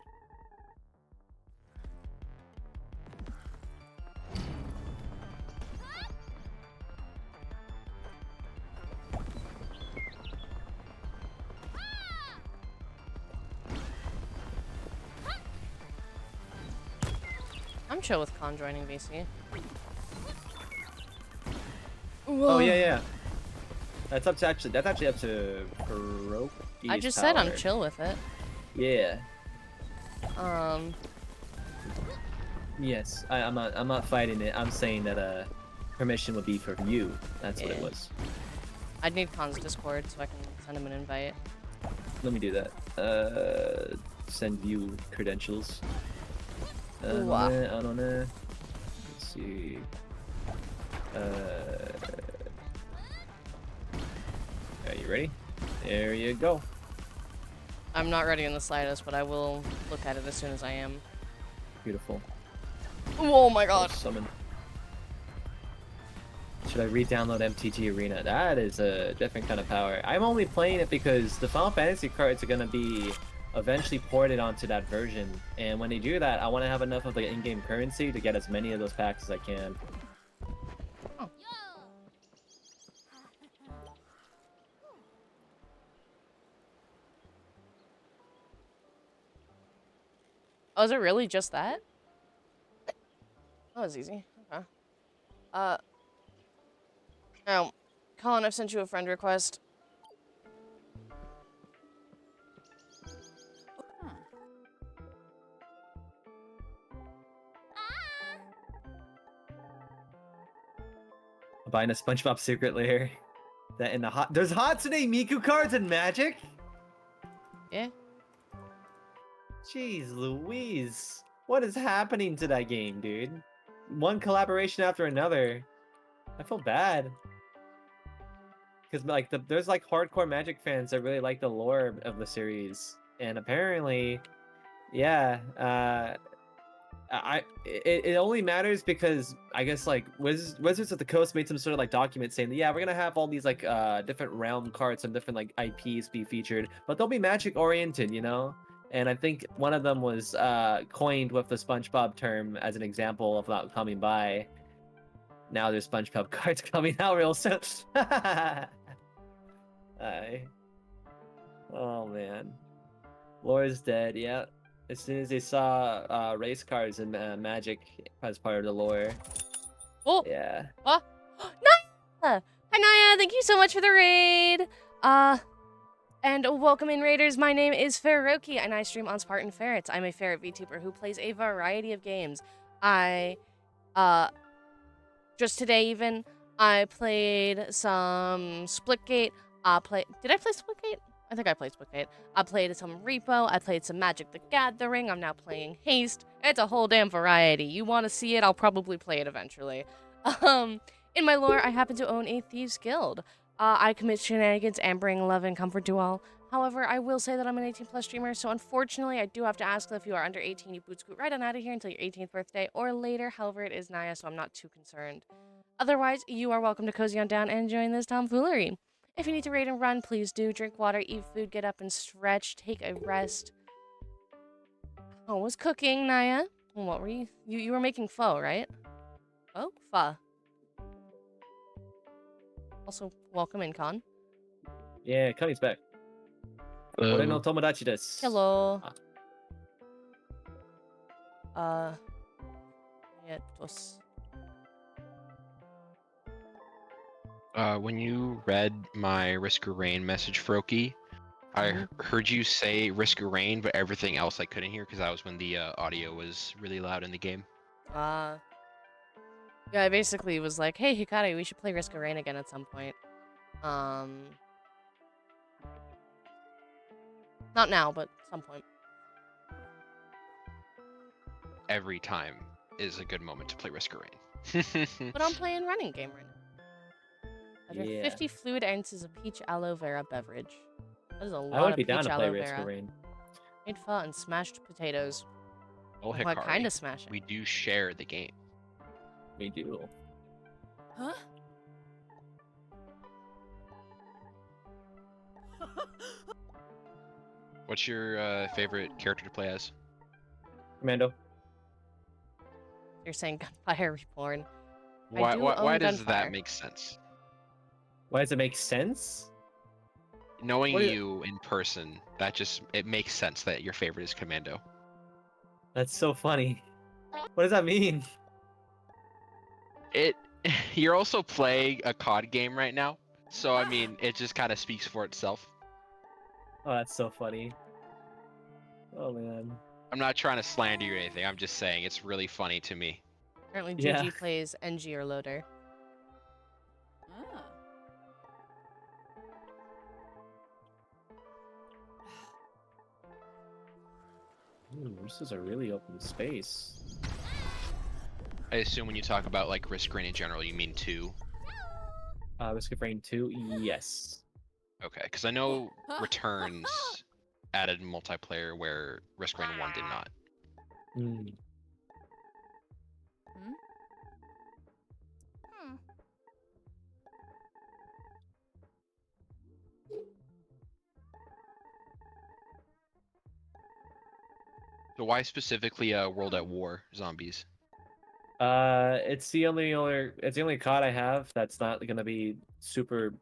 I'm chill with Con joining VC. Oh yeah, yeah. That's actually up to Kuroki's I just said I'm power. chill with it. Yeah. Yes, I'm not fighting it. I'm saying that permission would be for you. That's what it Yeah. was. I'd need Con's Discord so I can send him an invite. Let me do that. Send view credentials. Ooh, I don't know. Let's see. Are you ready? There you go. I'm not ready in the slightest, but I will look at it as soon as I am. Beautiful. Oh my god. Summon. Should I re-download MTG Arena? That is a different kind of power. I'm only playing it because the Final Fantasy cards are going to be eventually ported onto that version. And when they do that, I want to have enough of the in-game currency to get as many of those packs as I can. Oh. Oh, is it really just that? That was easy. Okay. Oh, Colin, I've sent you a friend request. I'm buying a SpongeBob secret lair. That in the hot. There's Hatsune Miku cards in Magic? Yeah. Jeez Louise. What is happening to that game, dude? One collaboration after another. I feel bad. Because like there's like hardcore Magic fans that really like the lore of the series. And apparently, yeah, it only matters because I guess like Wizards of the Coast made some sort of like document saying that, yeah, we're gonna have all these like different realm cards and different like IPs be featured, but they'll be Magic oriented, you know. And I think one of them was coined with the SpongeBob term as an example of not coming by. Now there's SpongeBob cards coming out real soon. Oh man, Lore's dead. Yeah. As soon as they saw race cars in Magic as part of the lore. Oh. Yeah. Oh. Naya! Hi Naya, thank you so much for the raid. And welcome in raiders. My name is Feroki and I stream on Spartan Ferrets. I'm a ferret VTuber who plays a variety of games. Just today even, I played some Splitgate. Did I play Splitgate? I think I played Splitgate. I played some Repo. I played some Magic the Gathering. I'm now playing Haste. It's a whole damn variety. You want to see it? I'll probably play it eventually. In my lore, I happen to own a Thieves Guild. I commit shenanigans and bring love and comfort to all. However, I will say that I'm an 18+ streamer, so unfortunately, I do have to ask that if you are under 18, you boot scoot right on out of here until your 18th birthday or later. However, it is Naya, so I'm not too concerned. Otherwise, you are welcome to cozy on down and join this tomfoolery. If you need to raid and run, please do. Drink water, eat food, get up and stretch, take a rest. Oh, was cooking, Naya? What were you? You were making pho, right? Oh, pho. Also, welcome in, Con. Yeah, Connie's back. Ore no tomodachi desu. Hello. Yes. When you read my Risk of Rain message, Froki, I heard you say Risk of Rain, but everything else I couldn't hear because that was when the audio was really loud in the game. Yeah, I basically was like, hey, Hikari, we should play Risk of Rain again at some point. Not now, but some point. Every time is a good moment to play Risk of Rain. But I'm playing running game right now. I drink 50 fluid ounces of peach aloe vera beverage. That is a lot I would of be peach down to play aloe Risk vera. of Rain. Made pho and smashed potatoes. Oh, What Hikari, kind of smashing? we do share the game. We do. Huh? What's your favorite character to play as? Commando. You're saying Gunfire Reborn. Why does that make sense? Why does it make sense? Knowing you in person, it makes sense that your favorite is Commando. That's so funny. What does that mean? You're also playing a COD game right now, so I mean, it just kind of speaks for itself. Oh, that's so funny. Oh man. I'm not trying to slander you or anything. I'm just saying it's really funny to me. Apparently, GG Yeah. plays NG or Loader. Ooh, this is a really open space. I assume when you talk about like Risk Rain in general, you mean 2. Risk of Rain 2, yes. Okay, because I know Returns added multiplayer where Risk Rain 1 did not. Mm. So why specifically World at War zombies? It's the only COD I have that's not gonna be super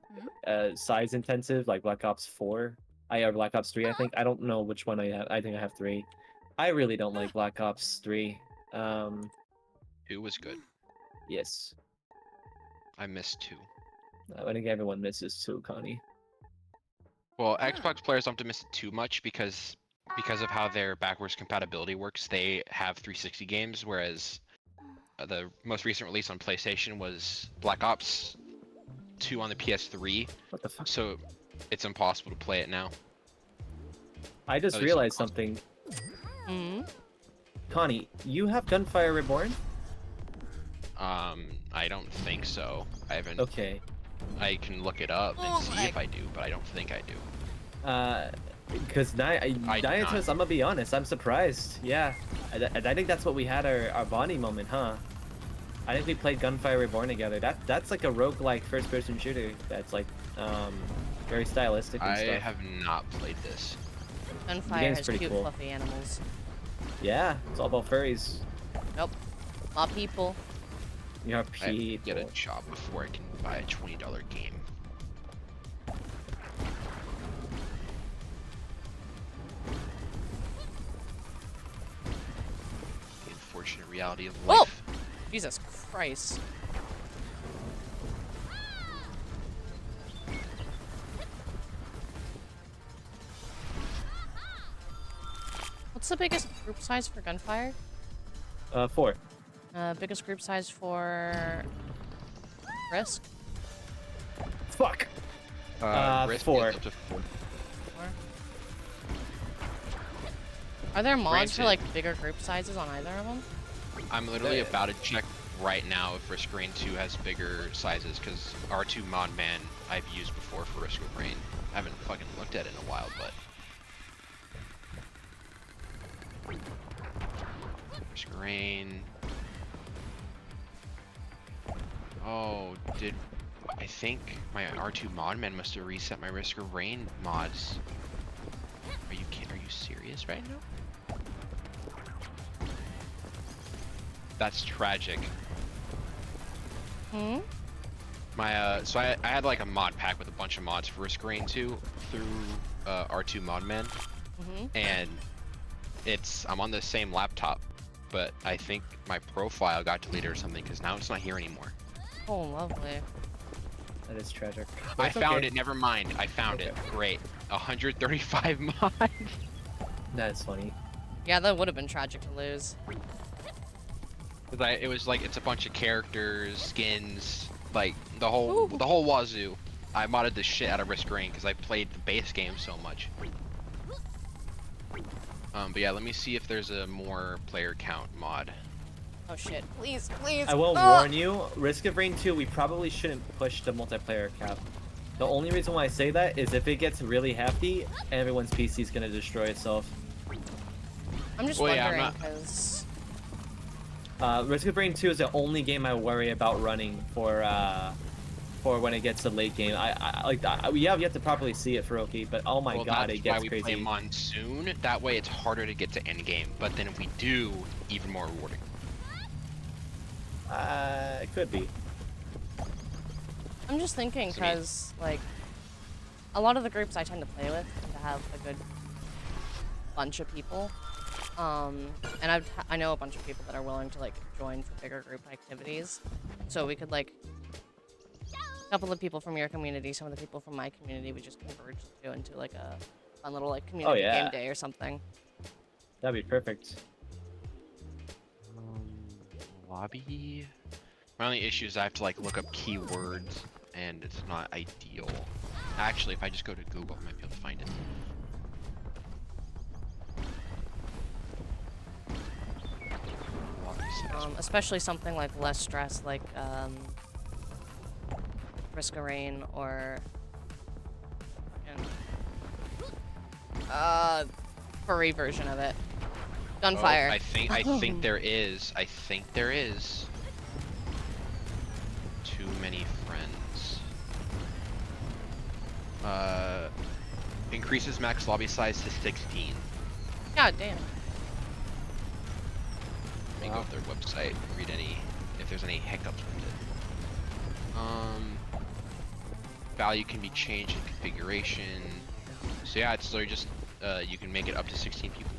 size intensive like Black Ops 4. I have Black Ops 3, I think. I don't know which one I have. I think I have 3. I really don't like Black Ops 3. 2 was good. Yes. I missed 2. I think everyone misses 2, Connie. Well, Xbox players don't have to miss it too much because of how their backwards compatibility works. They have 360 games, whereas the most recent release on PlayStation was Black Ops 2 on the PS3. What the fuck? So it's impossible to play it now. I just At least realized impossible. something. Connie, you have Gunfire Reborn? I don't think so. I haven't. Okay. I can look it up and see if I do, but I don't think I do. Because Diatus, I'm gonna be honest, I'm surprised. Yeah, I think that's what we had our bonding moment, huh? I think we played Gunfire Reborn together. That's like a roguelike first-person shooter. That's like very stylistic and I stuff. have not played this. Gunfire has pretty cute, cool. fluffy animals. Yeah, it's all about furries. Nope. Not people. You're I have to people. get a job before I can buy a $20 game. The unfortunate reality of Whoa! life. Jesus Christ. What's the biggest group size for Gunfire? 4. Biggest group size for Risk? Fuck. Risk is 4. up to 4. Are there mods Granted. for like bigger group sizes on either of them? I'm literally about to check right now if Risk Rain 2 has bigger sizes, because R2 Mod Man I've used before for Risk of Rain. I haven't fucking looked at it in a while, but... Risk of Rain... Oh, I think my R2 Mod Man must have reset my Risk of Rain mods. Are you serious right now? That's tragic. My so I had like a mod pack with a bunch of mods for Risk Rain 2 through R2 Mod Man, and I'm on the same laptop, but I think my profile got deleted or something because now it's not here anymore. Oh, lovely. That is tragic. I found it. Never mind. I found it. Great. 135 mods. That's funny. Yeah, that would have been tragic to lose. It was like it's a bunch of characters, skins, like the whole wazoo. I modded the shit out of Risk Rain because I played the base game so much. But yeah, let me see if there's a more player count mod. Oh shit! Please, please. I will warn you, Risk of Rain 2, we probably shouldn't push the multiplayer cap. The only reason why I say that is if it gets really hefty, everyone's PC is gonna destroy itself. I'm just wondering because Risk of Rain 2 is the only game I worry about running for when it gets to late game. Yeah, we have to properly see it for Oki, but oh my god, it gets crazy. That's why we crazy. play Monsoon. That way it's harder to get to end game, but then if we do, even more rewarding. It could be. I'm just thinking because like a lot of the groups I tend to play with tend to have a good bunch of people. And I know a bunch of people that are willing to like join for bigger group activities, so we could like a couple of people from your community, some of the people from my community, we just converge into like a fun little like community game day or something. That'd be perfect. Lobby. My only issue is I have to like look up keywords, and it's not ideal. Actually, if I just go to Google, I might be able to find it. Especially something like less stress, like Risk of Rain or furry version of it. Oh, Gunfire. I think there is. I think there is. Too many friends. Increases max lobby size to 16. God damn. Let me go to their website and read if there's any hiccups with it. Value can be changed in configuration. So yeah, it's literally just you can make it up to 16 people.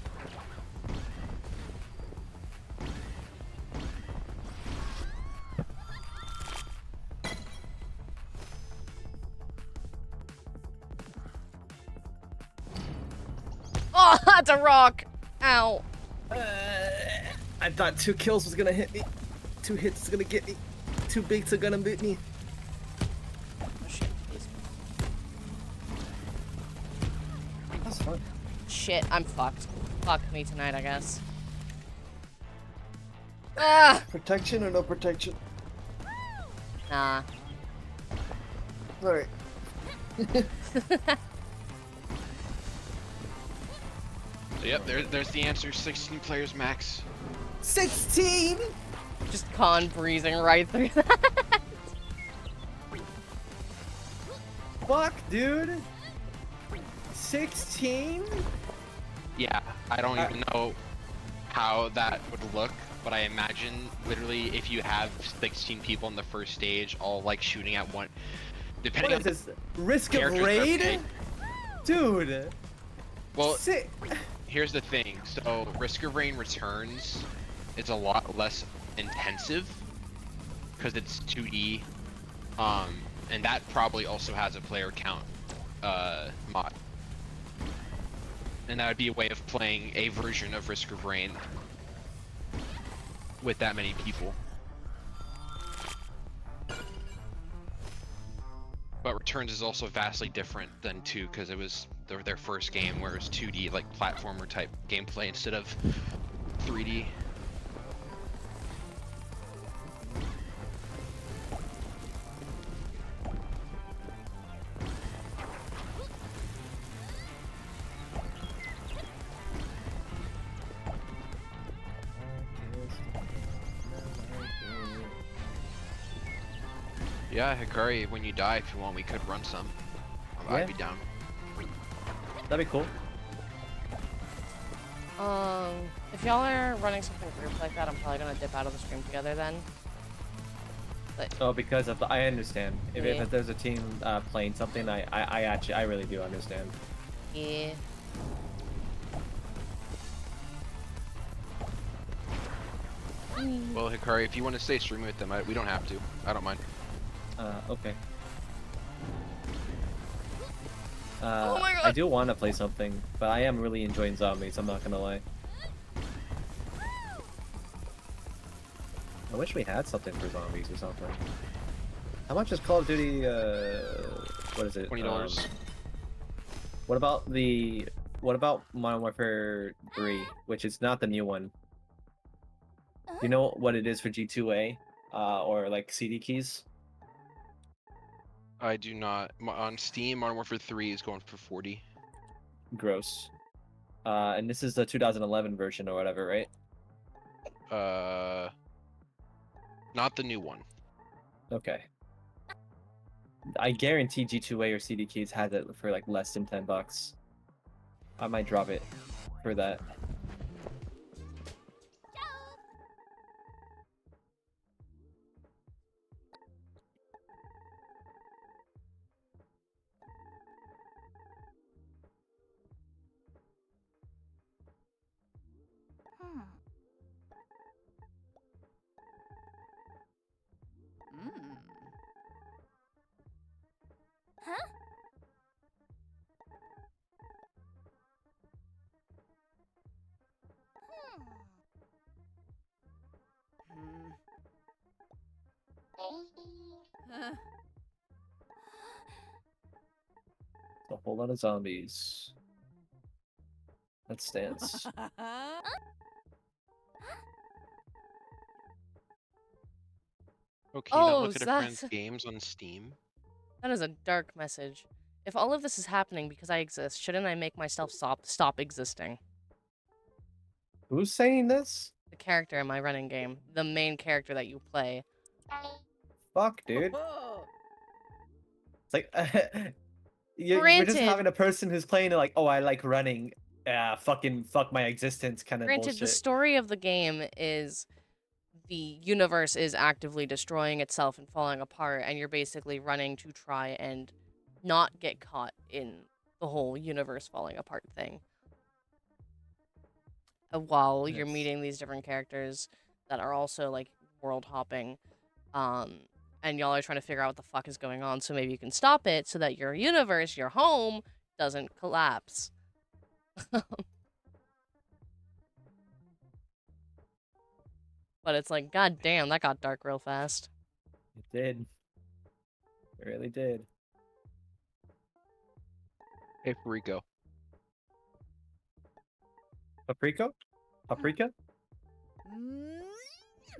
Oh, that's a rock. Ow. I thought 2 kills was gonna hit me. 2 hits is gonna get me. 2 bigs are gonna beat me. Oh shit. Please. That's fun. Shit, I'm fucked. Fuck me tonight, I guess. Ah! Protection or no protection? Nah. Alright. So yep, there's the answer. 16 players max. 16! Just con breezing right through that. Fuck, dude! 16? Yeah, I don't even know how that would look, but I imagine literally if you have 16 people in the first stage, all like shooting at one. Depending What is this? Risk of characters raid? okay. Dude! Well, here's the thing. So Risk of Rain Returns is a lot less intensive because it's 2D, and that probably also has a player count mod, and that would be a way of playing a version of Risk of Rain with that many people. But Returns is also vastly different than 2 because it was their first game where it was 2D, like platformer type gameplay instead of 3D. Yeah, Hikari, when you die, if you want, we could run some. I'd be down. That'd be cool. If y'all are running something group like that, I'm probably gonna dip out of the stream together then. But Oh, because of the, I understand. If, Yeah. if there's a team playing something, I really do understand. yeah. Well, Hikari, if you want to stay streaming with them, we don't have to. I don't mind. Okay. Oh my God. I do want to play something, but I am really enjoying zombies, I'm not gonna lie. I wish we had something for zombies or something. How much is Call of Duty, what is it? $20. What about Modern Warfare 3, which is not the new one? Do you know what it is for G2A? Or like CD keys? I do not. On Steam, Modern Warfare 3 is going for 40. Gross. And this is the 2011 version or whatever, right? Not the new one. Okay. I guarantee G2A or CD keys has it for like less than $10. I might drop it for that. A whole lot of zombies. Let's dance. Oh, can you not Oh, look at so a friend's that's- games on Steam? That is a dark message. If all of this is happening because I exist, shouldn't I make myself stop existing? Who's saying this? The character in my running game, the main character that you play. Fuck, dude. It's like we're just Granted, having a person who's playing it like, oh, I like running. Fucking fuck my existence kind of granted, the bullshit. story of the game is the universe is actively destroying itself and falling apart, and you're basically running to try and not get caught in the whole universe falling apart thing. While you're Yes. meeting these different characters that are also like world hopping, and y'all are trying to figure out what the fuck is going on, so maybe you can stop it so that your universe, your home, doesn't collapse. But it's like, god damn, that got dark real fast. It did. It really did. Hey, Rico. Paprika? Paprika?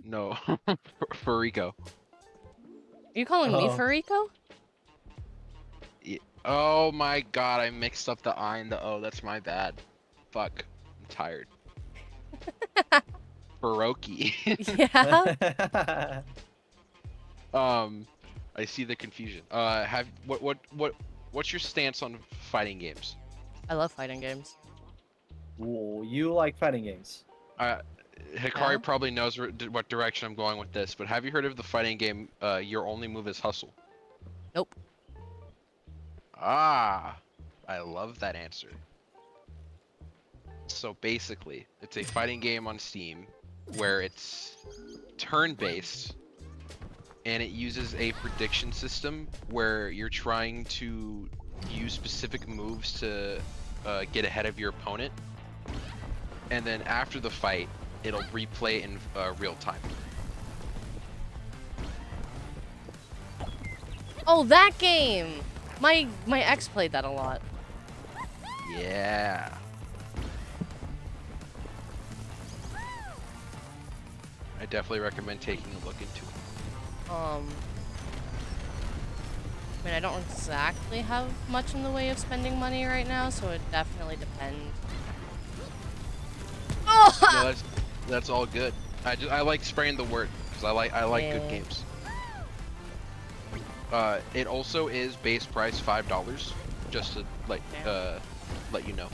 No, for Rico. Are you calling me Oh. Furico? Oh my god, I mixed up the I and the O. That's my bad. Fuck. I'm tired. Baroki. Yeah. I see the confusion. What's your stance on fighting games? I love fighting games. Ooh, you like fighting games. Hikari Yeah? probably knows what direction I'm going with this, but have you heard of the fighting game, your only move is hustle? Nope. Ah, I love that answer. So basically, it's a fighting game on Steam where it's turn-based and it uses a prediction system where you're trying to use specific moves to get ahead of your opponent, and then after the fight, it'll replay in real time. Oh, that game! My ex played that a lot. Yeah. I definitely recommend taking a look into it. I mean, I don't exactly have much in the way of spending money right now, so it definitely depends. Oh! No, that's all good. I like spreading the word because I like good Yeah. games. It also is base price $5, just to let you know.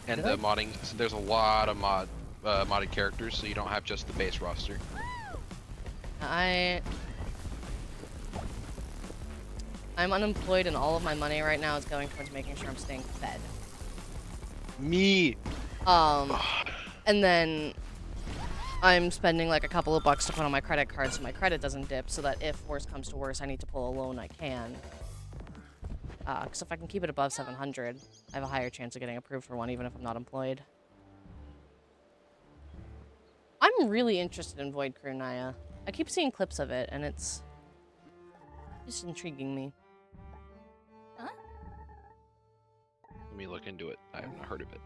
And the modding, so there's a lot of modded characters, so you don't have just the base roster. I'm unemployed, and all of my money right now is going towards making sure I'm staying fed. Me. And then I'm spending like a couple of bucks to put on my credit card so my credit doesn't dip, so that if worse comes to worse, I need to pull a loan, I can. Because if I can keep it above 700, I have a higher chance of getting approved for one, even if I'm not employed. I'm really interested in Void Crew Naya. I keep seeing clips of it, and it's just intriguing me. Let me look into it. I have not heard of it.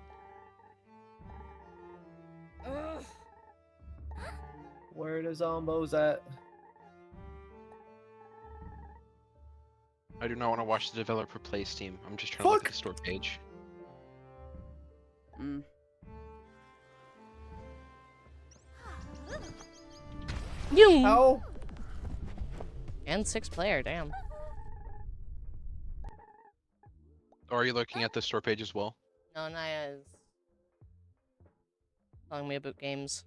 Where the zombos at? I do not want to watch the developer play Steam. I'm just trying to look at the store page. You. Ow. And 6-player, damn. Or are you looking at the store page as well? No, Naya is telling me about games.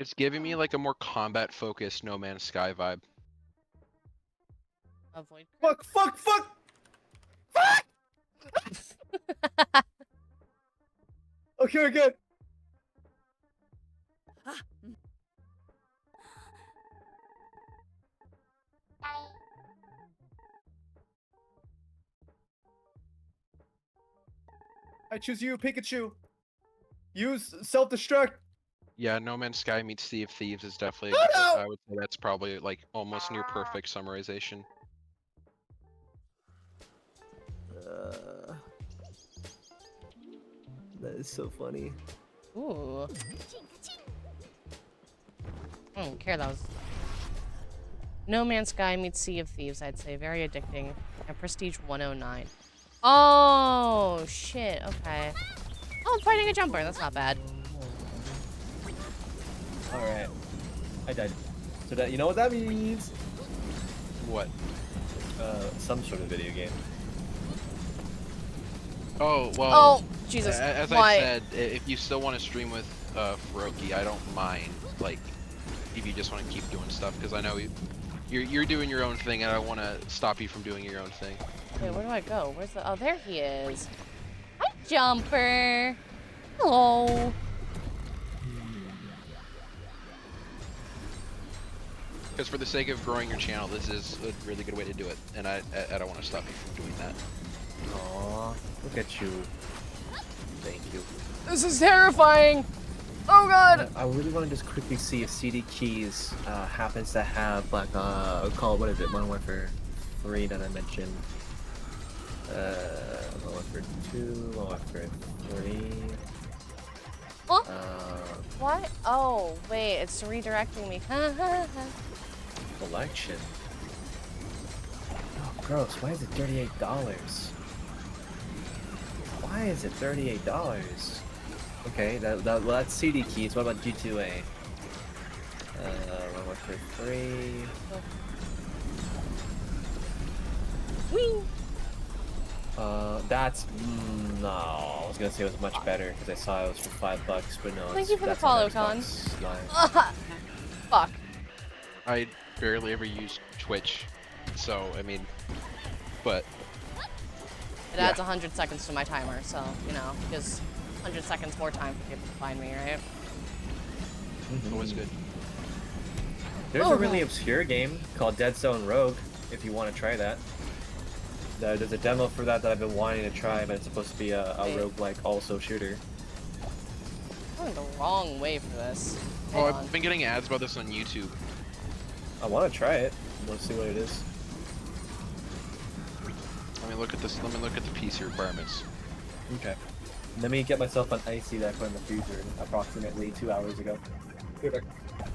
It's giving me like a more combat-focused No Man's Sky vibe. Avoid. Fuck! Fuck! Fuck! Fuck! Okay, we're good. I choose you, Pikachu. Use self-destruct. Yeah, No Man's Sky meets Sea of Thieves is definitely, Oh, no! I would say that's probably like almost near perfect summarization. it's so funny. Ooh. I don't care. That was No Man's Sky meets Sea of Thieves. I'd say very addicting. And Prestige 109. Oh shit. Okay. Oh, I'm fighting a jumper. That's not bad. All right. I died. So that you know what that means? What? Some sort of video game. Oh, well. Oh, Jesus. As Why? I said, if you still want to stream with Faroki, I don't mind. Like, if you just want to keep doing stuff, because I know you're doing your own thing, and I want to stop you from doing your own thing. Wait, where do I go? Where's the... Oh, there he is. Hi, Jumper. Hello. Because for the sake of growing your channel, this is a really good way to do it, and I don't want to stop you from doing that. Aw, look at you. Thank you. This is terrifying. Oh god. I really want to just quickly see if CD Keys happens to have like call what is it? Modern Warfare 3 that I mentioned. Modern Warfare 2, Modern Warfare 3. Huh? What? Oh, wait, it's redirecting me. Collection. Oh, gross. Why is it $38? Why is it $38? Okay, that's CD Keys. What about G2A? Modern Warfare 3. Whee! That's no. I was gonna say it was much better because I saw it was for $5, but no. Thank you for the that's on follow, Xbox Con. Live. Fuck. I barely ever use Twitch, so I mean, but It adds 100 seconds to my timer, so, you know, gives 100 seconds more time for people to find me, right? always good. There's a really obscure game called Dead Zone Rogue. If you want to try that. There's a demo for that I've been wanting to try, but it's supposed to be a roguelike also shooter. I'm going the wrong way for this. Oh, Hold on. I've been getting ads about this on YouTube. I want to try it. Let's see what it is. Let me look at this. Let me look at the PC requirements. Okay. Let me get myself an icy that I put in the freezer approximately 2 hours ago. Be right back.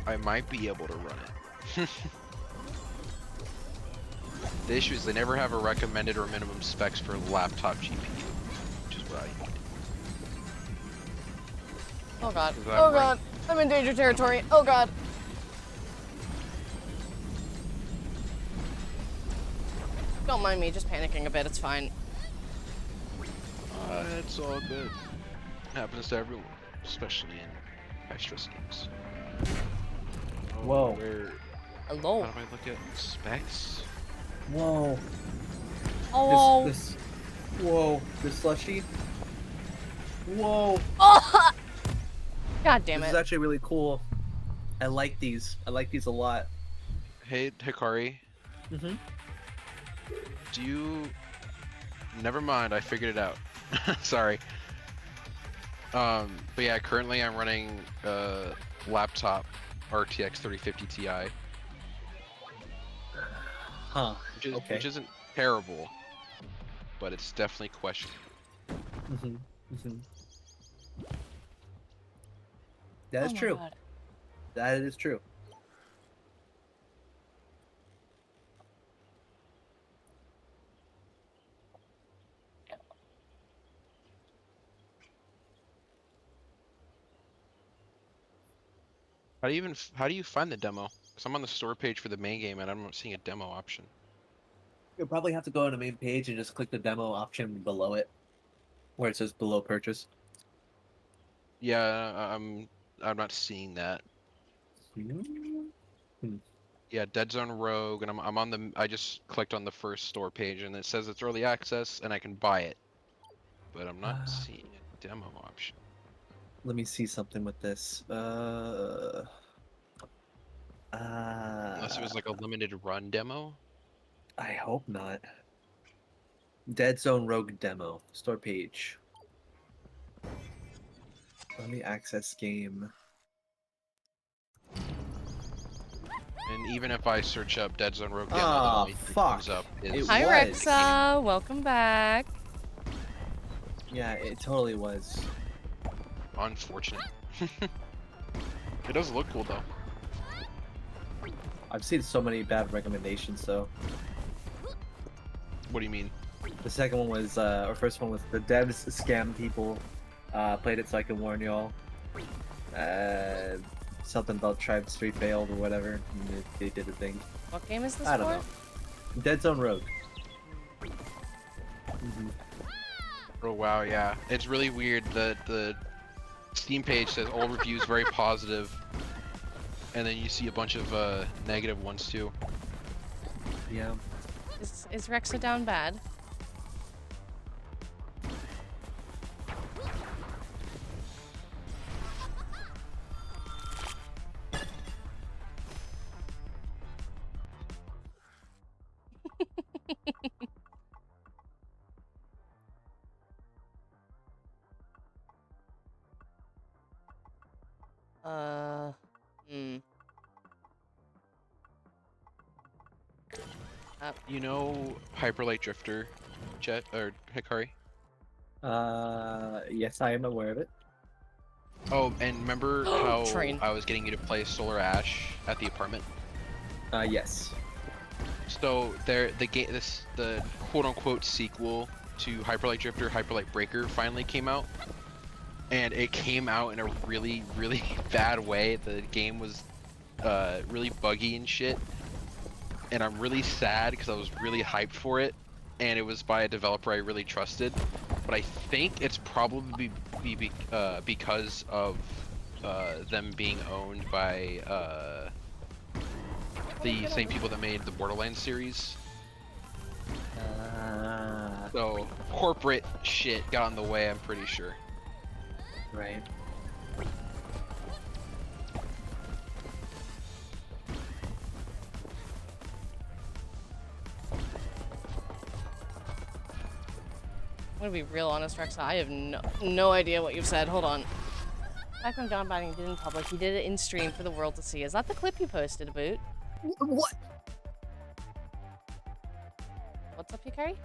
I might be able to run it. The issue is they never have a recommended or minimum specs for laptop GPU, which is what I need. Oh god. Is that Oh right? god. I'm in danger territory. Oh god. Don't mind me, just panicking a bit. It's fine. It's all good. Happens to everyone, especially in high stress games. Oh, Whoa. Where? Hello. How do I look at specs? Whoa. Oh. Whoa. This slushy. Whoa. Oh. God damn This it. is actually really cool. I like these. I like these a lot. Hey, Hikari. Mm-hmm. Do you... Never mind, I figured it out. Sorry. But yeah, currently I'm running laptop RTX 3050 Ti. Huh. Which isn't terrible, but it's definitely questionable. Mm-hmm. Mm-hmm. That is Oh my true. God. That is true. How do you find the demo? Because I'm on the store page for the main game and I'm not seeing a demo option. You'll probably have to go on the main page and just click the demo option below it, where it says below purchase. Yeah, I'm not seeing that. Yeah, Dead Zone Rogue, and I'm on the. I just clicked on the first store page and it says it's early access and I can buy it, but I'm not seeing a demo option. Let me see something with this. Unless it was like a limited run demo. I hope not. Dead Zone Rogue demo store page. Let me access game. And even if I search up Dead Zone Rogue Demo, the Ah, only thing that fuck. comes up is It Hi, was. Rexa. Welcome back. Yeah, it totally was. unfortunate. It does look cool though. I've seen so many bad recommendations, though. What do you mean? The second one was, or first one was the devs scam people. Played it so I can warn y'all. Something about Tribes 3 failed or whatever. And they did a thing. What game is this I don't for? know. Dead Zone Rogue. Oh wow, yeah. It's really weird that the Steam page says all reviews very positive, and then you see a bunch of negative ones too. Yeah. Is Rexa down bad? Hmm. You know Hyperlight Drifter, Jet or Hikari? Yes, I am aware of it. Oh, and remember how Train. I was getting you to play Solar Ash at the apartment? Yes. So the quote-unquote sequel to Hyperlight Drifter, Hyperlight Breaker finally came out, and it came out in a really, really bad way. The game was really buggy and shit, and I'm really sad because I was really hyped for it, and it was by a developer I really trusted. But I think it's probably because of them being owned by the same people that made the Borderlands series. So corporate shit got in the way, I'm pretty sure. Right. I'm gonna be real honest, Rexa. I have no idea what you've said. Hold on. Back when John Biden did it in public, he did it in stream for the world to see. Is that the clip you posted, Boot? What? What's up, Hikari?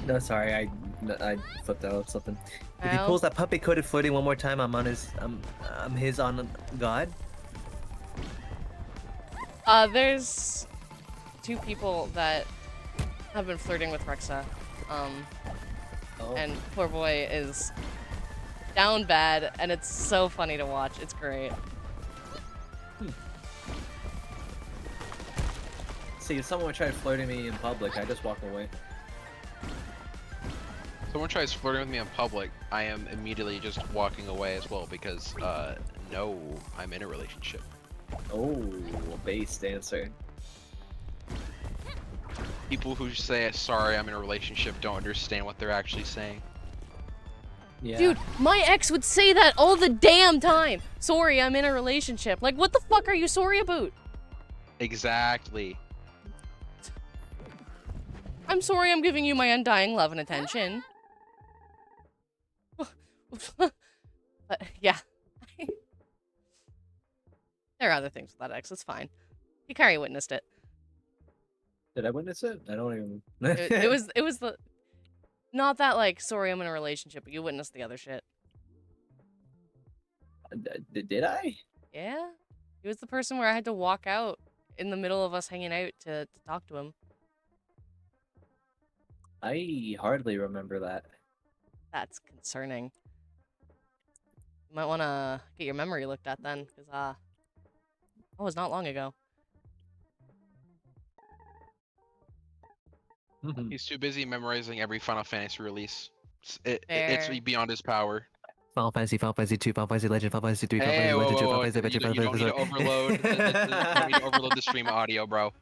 No, sorry, I flipped out something. If he Ow. pulls that puppet-coated footy one more time, I'm his on God. There's two people that have been flirting with Rexa. And poor boy is down bad, and it's so funny to watch. It's great. See, if someone tried flirting me in public, I just walk away. Someone tries flirting with me in public, I am immediately just walking away as well because, no, I'm in a relationship. Oh, based answer. People who say, sorry, I'm in a relationship don't understand what they're actually saying. Yeah. Dude, my ex would say that all the damn time. Sorry, I'm in a relationship. Like, what the fuck are you sorry about? Exactly. I'm sorry I'm giving you my undying love and attention. But, yeah. There are other things with that ex, it's fine. Hikari witnessed it. Did I witness it? I don't even. It was the... Not that, like, sorry I'm in a relationship, but you witnessed the other shit. Did I? Yeah. He was the person where I had to walk out in the middle of us hanging out to talk to him. I hardly remember that. That's concerning. You might want to get your memory looked at then, because, that was not long ago. He's too busy memorizing every Final Fantasy release. It's Fair. beyond his power. Final Fantasy 2, Final Fantasy Legend, Final Fantasy 3, Final Hey, Fantasy whoa, Legend 2, whoa, Final whoa. Fantasy Adventure, You Final don't need to Fantasy. overload. You don't need to overload the stream of audio, bro.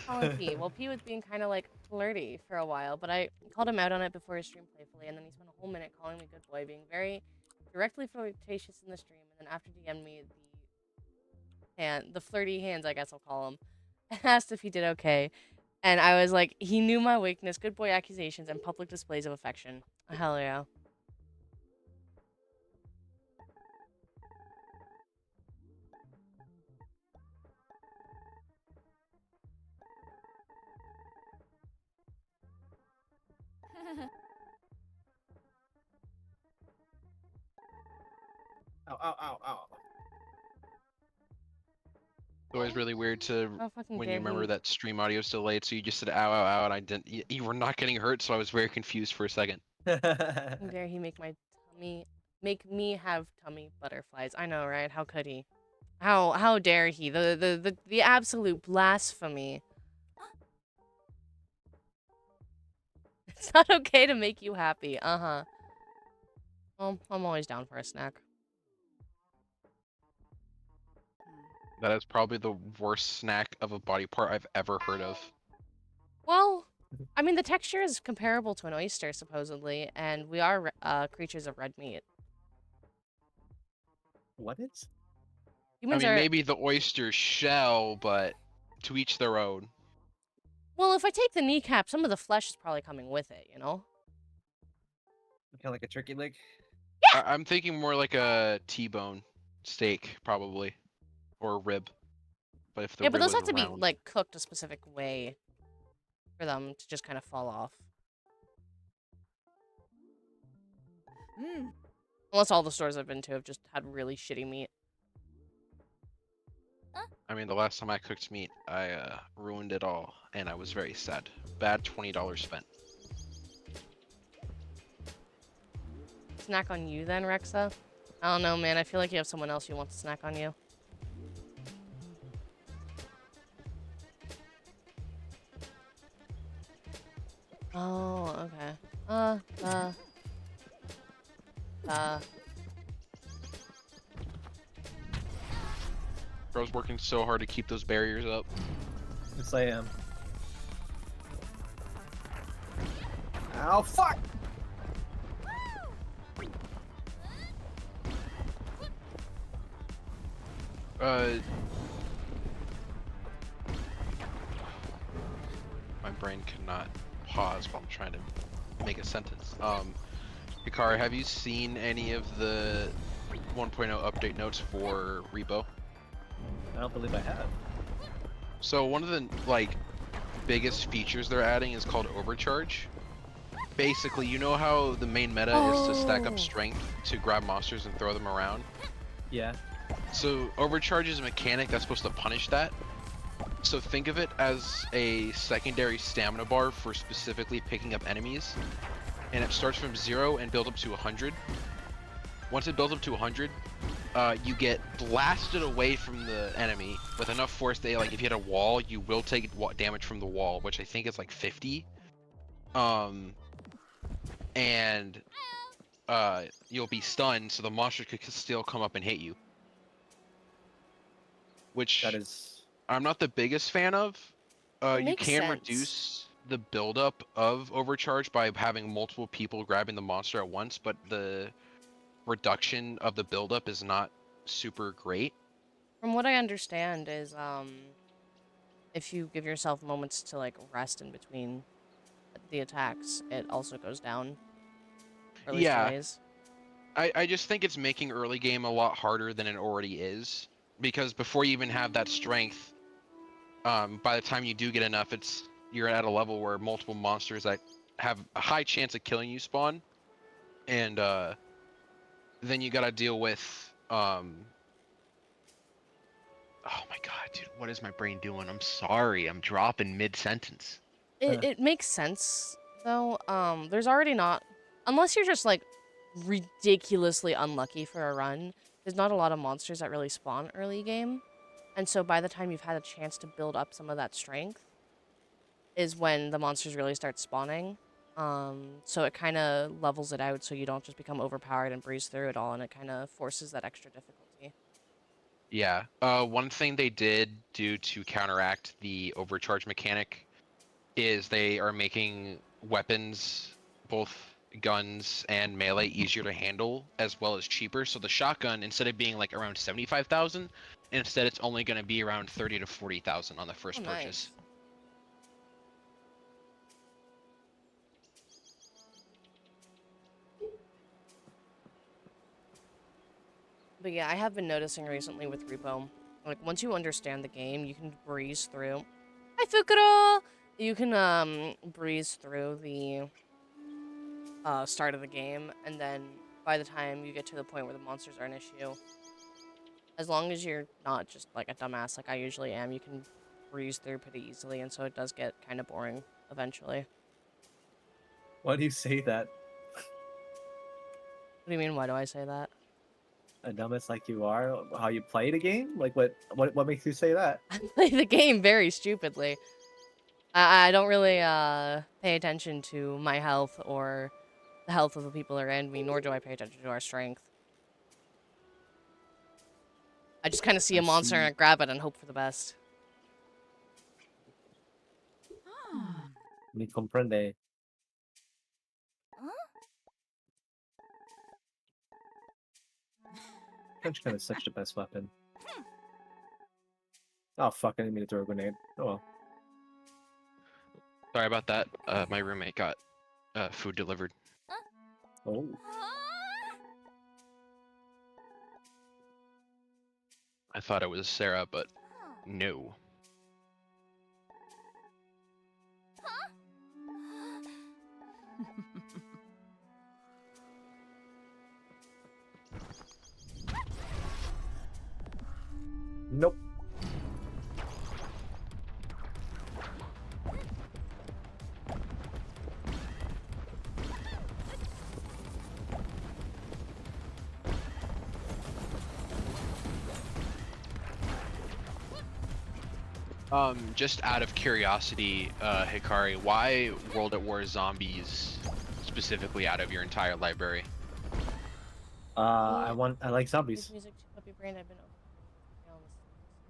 Calling P. Well, P was being kind of like flirty for a while, but I called him out on it before his stream playfully, and then he spent a whole minute calling me good boy, being very directly flirtatious in the stream, and then after DM'd me the flirty hands, I guess I'll call him, and asked if he did okay. And I was like, he knew my weakness, good boy accusations, and public displays of affection. Hell yeah. ow, ow. It's always really weird to How fucking when you dare remember he? that stream audio is delayed, so you just said ow, ow, ow, and I didn't. You were not getting hurt, so I was very confused for a second. How dare he make me have tummy butterflies? I know, right? How could he? How dare he? The absolute blasphemy. It's not okay to make you happy. Uh-huh. Well, I'm always down for a snack. That is probably the worst snack of a body part I've ever heard of. Well, I mean, the texture is comparable to an oyster, supposedly, and we are creatures of red meat. What is? I Humans mean, are... maybe the oyster shell, but to each their own. Well, if I take the kneecap, some of the flesh is probably coming with it, you know? Kind of like a turkey leg? I'm thinking more like a T-bone steak, probably, or a rib. But if the Yeah, but rib those was have to be, round, like, cooked a specific way for them to just kind of fall off. Unless all the stores I've been to have just had really shitty meat. I mean, the last time I cooked meat, I ruined it all, and I was very sad. Bad $20 spent. Snack on you then, Rexa? I don't know, man. I feel like you have someone else who wants to snack on you. Oh, okay. Bro's working so hard to keep those barriers up. Yes, I am. Ow, fuck! My brain cannot pause while I'm trying to make a sentence. Hikari, have you seen any of the 1.0 update notes for Rebo? I don't believe I have. So one of the biggest features they're adding is called overcharge. Basically, you know how the main meta is to stack up strength to grab monsters and throw them around? Yeah. So overcharge is a mechanic that's supposed to punish that. So think of it as a secondary stamina bar for specifically picking up enemies. And it starts from 0 and builds up to 100. Once it builds up to 100, you get blasted away from the enemy with enough force that, if you hit a wall, you will take damage from the wall, which I think is 50. And you'll be stunned, so the monster could still come up and hit you. Which That is... I'm not the biggest fan of. You makes can sense. reduce the buildup of overcharge by having multiple people grabbing the monster at once, but the reduction of the buildup is not super great. From what I understand is, if you give yourself moments to, rest in between the attacks, it also goes down. Or at least Yeah. delays. I just think it's making early game a lot harder than it already is. Because before you even have that strength, by the time you do get enough, you're at a level where multiple monsters that have a high chance of killing you spawn. And then you gotta deal with oh my god, dude, what is my brain doing? I'm sorry, I'm dropping mid-sentence. It makes sense, though. There's already not... Unless you're just, ridiculously unlucky for a run, there's not a lot of monsters that really spawn early game. And so by the time you've had a chance to build up some of that strength is when the monsters really start spawning. So it kind of levels it out so you don't just become overpowered and breeze through it all, and it kind of forces that extra difficulty. Yeah. One thing they did do to counteract the overcharge mechanic is they are making weapons, both guns and melee, easier to handle as well as cheaper. So the shotgun, instead of being around 75,000, instead it's only going to be around 30 to 40,000 on the first purchase. Nice. But yeah, I have been noticing recently with Repo, once you understand the game, you can breeze through. Hi, Fukuro! You can breeze through the start of the game, and then by the time you get to the point where the monsters are an issue. As long as you're not just like a dumbass like I usually am, you can breeze through pretty easily, and so it does get kind of boring eventually. Why do you say that? What do you mean, why do I say that? A dumbass like you are? How you play the game? Like what makes you say that? I play the game very stupidly. I don't really pay attention to my health or the health of the people around me, nor do I pay attention to our strength. I just kind of see a monster and I grab it and hope for the best. Mi comprende. Trench gun is such the best weapon. Oh fuck, I didn't mean to throw a grenade. Oh well. Sorry about that. My roommate got food delivered. Oh. I thought it was Sarah, but no. Nope. Just out of curiosity, Hikari, why World at War Zombies specifically out of your entire library? I like zombies. Music to puppy brain. I've been over.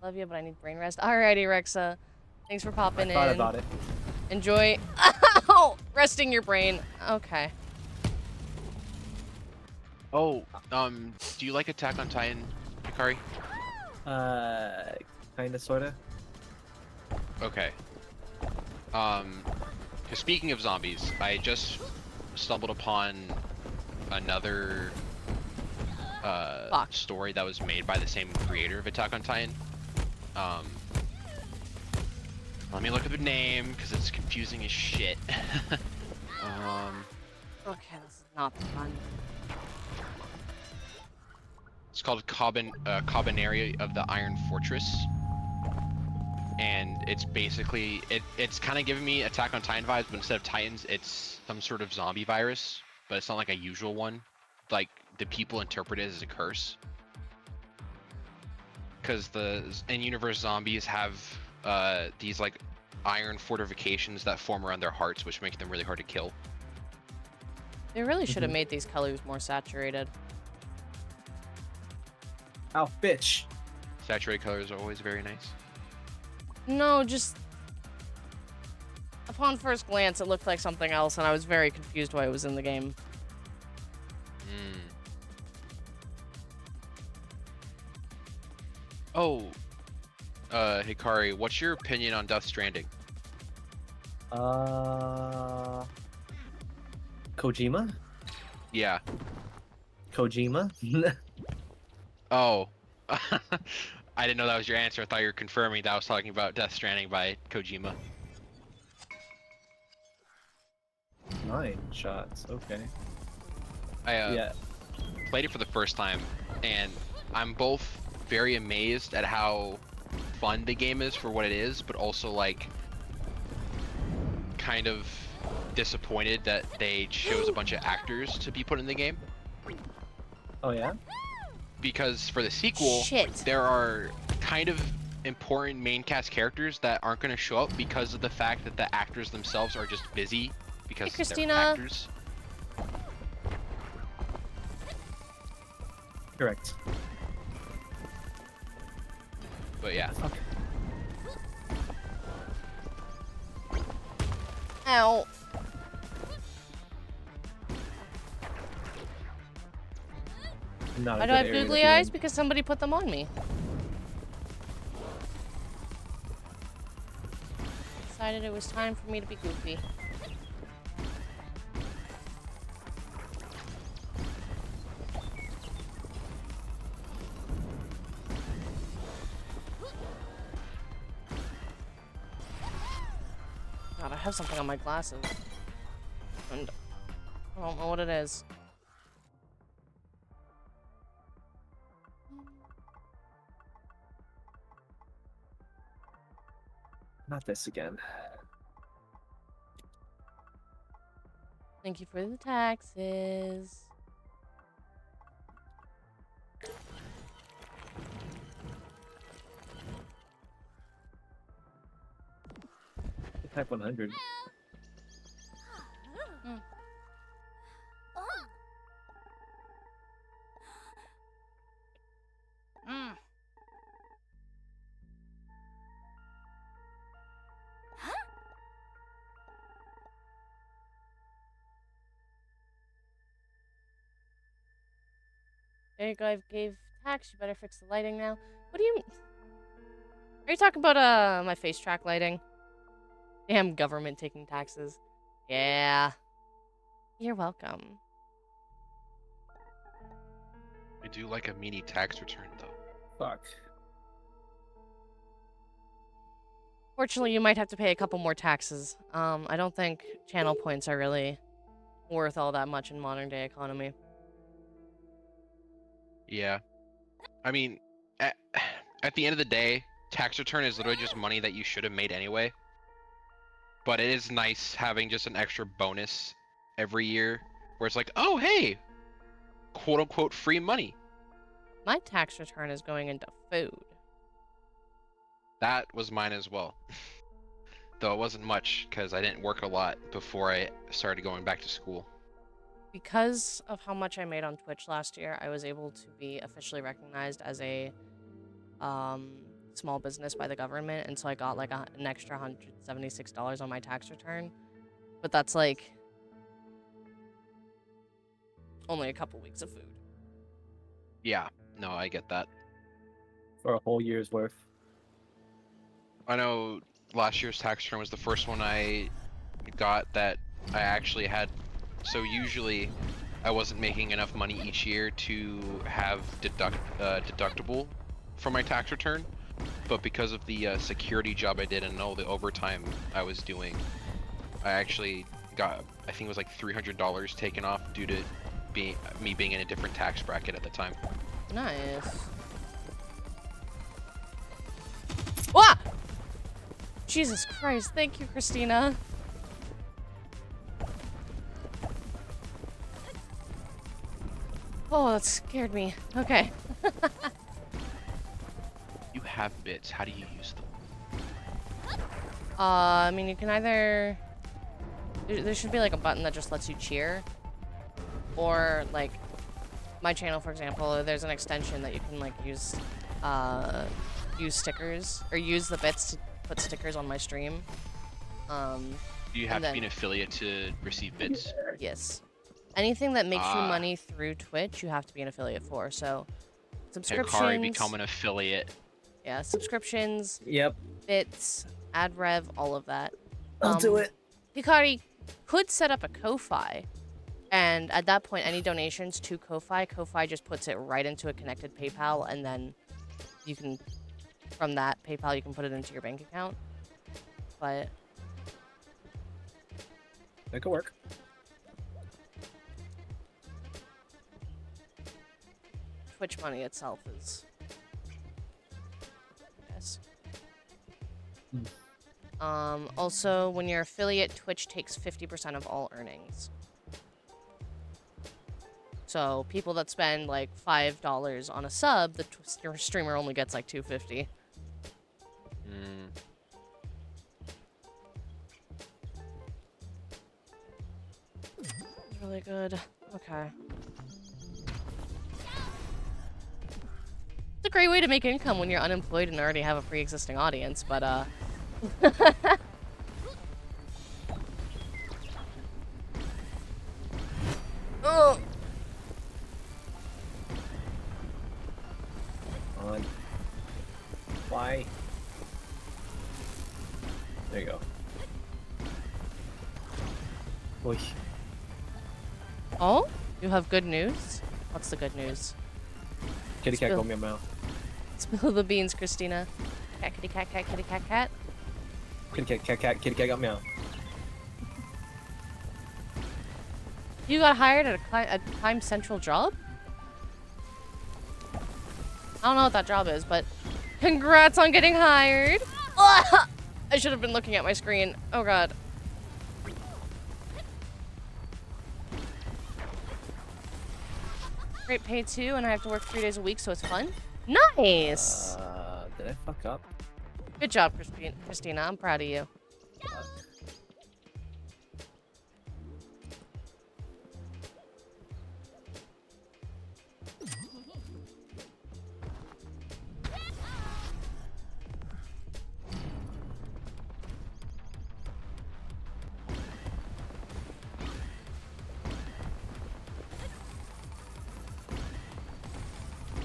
Love you, but I need brain rest. Alrighty, Rexa. Thanks for popping in. I thought about it. Enjoy. Oh, resting your brain. Okay. Oh, do you like Attack on Titan, Hikari? Kinda, sorta. Okay. 'Cause speaking of zombies, I just stumbled upon another story that was made by the same creator of Attack on Titan. Let me look at the name because it's confusing as shit. Okay, this is not fun. It's called Cabaneri of the Iron Fortress. And it's basically, it's kind of giving me Attack on Titan vibes, but instead of Titans, it's some sort of zombie virus, but it's not like a usual one. Like, the people interpret it as a curse. Because the in-universe zombies have these, like, iron fortifications that form around their hearts, which make them really hard to kill. They really should have made these colors more saturated. Oh, bitch. Saturated colors are always very nice. No, just upon first glance, it looked like something else, and I was very confused why it was in the game. Oh, Hikari, what's your opinion on Death Stranding? Kojima? Yeah. Kojima? Oh. I didn't know that was your answer. I thought you were confirming that I was talking about Death Stranding by Kojima. 9 shots, okay. I played it for the first time, and I'm both very amazed at how fun the game is for what it is, but also like kind of disappointed that they chose a bunch of actors to be put in the game. Oh yeah? Because for the sequel, there are kind of important main cast characters that aren't going to show up because of the fact that the actors themselves are just busy because they're actors. Correct. But yeah. Okay. Ow. Why do I have googly eyes? Because somebody put them on me. Decided it was time for me to be goofy. God, I have something on my glasses. And I don't know what it is. Not this again. Thank you for the taxes. Type 100. There you go, I gave tax. You better fix the lighting now. What do you... Are you talking about, my face track lighting? Damn government taking taxes. Yeah. You're welcome. I do like a mini tax return, though. Fuck. Fortunately, you might have to pay a couple more taxes. I don't think channel points are really worth all that much in modern day economy. Yeah. I mean, at the end of the day, tax return is literally just money that you should have made anyway. But it is nice having just an extra bonus every year where it's like, oh, hey, quote unquote free money. My tax return is going into food. That was mine as well. Though it wasn't much because I didn't work a lot before I started going back to school. Because of how much I made on Twitch last year, I was able to be officially recognized as a small business by the government, and so I got like an extra $176 on my tax return. But that's like only a couple weeks of food. Yeah, no, I get that. For a whole year's worth. I know last year's tax return was the first one I got that I actually had. So usually I wasn't making enough money each year to have deductible for my tax return. But because of the security job I did and all the overtime I was doing, I actually got, I think it was like $300 taken off due to me being in a different tax bracket at the time. Nice. Wah! Jesus Christ, thank you, Christina. Oh, that scared me. Okay. You have bits, how do you use them? I mean, you can either... There should be like a button that just lets you cheer. Or, like, my channel, for example, there's an extension that you can, like, use stickers, or use the bits to put stickers on my stream. Do you have to be an affiliate to receive bits? Yes. Anything that makes you money through Twitch, you have to be an affiliate for. So, subscriptions. Hikari, become an affiliate. Yeah, subscriptions. Yep. Bits, ad rev, all of that. I'll do it. Hikari could set up a Ko-Fi, and at that point, any donations to Ko-Fi just puts it right into a connected PayPal, and then you can, from that PayPal, you can put it into your bank account. But that could work. Twitch money itself is, yes. Also, when you're affiliate, Twitch takes 50% of all earnings. So people that spend like $5 on a sub, the streamer only gets like $2.50. Really good. Okay. It's a great way to make income when you're unemployed and already have a pre-existing audience, but oh. On. Why? There you go. Oy. Oh? You have good news? What's the good news? Kitty cat, go meow meow. Spill the beans, Christina. Cat, kitty cat, cat, kitty cat, cat. Kitty cat, kitty cat, got meow. You got hired at a Time Central job? I don't know what that job is, but congrats on getting hired. I should have been looking at my screen. Oh god. Great pay too, and I have to work 3 days a week, so it's fun. Nice! Did I fuck up? Good job, Christina. I'm proud of you.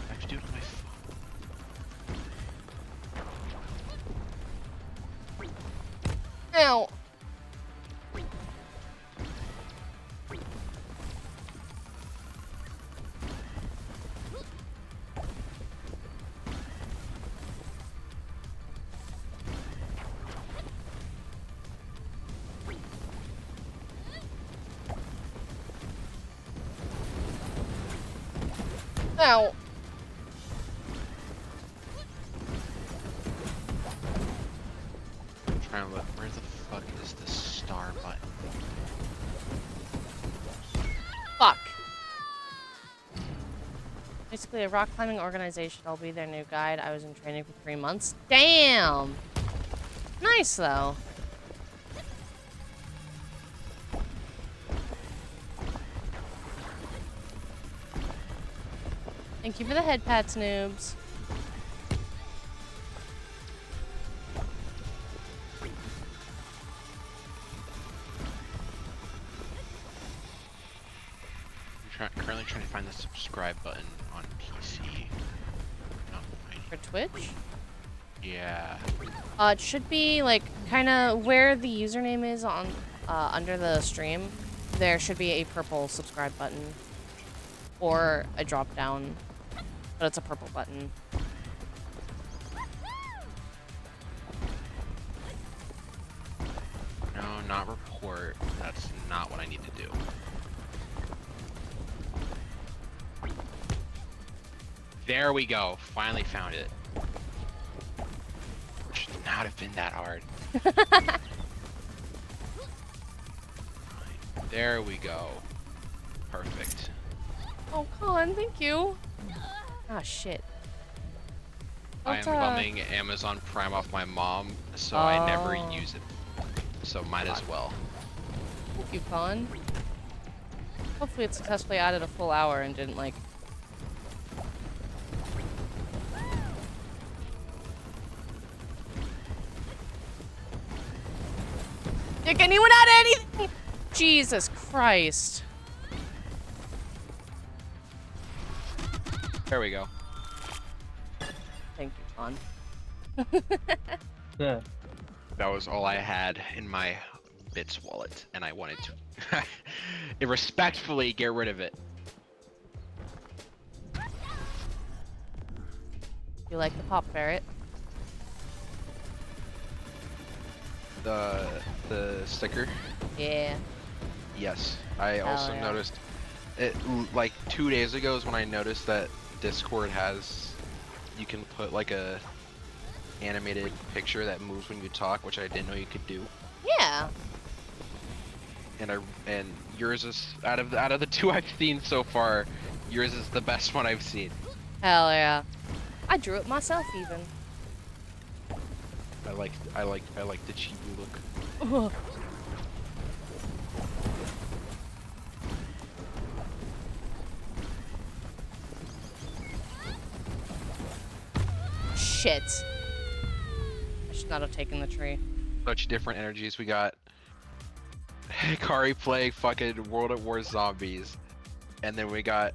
I have to do it on my phone. Ow! Ow! Trying to look. Where the fuck is the star button? Fuck. Basically a rock climbing organization. I'll be their new guide. I was in training for 3 months. Damn! Nice, though. Thank you for the head pats, noobs. Currently trying to find the subscribe button on PC. Not finding For Twitch? Yeah. It should be like kind of where the username is on under the stream. There should be a purple subscribe button or a drop down, but it's a purple button. No, not report. That's not what I need to do. There we go. Finally found it. Should not have been that hard. There we go. Perfect. Oh, Colin, thank you. Ah, shit. I am bumming Amazon Prime off my mom, so I never use it. So might as well. Thank you, Colin. Hopefully it successfully added a full hour and didn't, like... Did anyone add anything? Jesus Christ. There we go. Thank you, Colin. Yeah. That was all I had in my Bits wallet, and I wanted to respectfully get rid of it. You like the pop ferret? The sticker? Yeah. Yes. I also yeah. noticed it like 2 days ago is when I noticed that Discord has you can put like a animated picture that moves when you talk, which I didn't know you could do. Yeah. And yours is out of the two I've seen so far, yours is the best one I've seen. Hell yeah. I drew it myself even. I like the chibi look. Ugh. Shit. I should not have taken the tree. Such different energies. We got Hikari playing fucking World at War Zombies, and then we got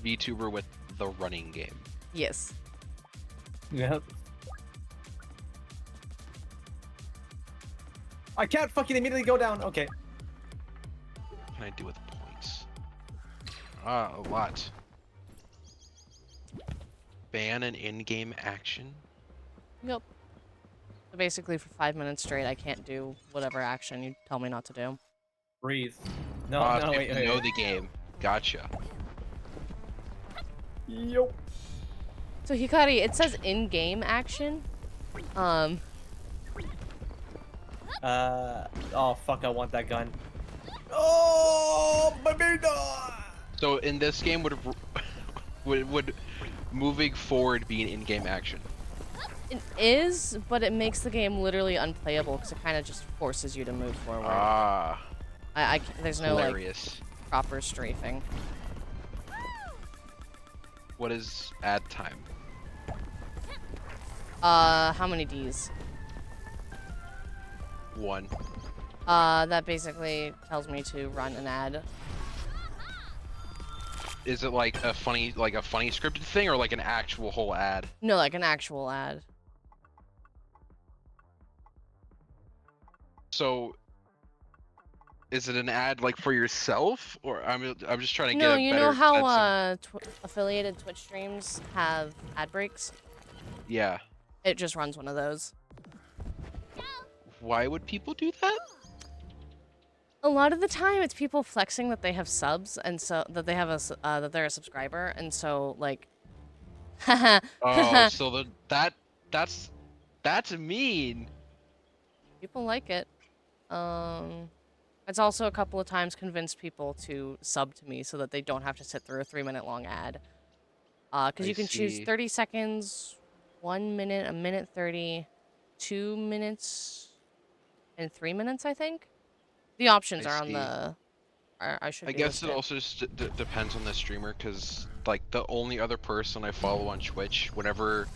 VTuber with the running game. Yes. Yep. I can't fucking immediately go down. Okay. What can I do with points? A lot. Ban an in-game action? Yep. So basically for 5 minutes straight, I can't do whatever action you tell me not to do. Breathe. No, So wait, you know the game. Gotcha. Yup. So Hikari, it says in-game action. Oh fuck! I want that gun. Oh, baby! So in this game, would moving forward be an in-game action? It is, but it makes the game literally unplayable because it kind of just forces you to move forward. Ah, There's no like hilarious. proper strafing. What is ad time? How many Ds? 1. That basically tells me to run an ad. Is it like a funny scripted thing or like an actual whole ad? No, like an actual ad. So, is it an ad like for yourself, or I'm just trying to get No, a you better know how sense affiliated Twitch streams have ad breaks? Yeah. It just runs one of those. Why would people do that? A lot of the time, it's people flexing that they have subs, and so that they have that they're a subscriber, and so like, Oh, so that's mean. people like it. It's also a couple of times convinced people to sub to me so that they don't have to sit through a 3-minute long ad. Because I you can choose see. 30 seconds, 1 minute, a minute 30, 2 minutes, and 3 minutes, I think. The options I are on see. the... I should I be guess it listed. also just depends on the streamer, because like the only other person I follow on Twitch, whenever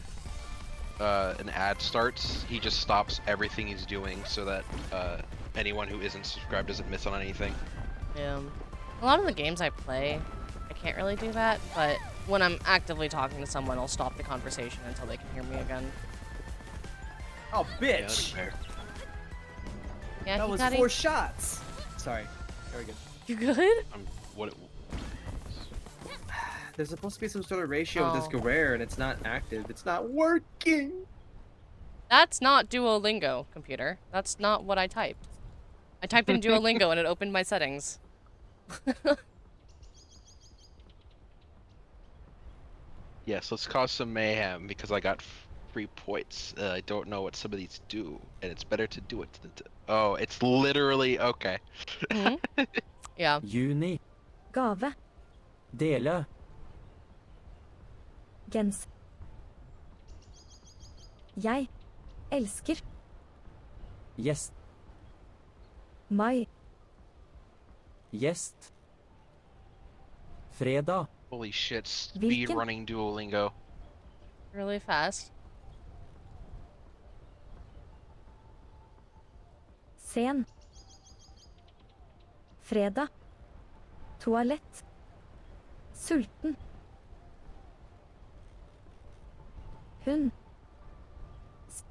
an ad starts, he just stops everything he's doing so that anyone who isn't subscribed doesn't miss on anything. Yeah. A lot of the games I play, I can't really do that, but when I'm actively talking to someone, I'll stop the conversation until they can hear me again. Oh, Yeah, that's bitch! fair. Yeah, That was Hikari? 4 shots. Sorry. Very good. You good? What? There's supposed to be some sort of ratio with this Oh. Guerrero, and it's not active. It's not working. That's not Duolingo, computer. That's not what I typed. I typed in Duolingo and it opened my settings. Yes, let's cause some mayhem because I got 3 points. I don't know what some of these do, and it's better to do it. Oh, it's literally okay. Yeah. Juni. Gave. Dele. Gens. Jeg elsker Gjest. mai. Gjest. Fredag. Holy shit! Speed Hvilken? running Duolingo. Really fast. Sen. Fredag. Toalett. Sulten. Hun.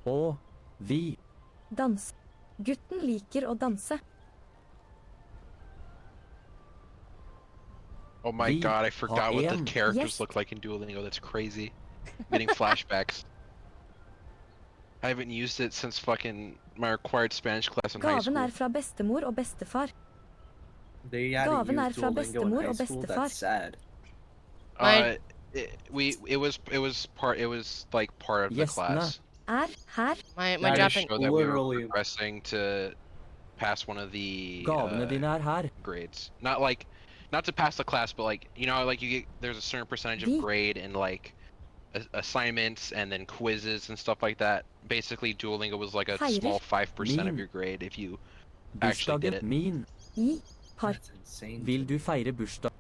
Og vi. Dans. Gutten liker å danse. Oh my Vi god, I forgot what the har en characters gjest. look like in Duolingo. That's crazy. I'm getting flashbacks. I haven't used it since fucking my required Spanish class in high Gaven school. er fra bestemor og bestefar. They had to Gaven er use fra Duolingo in bestemor high og school. bestefar. That's sad. It was like part of the Gjestene. class. Er her. My That To is Japan. show that we were literally- progressing to pass one of the Gavene dine er her. grades. Not to pass the class, but like, you know, like there's a certain percentage of Vi. grade in like assignments and then quizzes and stuff like that. Basically, Duolingo was like a Feirer. small 5% of Min. your grade if you actually did Bursdagen it. min. I. Par. That's insane. Vil du feire bursdag?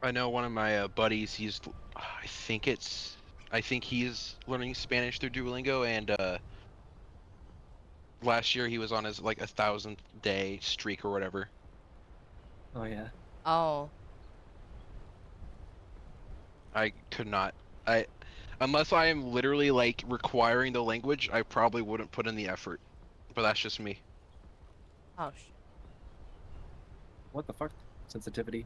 I know one of my buddies. I think he's learning Spanish through Duolingo, and last year he was on his like 1,000th day streak or whatever. Oh yeah. Oh. I could not. Unless I am literally like requiring the language, I probably wouldn't put in the effort. But that's just me. Oh, shit. What the fuck? Sensitivity.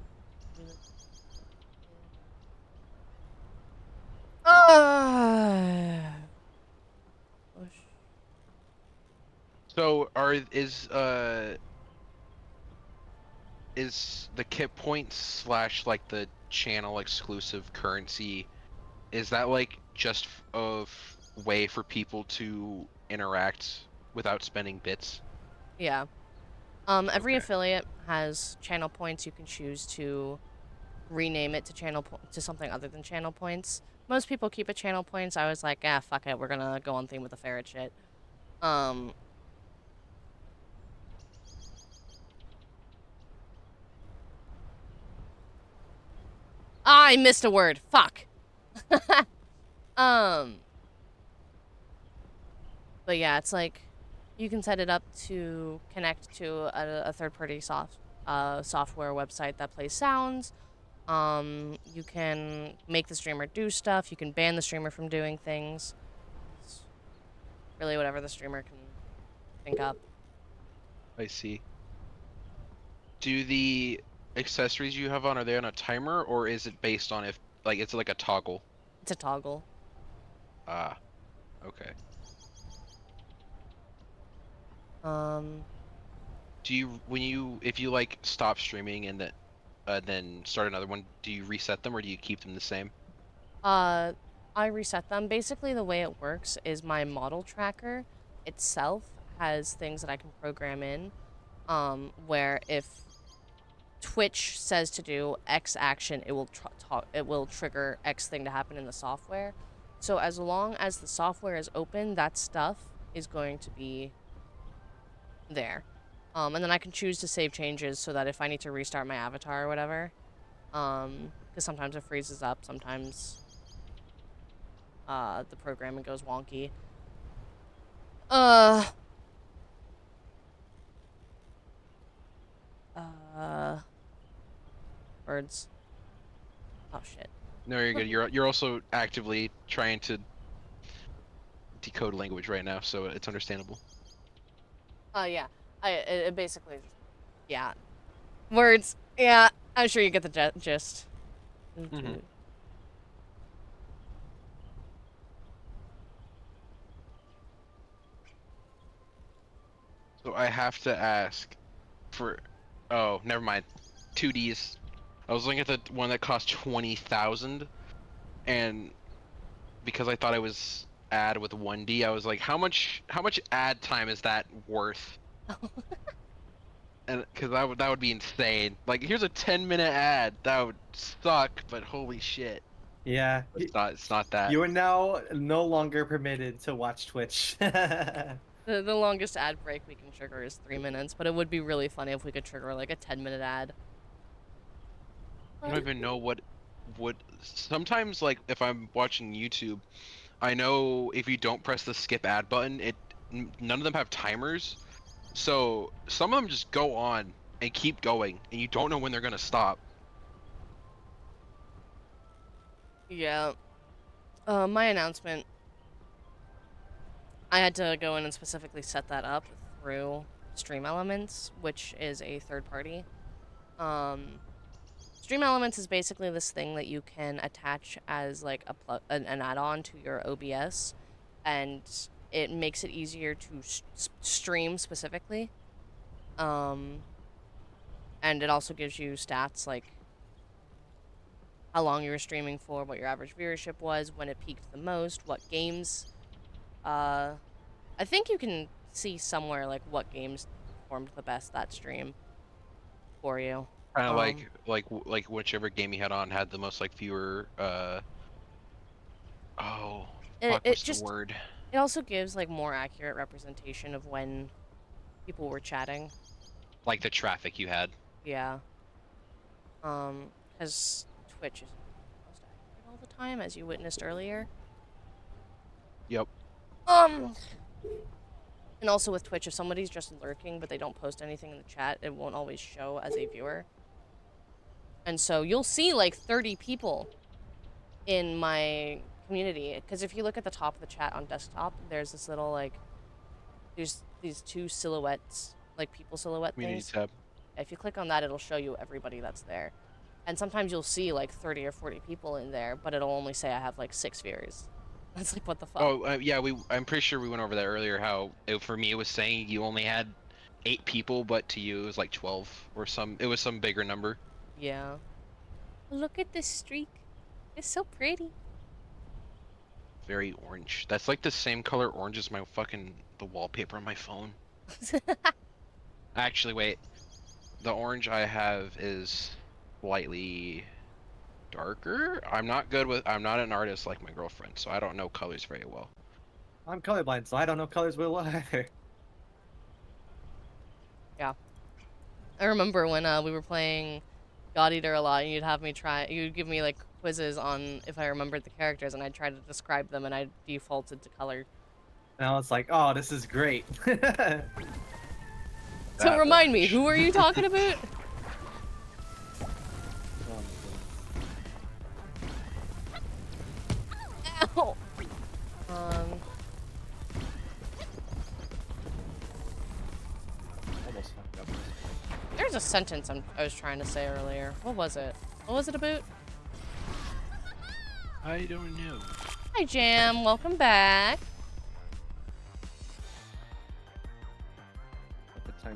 So is the kit points slash like the channel exclusive currency, is that like just a way for people to interact without spending bits? Yeah. Every Okay. affiliate has channel points. You can choose to rename it to to something other than channel points. Most people keep it channel points. I was like, ah, fuck it, we're gonna go on theme with the ferret shit. I missed a word. Fuck. But yeah, it's like you can set it up to connect to a third-party software website that plays sounds. You can make the streamer do stuff. You can ban the streamer from doing things. It's really whatever the streamer can think up. I see. Do the accessories you have on, are they on a timer, or is it based on if, like, it's like a toggle? It's a toggle. Ah, okay. Do you, if you like stop streaming and then start another one, do you reset them or do you keep them the same? I reset them. Basically, the way it works is my model tracker itself has things that I can program in, where if Twitch says to do X action, it will trigger X thing to happen in the software. So as long as the software is open, that stuff is going to be there. And then I can choose to save changes so that if I need to restart my avatar or whatever, because sometimes it freezes up, sometimes the programming goes wonky. Birds. Oh shit. No, you're good. You're also actively trying to decode language right now, so it's understandable. Yeah. It basically, yeah. Words. Yeah. I'm sure you get the gist. Mhm. So I have to ask for, oh, never mind. 2Ds. I was looking at the one that cost 20,000, and because I thought it was ad with 1D, I was like, how much ad time is that worth? And because that would be insane. Like, here's a 10-minute ad. That would suck, but holy shit. Yeah. It's not that. You are now no longer permitted to watch Twitch. The longest ad break we can trigger is 3 minutes, but it would be really funny if we could trigger like a 10-minute ad. I don't even know what sometimes, like, if I'm watching YouTube, I know if you don't press the skip ad button, none of them have timers. So some of them just go on and keep going, and you don't know when they're gonna stop. Yeah. My announcement, I had to go in and specifically set that up through Stream Elements, which is a third party. Stream Elements is basically this thing that you can attach as like an add-on to your OBS, and it makes it easier to stream specifically. And it also gives you stats like how long you were streaming for, what your average viewership was, when it peaked the most, what games. I think you can see somewhere like what games performed the best that stream for you. Kind of like whichever game you had on had the most like fewer. Oh, fuck, what's the word? It also gives like more accurate representation of when people were chatting. Like the traffic you had. Yeah. Because Twitch isn't most accurate all the time, as you witnessed earlier. Yep. And also with Twitch, if somebody's just lurking but they don't post anything in the chat, it won't always show as a viewer. And so you'll see like 30 people in my community. Because if you look at the top of the chat on desktop, there's this little like, there's these two silhouettes, like people silhouette Community things. tab. If you click on that, it'll show you everybody that's there. And sometimes you'll see like 30 or 40 people in there, but it'll only say I have like 6 viewers. That's like, what the fuck? Oh, yeah, I'm pretty sure we went over that earlier, how for me it was saying you only had 8 people, but to you it was like 12 or it was some bigger number. Yeah. Look at this streak. It's so pretty. Very orange. That's like the same color orange as the wallpaper on my phone. Actually, wait. The orange I have is slightly darker. I'm not an artist like my girlfriend, so I don't know colors very well. I'm colorblind, so I don't know colors well either. Yeah. I remember when we were playing God Eater a lot, and you'd give me like quizzes on if I remembered the characters, and I'd try to describe them, and I defaulted to color. Now it's like, oh, this is great. So remind me, who are you talking about? Ow! Almost fucked up. There's a sentence I was trying to say earlier. What was it? What was it about? I don't know. Hi, Jam. Welcome back.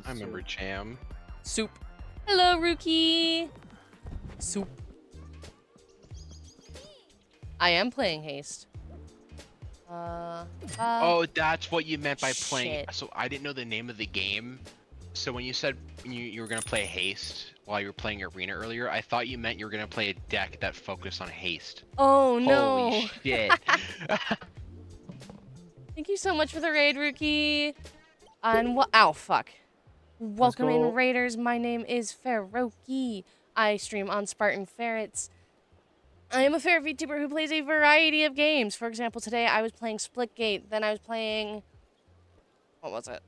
I remember Jam. Soup. Hello, Rookie. Soup. I am playing Haste. Oh, that's what you meant by playing. Shit. So I didn't know the name of the game. So when you said you were gonna play Haste while you were playing Arena earlier, I thought you meant you were gonna play a deck that focused on Haste. Oh no. Holy shit. Thank you so much for the raid, Rookie. And what? Ow, fuck. Welcome in, Raiders. My name is Feroki. I stream on Spartan Ferrets. I am a ferret VTuber who plays a variety of games. For example, today I was playing Splitgate, then I was playing... What was it?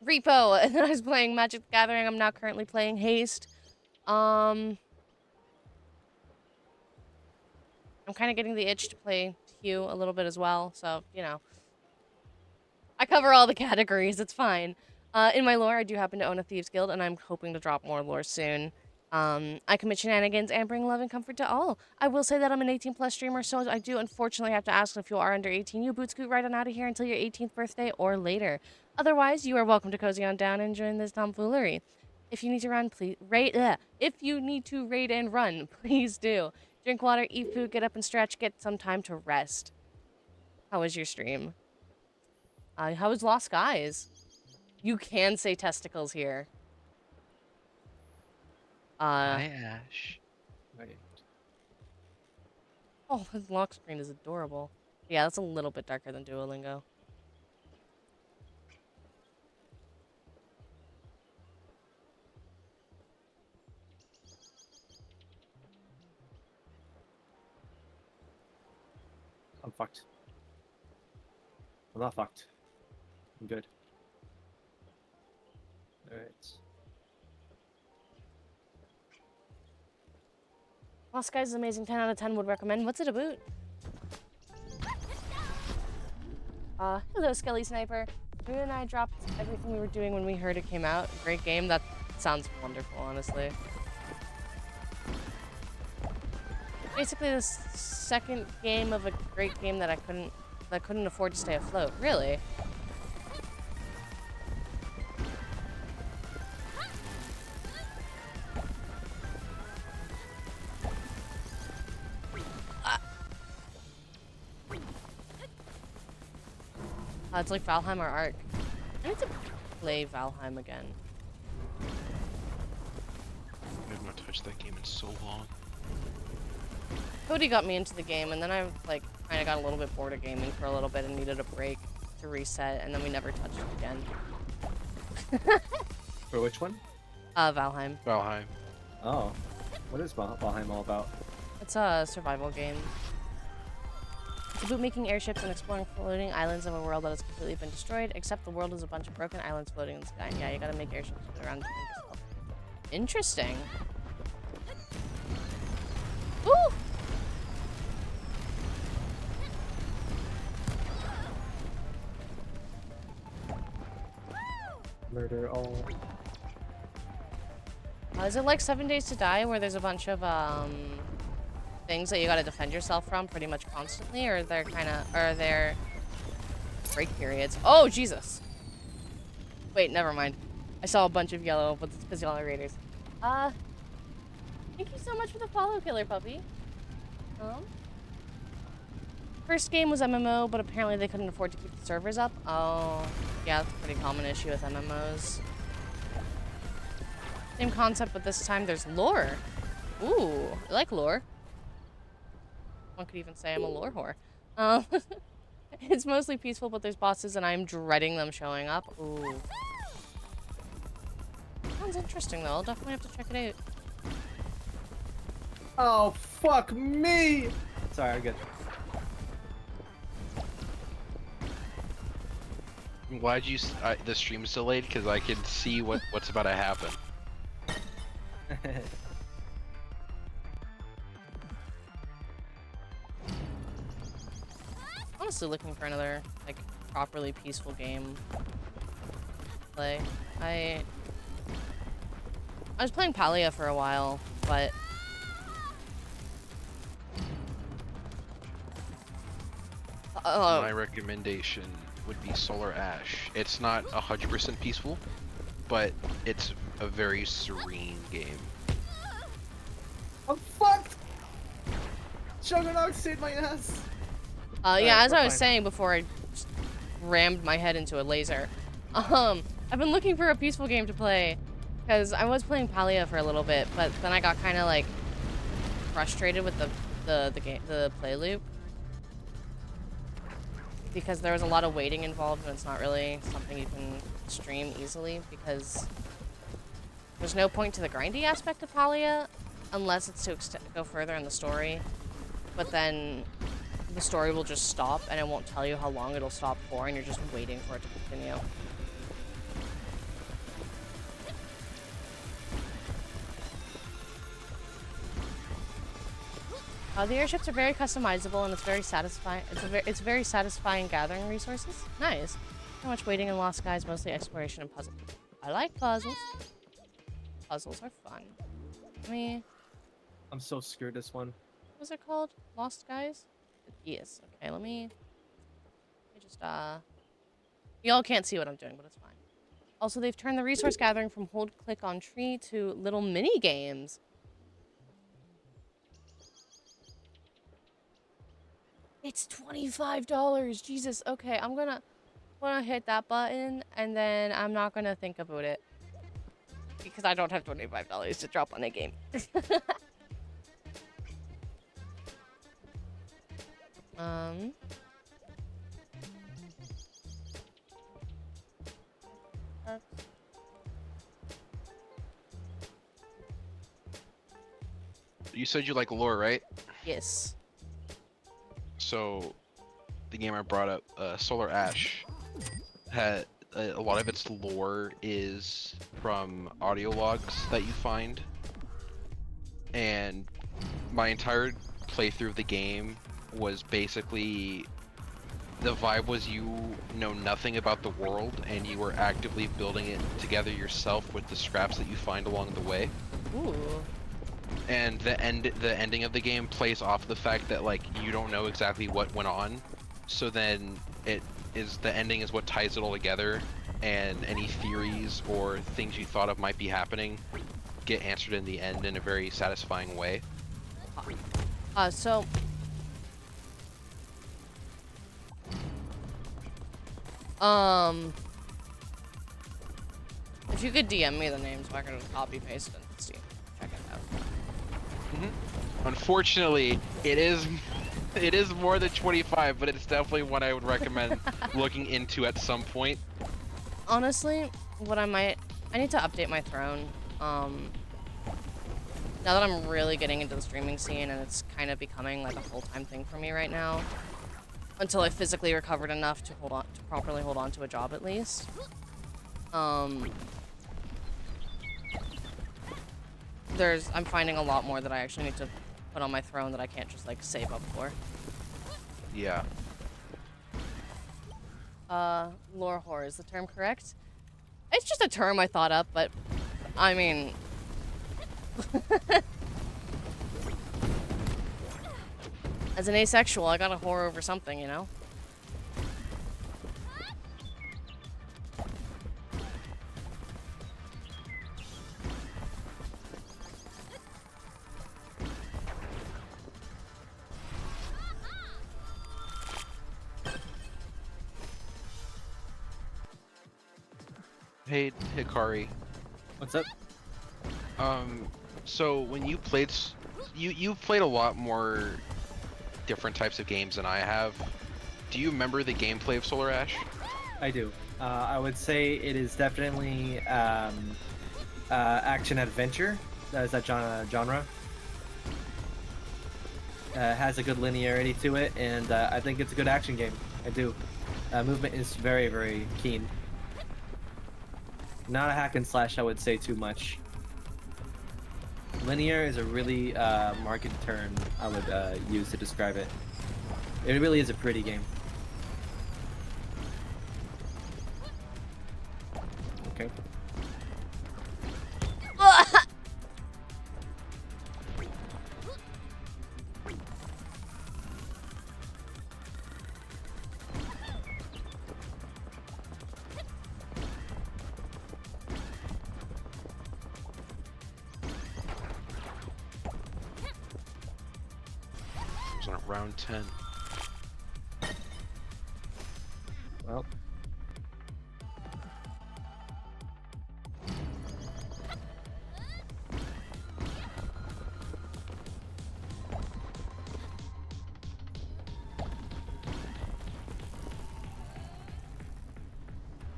Repo, and then I was playing Magic the Gathering. I'm now currently playing Haste. I'm kind of getting the itch to play Hue a little bit as well, so, you know. I cover all the categories, it's fine. In my lore, I do happen to own a Thieves Guild, and I'm hoping to drop more lore soon. I commit shenanigans and bring love and comfort to all. I will say that I'm an 18+ streamer, so I do unfortunately have to ask if you are under 18, you boot scoot right on out of here until your 18th birthday or later. Otherwise, you are welcome to cozy on down and join this tomfoolery. If you need to run, please if you need to raid and run, please do. Drink water, eat food, get up and stretch, get some time to rest. How was your stream? How was Lost Skies? You can say testicles here. Hi, Ash. Right. Oh, his lock screen is adorable. Yeah, that's a little bit darker than Duolingo. I'm fucked. I'm not fucked. I'm good. Alright. Lost Skies is amazing. 10 out of 10 would recommend. What's it about? Hello, Skelly Sniper. Drew and I dropped everything we were doing when we heard it came out. Great game. That sounds wonderful, honestly. Basically, the second game of a great game that I couldn't afford to stay afloat. Really? It's like Valheim or Ark. I need to play Valheim again. I have not touched that game in so long. Cody got me into the game, and then I like kind of got a little bit bored of gaming for a little bit and needed a break to reset, and then we never touched it again. For which one? Valheim. Valheim. Oh. What is Valheim all about? It's a survival game. It's about making airships and exploring floating islands of a world that has completely been destroyed, except the world is a bunch of broken islands floating in the sky. And yeah, you gotta make airships around to make yourself. Interesting. Ooh! Murder all. Is it like 7 Days to Die, where there's a bunch of things that you gotta defend yourself from pretty much constantly, or are there break periods? Oh Jesus! Wait, never mind. I saw a bunch of yellow, but it's because y'all are raiders. Thank you so much for the follow, Killer Puppy. First game was MMO, but apparently they couldn't afford to keep the servers up. Oh, yeah, that's a pretty common issue with MMOs. Same concept, but this time there's lore. Ooh, I like lore. One could even say I'm a lore whore. It's mostly peaceful, but there's bosses, and I'm dreading them showing up. Ooh. Sounds interesting, though. I'll definitely have to check it out. Oh, fuck me! Sorry, I'm good. I'm glad the stream's delayed because I can see what's about to happen. Honestly looking for another, like, properly peaceful game to play. I was playing Palia for a while, but My recommendation would be Solar Ash. It's not 100% peaceful, but it's a very serene game. I'm fucked! Juggernaut saved my ass! yeah, as I was fine. saying before I just rammed my head into a laser. I've been looking for a peaceful game to play, because I was playing Palia for a little bit, but then I got kind of, like, frustrated with the play loop. Because there was a lot of waiting involved, and it's not really something you can stream easily, because there's no point to the grindy aspect of Palia, unless it's to go further in the story. But then the story will just stop, and it won't tell you how long it'll stop for, and you're just waiting for it to continue. The airships are very customizable, and it's very satisfying. It's very satisfying gathering resources. Nice. So much waiting in Lost Skies, mostly exploration and puzzles. I like puzzles. Puzzles are fun. I'm so scared this one. What's it called? Lost Skies? Yes. Okay, let me just, y'all can't see what I'm doing, but it's fine. Also, they've turned the resource gathering from hold click on tree to little mini games. It's $25. Jesus. Okay, I'm gonna hit that button, and then I'm not gonna think about it. Because I don't have $25 to drop on a game. You said you like lore, right? Yes. So, the game I brought up, Solar Ash, had a lot of its lore is from audio logs that you find, and my entire playthrough of the game was basically the vibe was you know nothing about the world and you were actively building it together yourself with the scraps that you find along the way. Ooh. And the ending of the game plays off the fact that like you don't know exactly what went on, so then the ending is what ties it all together, and any theories or things you thought of might be happening get answered in the end in a very satisfying way. So if you could DM me the names so I can just copy paste it and see. Check it out. Unfortunately, it is more than 25, but it's definitely one I would recommend looking into at some point. Honestly, I need to update my throne. Now that I'm really getting into the streaming scene and it's kind of becoming like a full-time thing for me right now, until I physically recovered enough to properly hold on to a job at least. I'm finding a lot more that I actually need to put on my throne that I can't just like save up for. Yeah. Lore whore, is the term correct? It's just a term I thought up, but I mean as an asexual, I gotta whore over something, you know? Hey, Hikari. What's up? So when you played, you've played a lot more different types of games than I have. Do you remember the gameplay of Solar Ash? I do. I would say it is definitely action adventure. That is that genre. Has a good linearity to it, and I think it's a good action game. I do. Movement is very, very keen. Not a hack and slash, I would say too much. Linear is a really market term I would use to describe it. It really is a pretty game. Okay. It was on round 10. Well.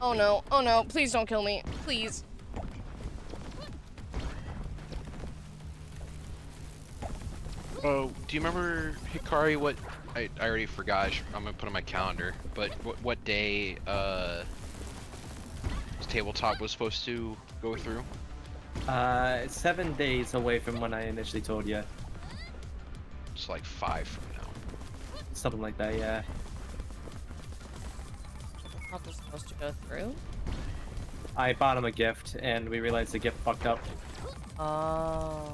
Oh no, please don't kill me, please. Oh, do you remember, Hikari, what, I already forgot, I'm gonna put on my calendar, but what day, tabletop was supposed to go through? It's 7 days away from when I initially told you. It's like 5 from now. Something like that, yeah. What was supposed to go through? I bought him a gift, and we realized the gift fucked up. Oh.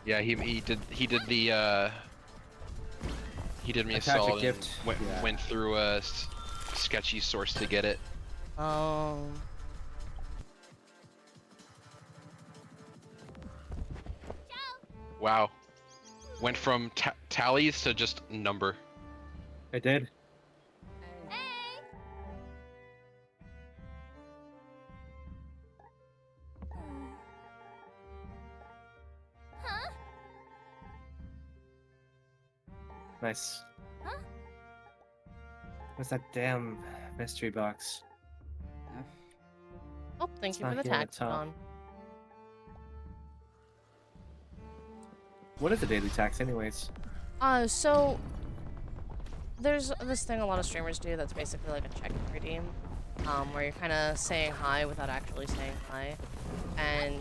Yeah, he did the he did me a Attach a solid and gift. went through a sketchy source to get it. Oh. Wow. Went from tallies to just number. I did. Nice. What's that damn mystery box? Oh, thank you for the not here at the top. taxon. What is the daily tax, anyways? So there's this thing a lot of streamers do that's basically like a check and redeem, where you're kind of saying hi without actually saying hi, and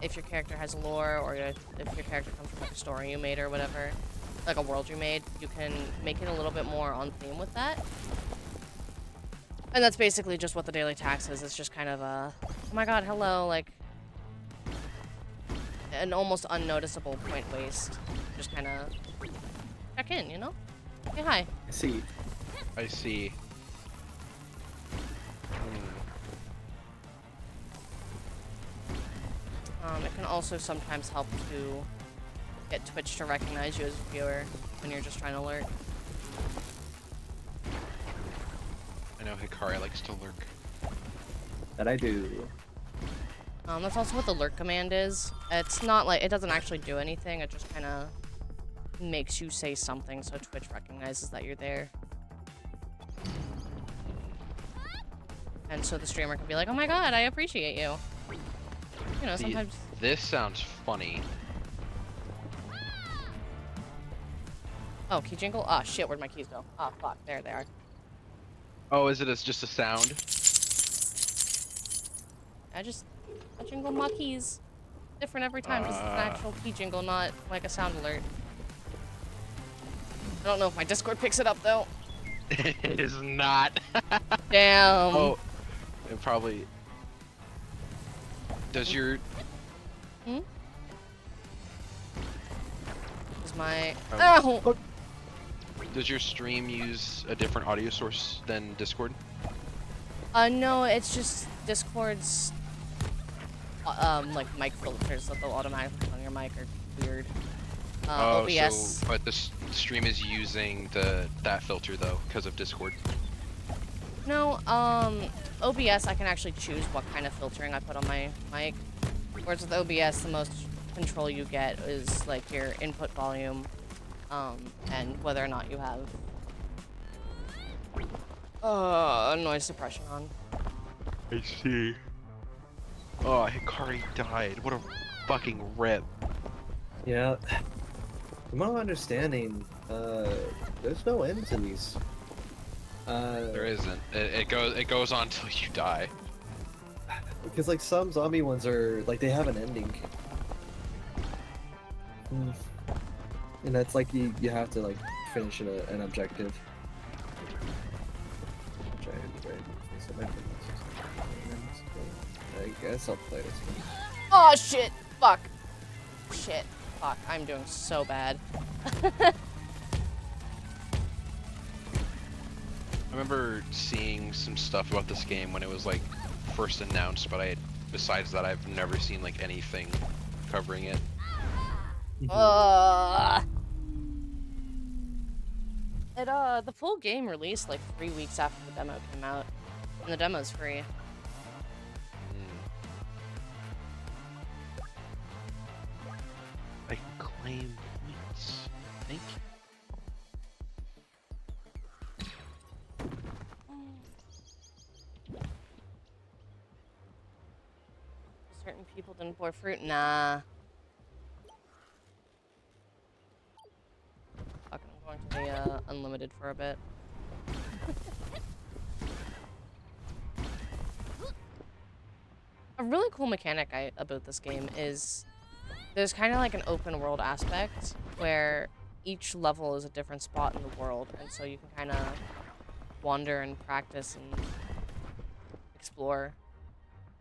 if your character has lore or if your character comes from like a story you made or whatever, like a world you made, you can make it a little bit more on theme with that. And that's basically just what the daily tax is. It's just kind of a, oh my god, hello, like an almost unnoticeable point waste. Just kind of check in, you know? Hey, hi. I see. I see. It can also sometimes help to get Twitch to recognize you as a viewer when you're just trying to lurk. I know Hikari likes to lurk. That I do. That's also what the lurk command is. It's not like, it doesn't actually do anything, it just kind of makes you say something so Twitch recognizes that you're there. And so the streamer can be like, oh my god, I appreciate you. You know, sometimes... This sounds funny. Oh, key jingle? Ah, shit, where'd my keys go? Ah, fuck, there they are. Oh, is it just a sound? I jingle my keys. Different every time, because it's an actual key jingle, not like a sound alert. I don't know if my Discord picks it up, though. It is not. Damn. Oh, it probably... Does your... Hmm? Is my... Oh! Does your stream use a different audio source than Discord? No, it's just Discord's like mic filters that they'll automatically put on your mic are weird. Oh, OBS. so but this stream is using that filter though because of Discord. No, OBS, I can actually choose what kind of filtering I put on my mic. Whereas with OBS, the most control you get is like your input volume, and whether or not you have noise suppression on. I see. Oh, Hikari died. What a fucking rip. Yeah. From my understanding, there's no end to these. There isn't. It goes on till you die. Because like some zombie ones are like they have an ending. And that's like you have to like finish an objective. I guess I'll play this one. Oh shit! Fuck! Shit! Fuck! I'm doing so bad. I remember seeing some stuff about this game when it was like first announced, but besides that, I've never seen like anything covering it. The full game released like 3 weeks after the demo came out, and the demo's free. I can claim points. Thank you. Certain people didn't pour fruit. Nah. Fuck, I'm going to the unlimited for a bit. A really cool mechanic about this game is there's kind of like an open world aspect where each level is a different spot in the world, and so you can kind of wander and practice and explore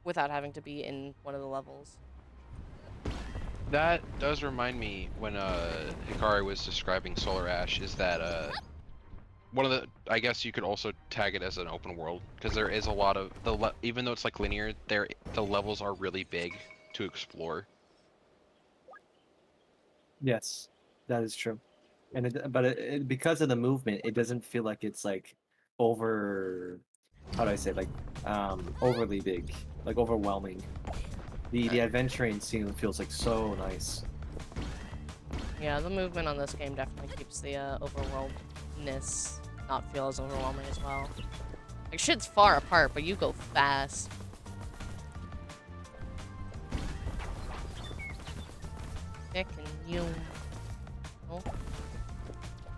without having to be in one of the levels. That does remind me when Hikari was describing Solar Ash is that one of the, I guess you could also tag it as an open world because there is a lot of even though it's like linear, the levels are really big to explore. Yes, that is true. And because of the movement, it doesn't feel like it's like over. How do I say, like overly big, like overwhelming. The adventuring scene feels like so nice. Yeah, the movement on this game definitely keeps the overworldness not feel as overwhelming as well. Like shit's far apart, but you go fast. Dick and you. Oh.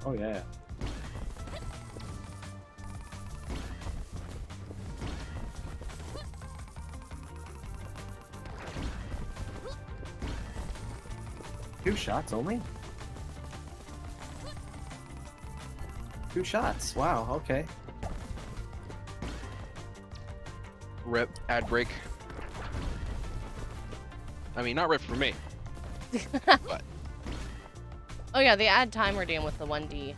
Oh yeah. Two shots only? 2 shots. Wow, okay. Rip ad break. I mean, not rip for me. But Oh yeah, the ad time redeem with the 1D.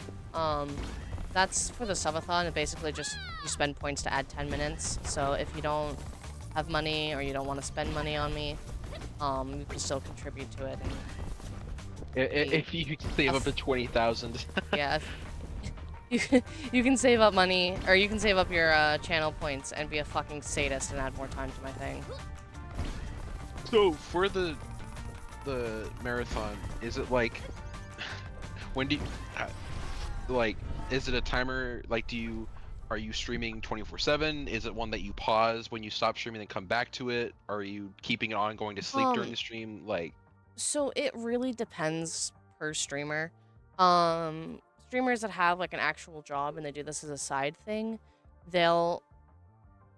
That's for the subathon. It basically just you spend points to add 10 minutes. So if you don't have money or you don't want to spend money on me, you can still contribute to it. And if you save up to 20,000. yeah, you can save up money, or you can save up your channel points and be a fucking sadist and add more time to my thing. So for the marathon, is it like when do you like? Is it a timer? Like, are you streaming 24/7? Is it one that you pause when you stop streaming and come back to it? Are you keeping it on, going to sleep during the stream? Like, so it really depends per streamer. Streamers that have like an actual job and they do this as a side thing, they'll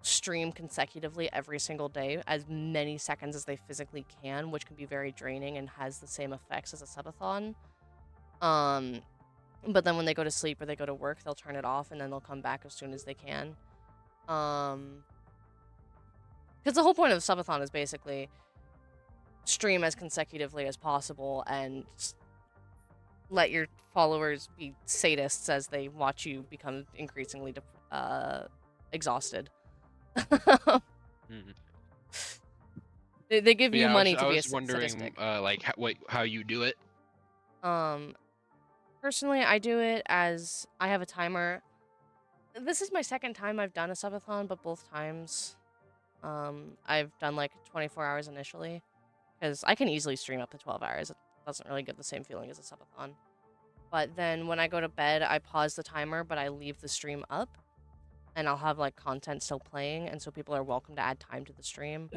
stream consecutively every single day as many seconds as they physically can, which can be very draining and has the same effects as a subathon. But then when they go to sleep or they go to work, they'll turn it off and then they'll come back as soon as they can. Because the whole point of subathon is basically stream as consecutively as possible and let your followers be sadists as they watch you become increasingly exhausted. They give you money to be a sadistic. like how you do it. Personally, I do it as I have a timer. This is my second time I've done a subathon, but both times, I've done like 24 hours initially, because I can easily stream up to 12 hours. It doesn't really give the same feeling as a subathon. But then when I go to bed, I pause the timer, but I leave the stream up, and I'll have like content still playing, and so people are welcome to add time to the stream.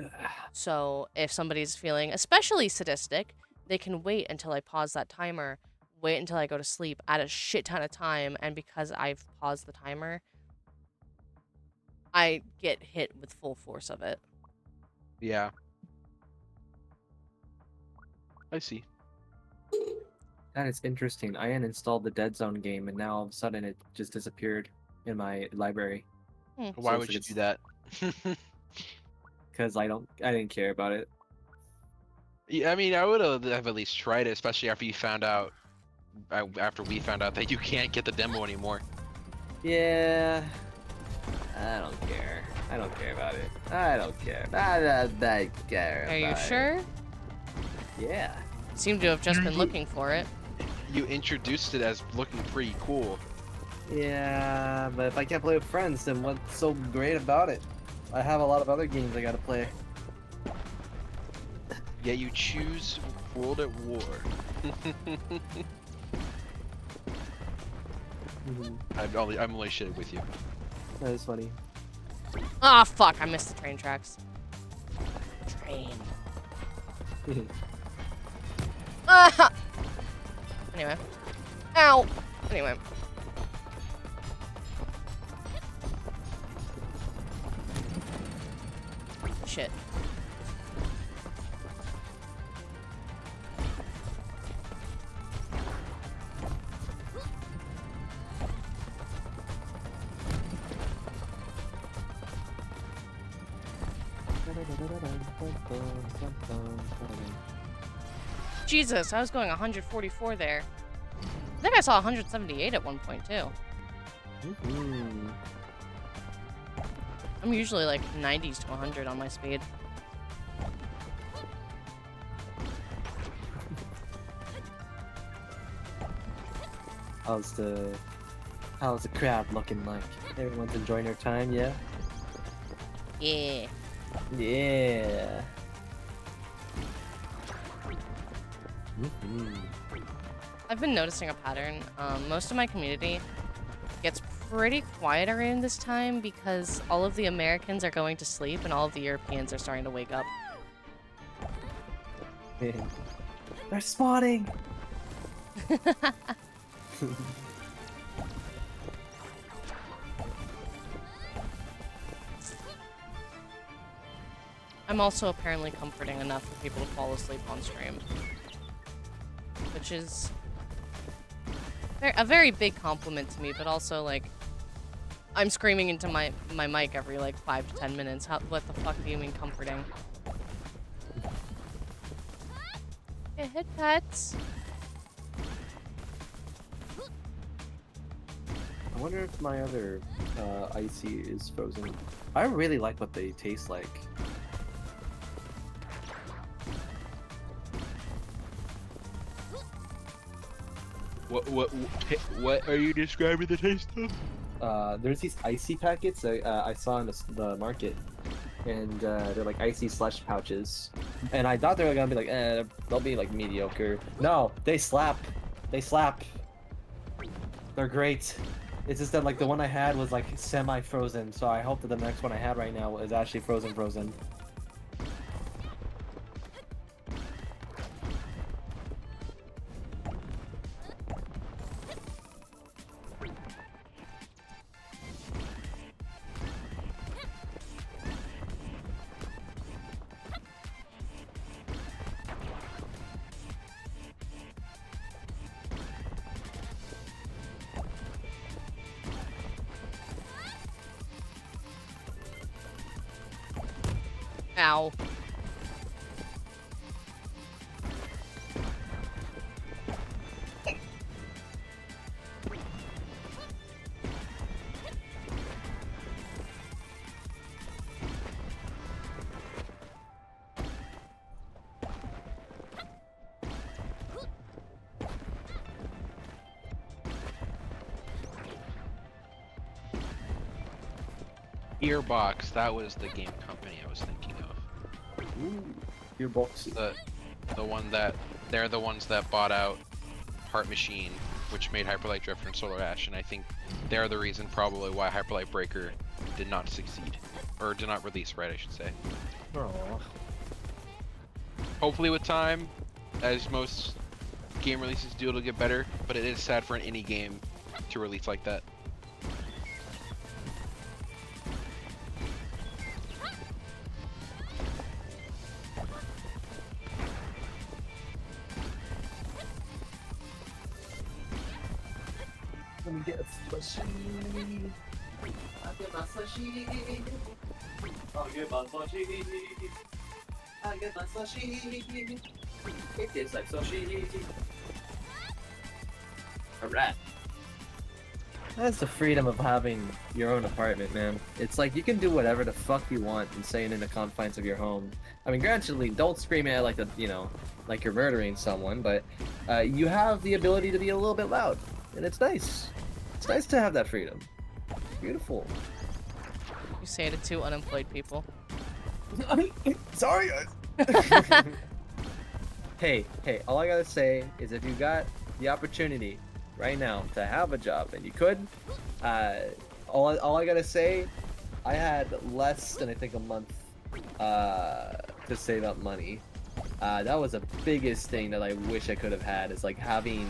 So if somebody's feeling especially sadistic, they can wait until I pause that timer, wait until I go to sleep, add a shit ton of time, and because I've paused the timer, I get hit with full force of it. Yeah. I see. That is interesting. I uninstalled the Dead Zone game, and now all of a sudden it just disappeared in my library. Why would you do that? Because I didn't care about it. Yeah, I mean, I would have at least tried it, especially after you found out, after we found out that you can't get the demo anymore. Yeah. I don't care. I don't care about it. I don't care. I don't care. Are you sure? Yeah. Seem to have just been looking for it. You introduced it as looking pretty cool. Yeah, but if I can't play with friends, then what's so great about it? I have a lot of other games I gotta play. Yet you choose World at War. I'm only shitting with you. That is funny. Ah, fuck! I missed the train tracks. Train. Ah! Anyway. Ow! Anyway. Shit. Jesus, I was going 144 there. I think I saw 178 at one point, too. I'm usually like 90s to 100 on my speed. How's the crowd looking like? Everyone's enjoying their time, yeah? Yeah. Yeah. I've been noticing a pattern. Most of my community gets pretty quiet around this time because all of the Americans are going to sleep and all of the Europeans are starting to wake up. They're spawning! I'm also apparently comforting enough for people to fall asleep on stream. Which is a very big compliment to me, but also, like, I'm screaming into my mic every, like, 5 to 10 minutes. What the fuck do you mean comforting? Okay, hit pets. I wonder if my other icy is frozen. I really like what they taste like. What are you describing the taste of? There's these icy packets I saw in the market, and they're like icy slush pouches. And I thought they were gonna be like, they'll be like mediocre. No, they slap. They slap. They're great. It's just that like the one I had was like semi-frozen, so I hope that the next one I had right now is actually frozen. Ow. Earbox, that was the game company I was thinking of. Ooh, Gearbox. The one that they're the ones that bought out Heart Machine, which made Hyperlight Drifter and Solar Ash, and I think they're the reason probably why Hyperlight Breaker did not succeed, or did not release right, I should say. Aww. Hopefully with time, as most game releases do, it'll get better, but it is sad for an indie game to release like that. Let me get a slushy. I'll get my slushy. I'll get my slushy. I'll get my slushy. It tastes like slushy. Alright. That's the freedom of having your own apartment, man. It's like you can do whatever the fuck you want and staying in the confines of your home. I mean, granted, don't scream at it like like you're murdering someone, but you have the ability to be a little bit loud, and it's nice. It's nice to have that freedom. Beautiful. You say it to two unemployed people. Sorry, guys. Hey, all I gotta say is if you got the opportunity right now to have a job, and you could, all I gotta say, I had less than I think a month to save up money. That was the biggest thing that I wish I could have had, is like having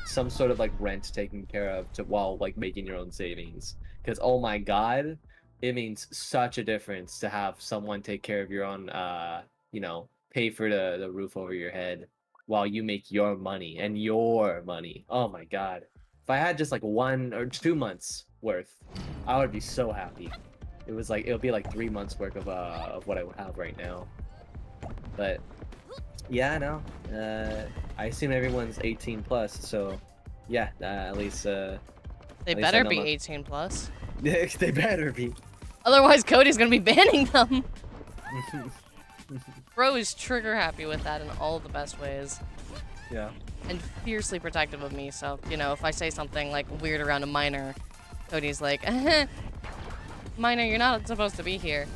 some sort of like rent taken care of while like making your own savings. Because oh my god, it means such a difference to have someone take care of your own pay for the roof over your head while you make your money. Oh my god. If I had just like 1 or 2 months worth, I would be so happy. It would be like 3 months worth of what I have right now. But yeah, no. I assume everyone's 18 plus, so yeah, at least They better be 18 plus. They better be. Otherwise, Cody's gonna be banning them. Bro is trigger happy with that in all the best ways. Yeah. And fiercely protective of me, so, you know, if I say something like weird around a minor, Cody's like, minor, you're not supposed to be here.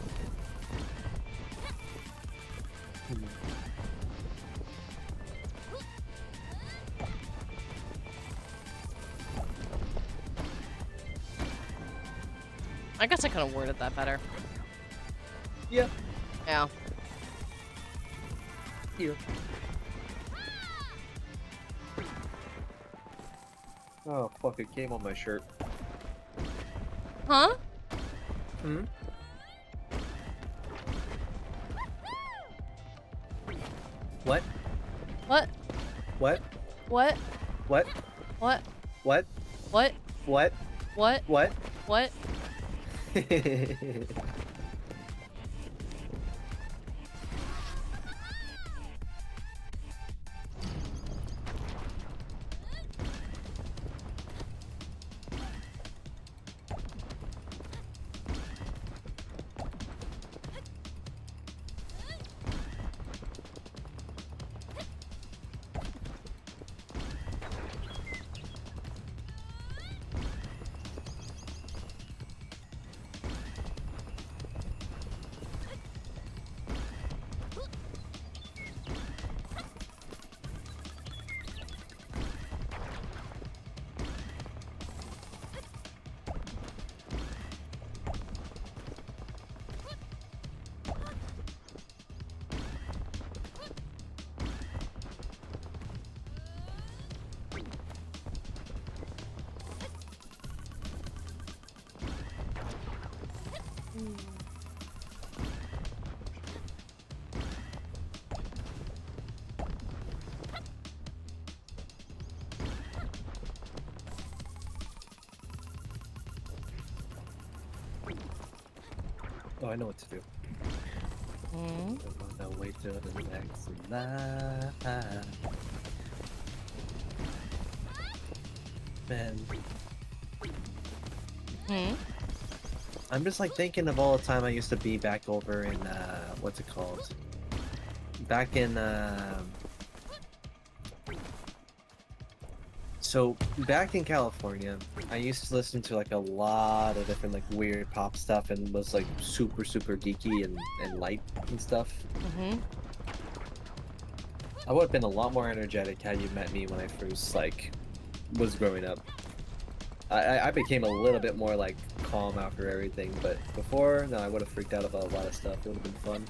I guess I could have worded that better. Yeah. Yeah. Yeah. Oh, fuck, it came on my shirt. Huh? Hmm? What? What? What? What? What? What? What? What? What? What? What? What? Oh, I know what to do. Hmm? I'm gonna wait till the next life. Man. Hmm? I'm just like thinking of all the time I used to be back over in what's it called? Back in So back in California, I used to listen to like a lot of different like weird pop stuff and was like super geeky and light and stuff. Mm-hmm. I would have been a lot more energetic had you met me when I first like was growing up. I became a little bit more like calm after everything, but before, no, I would have freaked out about a lot of stuff. It would have been fun.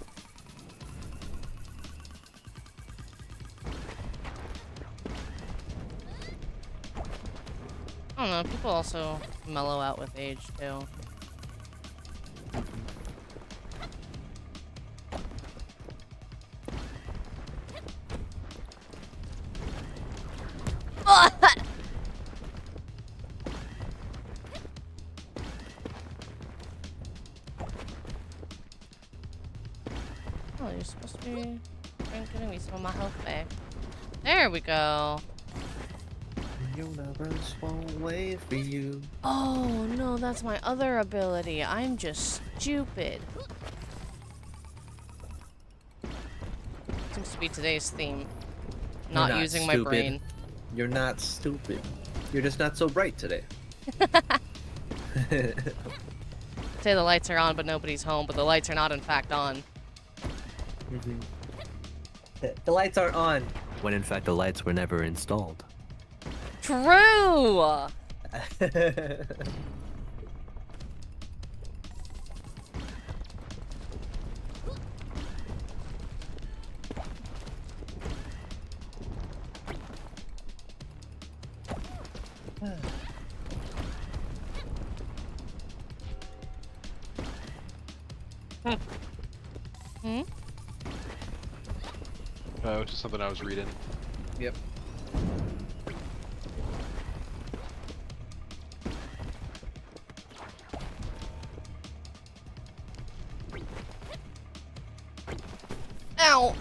I don't know, people also mellow out with age, too. Oh, you're supposed to be giving me some of my health back. There we go. The universe won't wait for you. Oh, no, that's my other ability. I'm just stupid. Seems to be today's theme. Not using my brain. You're not stupid. You're just not so bright today. Say the lights are on, but nobody's home, but the lights are not in fact on. The lights are on. When in fact the lights were never installed. True! Hmm? Just something I was reading. Yep. Ow!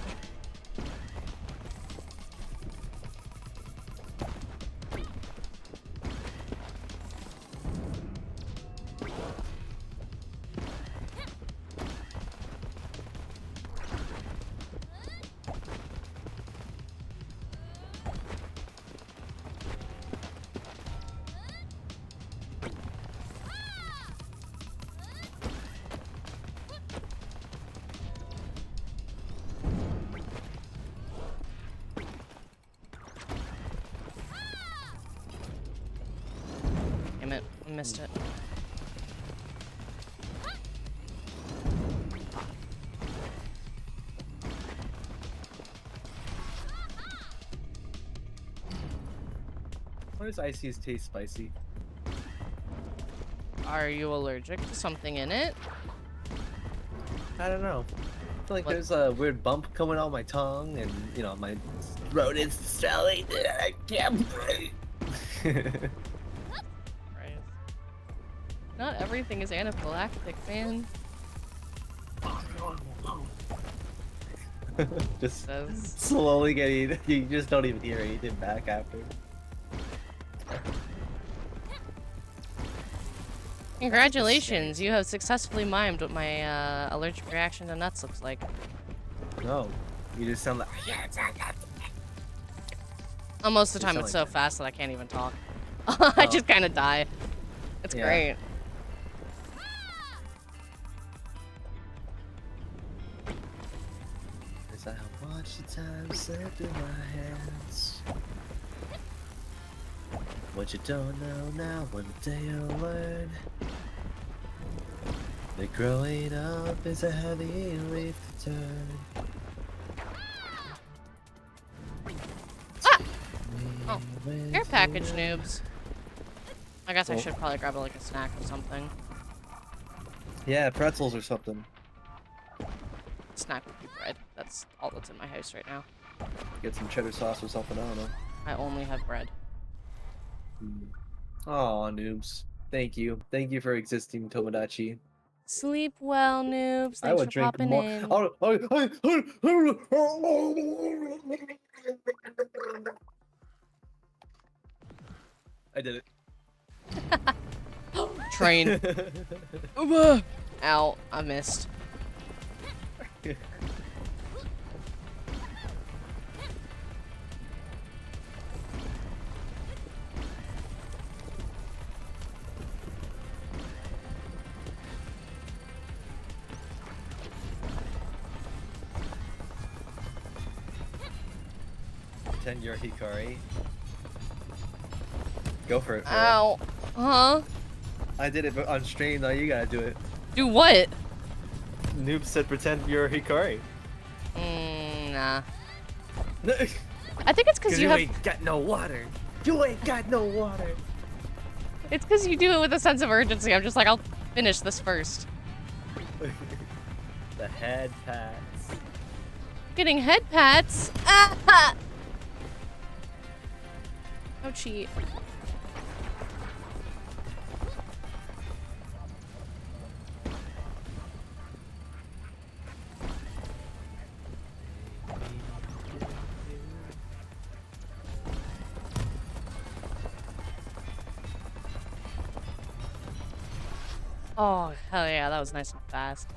Damn it, I missed it. Why does Icy's taste spicy? Are you allergic to something in it? I don't know. I feel like What? there's a weird bump coming on my tongue, and you know my throat is swelling. I can't breathe. Right. Not everything is anaphylactic, man. Just Says. slowly getting. You just don't even hear anything back after. Congratulations, you have successfully mimed what my allergic reaction to nuts looks like. No, you just sound like. Oh, most of the You time sound it's like so that. fast that I can't even talk. I just kind of die. It's Yeah. great. As I watch the time slip through my hands. What you don't know now, one day you'll learn. That growing up is a heavy leaf to turn. Oh, care package, noobs. I guess I should probably grab like a snack or something. Yeah, pretzels or something. Snack would be bread. That's all that's in my house right now. Get some cheddar sauce or something, I don't know. I only have bread. Aw, noobs. Thank you. Thank you for existing, Tomodachi. Sleep well, noobs. I Thanks would for drink popping more. in. I did it. Train. Ow, I missed. pretend you're Hikari. Go for it. Ow. Huh? I did it on stream. Now you gotta do it. Do what? Noob said pretend you're Hikari. Nah. I think it's because you have. ain't got no water. You ain't got no water. It's because you do it with a sense of urgency. I'm just like, I'll finish this first. The head pats. Getting head pats. Ah! Oh, cheat. Oh, hell yeah, that was nice and fast.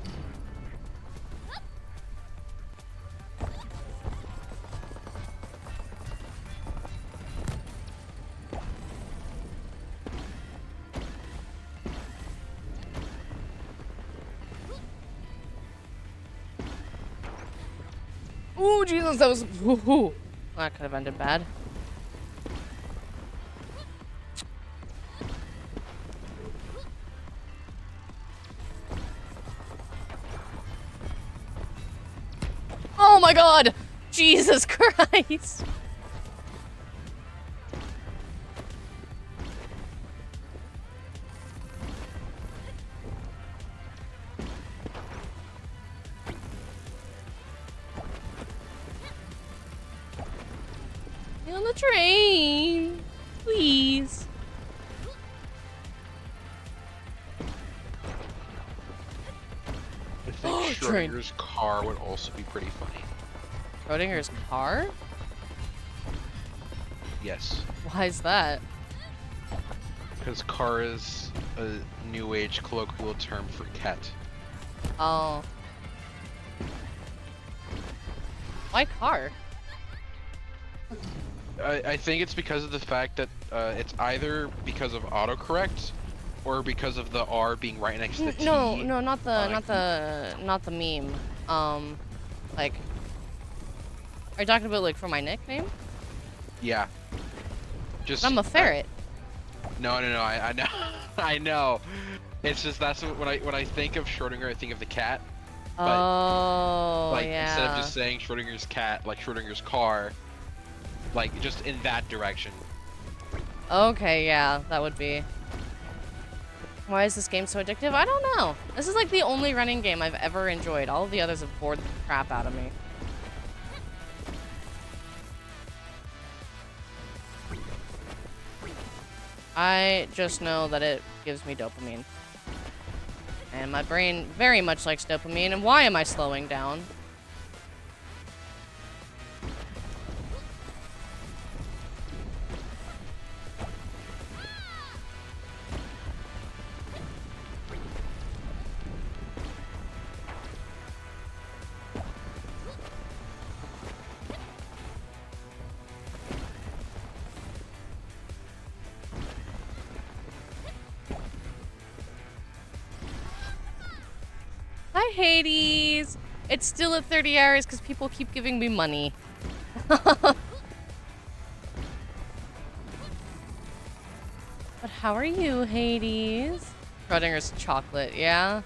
Ooh, Jesus, that was... Ooh. That could have ended bad. Oh my god! Jesus Christ! Get on the train! Please! I think Train. Schrodinger's car would also be pretty funny. Schrodinger's car? Yes. Why is that? Because car is a new age colloquial term for cat. Oh. Why car? I think it's because of the fact that it's either because of autocorrect or because of the R being right next to the T. No, not on the meme. Like, are you talking about like for my nickname? Yeah. Just. I'm a ferret. No, I know, I know. It's just that's when I think of Schrodinger, I think of the cat. But, oh, like, yeah. instead of just saying Schrodinger's cat, like Schrodinger's car, like just in that direction. Okay, yeah, that would be. Why is this game so addictive? I don't know. This is like the only running game I've ever enjoyed. All of the others have bored the crap out of me. I just know that it gives me dopamine. And my brain very much likes dopamine. And why am I slowing down? Hi, Hades! It's still at 30 hours because people keep giving me money. But how are you, Hades? Schrodinger's chocolate, yeah?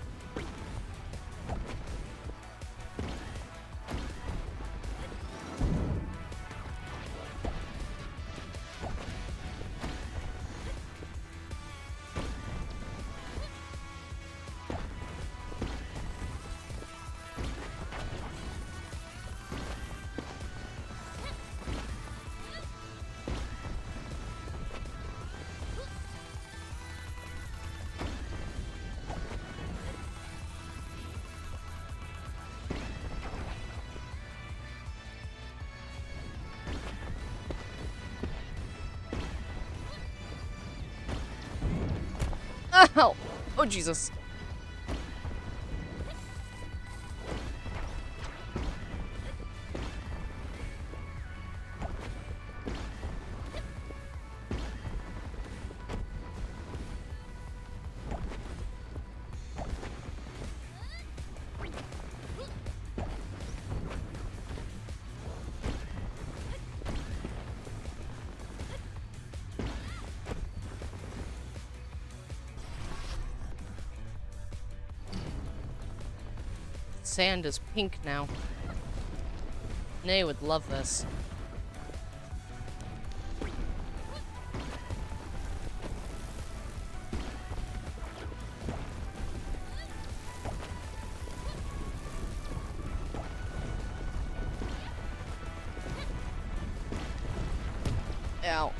Ow! Oh, Jesus. sand is pink now. Nay would love this. Ow.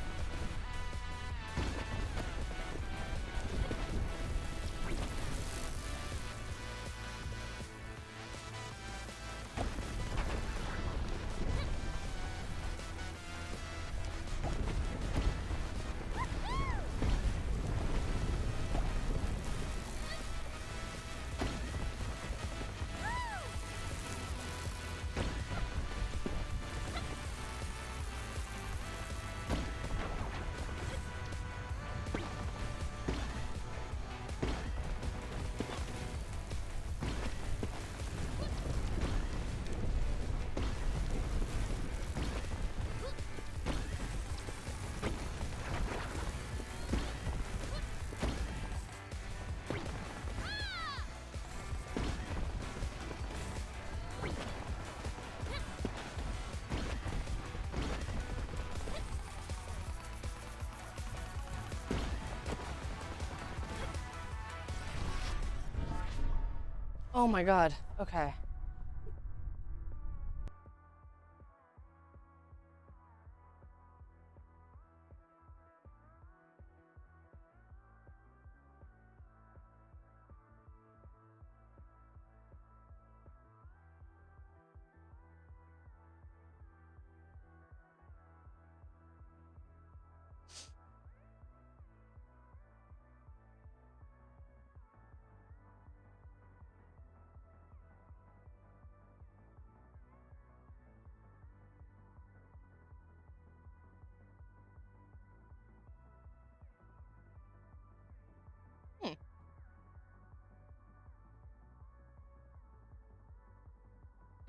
Oh my god. Okay.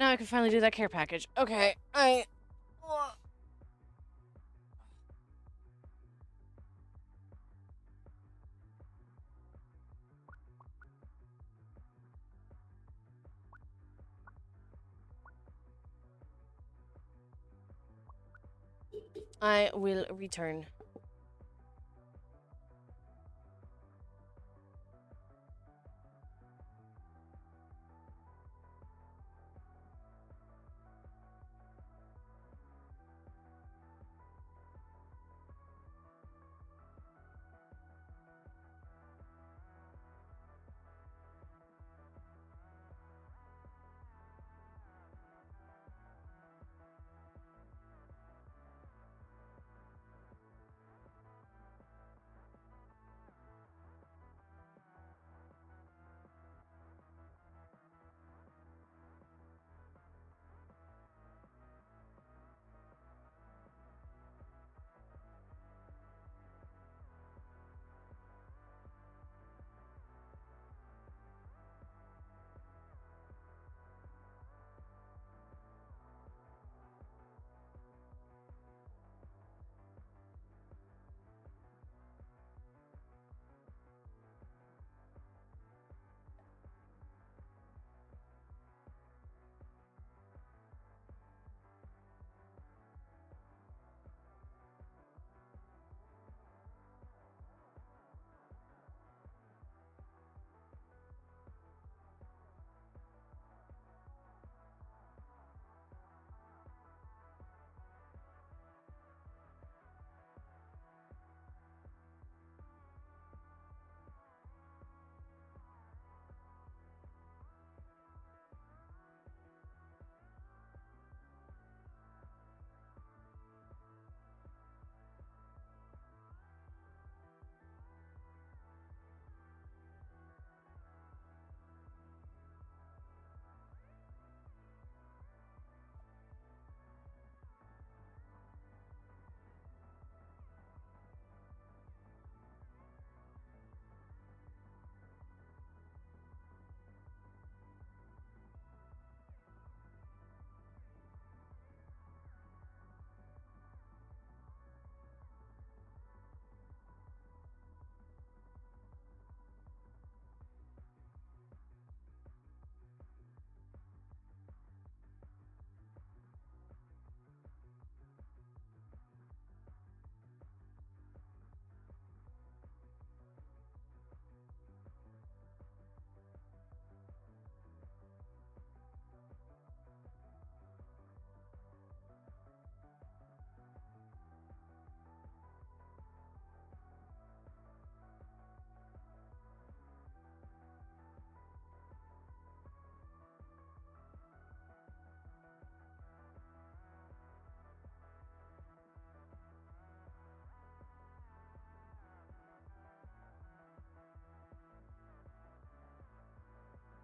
Now I can finally do that care package. Okay, I will return.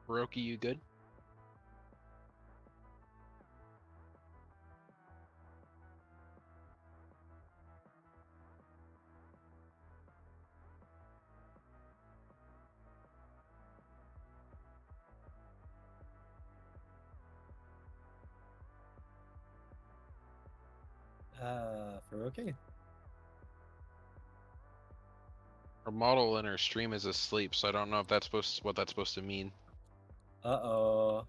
Hiroki, you good? For okay. Her model in her stream is asleep, so I don't know if that's what that's supposed to mean. Uh-oh.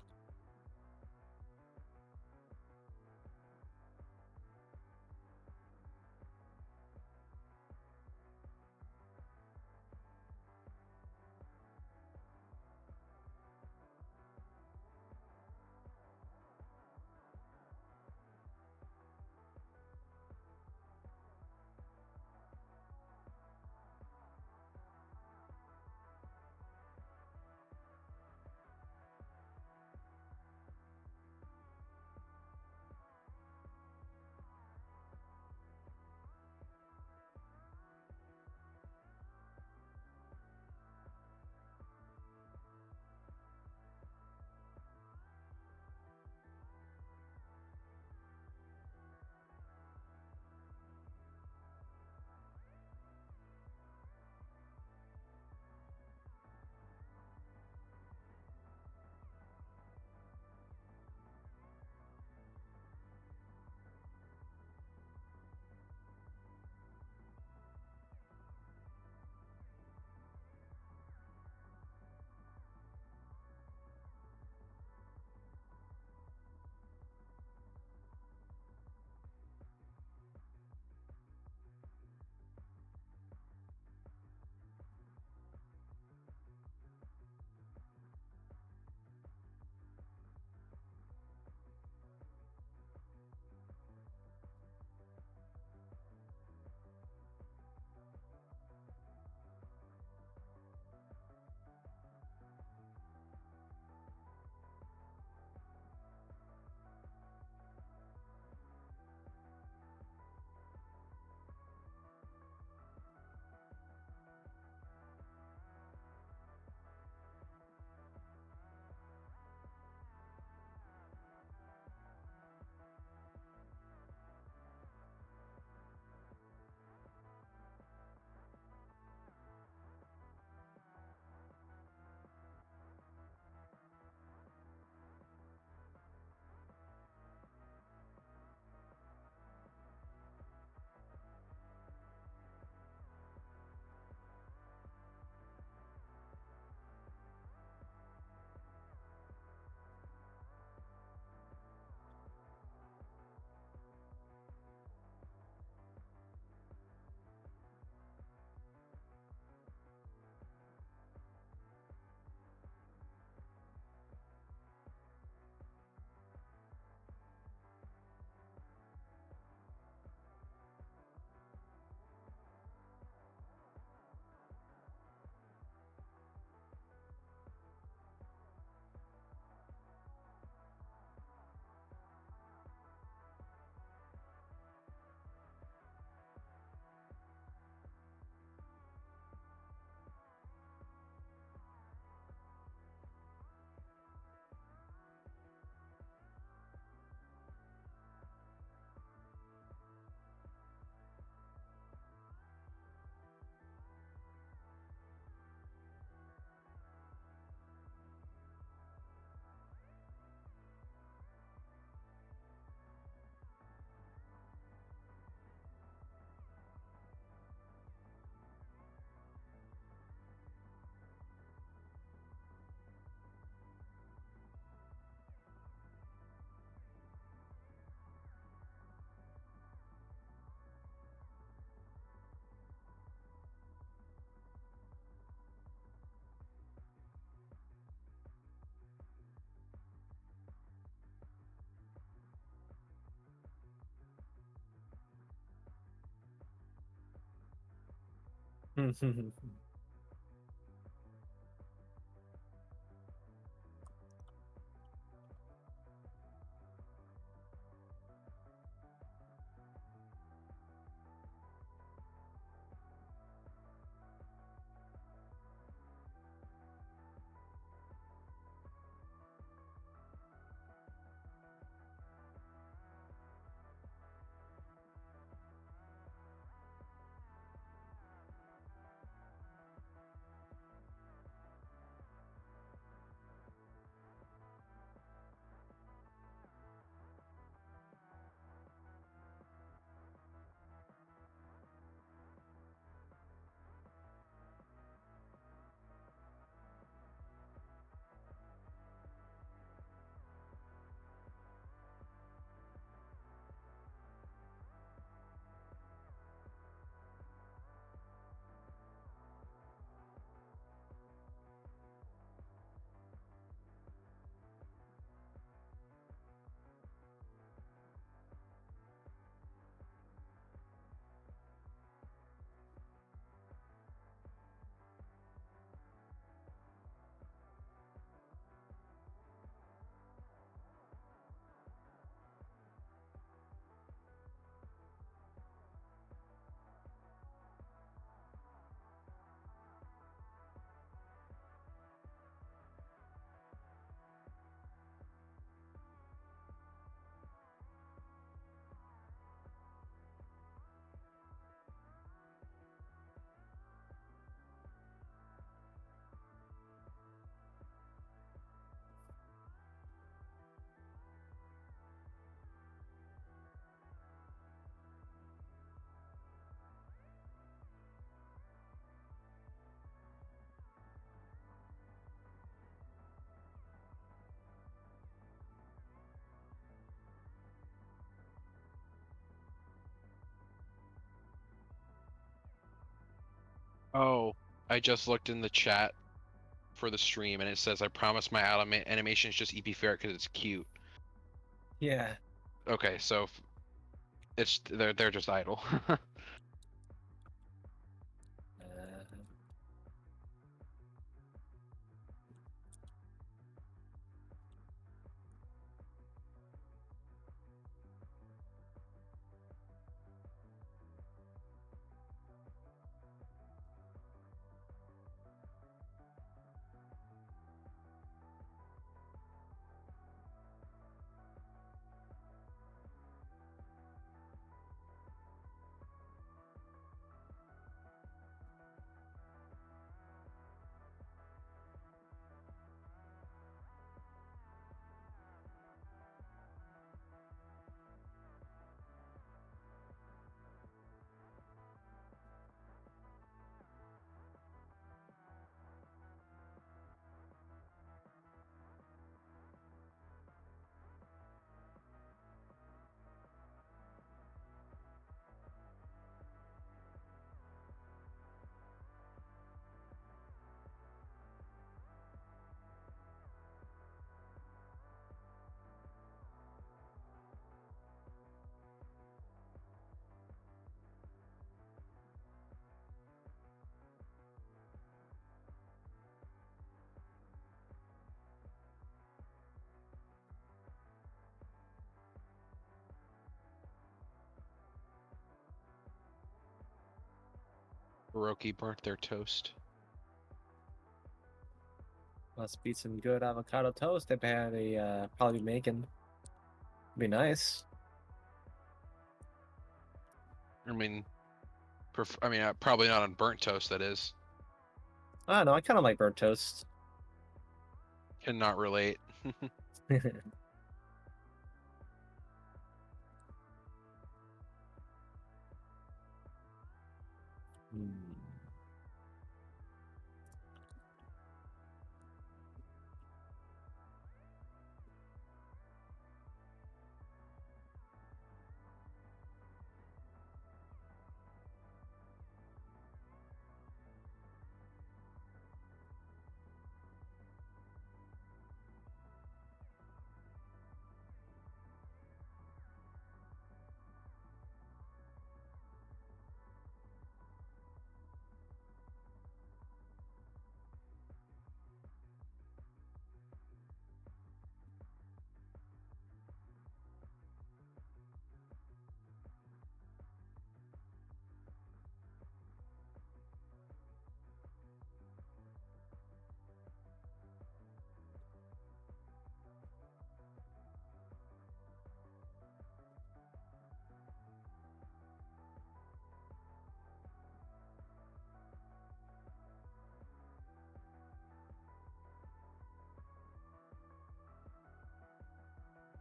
Oh, I just looked in the chat for the stream, and it says I promise my animation is just EP ferret because it's cute. Yeah. Okay, so it's they're just idle. Hiroki burnt their toast. Must be some good avocado toast they probably making. Be nice. I mean, probably not on burnt toast. That is. I don't know. I kind of like burnt toast. Cannot relate.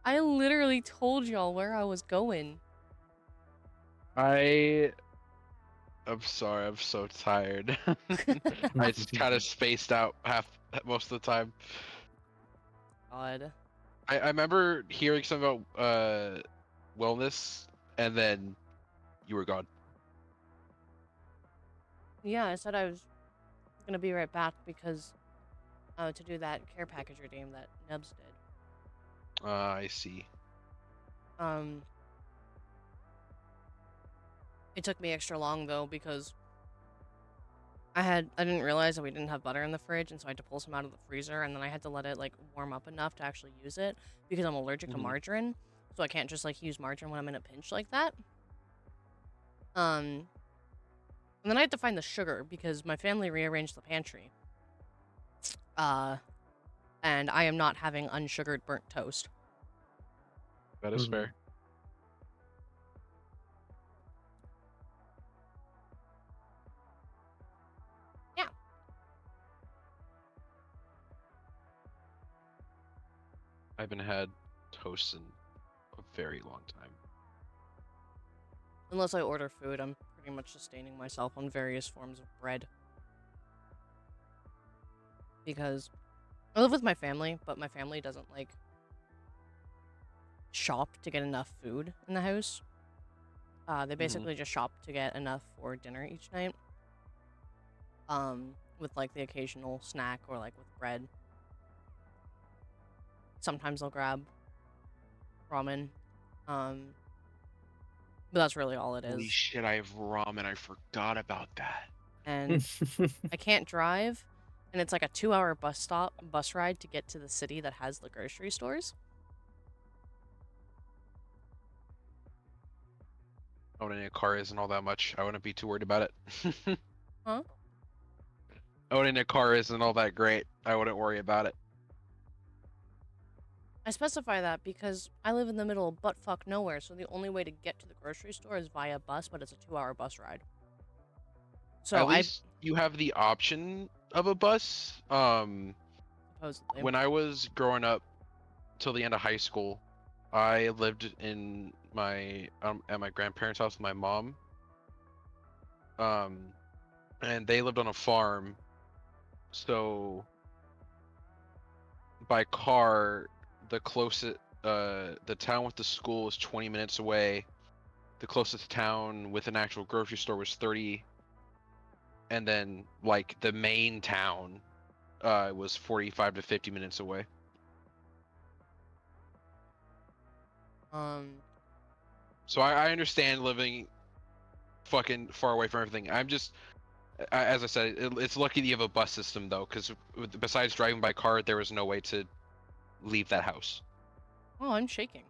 I literally told y'all where I was going. I'm sorry. I'm so tired. I just kind of spaced out most of the time. God. I remember hearing something about wellness, and then you were gone. Yeah, I said I was gonna be right back because to do that care package redeem that Nebs did. I see. It took me extra long though because I didn't realize that we didn't have butter in the fridge, and so I had to pull some out of the freezer, and then I had to let it like warm up enough to actually use it because I'm allergic to margarine, so I can't just like use margarine when I'm in a pinch like that. And then I had to find the sugar because my family rearranged the pantry. And I am not having unsugared burnt toast. That is fair. Yeah. I haven't had toast in a very long time. Unless I order food, I'm pretty much sustaining myself on various forms of bread. Because I live with my family, but my family doesn't like shop to get enough food in the house. They basically just shop to get enough for dinner each night. with like the occasional snack or like with bread. Sometimes I'll grab ramen. But that's really all it Holy is. shit, I have ramen. I forgot about that. And I can't drive, and it's like a 2-hour bus ride to get to the city that has the grocery stores. Owning a car isn't all that much. I wouldn't be too worried about it. Huh? Owning a car isn't all that great. I wouldn't worry about it. I specify that because I live in the middle of buttfuck nowhere, so the only way to get to the grocery store is via bus, but it's a 2-hour bus ride. So At least you have the option of a bus. Supposedly. When I was growing up till the end of high school, I lived in at my grandparents' house with my mom. And they lived on a farm, so by car, the closest the town with the school was 20 minutes away. The closest town with an actual grocery store was 30, and then like the main town was 45 to 50 minutes away. So I understand living fucking far away from everything. I'm just, as I said, it's lucky that you have a bus system though, because besides driving by car, there was no way to leave that house. Oh, I'm shaking.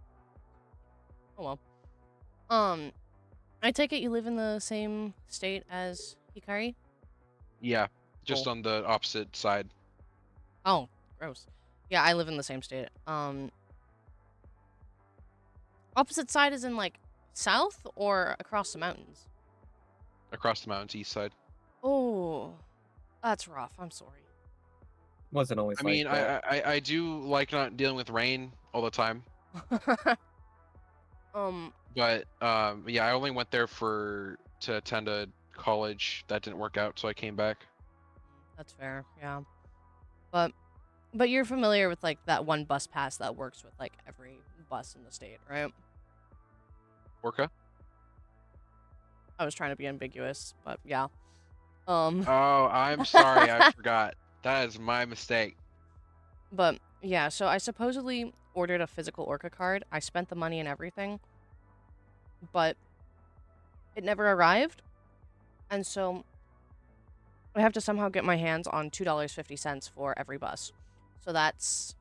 Oh well. I take it you live in the same state as Hikari? Yeah, just Cool. on the opposite side. Oh, gross. Yeah, I live in the same state. Opposite side is in like south or across the mountains? Across the mountains, east side. Oh, that's rough. I'm sorry. Wasn't always I like mean, that. I do like not dealing with rain all the time. But yeah, I only went there to attend a college that didn't work out, so I came back. That's fair. Yeah. But you're familiar with like that one bus pass that works with like every bus in the state, right? Orca? I was trying to be ambiguous, but yeah. Oh, I'm sorry, I forgot. That is my mistake. But yeah, so I supposedly ordered a physical Orca card. I spent the money and everything, but it never arrived. And so I have to somehow get my hands on $2.50 for every bus. So that's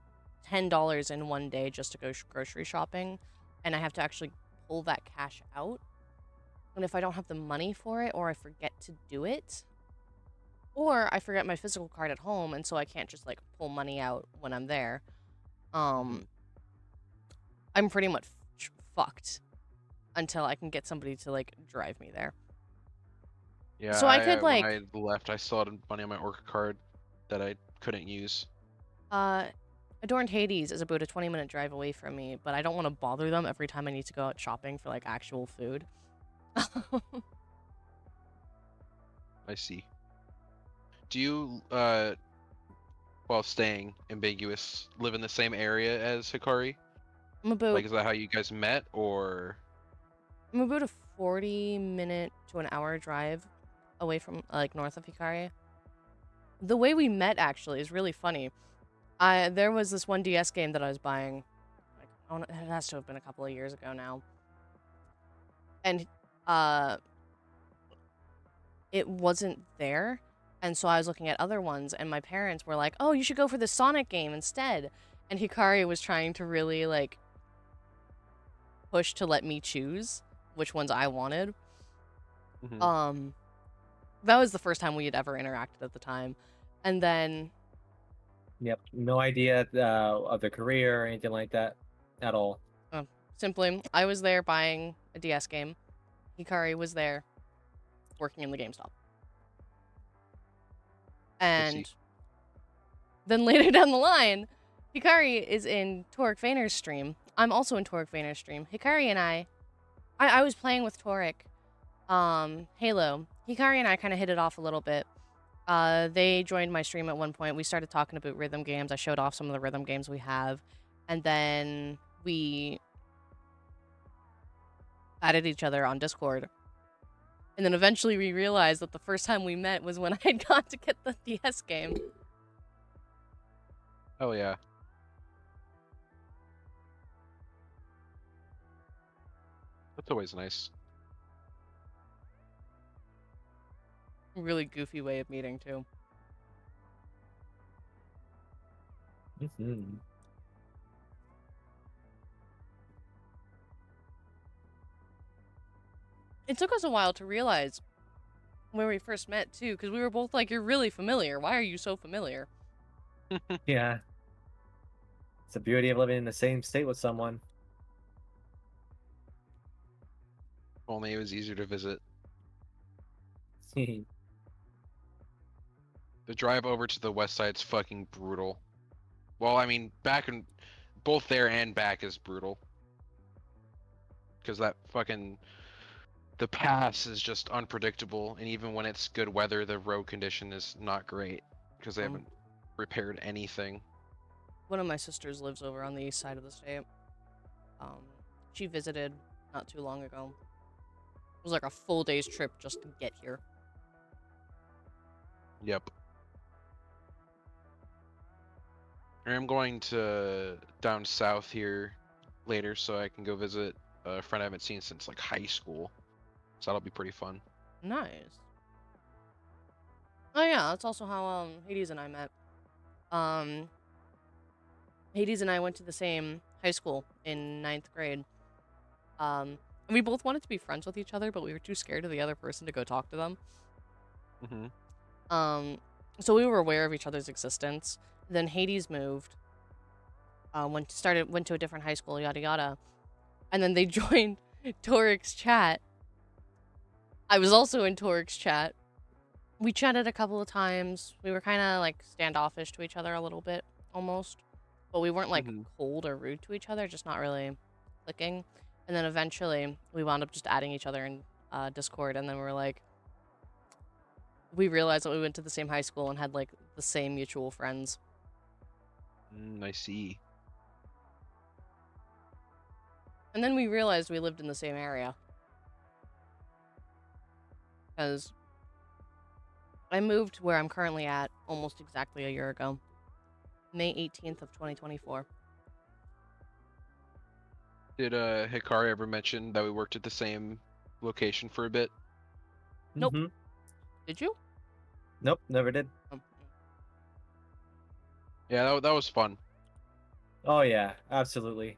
$10 in one day just to go grocery shopping. And I have to actually pull that cash out. And if I don't have the money for it, or I forget to do it, or I forget my physical card at home, and so I can't just like pull money out when I'm there, I'm pretty much fucked until I can get somebody to like drive me there. Yeah, so I could like when I left, I still had money on my Orca card that I couldn't use. Adorned Hades is about a 20-minute drive away from me, but I don't want to bother them every time I need to go out shopping for like actual food. I see. Do you, while staying ambiguous, live in the same area as Hikari? Like, is that how you guys met, or? I'm about a 40-minute to an hour drive away from, like, north of Hikari. The way we met, actually, is really funny. There was this one DS game that I was buying. Like, it has to have been a couple of years ago now. And, it wasn't there. And so I was looking at other ones, and my parents were like, oh, you should go for the Sonic game instead. And Hikari was trying to really, like, push to let me choose which ones I wanted. That was the first time we had ever interacted at the time. And then... Yep, no idea of the career or anything like that at all. Simply, I was there buying a DS game. Hikari was there working in the GameStop. And then later down the line, Hikari is in Torek Vayner's stream. I'm also in Torek Vayner's stream. Hikari and I was playing with Torek, Halo. Hikari and I kind of hit it off a little bit. They joined my stream at one point. We started talking about rhythm games. I showed off some of the rhythm games we have. And then we added each other on Discord. And then eventually we realized that the first time we met was when I had gone to get the DS game. Oh yeah. That's always nice. Really goofy way of meeting, too. Mm-hmm. It took us a while to realize when we first met, too, because we were both like, you're really familiar. Why are you so familiar? Yeah. It's the beauty of living in the same state with someone. Only it was easier to visit. The drive over to the west side's fucking brutal. Well, I mean, both there and back is brutal. Because that fucking... The pass is just unpredictable, and even when it's good weather, the road condition is not great. Because they haven't repaired anything. One of my sisters lives over on the east side of the state. She visited not too long ago. It was like a full day's trip just to get here. Yep. I'm going to down south here later so I can go visit a friend I haven't seen since like high school. So that'll be pretty fun. Nice. Oh yeah, that's also how Hades and I met. Hades and I went to the same high school in 9th grade. And we both wanted to be friends with each other, but we were too scared of the other person to go talk to them. So we were aware of each other's existence. Then Hades moved. Went to a different high school, yada yada. And then they joined Torik's chat. I was also in Torik's chat. We chatted a couple of times. We were kind of like standoffish to each other a little bit, almost. But we weren't like cold or rude to each other, just not really clicking. And then eventually we wound up just adding each other in Discord. And then we were like, we realized that we went to the same high school and had like the same mutual friends. I see. And then we realized we lived in the same area. Because I moved where I'm currently at almost exactly a year ago. May 18th of 2024. Did Hikari ever mention that we worked at the same location for a bit? Nope. Did you? Nope, never did. Yeah, that was fun. Oh yeah, absolutely.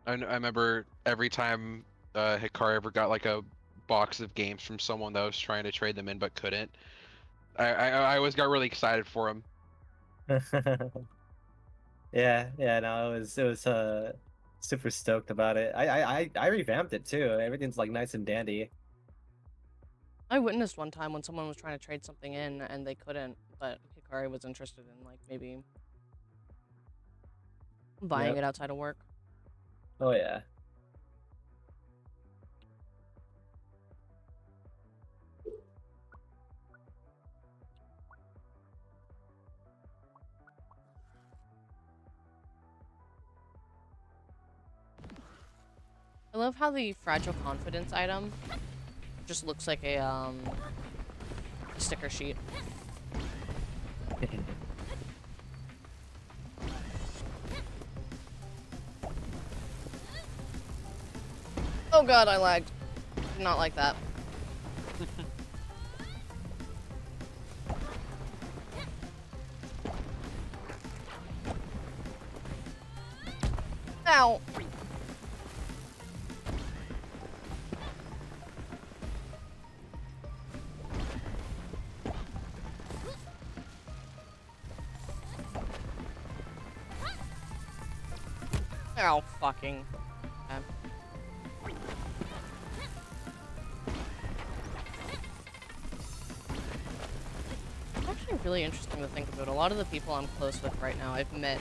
I remember every time Hikari ever got like a box of games from someone that was trying to trade them in but couldn't, I always got really excited for him. Yeah, no, it was super stoked about it. I revamped it too. Everything's like nice and dandy. I witnessed one time when someone was trying to trade something in and they couldn't, but Hikari was interested in like maybe buying it outside of work. Oh yeah. I love how the fragile confidence item just looks like a sticker sheet. Oh god, I lagged. Not like that. Ow! Oh, fucking. Okay. It's actually really interesting to think about. A lot of the people I'm close with right now, I've met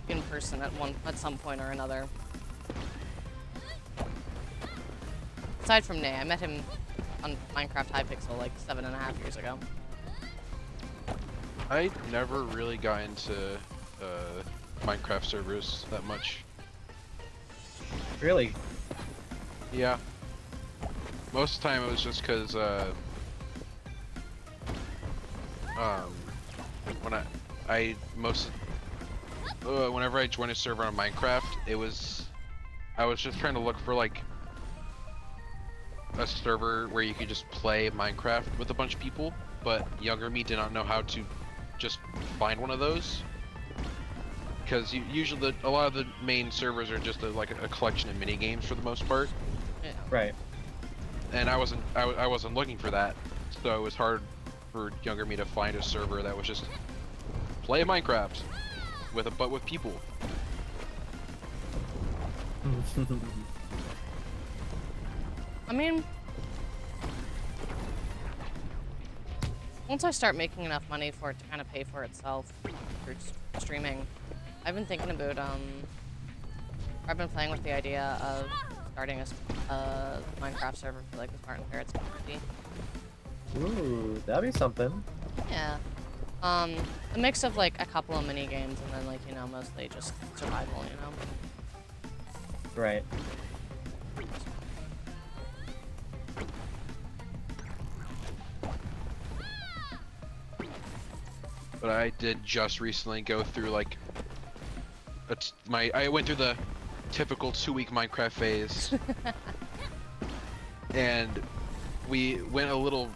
in person at some point or another. Aside from Nay, I met him on Minecraft Hypixel like 7.5 years ago. I never really got into Minecraft servers that much. Really? Yeah. Most of the time it was just because, when whenever I joined a server on Minecraft, I was just trying to look for like a server where you could just play Minecraft with a bunch of people, but younger me did not know how to just find one of those. Because usually a lot of the main servers are just like a collection of mini games for the most part. Yeah. Right. And I wasn't looking for that, so it was hard for younger me to find a server that was just play Minecraft but with people. I mean, once I start making enough money for it to kind of pay for itself through streaming, I've been thinking about I've been playing with the idea of starting a Minecraft server for like the Smart and Carrots community. Ooh, that'd be something. Yeah. A mix of like a couple of mini games and then like, you know, mostly just survival, you know. Right. But I did just recently go through like I went through the typical 2-week Minecraft phase. And we went a little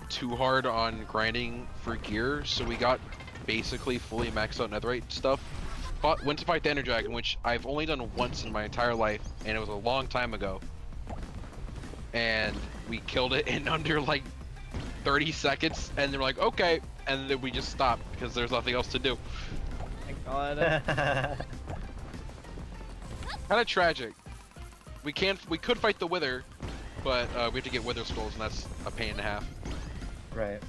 too hard on grinding for gear, so we got basically fully maxed out netherite stuff. Went to fight the Ender Dragon, which I've only done once in my entire life, and it was a long time ago. And we killed it in under like 30 seconds, and they're like, okay, and then we just stopped because there's nothing else to do. Oh my god. Kind of tragic. We could fight the Wither, but we have to get Wither skulls, and that's a pain and a half. Right.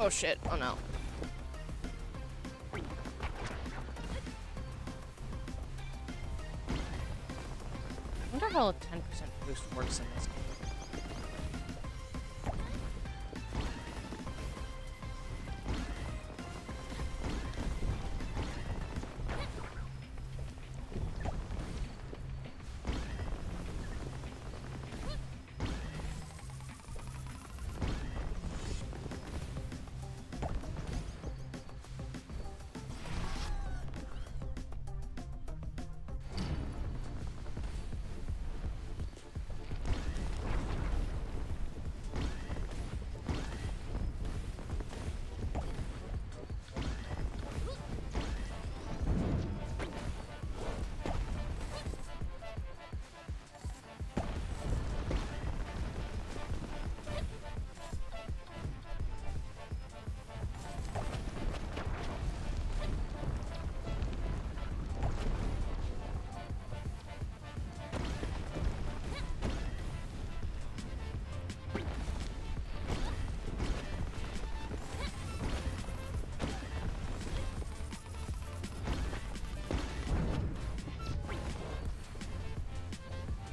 Oh shit, oh no. I wonder how a 10% boost works in this game.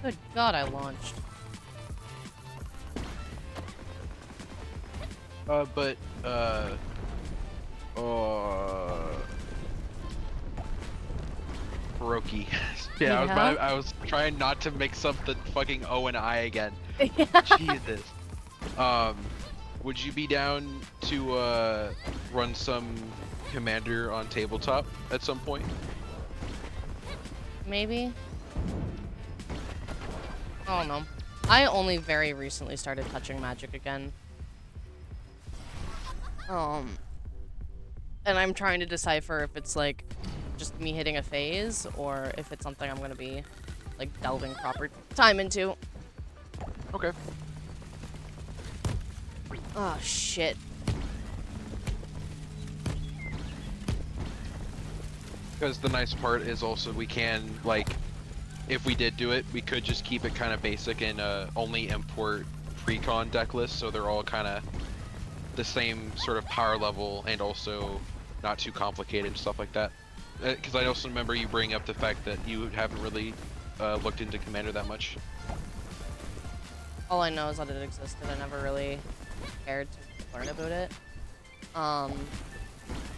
Good god, I launched. Hiroki. Yeah, I was trying not to mix up the fucking O and I again. Jesus. Would you be down to run some Commander on tabletop at some point? Maybe. I don't know. I only very recently started touching Magic again. And I'm trying to decipher if it's like just me hitting a phase or if it's something I'm gonna be like delving proper time into. Okay. Oh shit. Because the nice part is also we can like if we did do it, we could just keep it kind of basic and only import pre-con deck lists, so they're all kind of the same sort of power level and also not too complicated and stuff like that. Because I also remember you bringing up the fact that you haven't really looked into Commander that much. All I know is that it existed. I never really cared to learn about it.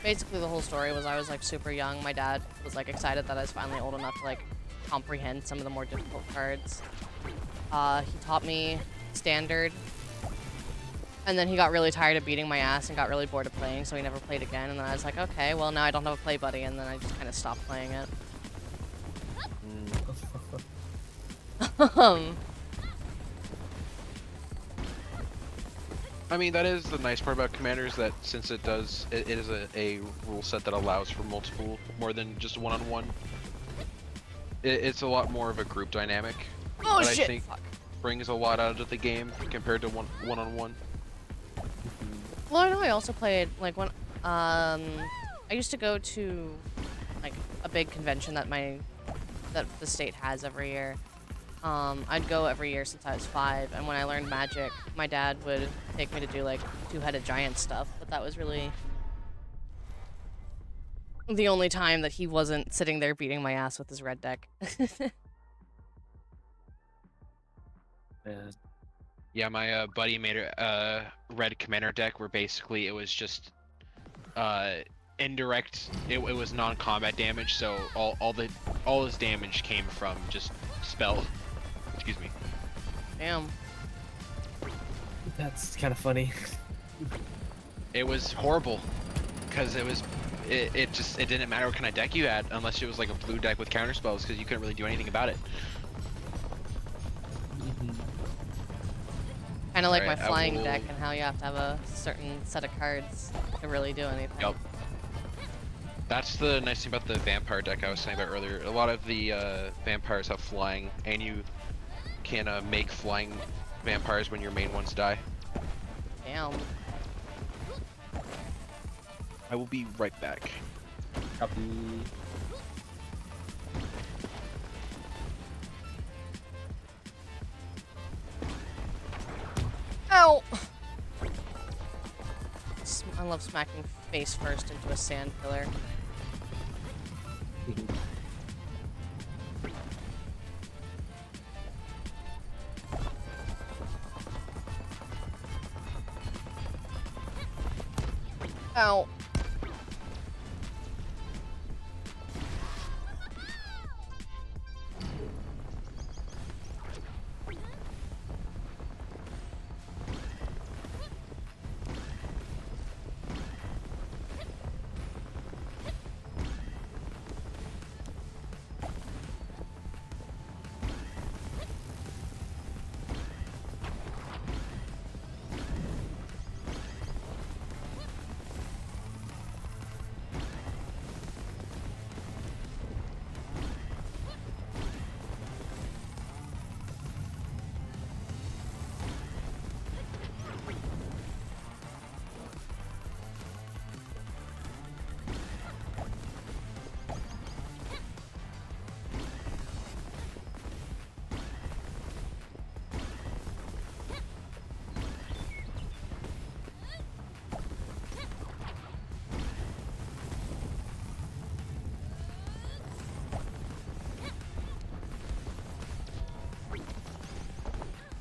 Basically the whole story was I was like super young. My dad was like excited that I was finally old enough to like comprehend some of the more difficult cards. He taught me Standard, and then he got really tired of beating my ass and got really bored of playing, so he never played again. And then I was like, okay, well now I don't have a play buddy, and then I just kind of stopped playing it. I mean, that is the nice part about Commander, is that since it is a rule set that allows for more than just one-on-one. It's a lot more of a group dynamic. Oh that shit! I think brings a lot out of the game compared to one-on-one. Well, I know I also played like when I used to go to like a big convention that the state has every year. I'd go every year since I was 5, and when I learned Magic, my dad would take me to do like two-headed giant stuff, but that was really the only time that he wasn't sitting there beating my ass with his red deck. Yeah, my buddy made a red Commander deck where basically it was just indirect. It was non-combat damage, so all his damage came from just spell. Excuse me. Damn. That's kind of funny. It was horrible, because it didn't matter what kind of deck you had unless it was like a blue deck with counter spells, because you couldn't really do anything about it. Kind of like my flying deck and how you have to have a certain set of cards to really do anything. Yep. That's the nice thing about the vampire deck I was saying about earlier. A lot of the vampires have flying, and you can make flying vampires when your main ones die. Damn. I will be right back. Copy. Ow! I love smacking face first into a sand pillar. Ow.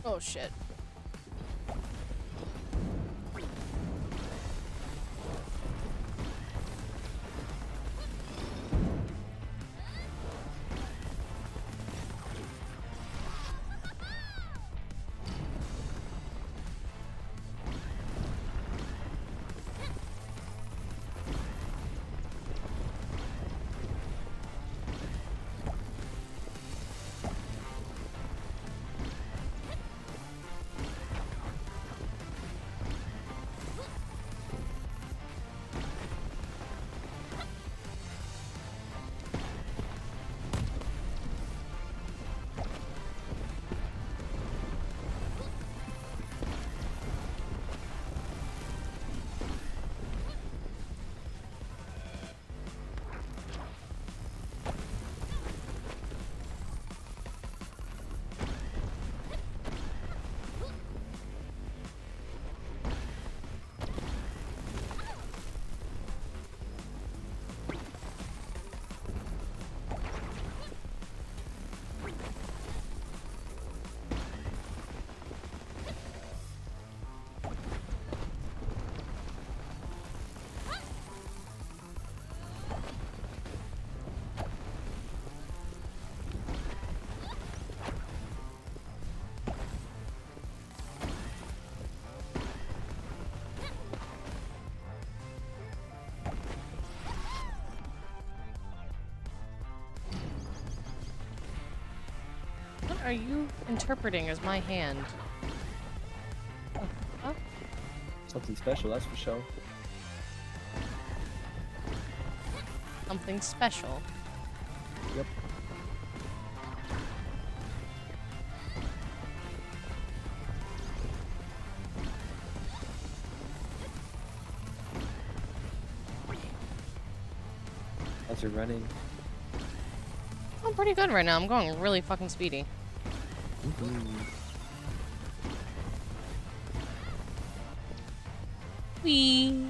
Oh shit. What are you interpreting as my hand? Oh, Something special, that's for sure. something special. Yep. How's your running? I'm pretty good right now. I'm going really fucking speedy. Whee!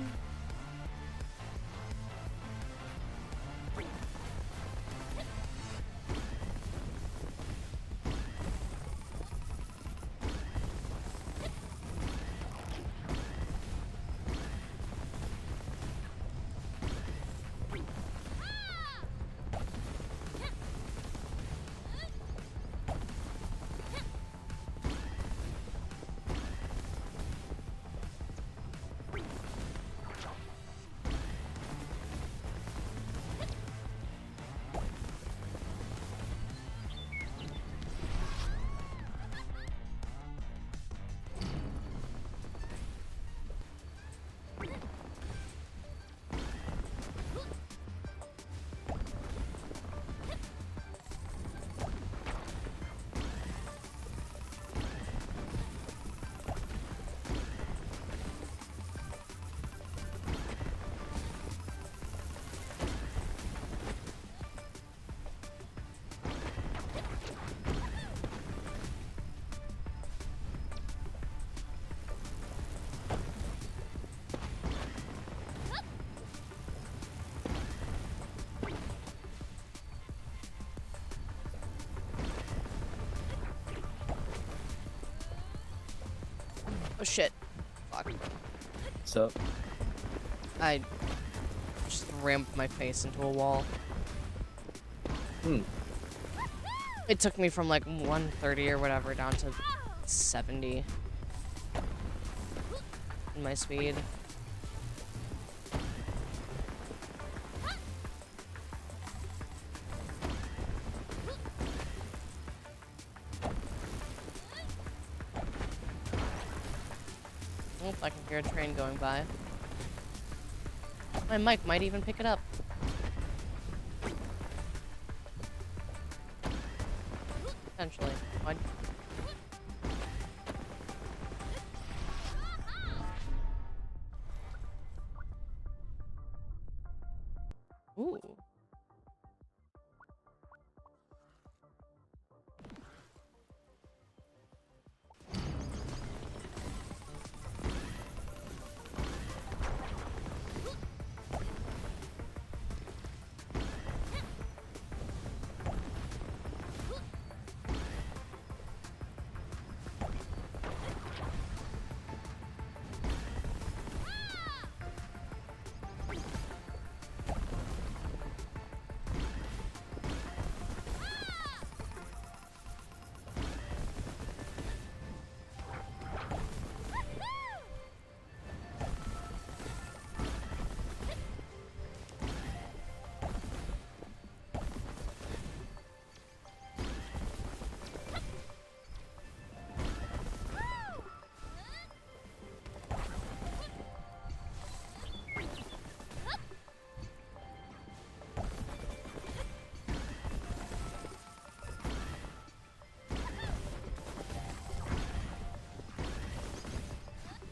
Oh shit. Fuck. So, I just rammed my face into a wall. It took me from like 130 or whatever down to 70 in my speed. Oh, I can hear a train going by. My mic might even pick it up. Potentially. What? Ooh.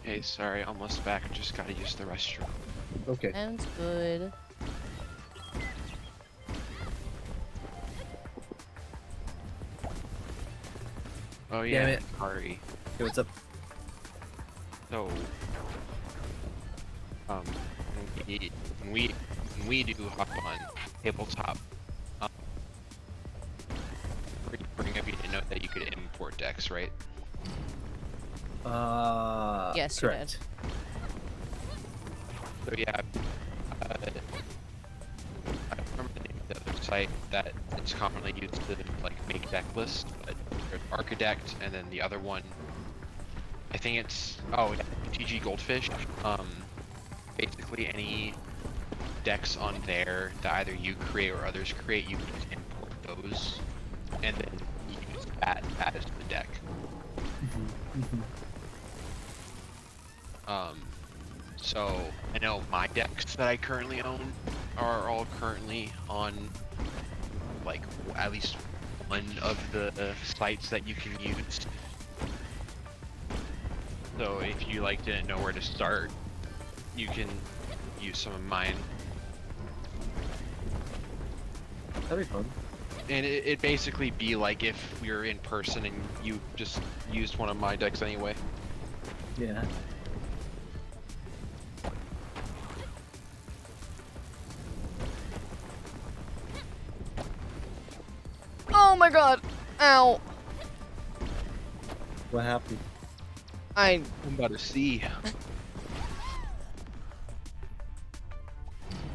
Hey, sorry, almost back. Just gotta use the restroom. okay. Sounds good. Oh Damn yeah, it. Kari. Hey, what's up? So, when we do hop on tabletop, bring up you to know that you could import decks, right? Yes, you correct. So yeah, I remember the name of the other site that it's commonly used to like make deck lists, but there's Architect, and then the other one, I think it's TG Goldfish. Basically any decks on there that either you create or others create, you can just import those, and then use add it to the deck. So I know my decks that I currently own are all currently on like at least one of the sites that you can use. So if you like didn't know where to start, you can use some of mine. That'd be fun. And it'd basically be like if we were in person and you just used one of my decks anyway. Yeah. Oh my god! Ow! What happened? I'm about to see.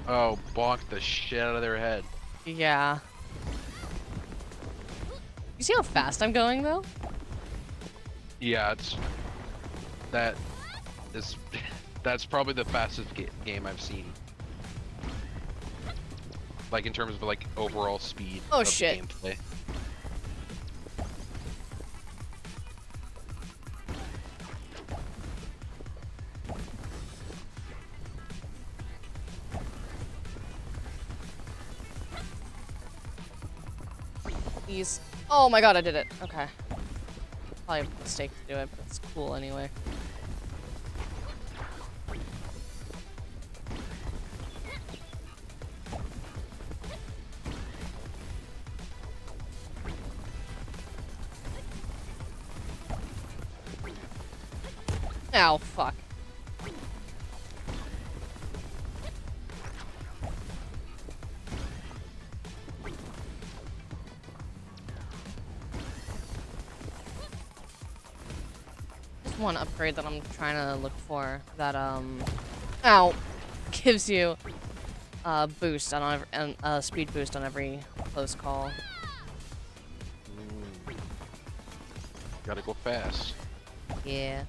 Oh, bonk the shit out of their head. Yeah. You see how fast I'm going, though? Yeah, that is that's probably the fastest game I've seen. Like in terms of like overall speed Oh, of shit. gameplay. Please. Oh my god, I did it. Okay. Probably a mistake to do it, but it's cool anyway. Ow, fuck. There's one upgrade that I'm trying to look for that, ow, gives you a boost on a speed boost on every close call. Gotta go fast. Yeah.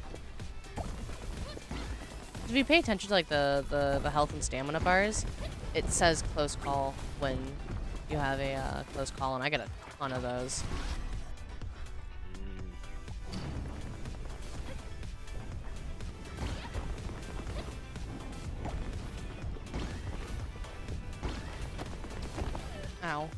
If you pay attention to like the health and stamina bars, it says close call when you have a close call, and I get a ton of those. Ow.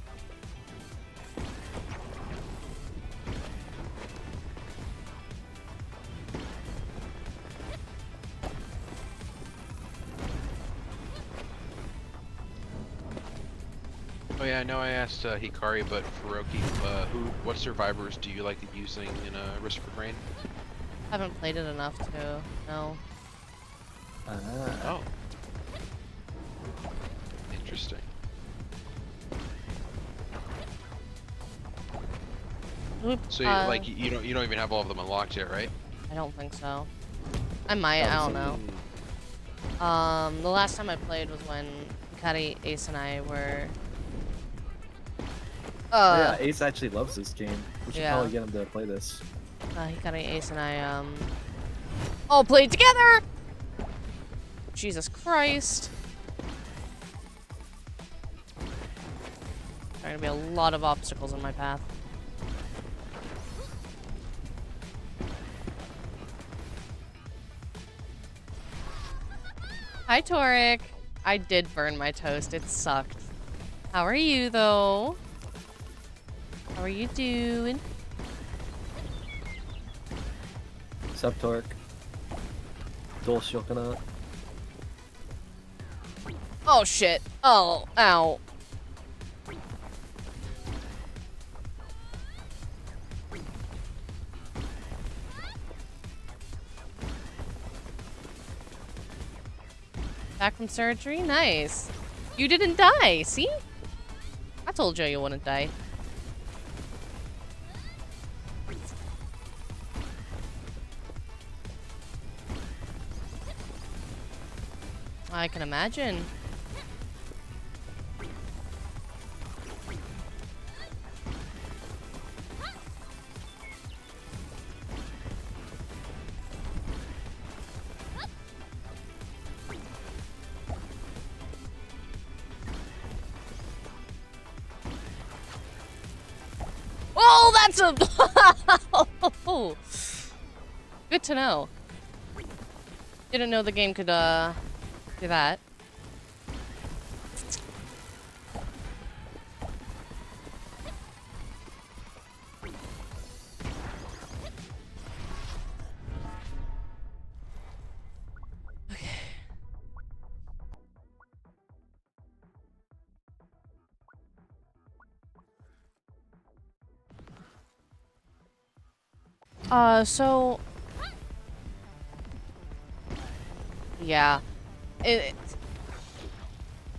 Oh yeah, I know I asked Hikari, but Furoki, what survivors do you like using in Risk for Brain? Haven't played it enough to know. Oh. Interesting. Oop, So like you don't even have all of them unlocked yet, right? I don't think so. I might. I don't know. The last time I played was when Hikari, Ace, and I were. Oh, yeah, Ace actually loves this game. We should yeah. probably get him to play this. Hikari, Ace, and I all played together. Jesus Christ! There's gonna be a lot of obstacles in my path. Hi, Toric. I did burn my toast. It sucked. How are you, though? How are you doing? Sup, Torque? Dol Shokanat. Oh, shit. Oh, ow. Back from surgery? Nice. You didn't die, see? I told you wouldn't die. I can imagine. Oh, that's a... Good to know. Didn't know the game could, do that. So... Yeah. It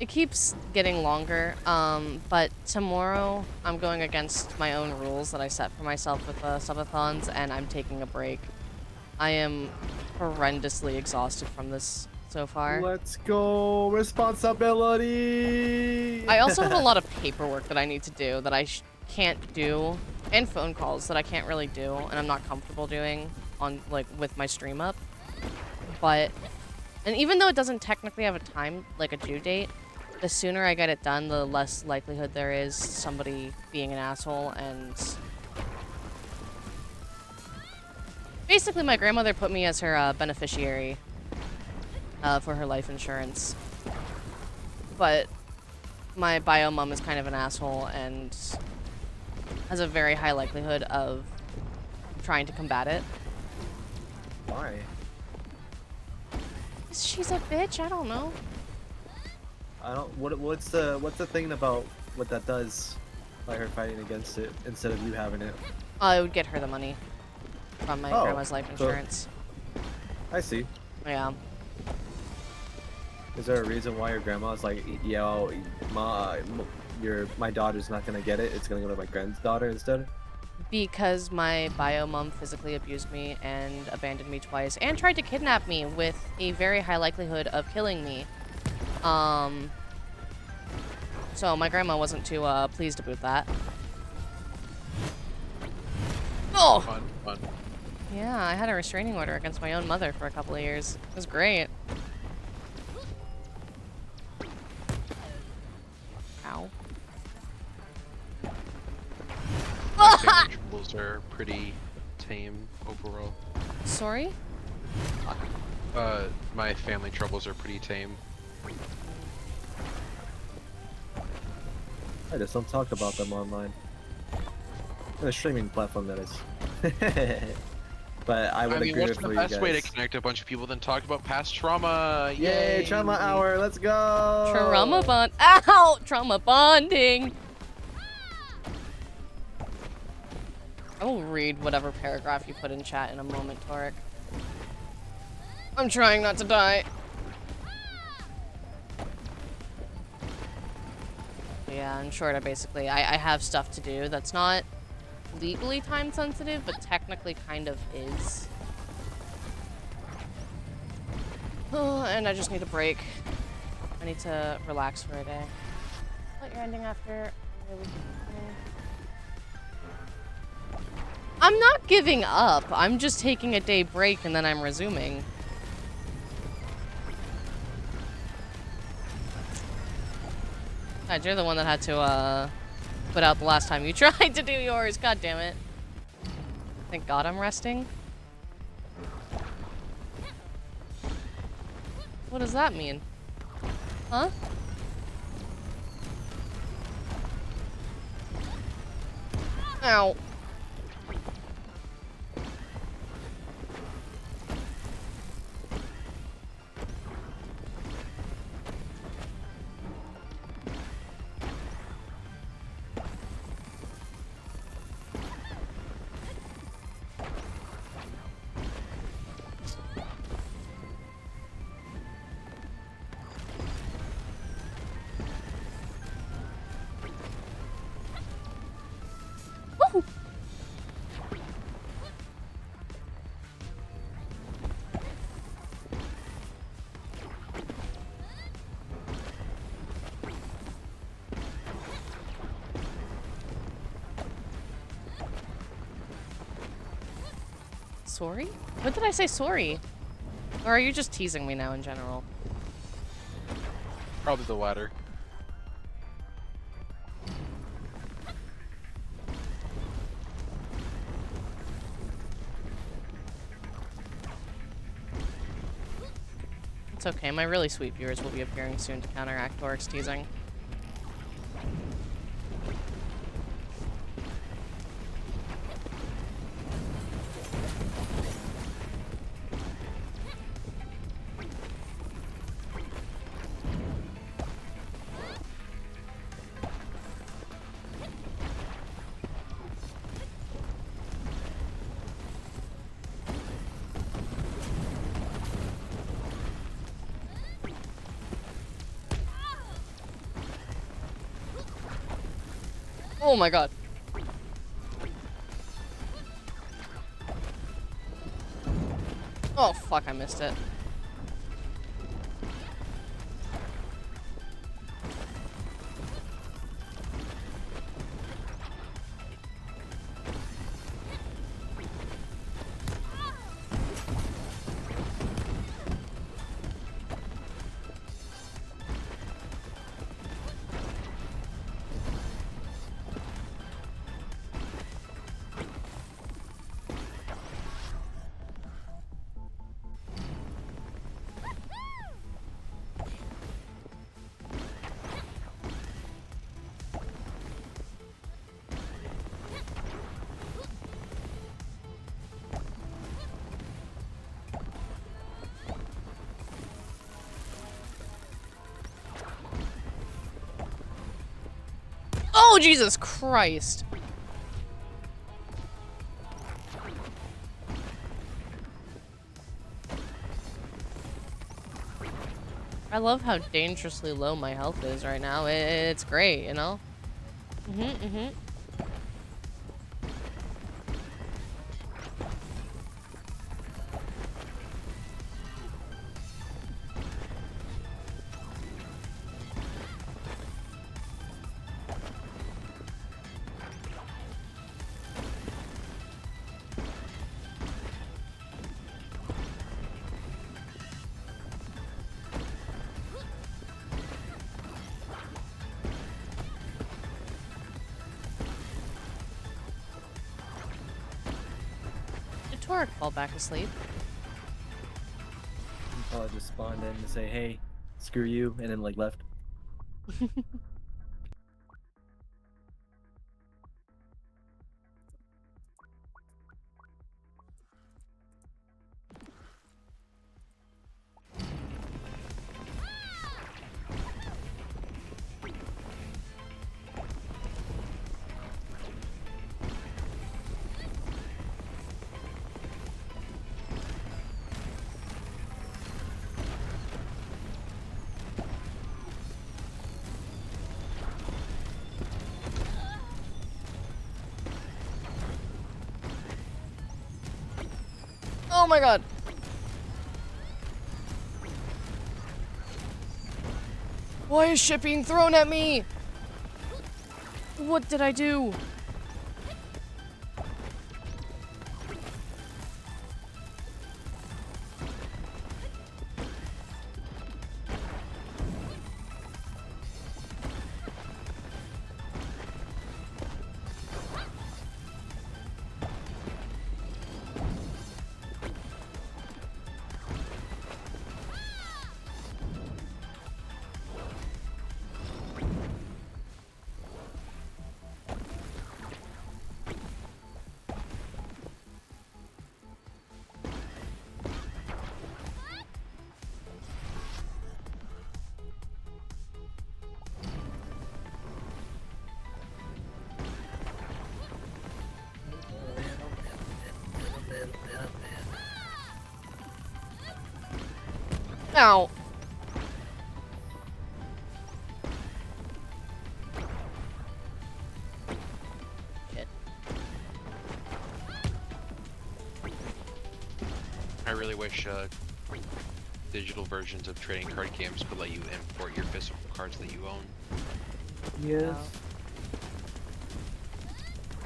keeps getting longer, but tomorrow I'm going against my own rules that I set for myself with subathons, and I'm taking a break. I am horrendously exhausted from this so far. Let's go. Responsibility. I also have a lot of paperwork that I need to do that I can't do, and phone calls that I can't really do, and I'm not comfortable doing on with my stream up. But, and even though it doesn't technically have a time, like a due date, the sooner I get it done, the less likelihood there is somebody being an asshole. And basically, my grandmother put me as her beneficiary for her life insurance. But my bio mom is kind of an asshole and has a very high likelihood of trying to combat it. Why? She's a bitch. I don't know. I don't. What's the thing about what that does by her fighting against it instead of you having it? I would get her the money from my grandma's life insurance. I see. Yeah. Is there a reason why your grandma's like, yo, my daughter's not gonna get it? It's gonna go to my granddaughter instead. Because my bio mom physically abused me and abandoned me twice and tried to kidnap me with a very high likelihood of killing me. So my grandma wasn't too pleased about that. Oh! Fun. Yeah, I had a restraining order against my own mother for a couple of years. It was great. Ow. My family troubles are pretty tame overall. Sorry? My family troubles are pretty tame. I just don't talk about them online. The streaming platform, that is. But I would agree what's with the you best guys. way to connect a bunch of people than talk about past trauma? Yay, trauma hour, let's go! Trauma bond. Ow! Trauma bonding! I will read whatever paragraph you put in chat in a moment, Torek. I'm trying not to die. Yeah, in short, I have stuff to do that's not legally time sensitive, but technically kind of is. Oh, and I just need a break. I need to relax for a day. What you're ending after? I'm not giving up. I'm just taking a day break and then I'm resuming. God, you're the one that had to put out the last time you tried to do yours. God damn it. Thank God I'm resting. What does that mean? Huh? Ow. Sorry? When did I say sorry? Or are you just teasing me now in general? Probably the latter. It's okay. My really sweet viewers will be appearing soon to counteract Toric's teasing. Oh my god. Oh fuck, I missed it. Oh, Jesus Christ. I love how dangerously low my health is right now. It's great, you know? Did Toric fall back asleep? He probably just spawned in to say, hey, screw you, and then like left. Oh my god. Why is shit being thrown at me? What did I do? Ow. Shit. I really wish digital versions of trading card games could let you import your physical cards that you own. Yes.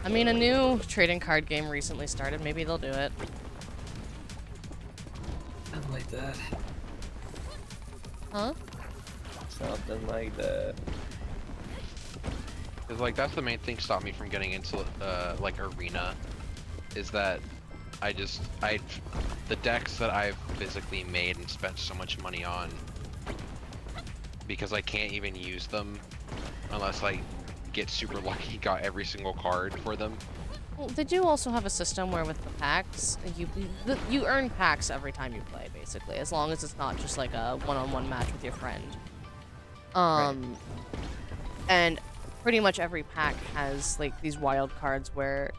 I mean, a new trading card game recently started. Maybe they'll do it. Something like that. Huh? Something like that. Cause like that's the main thing stopped me from getting into like arena, is that the decks that I've physically made and spent so much money on, because I can't even use them unless I get super lucky, got every single card for them. Well, they do also have a system where with the packs, you earn packs every time you play, basically, as long as it's not just like a one-on-one match with your friend. And pretty much every pack has like these wild cards where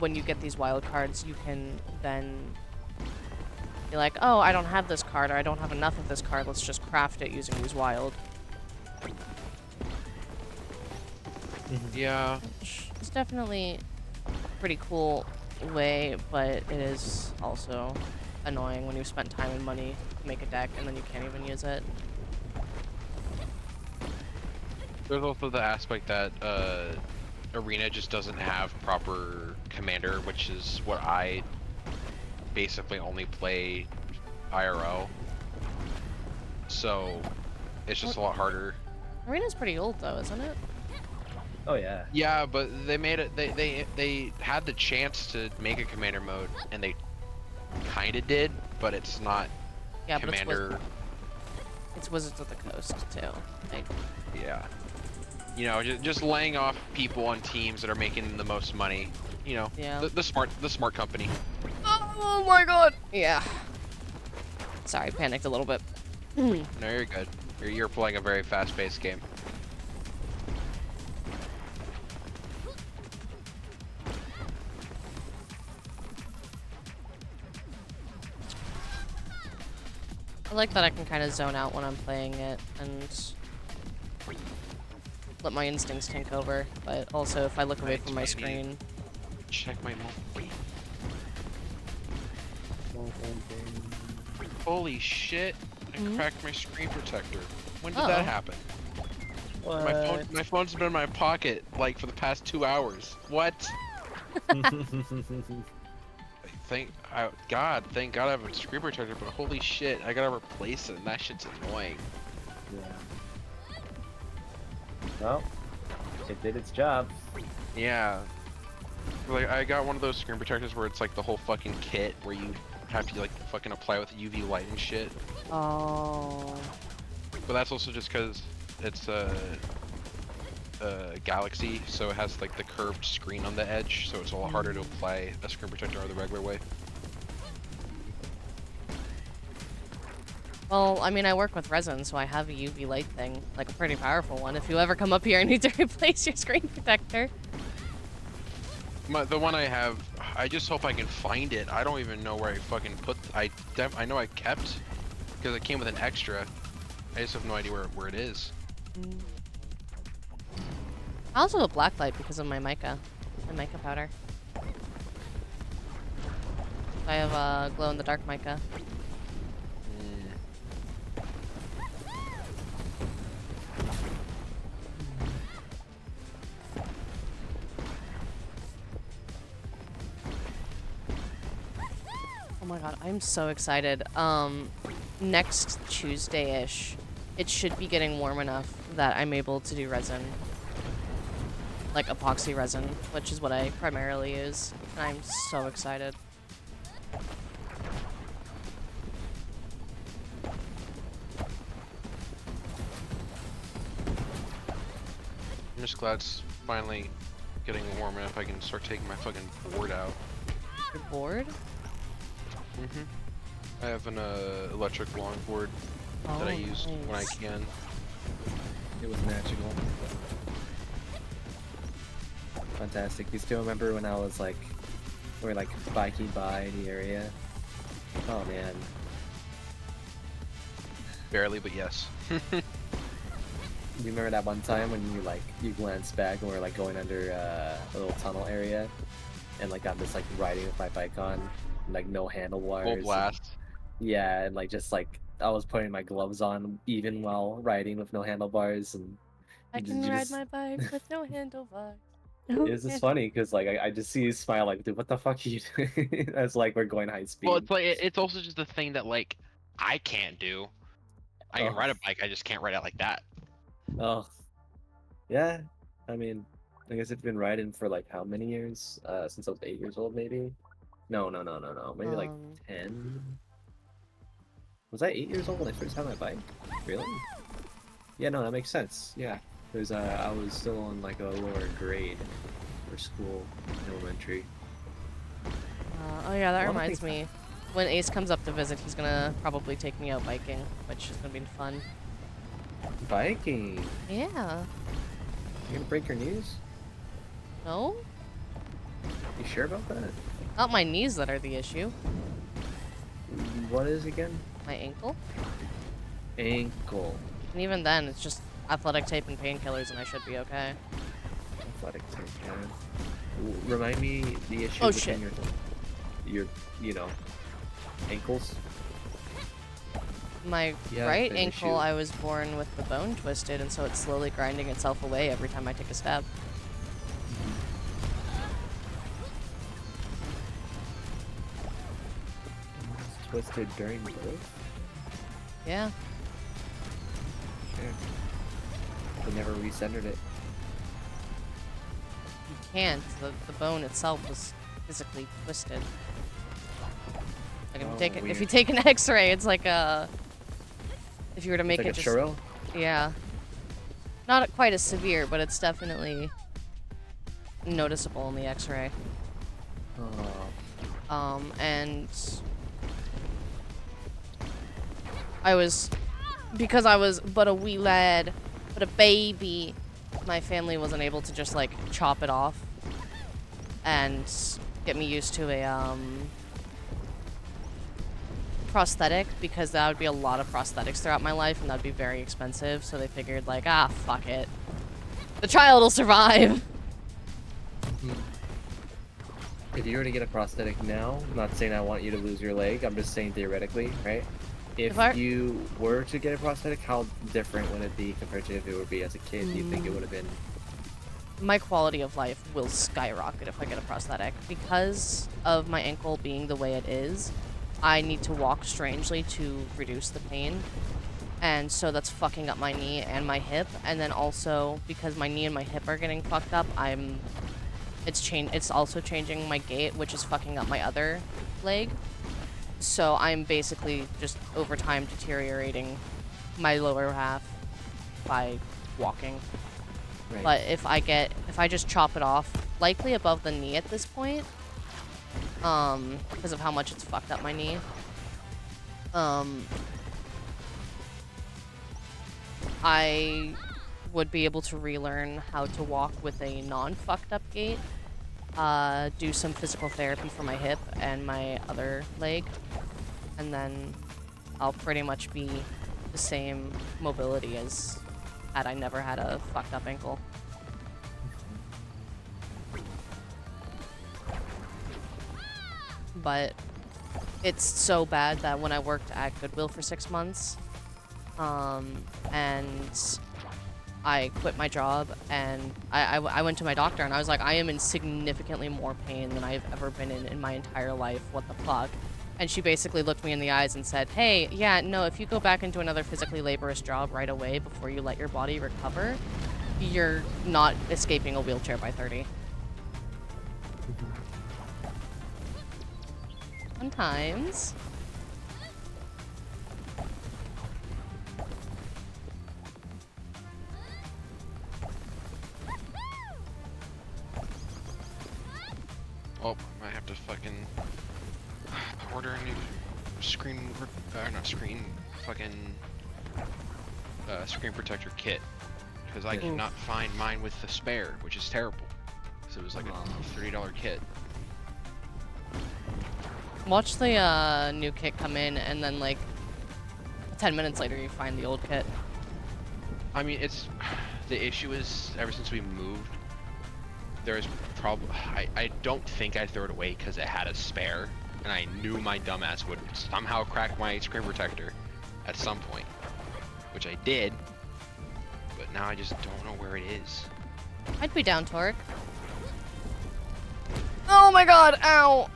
when you get these wild cards, you can then be like, oh, I don't have this card, or I don't have enough of this card, let's just craft it using these wild. Yeah. It's definitely a pretty cool way, but it is also annoying when you've spent time and money to make a deck and then you can't even use it. There's also the aspect that Arena just doesn't have proper commander, which is what I basically only play IRL. So it's just a lot harder. Arena's pretty old though, isn't it? Oh yeah. Yeah, but they made it. They had the chance to make a commander mode, and they kind of did, but it's not. Yeah, commander. but it's Wizards of the Coast too. Like, yeah. You know, just laying off people on teams that are making the most money. You know, yeah. the smart company. Oh my god. Yeah. Sorry, panicked a little bit. No, you're good. You're playing a very fast-paced game. I like that I can kind of zone out when I'm playing it and let my instincts take over, but also if I look away from my screen. Check my multi. Holy shit! I cracked my screen protector. When did that happen? What? My phone's been in my pocket like for the past 2 hours. What? Thank God I have a screen protector, but holy shit, I gotta replace it, and that shit's annoying. Yeah. Well, it did its job. Yeah. Like, I got one of those screen protectors where it's like the whole fucking kit where you have to like fucking apply with UV light and shit. Oh. But that's also just because it's a Galaxy, so it has like the curved screen on the edge, so it's a lot harder to apply a screen protector the regular way. Well, I mean, I work with resin, so I have a UV light thing, like a pretty powerful one. If you ever come up here and need to replace your screen protector. The one I have, I just hope I can find it. I don't even know where I fucking put. I know I kept because it came with an extra. I just have no idea where it is. I also have a black light because of my mica powder. I have a glow in the dark mica. Oh my god, I'm so excited. Next Tuesday-ish, it should be getting warm enough that I'm able to do resin. Like epoxy resin, which is what I primarily use. And I'm so excited. I'm just glad it's finally getting warm enough I can start taking my fucking board out. Your board? I have an electric longboard that I use when I can. It was magical. Fantastic. You still remember when I was like, we were like biking by the area? Oh man. Barely, but yes. You remember that one time when you glanced back and we were like going under a little tunnel area, and like I'm just like riding with my bike on, like no handlebars. Full blast. Yeah, and like just like I was putting my gloves on even while riding with no handlebars, and I can ride my bike with no handlebars. it was just funny because like I just see you smile like, dude, what the fuck are you doing? As like we're going high speed. Well, it's like it's also just the thing that like I can't do. I can ride a bike, I just can't ride it like that. Oh, yeah. I mean, I guess it's been riding for like how many years? Since I was 8 years old, maybe. No. Maybe like Um, 10. Was I 8 years old when I first had my bike? Really? Yeah, no, that makes sense. Yeah, because I was still on like a lower grade for school in elementary. oh yeah, that A lot of reminds things me. When Ace comes up to visit, he's gonna probably take me out biking, which is gonna be fun. Biking? Yeah. You gonna break your knees? No? You sure about that? Not my knees that are the issue. What is again? My ankle. Ankle. And even then, it's just athletic tape and painkillers, and I should be okay. Athletic tape, man. Remind me the issue Oh, between your, ankles. My Yeah, right an ankle, issue. I was born with the bone twisted, and so it's slowly grinding itself away every time I take a step. It's twisted during birth? Yeah. Shit. They never recentered it. You can't. The bone itself was physically twisted. Like if Oh, you take if you weird. take an X-ray, it's like a. If you were to make It's it like a just. churro? Yeah. Not quite as severe, but it's definitely noticeable in the X-ray. Oh. And because I was but a wee lad, but a baby, my family wasn't able to just like chop it off and get me used to a prosthetic, because that would be a lot of prosthetics throughout my life and that'd be very expensive, so they figured like, fuck it. The child will survive. If you were to get a prosthetic now, I'm not saying I want you to lose your leg, I'm just saying theoretically, right? If you were to get a prosthetic, how different would it be compared to if it would be as a kid? Do you think it would have been? My quality of life will skyrocket if I get a prosthetic. Because of my ankle being the way it is, I need to walk strangely to reduce the pain. And so that's fucking up my knee and my hip. And then also, because my knee and my hip are getting fucked up, it's also changing my gait, which is fucking up my other leg. So I'm basically just over time deteriorating my lower half by walking. Right. But if I just chop it off, likely above the knee at this point, because of how much it's fucked up my knee, I would be able to relearn how to walk with a non-fucked up gait, do some physical therapy for my hip and my other leg, and then I'll pretty much be the same mobility as had I never had a fucked up ankle. But it's so bad that when I worked at Goodwill for 6 months, and I quit my job, and I went to my doctor, and I was like, I am in significantly more pain than I've ever been in my entire life. What the fuck? And she basically looked me in the eyes and said, hey, yeah, no, if you go back into another physically laborious job right away before you let your body recover, you're not escaping a wheelchair by 30. Sometimes. Oh, I might have to fucking order a new screen protector kit, because I cannot find mine with the spare, which is terrible. So it was like a $30 kit. Watch the new kit come in, and then like 10 minutes later you find the old kit. I mean, the issue is, ever since we moved, there's probably, I don't think I'd throw it away because it had a spare, and I knew my dumbass would somehow crack my screen protector at some point, which I did, but now I just don't know where it is. I'd be down, Torque. Oh my god, ow!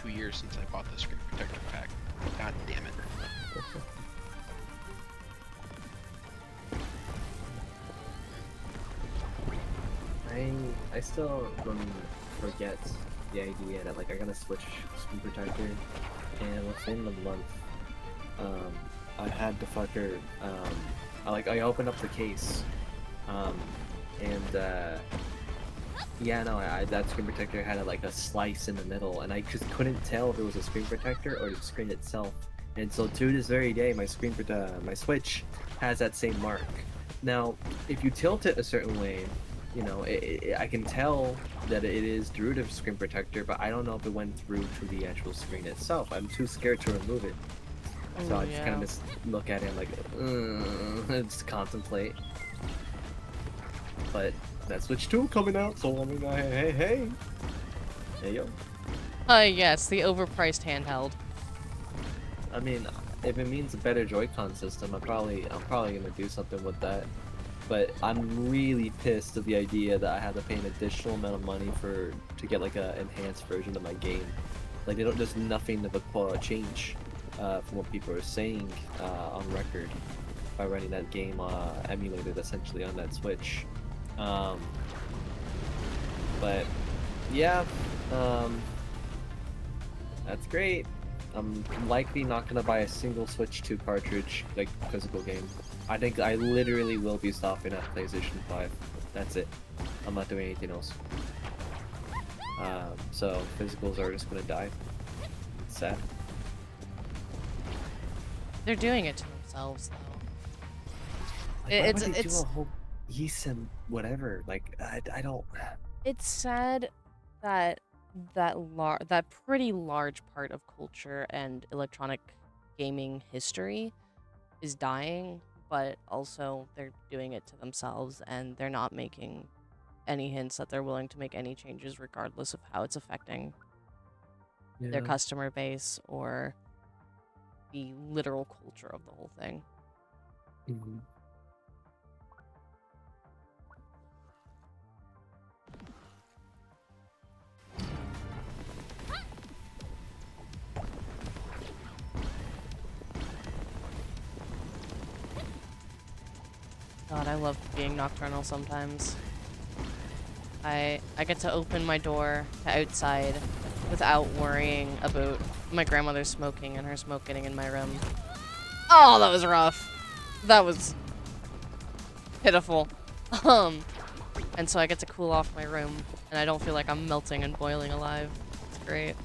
2 years since I bought the screen protector pack. God damn it. I still forget the idea that like I gotta switch screen protector, and within the month, I had the fucker. I opened up the case, and yeah, no, that screen protector had like a slice in the middle, and I just couldn't tell if it was a screen protector or the screen itself. And so to this very day, my my Switch has that same mark. Now, if you tilt it a certain way, you know, I can tell that it is through the screen protector, but I don't know if it went through to the actual screen itself. I'm too scared to remove it. So I just kind of just look at it and like, just contemplate. But that Switch 2 coming out, so I mean, hey, yo. Yes, the overpriced handheld. I mean, if it means a better Joy-Con system, I'm probably gonna do something with that. But I'm really pissed at the idea that I have to pay an additional amount of money to get like a enhanced version of my game. Like there's nothing of a change from what people are saying on record by running that game emulated essentially on that Switch. But yeah, that's great. I'm likely not gonna buy a single Switch 2 cartridge, like physical game. I think I literally will be stopping at PlayStation 5. That's it. I'm not doing anything else. So physicals are just gonna die. It's sad. They're doing it to themselves, though. Like, why would they do a whole eSIM whatever? Like I don't. It's sad that that pretty large part of culture and electronic gaming history is dying, but also they're doing it to themselves, and they're not making any hints that they're willing to make any changes regardless of how it's affecting their customer base or the literal culture of the whole thing. Mm-hmm. God, I love being nocturnal sometimes. I get to open my door to outside without worrying about my grandmother smoking and her smoke getting in my room. Oh, that was rough. That was pitiful. And so I get to cool off my room, and I don't feel like I'm melting and boiling alive. It's great.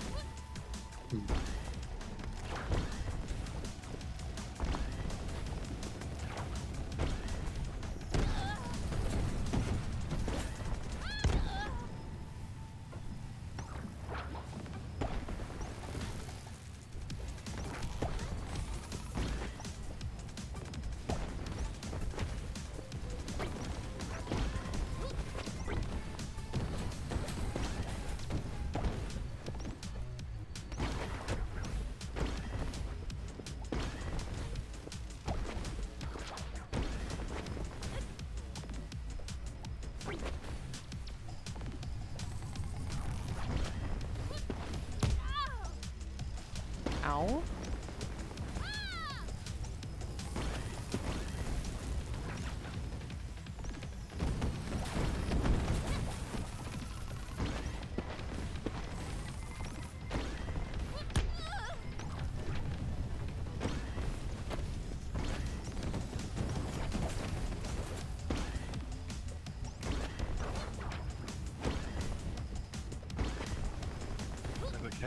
Ow.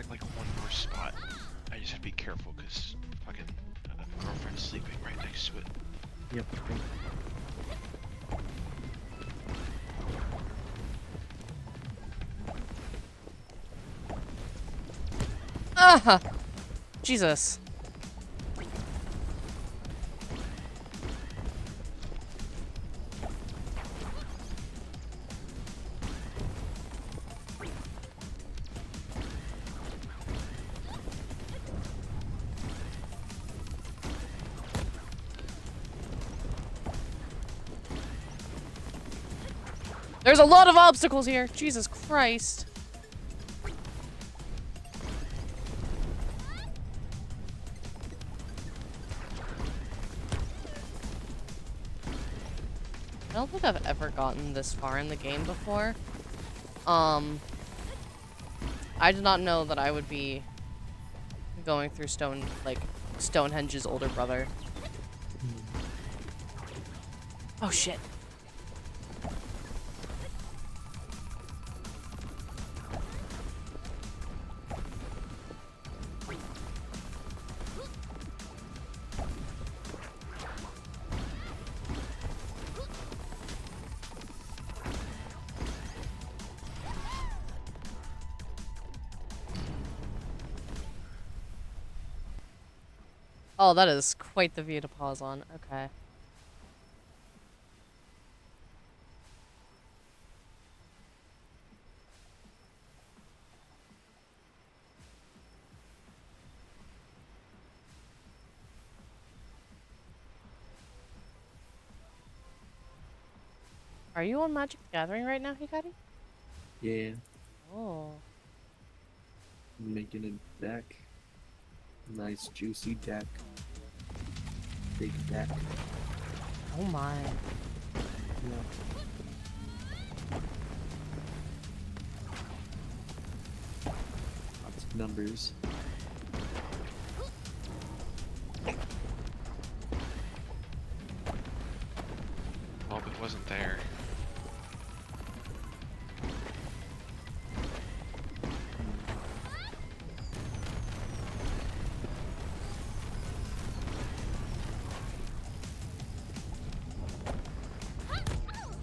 Like one more spot. I just have to be careful because fucking girlfriend's sleeping right next to it. Yep. Ah! Jesus. There's a lot of obstacles here. Jesus Christ. don't think I've ever gotten this far in the game before. I did not know that I would be going through Stonehenge's older brother. Oh shit. Oh, that is quite the view to pause on. Okay. Are you on Magic the Gathering right now, Hikari? Yeah, Oh. I'm making a deck. Nice juicy deck. Big deck. Oh my. Yeah. Lots of numbers. Well, it wasn't there.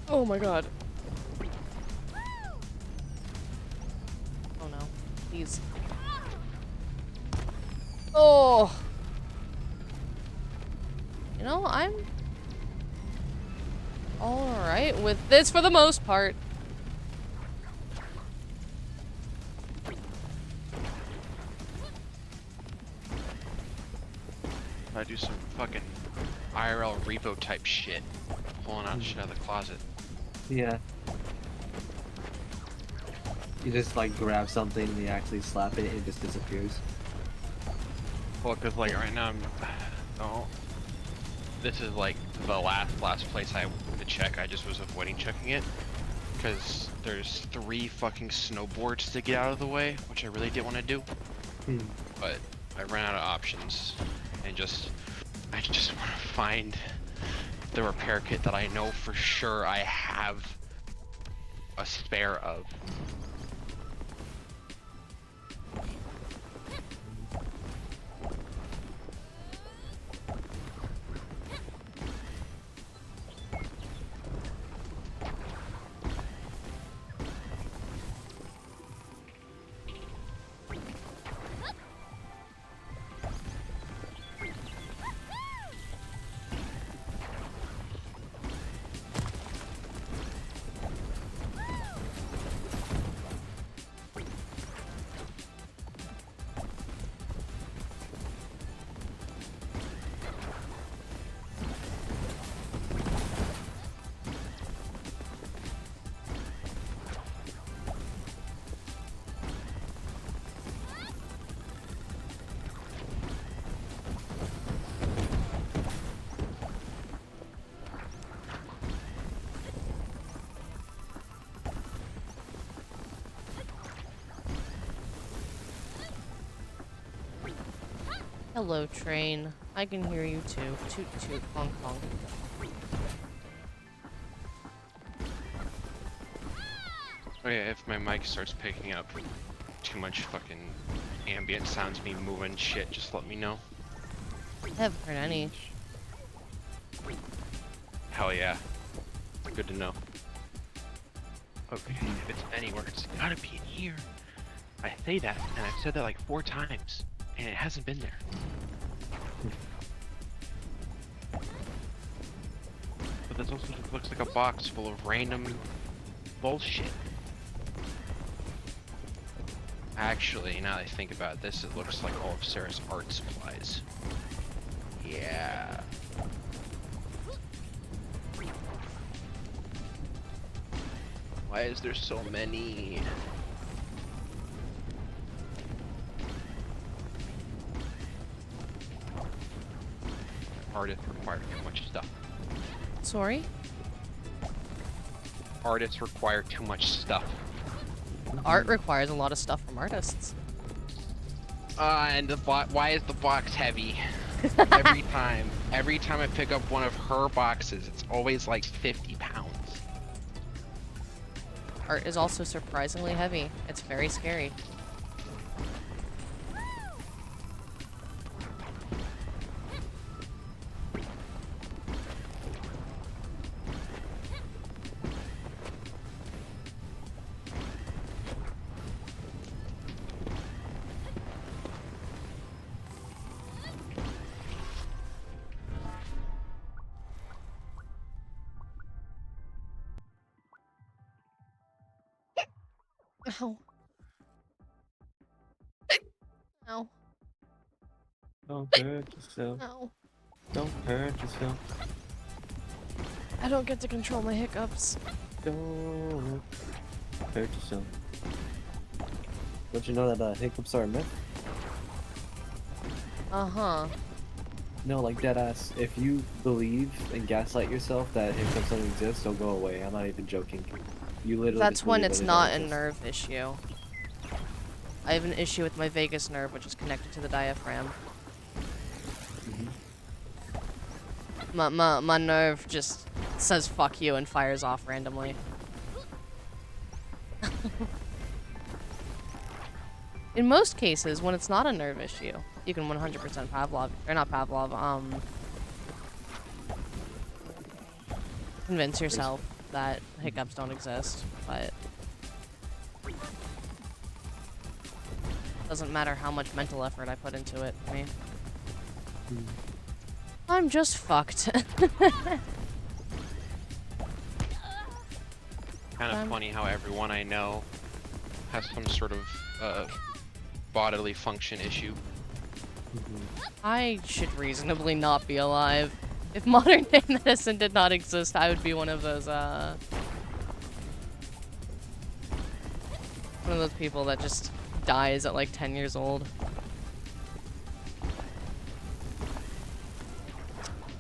Oh my god. Oh no. Please. Oh. You know, I'm alright with this for the most part. I do some fucking IRL repo type shit. Pulling out shit out of the closet. Yeah. You just like grab something and you actually slap it and it just disappears. Well, cause like right now I'm, oh, this is like the last place I went to check. I just was avoiding checking it, cause there's 3 fucking snowboards to get out of the way, which I really didn't want to do. But I ran out of options, and I just want to find the repair kit that I know for sure I have a spare of. Hello, train. I can hear you too. Toot toot, honk honk. Oh yeah, if my mic starts picking up too much fucking ambient sounds, me moving shit, just let me know. I haven't heard any. Hell yeah. Good to know. Okay, if it's anywhere, it's gotta be in here. I say that, and I've said that like 4 times, and it hasn't been there. But this also just looks like a box full of random bullshit. Actually, now that I think about this, it looks like all of Sarah's art supplies. Yeah. Why is there so many? Artist required too much stuff. Sorry? artists require too much stuff. Art requires a lot of stuff from artists. And why is the box heavy? Every time I pick up one of her boxes, it's always like 50 pounds. Art is also surprisingly heavy. It's very scary. Ow. Ow. Don't hurt yourself. Ow. Don't hurt yourself. I don't get to control my hiccups. Don't hurt yourself. Don't you know that hiccups are a myth? Uh-huh. No, like deadass. If you believe and gaslight yourself that hiccups don't exist, they'll go away. I'm not even joking. You literally. That's when it's not a exist. nerve issue. I have an issue with my vagus nerve, which is connected to the diaphragm. My nerve just says fuck you and fires off randomly. In most cases, when it's not a nerve issue, you can 100% Pavlov, or not Pavlov, convince yourself that hiccups don't exist, but doesn't matter how much mental effort I put into it. I mean, I'm just fucked. Kind of funny how everyone I know has some sort of bodily function issue. I should reasonably not be alive. If modern day medicine did not exist, I would be one of those people that just dies at like 10 years old.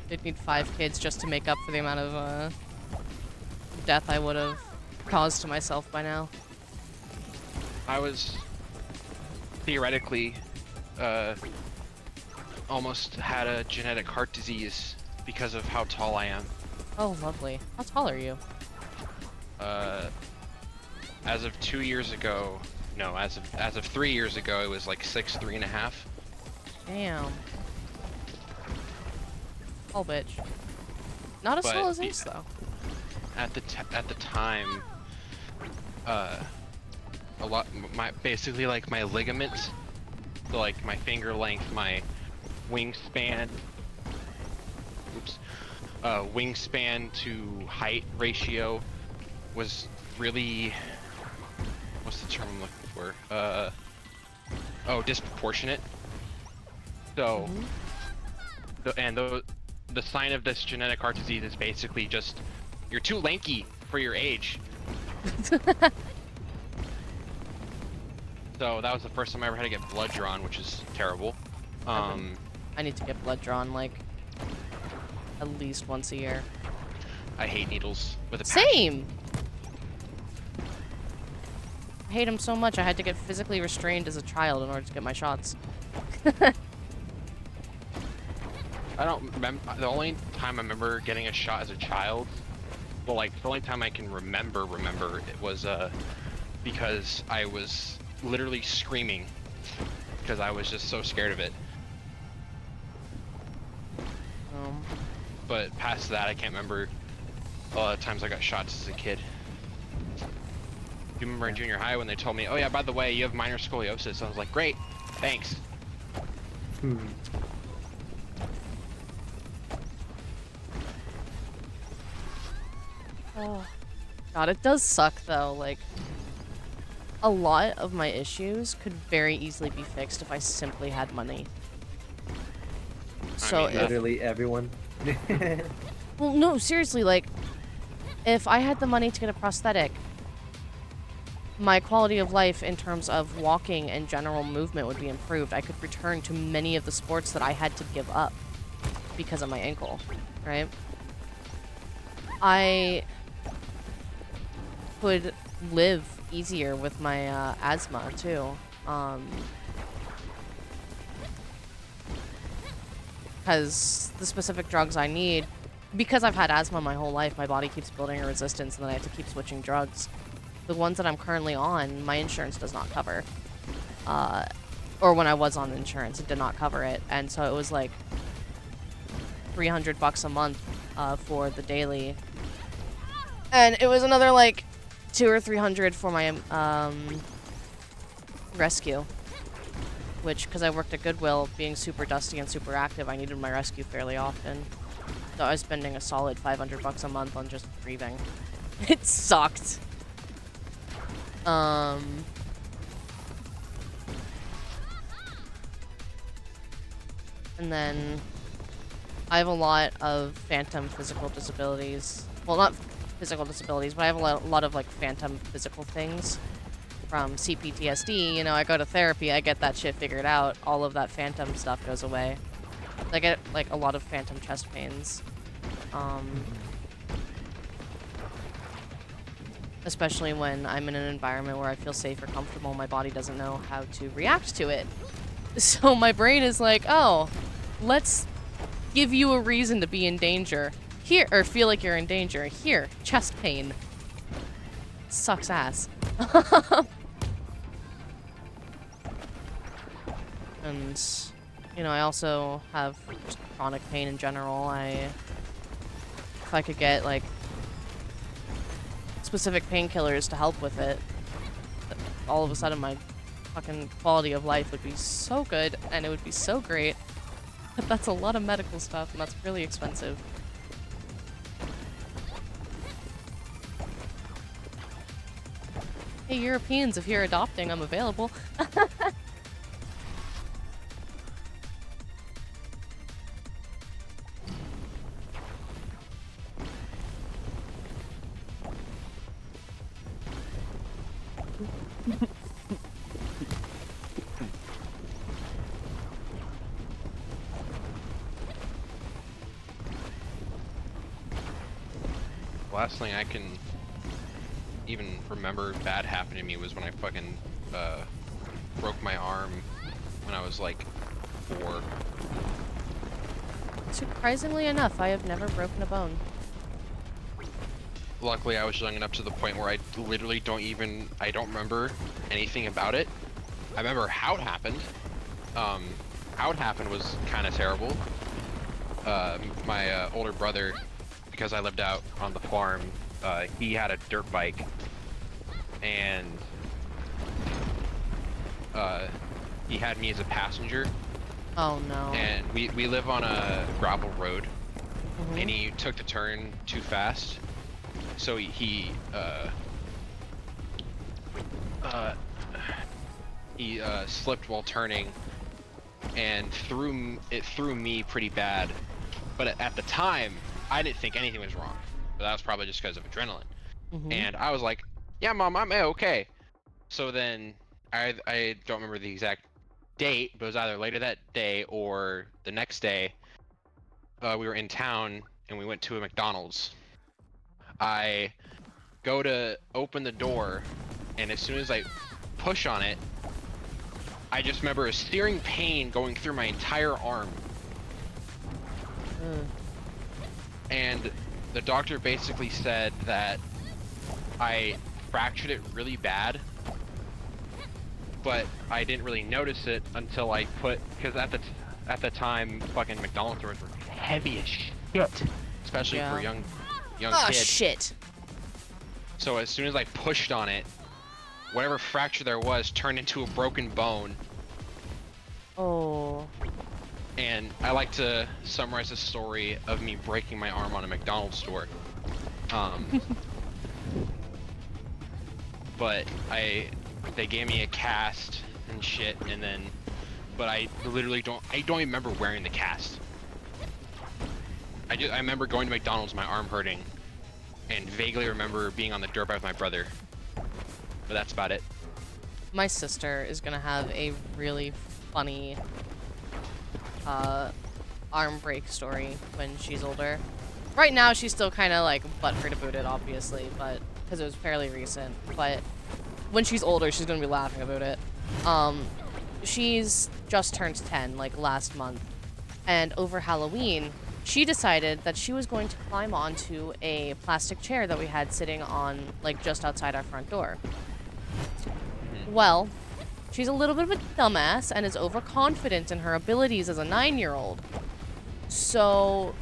They'd need 5 kids just to make up for the amount of death I would have caused to myself by now. I was theoretically almost had a genetic heart disease because of how tall I am. Oh, lovely. How tall are you? As of 2 years ago, no, as of 3 years ago, it was like 6'3.5". Damn. Oh, bitch. Not as tall as Ace, though. At the time, a lot, basically like my ligaments, so like my finger length, my wingspan, wingspan to height ratio was really, what's the term I'm looking for? Disproportionate. So, the sign of this genetic heart disease is basically just, you're too lanky for your age. So that was the first time I ever had to get blood drawn, which is terrible. I need to get blood drawn like at least once a year. I hate needles with a passion. Same! I hate them so much I had to get physically restrained as a child in order to get my shots. I don't remember, the only time I remember getting a shot as a child, well, like, the only time I can remember it was, because I was literally screaming because I was just so scared of it. But past that, I can't remember a lot of times I got shots as a kid. Do you remember in junior high when they told me, oh yeah, by the way, you have minor scoliosis? I was like, great, thanks. Oh. God, it does suck though, like, a lot of my issues could very easily be fixed if I simply had money. So literally everyone. Well, no, seriously, like, if I had the money to get a prosthetic, my quality of life in terms of walking and general movement would be improved. I could return to many of the sports that I had to give up because of my ankle, right? could live easier with my asthma too. Because the specific drugs I need, because I've had asthma my whole life, my body keeps building a resistance and then I have to keep switching drugs. The ones that I'm currently on, my insurance does not cover. Or when I was on insurance, it did not cover it. And so it was like $300 a month for the daily. And it was another like $200 or $300 for my rescue. Which, because I worked at Goodwill, being super dusty and super active, I needed my rescue fairly often. So I was spending a solid $500 a month on just breathing. It sucked. And then I have a lot of phantom physical disabilities. Well, not physical disabilities, but I have a lot of like phantom physical things from CPTSD. You know, I go to therapy, I get that shit figured out. All of that phantom stuff goes away. I get like a lot of phantom chest pains. Especially when I'm in an environment where I feel safe or comfortable, my body doesn't know how to react to it. So my brain is like, oh, let's give you a reason to be in danger. Here, or feel like you're in danger. Here, chest pain. Sucks ass. And, you know, I also have just chronic pain in general. If I could get, like, specific painkillers to help with it, all of a sudden my fucking quality of life would be so good, and it would be so great. But that's a lot of medical stuff, and that's really expensive. Hey, Europeans, if you're adopting, I'm available. The last thing I can even remember bad happened to me was when I fucking broke my arm when I was like 4. Surprisingly enough, I have never broken a bone. Luckily, I was young enough to the point where I literally don't remember anything about it. I remember how it happened. How it happened was kind of terrible. My older brother, because I lived out on the farm, he had a dirt bike, and he had me as a passenger. Oh no. And we live on a gravel road, and he took the turn too fast, so he slipped while turning and threw me pretty bad. But at the time, I didn't think anything was wrong. But that was probably just because of adrenaline. And I was like, yeah, Mom, I'm okay. So then I don't remember the exact date, but it was either later that day or the next day. We were in town and we went to a McDonald's. I go to open the door, and as soon as I push on it, I just remember a searing pain going through my entire arm. And the doctor basically said that I fractured it really bad, but I didn't really notice it until I because at the time fucking McDonald's doors were heavy as shit, especially for a young kid. Shit. So as soon as I pushed on it, whatever fracture there was turned into a broken bone. Oh. And I like to summarize the story of me breaking my arm on a McDonald's store. But they gave me a cast and shit, and then, but I literally don't even remember wearing the cast. I remember going to McDonald's, my arm hurting, and vaguely remember being on the dirt bike with my brother. But that's about it. My sister is gonna have a really funny arm break story when she's older. Right now, she's still kind of like butthurt about it, obviously, but because it was fairly recent, but when she's older, she's gonna be laughing about it. She's just turned 10, like, last month, and over Halloween, she decided that she was going to climb onto a plastic chair that we had sitting on, like, just outside our front door. Well, she's a little bit of a dumbass and is overconfident in her abilities as a 9-year-old. So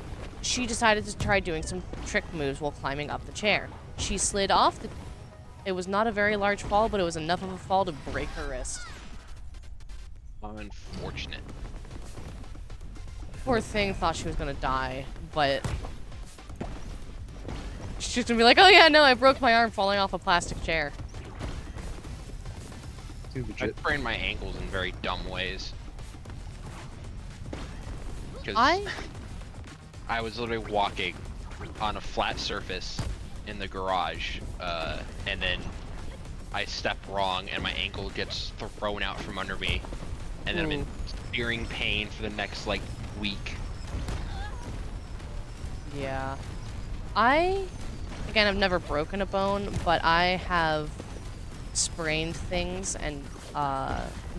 she decided to try doing some trick moves while climbing up the chair. She slid off the... It was not a very large fall, but it was enough of a fall to break her wrist. Unfortunate. Poor thing thought she was gonna die, but... She's gonna be like, oh yeah, no, I broke my arm falling off a plastic chair. I sprained my ankles in very dumb ways. Because I was literally walking on a flat surface in the garage, and then I step wrong and my ankle gets thrown out from under me, and then I'm in searing pain for the next, like, week. Yeah. Again, I've never broken a bone, but I have sprained things and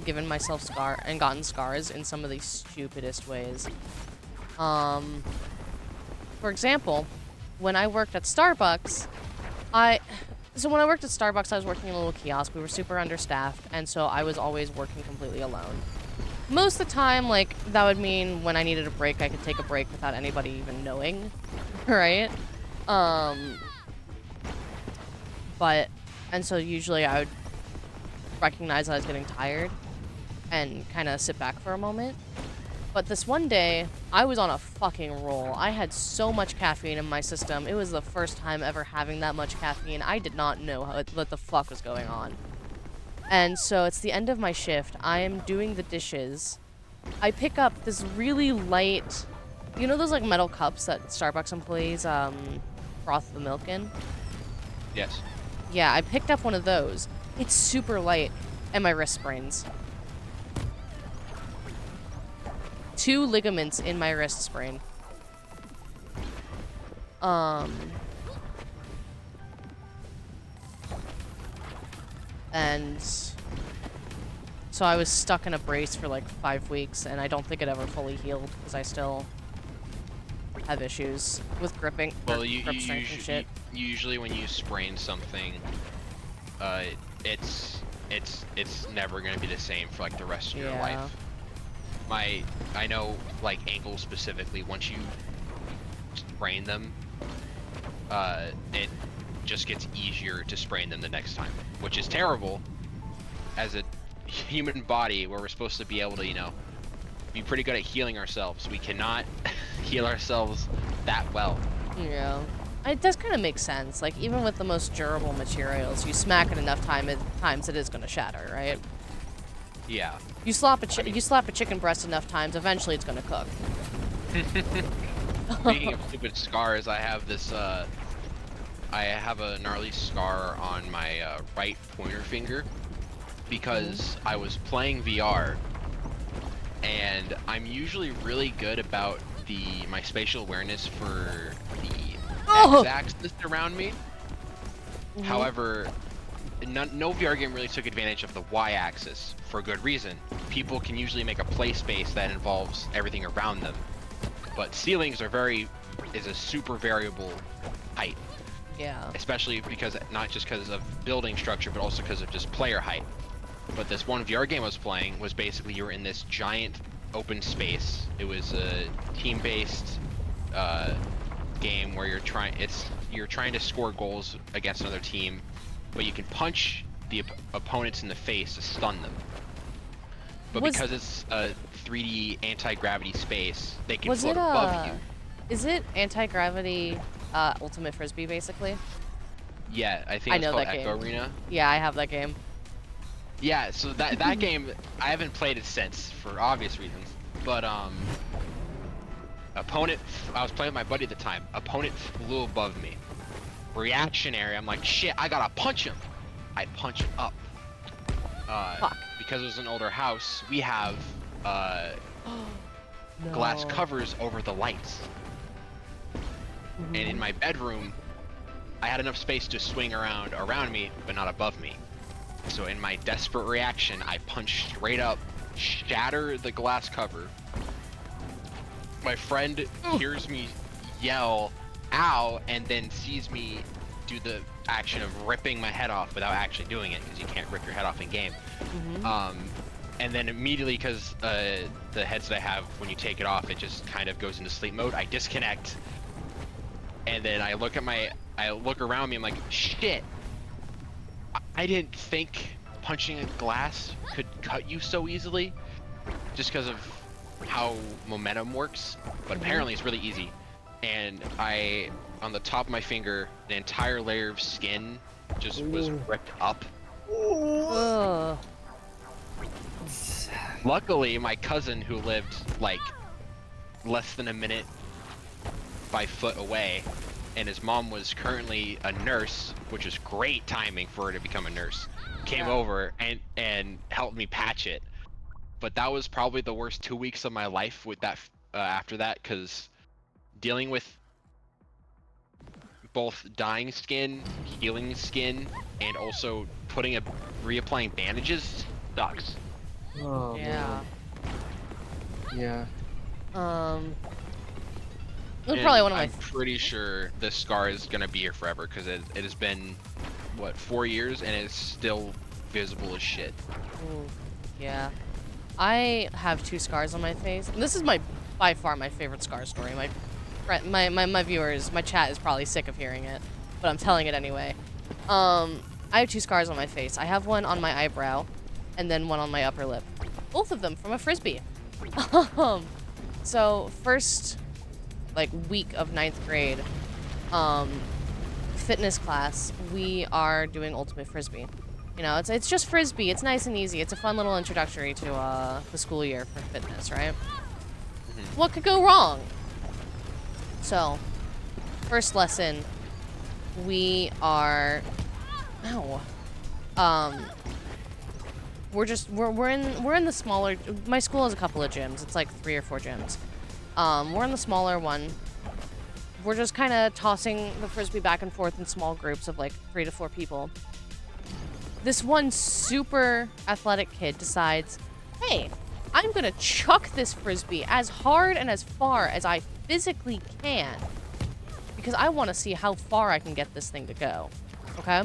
given myself gotten scars in some of the stupidest ways. For example, when I worked at Starbucks, I was working in a little kiosk. We were super understaffed, and so I was always working completely alone. Most of the time, like, that would mean when I needed a break, I could take a break without anybody even knowing, right? And so usually I would recognize that I was getting tired and kind of sit back for a moment. But this one day, I was on a fucking roll. I had so much caffeine in my system. It was the first time ever having that much caffeine. I did not know what the fuck was going on. And so it's the end of my shift. I am doing the dishes. I pick up this really light, you know those like metal cups that Starbucks employees froth the milk in? Yes. Yeah, I picked up one of those. It's super light, and my wrist sprains. 2 ligaments in my wrist sprain. And so I was stuck in a brace for like 5 weeks, and I don't think it ever fully healed because I still have issues with gripping. Well, grip strength and shit. usually when you sprain something, it's never gonna be the same for like the rest of your life. I know, like, ankles specifically, once you sprain them, it just gets easier to sprain them the next time, which is terrible. As a human body, where we're supposed to be able to, you know, be pretty good at healing ourselves, we cannot heal ourselves that well. Yeah. It does kind of make sense. Like, even with the most durable materials, you smack it enough times, it is going to shatter, right? Yeah. You slap a chicken breast enough times, eventually it's gonna cook. Speaking of stupid scars, I have this, I have a gnarly scar on my right pointer finger because I was playing VR, and I'm usually really good about my spatial awareness for the X-axis around me. However, no VR game really took advantage of the Y-axis for a good reason. People can usually make a play space that involves everything around them, but ceilings is a super variable height. Yeah. Especially because, not just because of building structure, but also because of just player height. But this one VR game I was playing was basically you were in this giant open space. It was a team-based game where you're trying to score goals against another team, but you can punch the opponents in the face to stun them. But because it's a 3D anti-gravity space, they can float above you. Is it anti-gravity Ultimate Frisbee, basically? Yeah, I think it's called Echo Arena. Yeah, I have that game. Yeah, so that game, I haven't played it since, for obvious reasons. But, I was playing with my buddy at the time. Opponent flew above me. Reactionary, I'm like, shit, I gotta punch him. I punch him up. Fuck. Because it was an older house, we have glass covers over the lights. And in my bedroom, I had enough space to swing around me, but not above me. So in my desperate reaction, I punch straight up, shatter the glass cover. My friend hears me yell, ow, and then sees me do the action of ripping my head off without actually doing it, because you can't rip your head off in game. And then immediately, because the headset I have, when you take it off, it just kind of goes into sleep mode, I disconnect. And then I look around me, I'm like, shit. I didn't think punching a glass could cut you so easily, just because of how momentum works, but apparently it's really easy. And on the top of my finger, the entire layer of skin just was ripped up. Ugh. Luckily, my cousin, who lived like less than a minute by foot away, and his mom was currently a nurse, which is great timing for her to become a nurse, came over and helped me patch it. But that was probably the worst 2 weeks of my life with that after that, because dealing with both dying skin, healing skin, and also reapplying bandages sucks. Oh, Yeah. Yeah. It was probably one of my. I'm pretty sure this scar is gonna be here forever, because it has been, what, 4 years, and it's still visible as shit. Ooh, yeah. I have 2 scars on my face. And this is by far my favorite scar story. My viewers, my chat is probably sick of hearing it, but I'm telling it anyway. I have 2 scars on my face. I have one on my eyebrow, and then one on my upper lip. Both of them from a frisbee. So first, like, week of 9th grade, fitness class, we are doing ultimate frisbee. You know, it's just frisbee. It's nice and easy. It's a fun little introductory to the school year for fitness, right? What could go wrong? So, first lesson, we are, we're in the smaller. My school has a couple of gyms. It's like 3 or 4 gyms. We're in the smaller one. We're just kind of tossing the frisbee back and forth in small groups of like 3 to 4 people. This one super athletic kid decides, hey, I'm gonna chuck this frisbee as hard and as far as I physically can, because I want to see how far I can get this thing to go. Okay?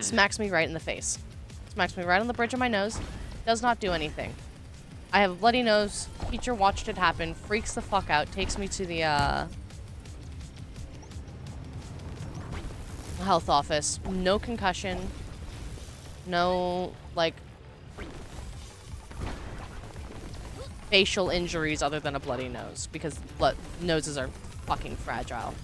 Smacks me right in the face. Smacks me right on the bridge of my nose. Does not do anything. I have a bloody nose. Teacher watched it happen. Freaks the fuck out. Takes me to the health office. No concussion. No, like, facial injuries other than a bloody nose, because noses are fucking fragile.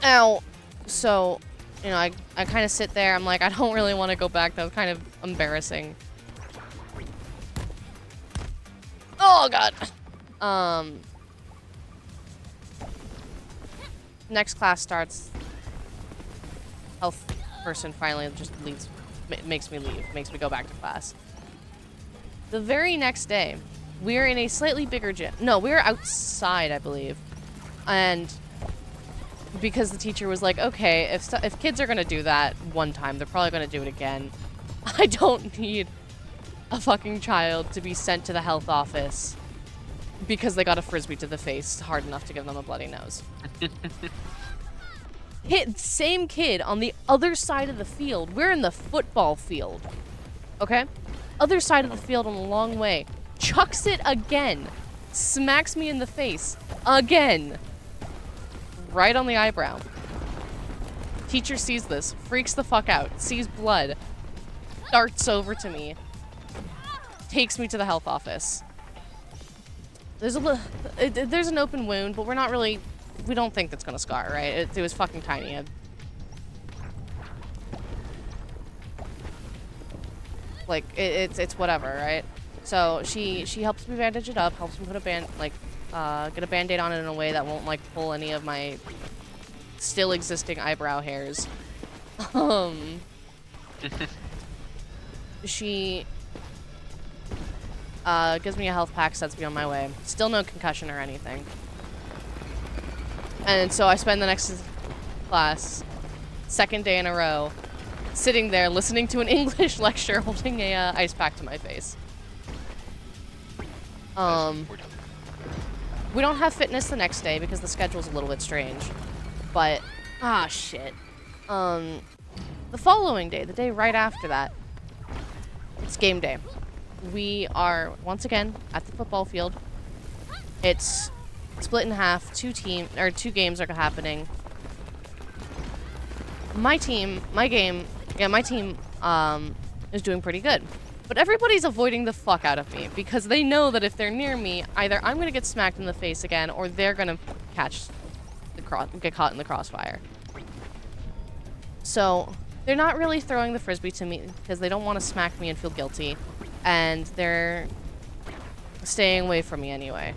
Ow. So, you know, I kind of sit there. I'm like, I don't really want to go back. That was kind of embarrassing. Oh, God. Next class starts. Health person finally just leaves, makes me leave, makes me go back to class. The very next day, we're in a slightly bigger gym. No, we were outside, I believe. And because the teacher was like, okay, if kids are going to do that one time, they're probably going to do it again. I don't need a fucking child to be sent to the health office because they got a frisbee to the face hard enough to give them a bloody nose. Same kid on the other side of the field. We're in the football field. Okay? Other side of the field on a long way. Chucks it again. Smacks me in the face. Again. Right on the eyebrow. Teacher sees this. Freaks the fuck out. Sees blood. Darts over to me. Takes me to the health office. There's an open wound, but we're not really... We don't think that's gonna scar, right? It was fucking tiny. Like, it's whatever, right? So she helps me bandage it up, helps me put a get a band-aid on it in a way that won't like pull any of my still existing eyebrow hairs. She gives me a health pack, sets me on my way. Still no concussion or anything. And so I spend the next class, second day in a row, sitting there listening to an English lecture holding a ice pack to my face. We don't have fitness the next day because the schedule's a little bit strange. But, shit. The following day, the day right after that, it's game day. We are, once again, at the football field. It's split in half, two games are happening. My team is doing pretty good. But everybody's avoiding the fuck out of me because they know that if they're near me, either I'm gonna get smacked in the face again or they're gonna get caught in the crossfire. So they're not really throwing the frisbee to me because they don't want to smack me and feel guilty, and they're staying away from me anyway.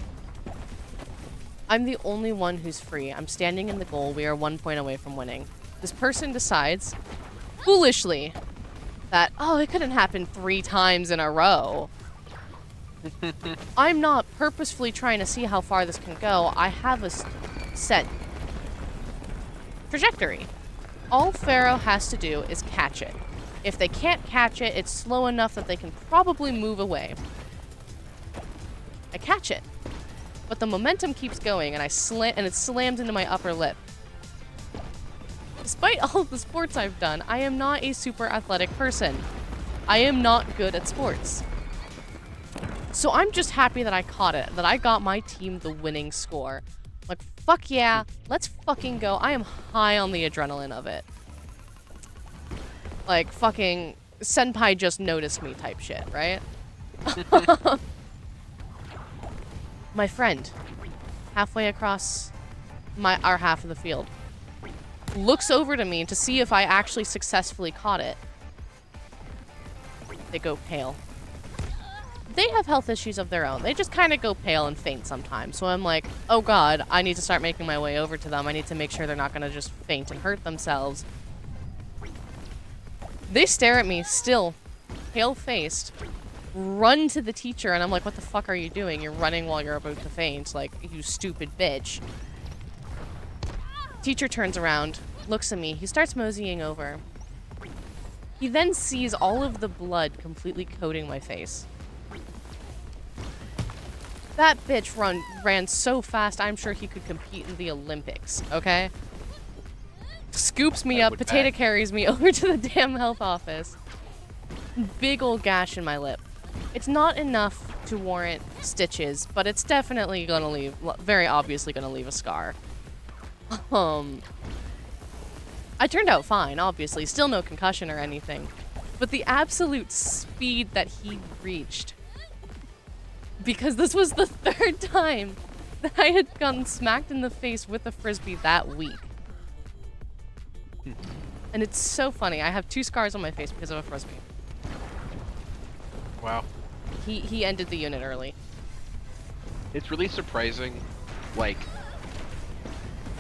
I'm the only one who's free. I'm standing in the goal. We are 1 point away from winning. This person decides, foolishly, that, it couldn't happen 3 times in a row. I'm not purposefully trying to see how far this can go. I have a set trajectory. All Pharaoh has to do is catch it. If they can't catch it, it's slow enough that they can probably move away. I catch it. But the momentum keeps going, and it slams into my upper lip. Despite all of the sports I've done, I am not a super athletic person. I am not good at sports. So I'm just happy that I caught it, that I got my team the winning score. Like, fuck yeah, let's fucking go. I am high on the adrenaline of it. Like, fucking senpai just noticed me type shit, right? My friend, halfway across our half of the field, looks over to me to see if I actually successfully caught it. They go pale. They have health issues of their own. They just kind of go pale and faint sometimes. So I'm like, oh god, I need to start making my way over to them. I need to make sure they're not going to just faint and hurt themselves. They stare at me, still pale-faced, run to the teacher, and I'm like, what the fuck are you doing? You're running while you're about to faint, like, you stupid bitch. Teacher turns around, looks at me, he starts moseying over. He then sees all of the blood completely coating my face. That bitch ran so fast, I'm sure he could compete in the Olympics, okay? Scoops me up, potato carries me over to the damn health office. Big old gash in my lip. It's not enough to warrant stitches, but it's definitely gonna leave, very obviously gonna leave a scar. I turned out fine, obviously, still no concussion or anything. But the absolute speed that he reached, because this was the 3rd time that I had gotten smacked in the face with a frisbee that week. And it's so funny. I have 2 scars on my face because of a frisbee. Wow. He ended the unit early. It's really surprising, like,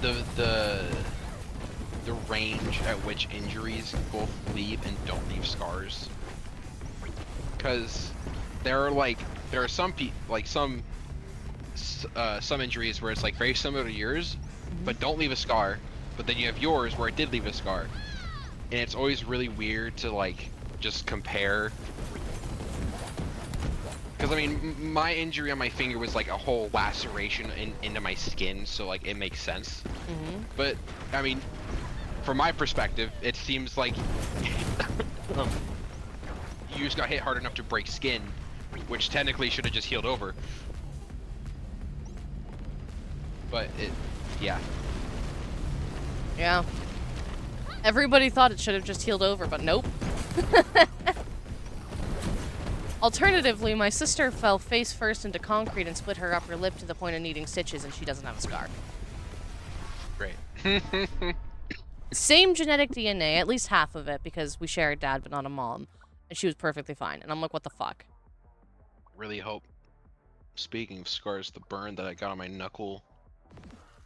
the range at which injuries both leave and don't leave scars. Because there are some some injuries where it's like very similar to yours, but don't leave a scar. But then you have yours where it did leave a scar, and it's always really weird to like just compare. Because I mean, my injury on my finger was like a whole laceration into my skin, so like it makes sense. But I mean, from my perspective, it seems like you just got hit hard enough to break skin, which technically should have just healed over. But yeah. Yeah. Everybody thought it should have just healed over, but nope. Alternatively, my sister fell face first into concrete and split her upper lip to the point of needing stitches, and she doesn't have a scar. Great. Same genetic DNA, at least half of it, because we share a dad but not a mom. And she was perfectly fine. And I'm like, what the fuck? Really hope, speaking of scars, the burn that I got on my knuckle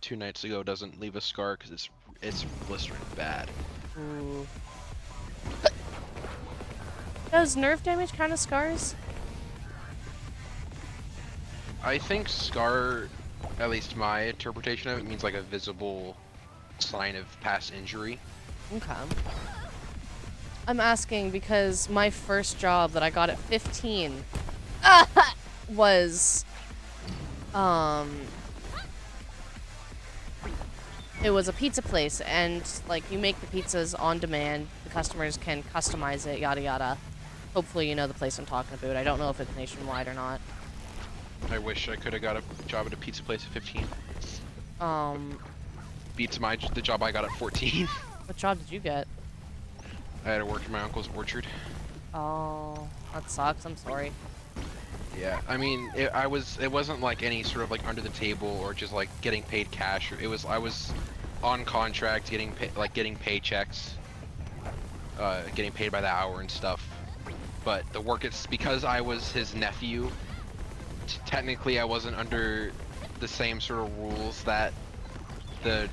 2 nights ago doesn't leave a scar, because it's blistering bad. Ooh. Does nerve damage count as scars? I think scar At least my interpretation of it means like a visible sign of past injury. Okay. I'm asking because my first job that I got at 15 was it was a pizza place, and like you make the pizzas on demand. The customers can customize it, yada yada. Hopefully you know the place I'm talking about. I don't know if it's nationwide or not. I wish I could have got a job at a pizza place at 15. Beats the job I got at 14. What job did you get? I had to work in my uncle's orchard. Oh, that sucks. I'm sorry. Yeah, I mean, it wasn't like any sort of like under the table or just like getting paid cash. I was on contract, getting paychecks, getting paid by the hour and stuff. But the work, it's because I was his nephew. Technically, I wasn't under the same sort of rules that the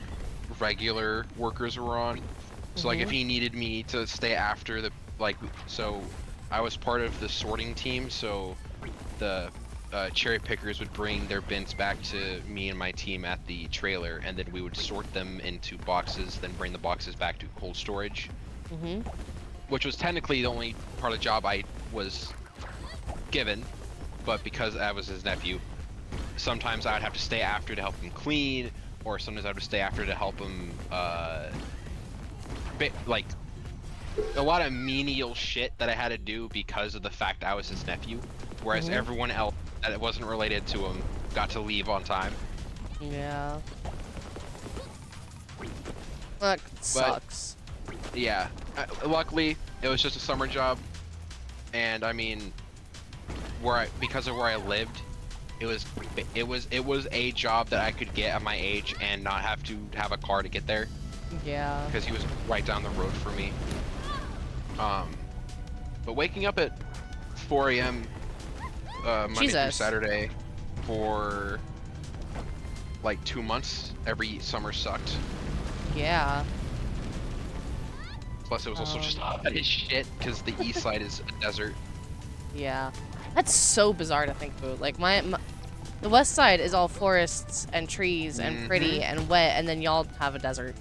regular workers were on. So like, if he needed me to stay after so I was part of the sorting team. So the cherry pickers would bring their bins back to me and my team at the trailer, and then we would sort them into boxes, then bring the boxes back to cold storage. Which was technically the only part of the job I was given, but because I was his nephew, sometimes I would have to stay after to help him clean, or sometimes I would stay after to help him, like, a lot of menial shit that I had to do because of the fact I was his nephew, whereas everyone else that wasn't related to him got to leave on time. Yeah. That sucks. Yeah, luckily it was just a summer job, and I mean, because of where I lived, it was a job that I could get at my age and not have to have a car to get there. Yeah. Because he was right down the road for me. But waking up at 4 a.m. Monday through Saturday for like 2 months every summer sucked. Yeah. Plus, it was also just hot as shit because the east side is a desert. Yeah. That's so bizarre to think about. Like, the west side is all forests and trees and pretty and wet, and then y'all have a desert.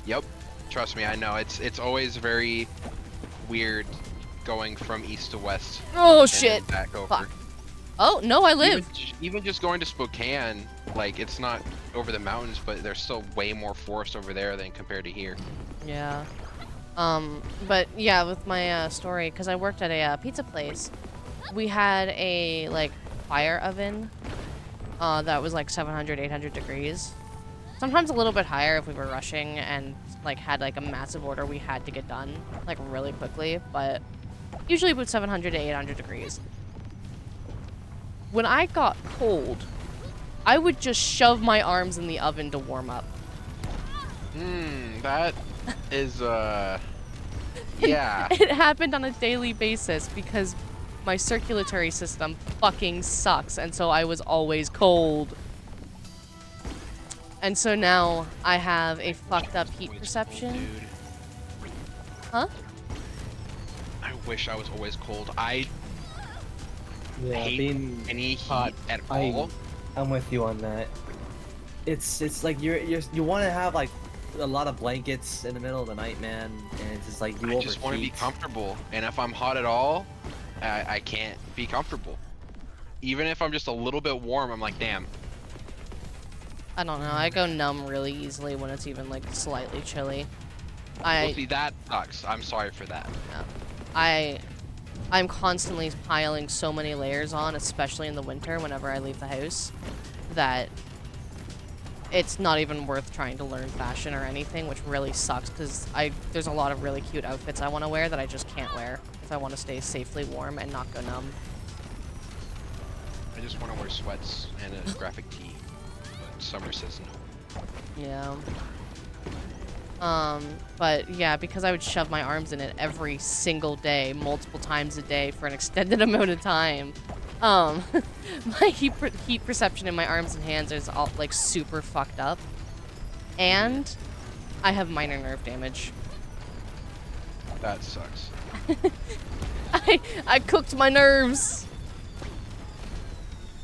Yep. Trust me, I know. It's always very weird going from east to west. Oh, shit. Back over. Fuck. Oh, no, I live. Even just going to Spokane, like, it's not over the mountains, but there's still way more forest over there than compared to here. Yeah. But yeah, with my story, because I worked at a pizza place, we had a like fire oven that was like 700, 800 degrees. Sometimes a little bit higher if we were rushing and like had like a massive order we had to get done like really quickly, but usually about 700 to 800 degrees. When I got cold, I would just shove my arms in the oven to warm up. That is, yeah. It happened on a daily basis because my circulatory system fucking sucks, and so I was always cold. And so now I have a fucked up heat perception. Huh? I wish I was always cold. I hate being any hot heat at all. I'm with you on that. It's like you want to have like a lot of blankets in the middle of the night, man, and it's just like I just want to be comfortable, and if I'm hot at all, I can't be comfortable. Even if I'm just a little bit warm, I'm like, damn. I don't know. I go numb really easily when it's even like slightly chilly. Well, see, that sucks. I'm sorry for that. Yeah. I'm constantly piling so many layers on, especially in the winter whenever I leave the house, that it's not even worth trying to learn fashion or anything, which really sucks because there's a lot of really cute outfits I want to wear that I just can't wear if I want to stay safely warm and not go numb. I just want to wear sweats and a graphic tee, but summer says no. Yeah. But yeah, because I would shove my arms in it every single day, multiple times a day for an extended amount of time, my heat perception in my arms and hands is all like super fucked up, and I have minor nerve damage. That sucks. I cooked my nerves.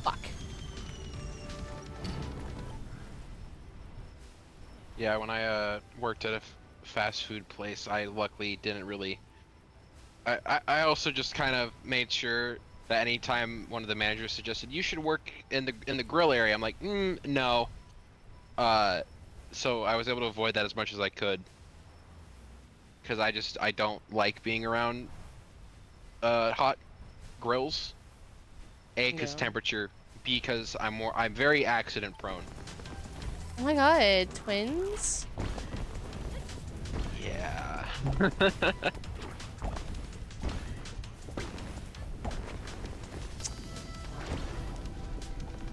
Fuck. Yeah, when I worked at a fast food place, I luckily didn't really. I also just kind of made sure that anytime one of the managers suggested you should work in the grill area, I'm like, no. So I was able to avoid that as much as I could. Because I don't like being around hot grills. A, because Yeah. temperature. B, because I'm very accident prone. Oh my god, twins? Yeah.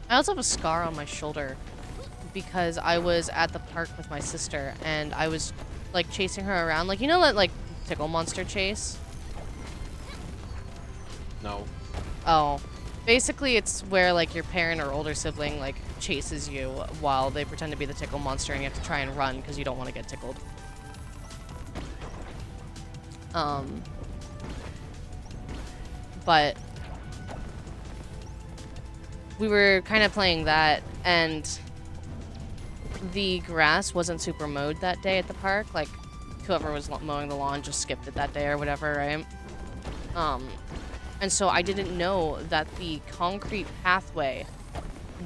I also have a scar on my shoulder because I was at the park with my sister and I was like chasing her around. Like, you know that like tickle monster chase? No. Oh. Basically, it's where like your parent or older sibling like chases you while they pretend to be the tickle monster and you have to try and run because you don't want to get tickled. But we were kind of playing that, and the grass wasn't super mowed that day at the park. Like, whoever was mowing the lawn just skipped it that day or whatever, right? And so I didn't know that the concrete pathway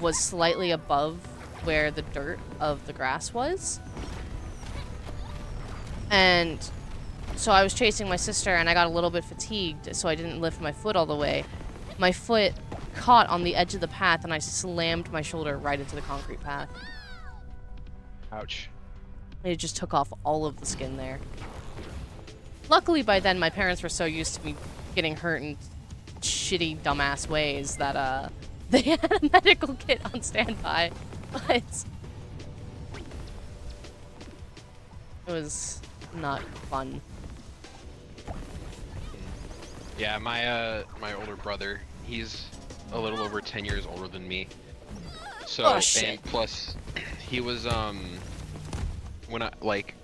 was slightly above where the dirt of the grass was. And so I was chasing my sister and I got a little bit fatigued, so I didn't lift my foot all the way. My foot caught on the edge of the path and I slammed my shoulder right into the concrete path. Ouch. It just took off all of the skin there. Luckily by then my parents were so used to me getting hurt in shitty dumbass ways that they had a medical kit on standby. But it was not fun. Yeah, my older brother, he's a little over 10 years older than me. So, Oh, shit. And plus, he was, when I, like,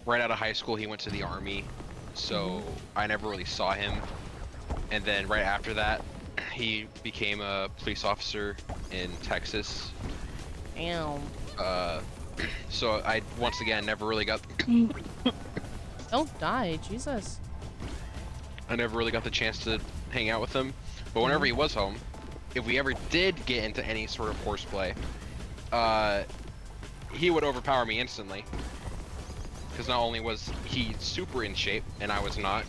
right out of high school, he went to the army, so I never really saw him. And then right after that, he became a police officer in Texas. Damn. So I, once again, never really got... Don't die, Jesus. I never really got the chance to hang out with him. But whenever he was home, if we ever did get into any sort of horseplay, he would overpower me instantly. Because not only was he super in shape, and I was not,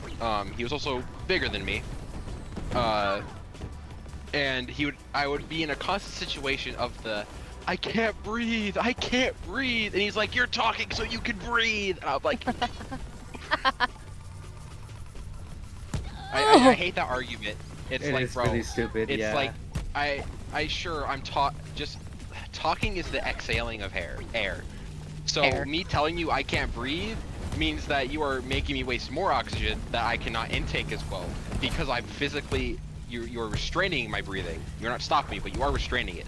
he was also bigger than me. And I would be in a constant situation of the, I can't breathe, and he's like, you're talking so you can breathe, and I'm like, I hate that argument. It's It like, is bro, really stupid, it's yeah. like, I'm just, talking is the exhaling of air. So me telling you I can't breathe means that you are making me waste more oxygen that I cannot intake as well, because I'm physically, you're restraining my breathing. You're not stopping me, but you are restraining it.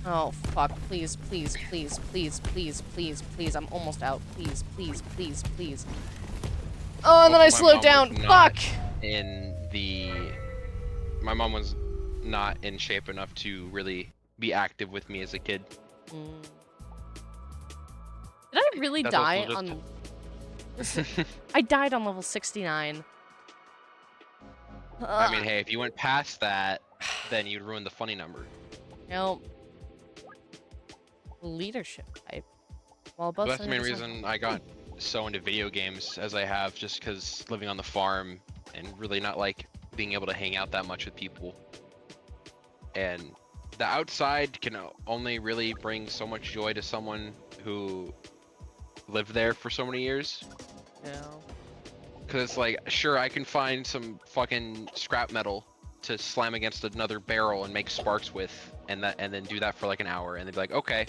Oh, fuck. Please, please, please, please, please, please, please. I'm almost out. Please, please, please, please. Oh, and then I slowed down. Fuck! My mom was not in shape enough to really be active with me as a kid. Did I really That's die also on... I died on level 69. I mean, hey, if you went past that, then you'd ruin the funny number. Nope. Leadership type. Well, both But that's the main 70%. reason I got so into video games as I have, just because living on the farm and really not like being able to hang out that much with people. And the outside can only really bring so much joy to someone who lived there for so many years. Yeah. Because, like, sure, I can find some fucking scrap metal to slam against another barrel and make sparks with, and then do that for like an hour, and they'd be like, okay,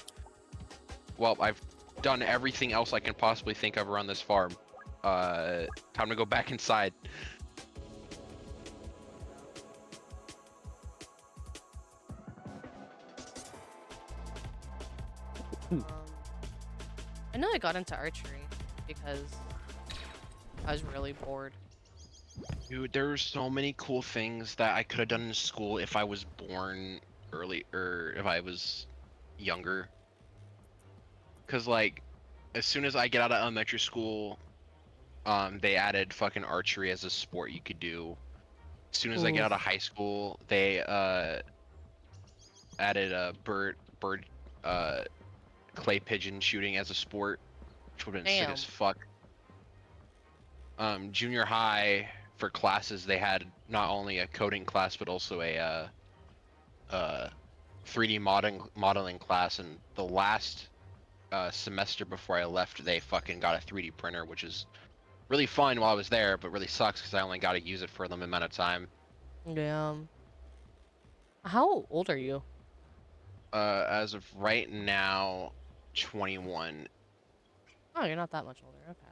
well, I've done everything else I can possibly think of around this farm. Time to go back inside. I know I got into archery because I was really bored. Dude, there's so many cool things that I could have done in school if I was born early, or if I was younger. Cause like, as soon as I get out of elementary school, they added fucking archery as a sport you could do. As soon as I get Oof. out of high school, they added a bird clay pigeon shooting as a sport, which would have been sick as Damn. fuck. Junior high for classes they had not only a coding class but also a 3D modeling class, and the last semester before I left they fucking got a 3D printer, which is really fun while I was there, but really sucks because I only got to use it for a limited amount of time. Yeah. How old are you? As of right now, 21, Oh, you're not that much older. Okay.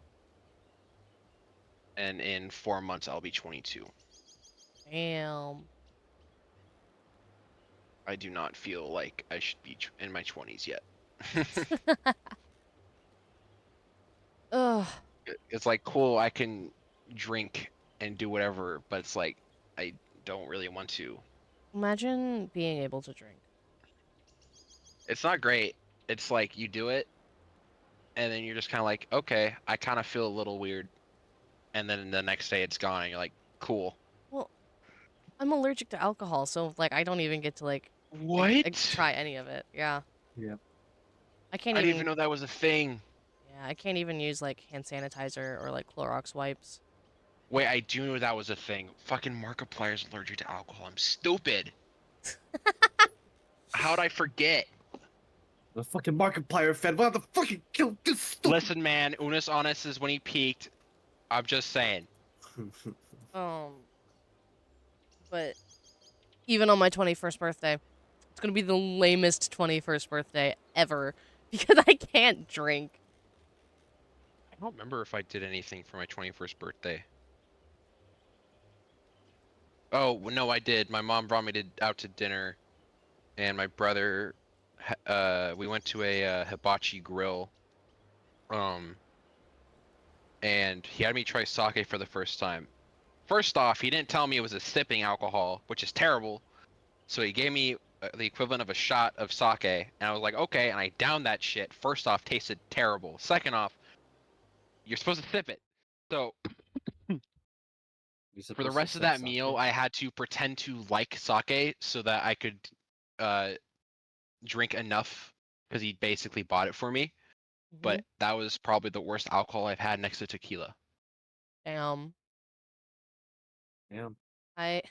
and in 4 months I'll be 22. Damn. I do not feel like I should be in my 20s yet. Ugh. It's like, cool, I can drink and do whatever, but it's like I don't really want to. Imagine being able to drink. It's not great. It's like you do it and then you're just kind of like, okay, I kind of feel a little weird, and then the next day it's gone and you're like, cool. Well, I'm allergic to alcohol, so like I don't even get to like What? try any of it. Yeah. Yep. I can't I didn't even. even know that was a thing. Yeah, I can't even use like hand sanitizer or like Clorox wipes. Wait, I do know that was a thing. Fucking Markiplier's allergic to alcohol. I'm stupid. How'd I forget? The fucking Markiplier fed. What the fucking kill this stupid. Listen, man, Unus Honest is when he peaked. I'm just saying. But even on my 21st birthday, it's gonna be the lamest 21st birthday ever because I can't drink. I don't remember if I did anything for my 21st birthday. Oh, no, I did. My mom brought me out to dinner, and my brother, we went to a hibachi grill. And he had me try sake for the first time. First off, he didn't tell me it was a sipping alcohol, which is terrible. So he gave me the equivalent of a shot of sake, and I was like, okay, and I downed that shit. First off, tasted terrible. Second off, you're supposed to sip it. So for the rest of that meal, I had to pretend to like sake so that I could drink enough, because he basically bought it for me. But that was probably the worst alcohol I've had next to tequila. Damn. Damn. I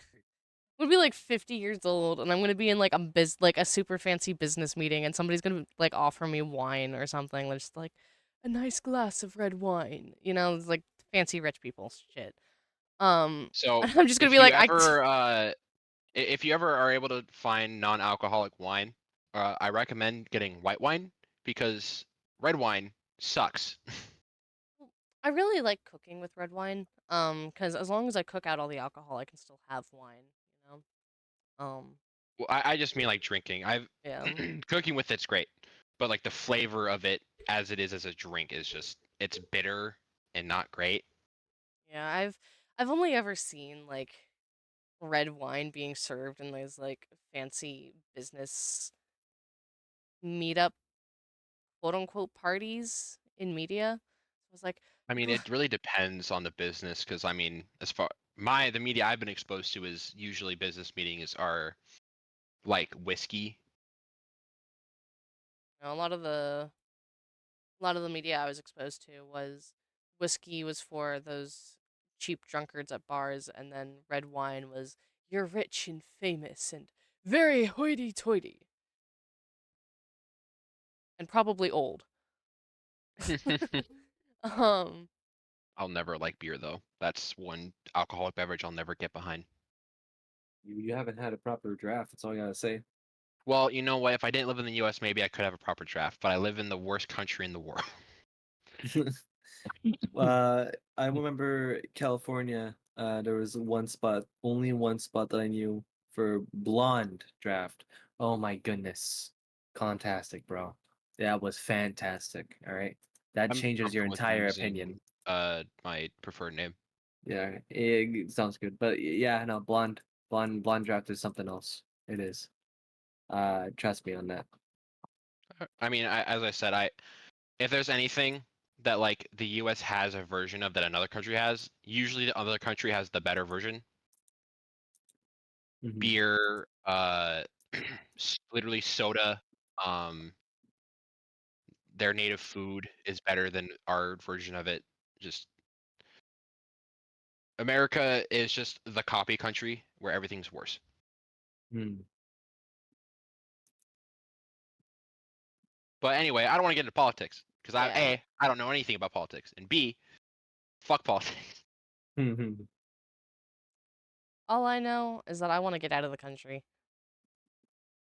would be like 50 years old, and I'm gonna be in like a super fancy business meeting, and somebody's gonna like offer me wine or something. They're just like, a nice glass of red wine. You know, it's like fancy rich people shit. So I'm just gonna if be you like, ever if you ever are able to find non-alcoholic wine, I recommend getting white wine, because red wine sucks. I really like cooking with red wine. Because as long as I cook out all the alcohol, I can still have wine. You know. Well, I just mean like drinking. I've Yeah. cooking with it's great, but like the flavor of it as it is as a drink is just, it's bitter and not great. Yeah, I've only ever seen like red wine being served in those like fancy business meetup quote unquote parties in media. I was like, I mean, it really depends on the business, because I mean, as far the media I've been exposed to is usually business meetings are like whiskey. a lot of the media I was exposed to was whiskey was for those cheap drunkards at bars, and then red wine was you're rich and famous and very hoity-toity and probably old. um I'll never like beer though. That's one alcoholic beverage I'll never get behind. You haven't had a proper draft. That's all I gotta say. Well, you know what? If I didn't live in the U.S., maybe I could have a proper draft. But I live in the worst country in the world. I remember California. There was one spot, only one spot that I knew for blonde draft. Oh my goodness, fantastic, bro. That was fantastic. All right, that I'm changes your comfortable with entire using, opinion. my preferred name. Yeah, it sounds good, but yeah, no, blonde draft is something else. It is. Trust me on that. I mean, as I said, if there's anything that like the U.S. has a version of that another country has, usually the other country has the better version. Beer, literally soda, their native food is better than our version of it. Just America is just the copy country where everything's worse. But anyway, I don't want to get into politics because Yeah. I don't know anything about politics, and B, fuck politics. All I know is that I want to get out of the country.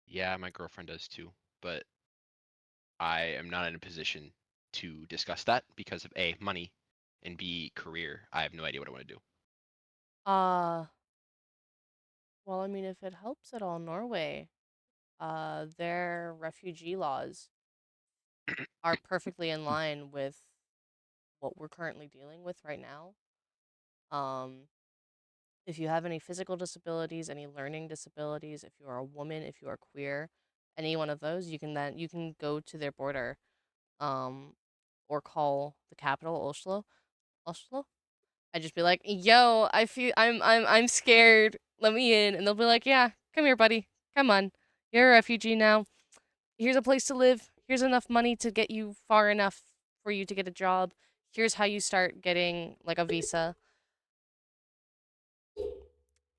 Yeah, my girlfriend does too, but I am not in a position to discuss that because of A, money, and B, career. I have no idea what I want to do. Well, I mean, if it helps at all, Norway, their refugee laws are perfectly in line with what we're currently dealing with right now. Um, if you have any physical disabilities, any learning disabilities, if you are a woman, if you are queer, any one of those, you can go to their border, um, or call the capital, Oslo. I just be like, "Yo, I'm scared. Let me in." And they'll be like, "Yeah, come here, buddy. Come on. You're a refugee now. Here's a place to live. Here's enough money to get you far enough for you to get a job. Here's how you start getting like a visa."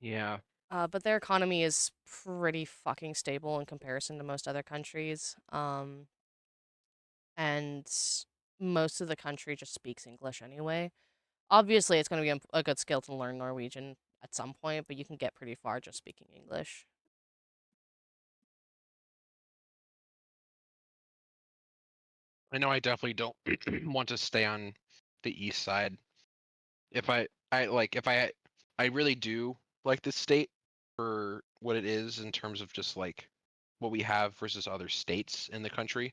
Yeah. But their economy is pretty fucking stable in comparison to most other countries. And most of the country just speaks English anyway. Obviously, it's going to be a good skill to learn Norwegian at some point, but you can get pretty far just speaking English. I know I definitely don't want to stay on the east side. If I really do like this state for what it is in terms of just like what we have versus other states in the country.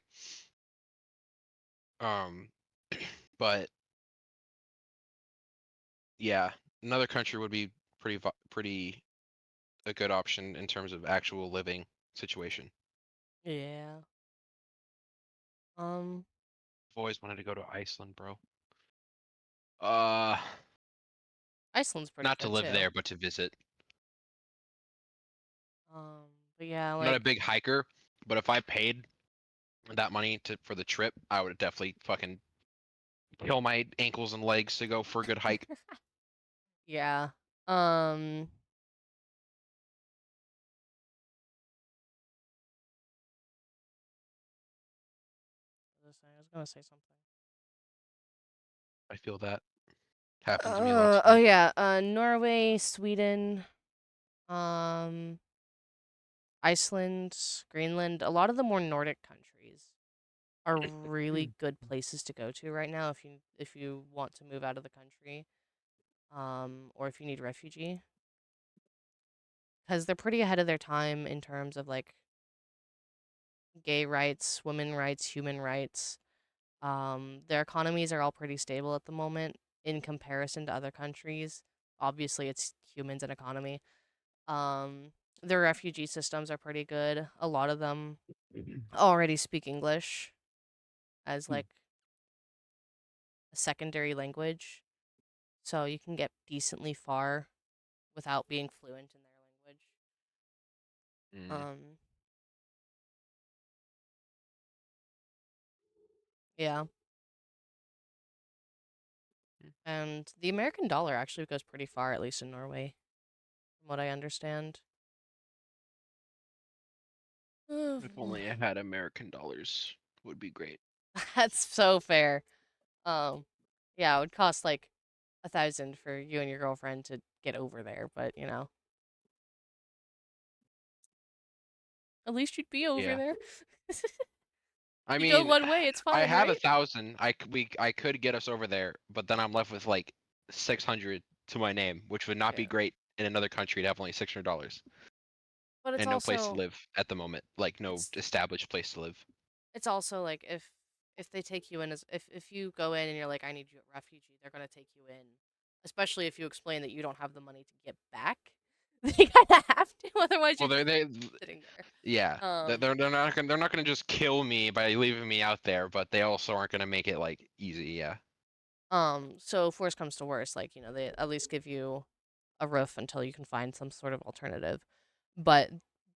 But yeah, another country would be pretty a good option in terms of actual living situation. Yeah. I've always wanted to go to Iceland, bro. Uh, Iceland's pretty not to good live too. there, but to visit. But yeah, I'm not a like big hiker, but if I paid that money for the trip, I would definitely fucking kill my ankles and legs to go for a good hike. yeah. I was gonna say something. I feel that happens to me a lot too. Oh yeah, Norway, Sweden, um, Iceland, Greenland, a lot of the more Nordic countries are really good places to go to right now if you want to move out of the country, or if you need refugee, because they're pretty ahead of their time in terms of like gay rights, women rights, human rights. Their economies are all pretty stable at the moment in comparison to other countries. Obviously, it's humans and economy. Um, their refugee systems are pretty good. A lot of them already speak English as like a secondary language, so you can get decently far without being fluent in their language. Um, yeah. And the American dollar actually goes pretty far, at least in Norway, from what I understand. If only I had American dollars, would be great. That's so fair. Um, yeah, it would cost like 1,000 for you and your girlfriend to get over there, but you know, at least you'd be over Yeah. there. I You go mean, one way, it's I fine, have right? 1,000. I could get us over there, but then I'm left with like 600 to my name, which would not be Yeah. great in another country to have only $600 But and no place to live at the moment, like no it's established place to live. it's also like if they take you in as if you go in and you're like I need you a refugee, they're gonna take you in, especially if you explain that you don't have the money to get back. They kind of have to, otherwise Well, you're they just sitting there. yeah. They're not gonna just kill me by leaving me out there, but they also aren't gonna make it like easy. Yeah. So if worse comes to worse, like, they at least give you a roof until you can find some sort of alternative. But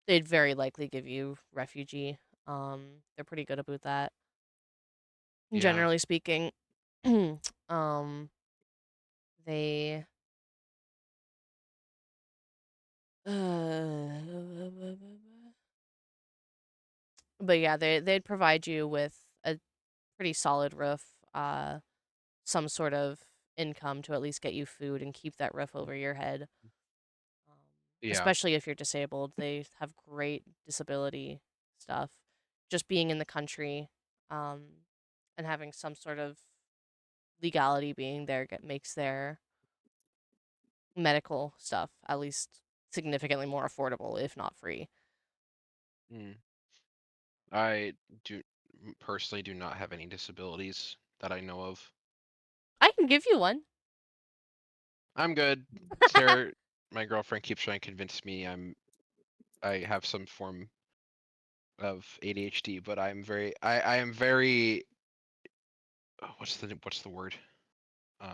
they'd very likely give you refugee. They're pretty good about that. Yeah. Generally speaking. um they but yeah, they'd provide you with a pretty solid roof, some sort of income to at least get you food and keep that roof over your head. Um, Yeah. Especially if you're disabled, they have great disability stuff. Just being in the country, um, and having some sort of legality being there makes their medical stuff at least significantly more affordable, if not free. Mm. I do personally do not have any disabilities that I know of. I can give you one. I'm good. Sarah, my girlfriend, keeps trying to convince me I have some form of ADHD, but I am very what's the word? Um,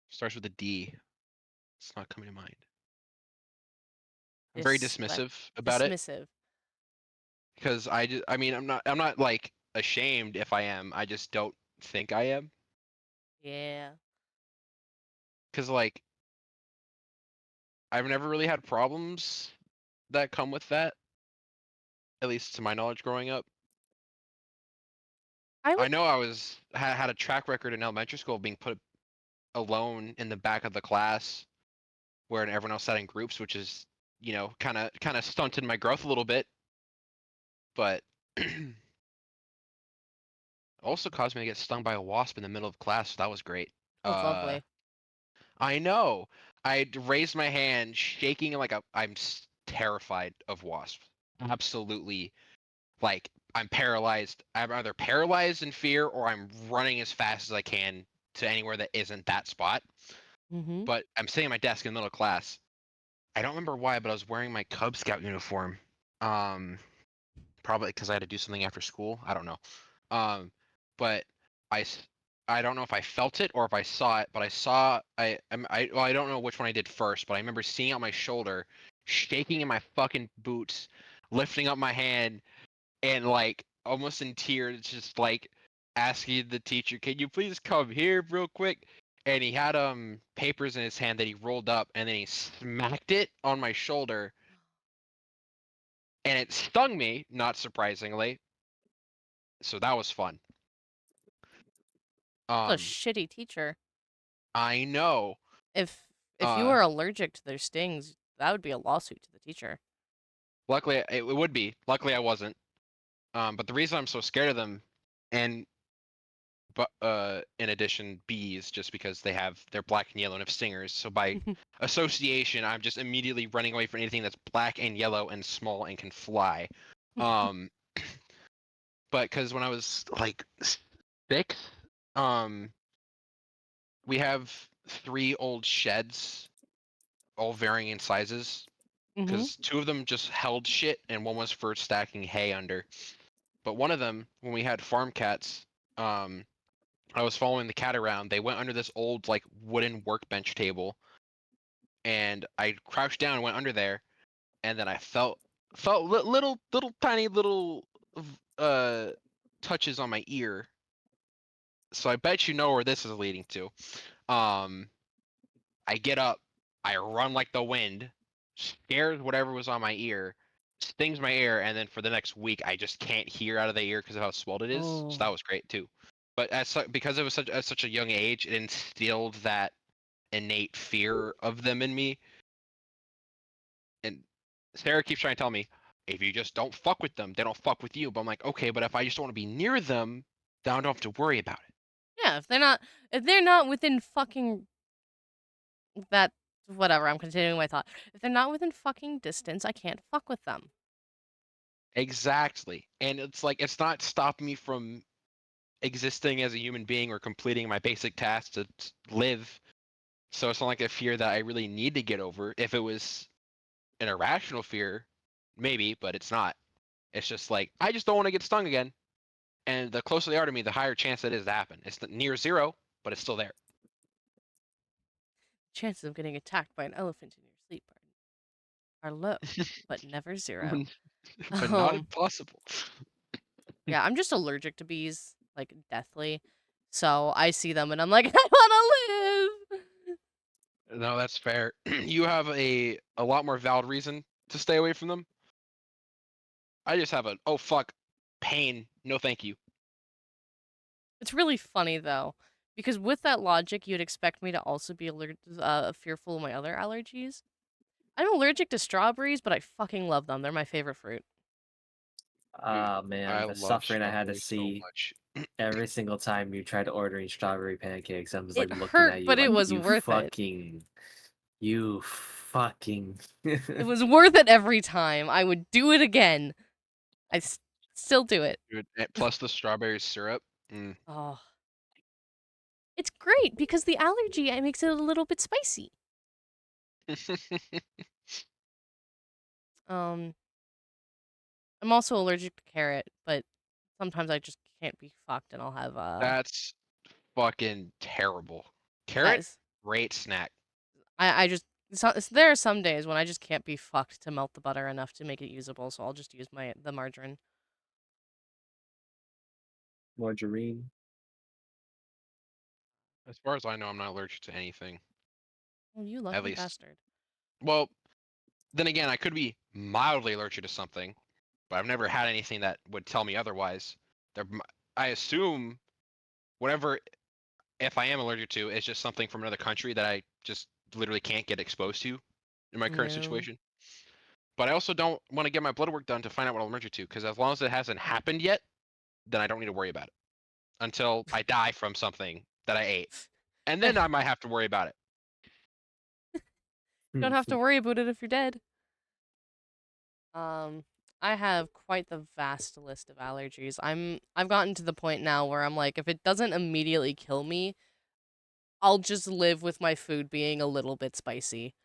Starts with a D. It's not coming to mind. I'm very What? dismissive about it Dismissive. because I mean I'm not like ashamed if I am. I just don't think I am Yeah. because like I've never really had problems that come with that, at least to my knowledge growing up. I I would. know had a track record in elementary school of being put alone in the back of the class where everyone else sat in groups, which is, kind of stunted my growth a little bit, but also caused me to get stung by a wasp in the middle of class. So that was great. Oh, Uh, lovely. I know. I raised my hand, shaking like I'm terrified of wasps. Absolutely, like I'm paralyzed. I'm either paralyzed in fear or I'm running as fast as I can to anywhere that isn't that spot. Mm-hmm. But I'm sitting at my desk in the middle of class. I don't remember why, but I was wearing my Cub Scout uniform. Um, Probably because I had to do something after school. I don't know. But I, s- I don't know if I felt it or if I saw it, but I saw well, I don't know which one I did first, but I remember seeing it on my shoulder, shaking in my fucking boots, lifting up my hand, and like almost in tears, just like asking the teacher, "Can you please come here real quick?" And he had papers in his hand that he rolled up, and then he smacked it on my shoulder, and it stung me, not surprisingly. So that was fun. A Um, shitty teacher. I know. If you Uh, were allergic to their stings, that would be a lawsuit to the teacher. Luckily it would be. Luckily I wasn't. But the reason I'm so scared of them, and in addition, bees, just because they're black and yellow and have stingers. So by association, I'm just immediately running away from anything that's black and yellow and small and can fly. Um, but because when I was like 6, um, we have 3 old sheds, all varying in sizes. Mm-hmm. Because 2 of them just held shit, and one was for stacking hay under. But one of them, when we had farm cats, um, I was following the cat around. They went under this old like wooden workbench table, and I crouched down and went under there, and then I felt little tiny little uh touches on my ear. So I bet you know where this is leading to. Um, I get up, I run like the wind, scares whatever was on my ear, stings my ear, and then for the next week I just can't hear out of the ear because of how swelled it is. So Oh. that was great too. But because it was at such a young age, it instilled that innate fear of them in me. And Sarah keeps trying to tell me, if you just don't fuck with them, they don't fuck with you. But I'm like, okay, but if I just don't want to be near them, then I don't have to worry about it. Yeah, if they're not within fucking that whatever, I'm continuing my thought. If they're not within fucking distance, I can't fuck with them. Exactly. And it's like it's not stopping me from existing as a human being or completing my basic tasks to live. So it's not like a fear that I really need to get over. If it was an irrational fear, maybe, but it's not. It's just like I just don't want to get stung again. And the closer they are to me, the higher chance it is to happen. It's near zero, but it's still there. Chances of getting attacked by an elephant in your sleep are low, but never zero. But not Um, impossible. yeah, I'm just allergic to bees, like deathly. So I see them and I'm like, I want to live. No, that's fair. You have a lot more valid reason to stay away from them. I just have a oh fuck pain. No, thank you. It's really funny though, because with that logic, you'd expect me to also be fearful of my other allergies. I'm allergic to strawberries, but I fucking love them. They're my favorite fruit. Dude, Ah, man, I the love suffering I had to strawberries so see much. every single time you tried ordering strawberry pancakes. I was like It looking hurt, at you but it like was worth it. you fucking. It was worth it every time. I would do it again. I still do it. Dude, plus the strawberry syrup. Mm. Oh, it's great because the allergy makes it a little bit spicy. Um, I'm also allergic to carrot, but sometimes I just can't be fucked, and I'll have That's fucking terrible. Carrot, Yes. great snack. I just there are some days when I just can't be fucked to melt the butter enough to make it usable, so I'll just use the margarine. Margarine. As far as I know, I'm not allergic to anything. Oh, you At lucky least. bastard. Well, then again, I could be mildly allergic to something, but I've never had anything that would tell me otherwise. I assume whatever, if I am allergic to, it's just something from another country that I just literally can't get exposed to in my current No. situation. But I also don't want to get my blood work done to find out what I'm allergic to, because as long as it hasn't happened yet, then I don't need to worry about it until I die from something that I ate, and then I might have to worry about it. Don't have to worry about it if you're dead. I have quite the vast list of allergies. I've gotten to the point now where I'm like, if it doesn't immediately kill me, I'll just live with my food being a little bit spicy.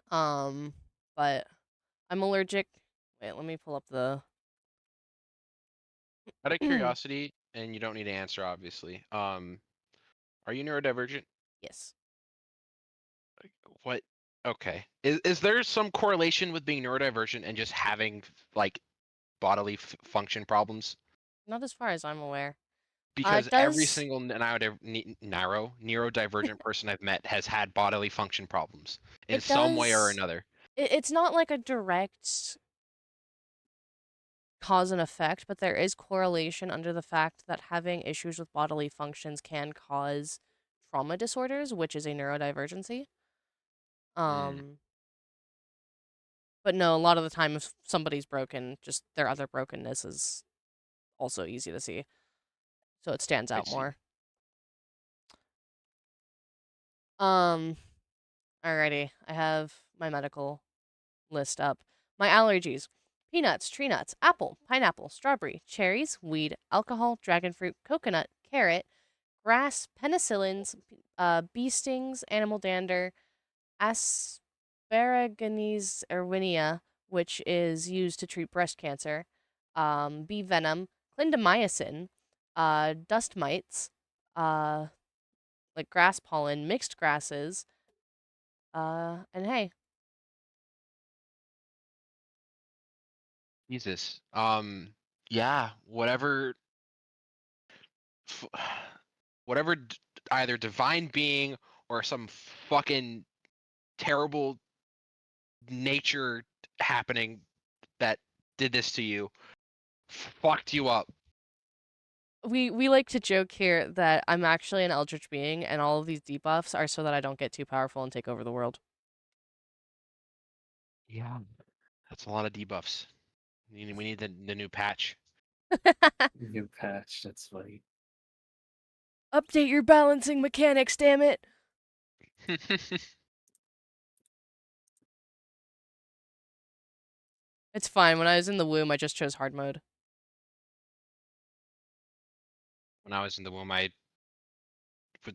But I'm allergic. Wait, let me pull up the. Out of curiosity, and you don't need to answer, obviously. Are you neurodivergent? Yes. What? Okay. Is there some correlation with being neurodivergent and just having like bodily function problems? Not as far as I'm aware. Because It every does. single neurodivergent person I've met has had bodily function problems in It some way or does. another. It's not like a direct cause and effect, but there is correlation under the fact that having issues with bodily functions can cause trauma disorders, which is a neurodivergency. Um, but no, a lot of the time, if somebody's broken, just their other brokenness is also easy to see, so it stands I out see. more. Alrighty, I have my medical list up. My allergies: peanuts, tree nuts, apple, pineapple, strawberry, cherries, weed, alcohol, dragon fruit, coconut, carrot, grass, penicillins, bee stings, animal dander, Asparaginase erwinia, which is used to treat breast cancer, bee venom, clindamycin, dust mites, uh, like grass pollen, mixed grasses, and hay. Jesus. Yeah, whatever, whatever, either divine being or some fucking terrible nature happening that did this to you, fucked you up. We like to joke here that I'm actually an eldritch being, and all of these debuffs are so that I don't get too powerful and take over the world. Yeah. That's a lot of debuffs. We need the new patch. New patch. That's funny. Update your balancing mechanics, damn it! It's fine. When I was in the womb, I just chose hard mode. When I was in the womb, I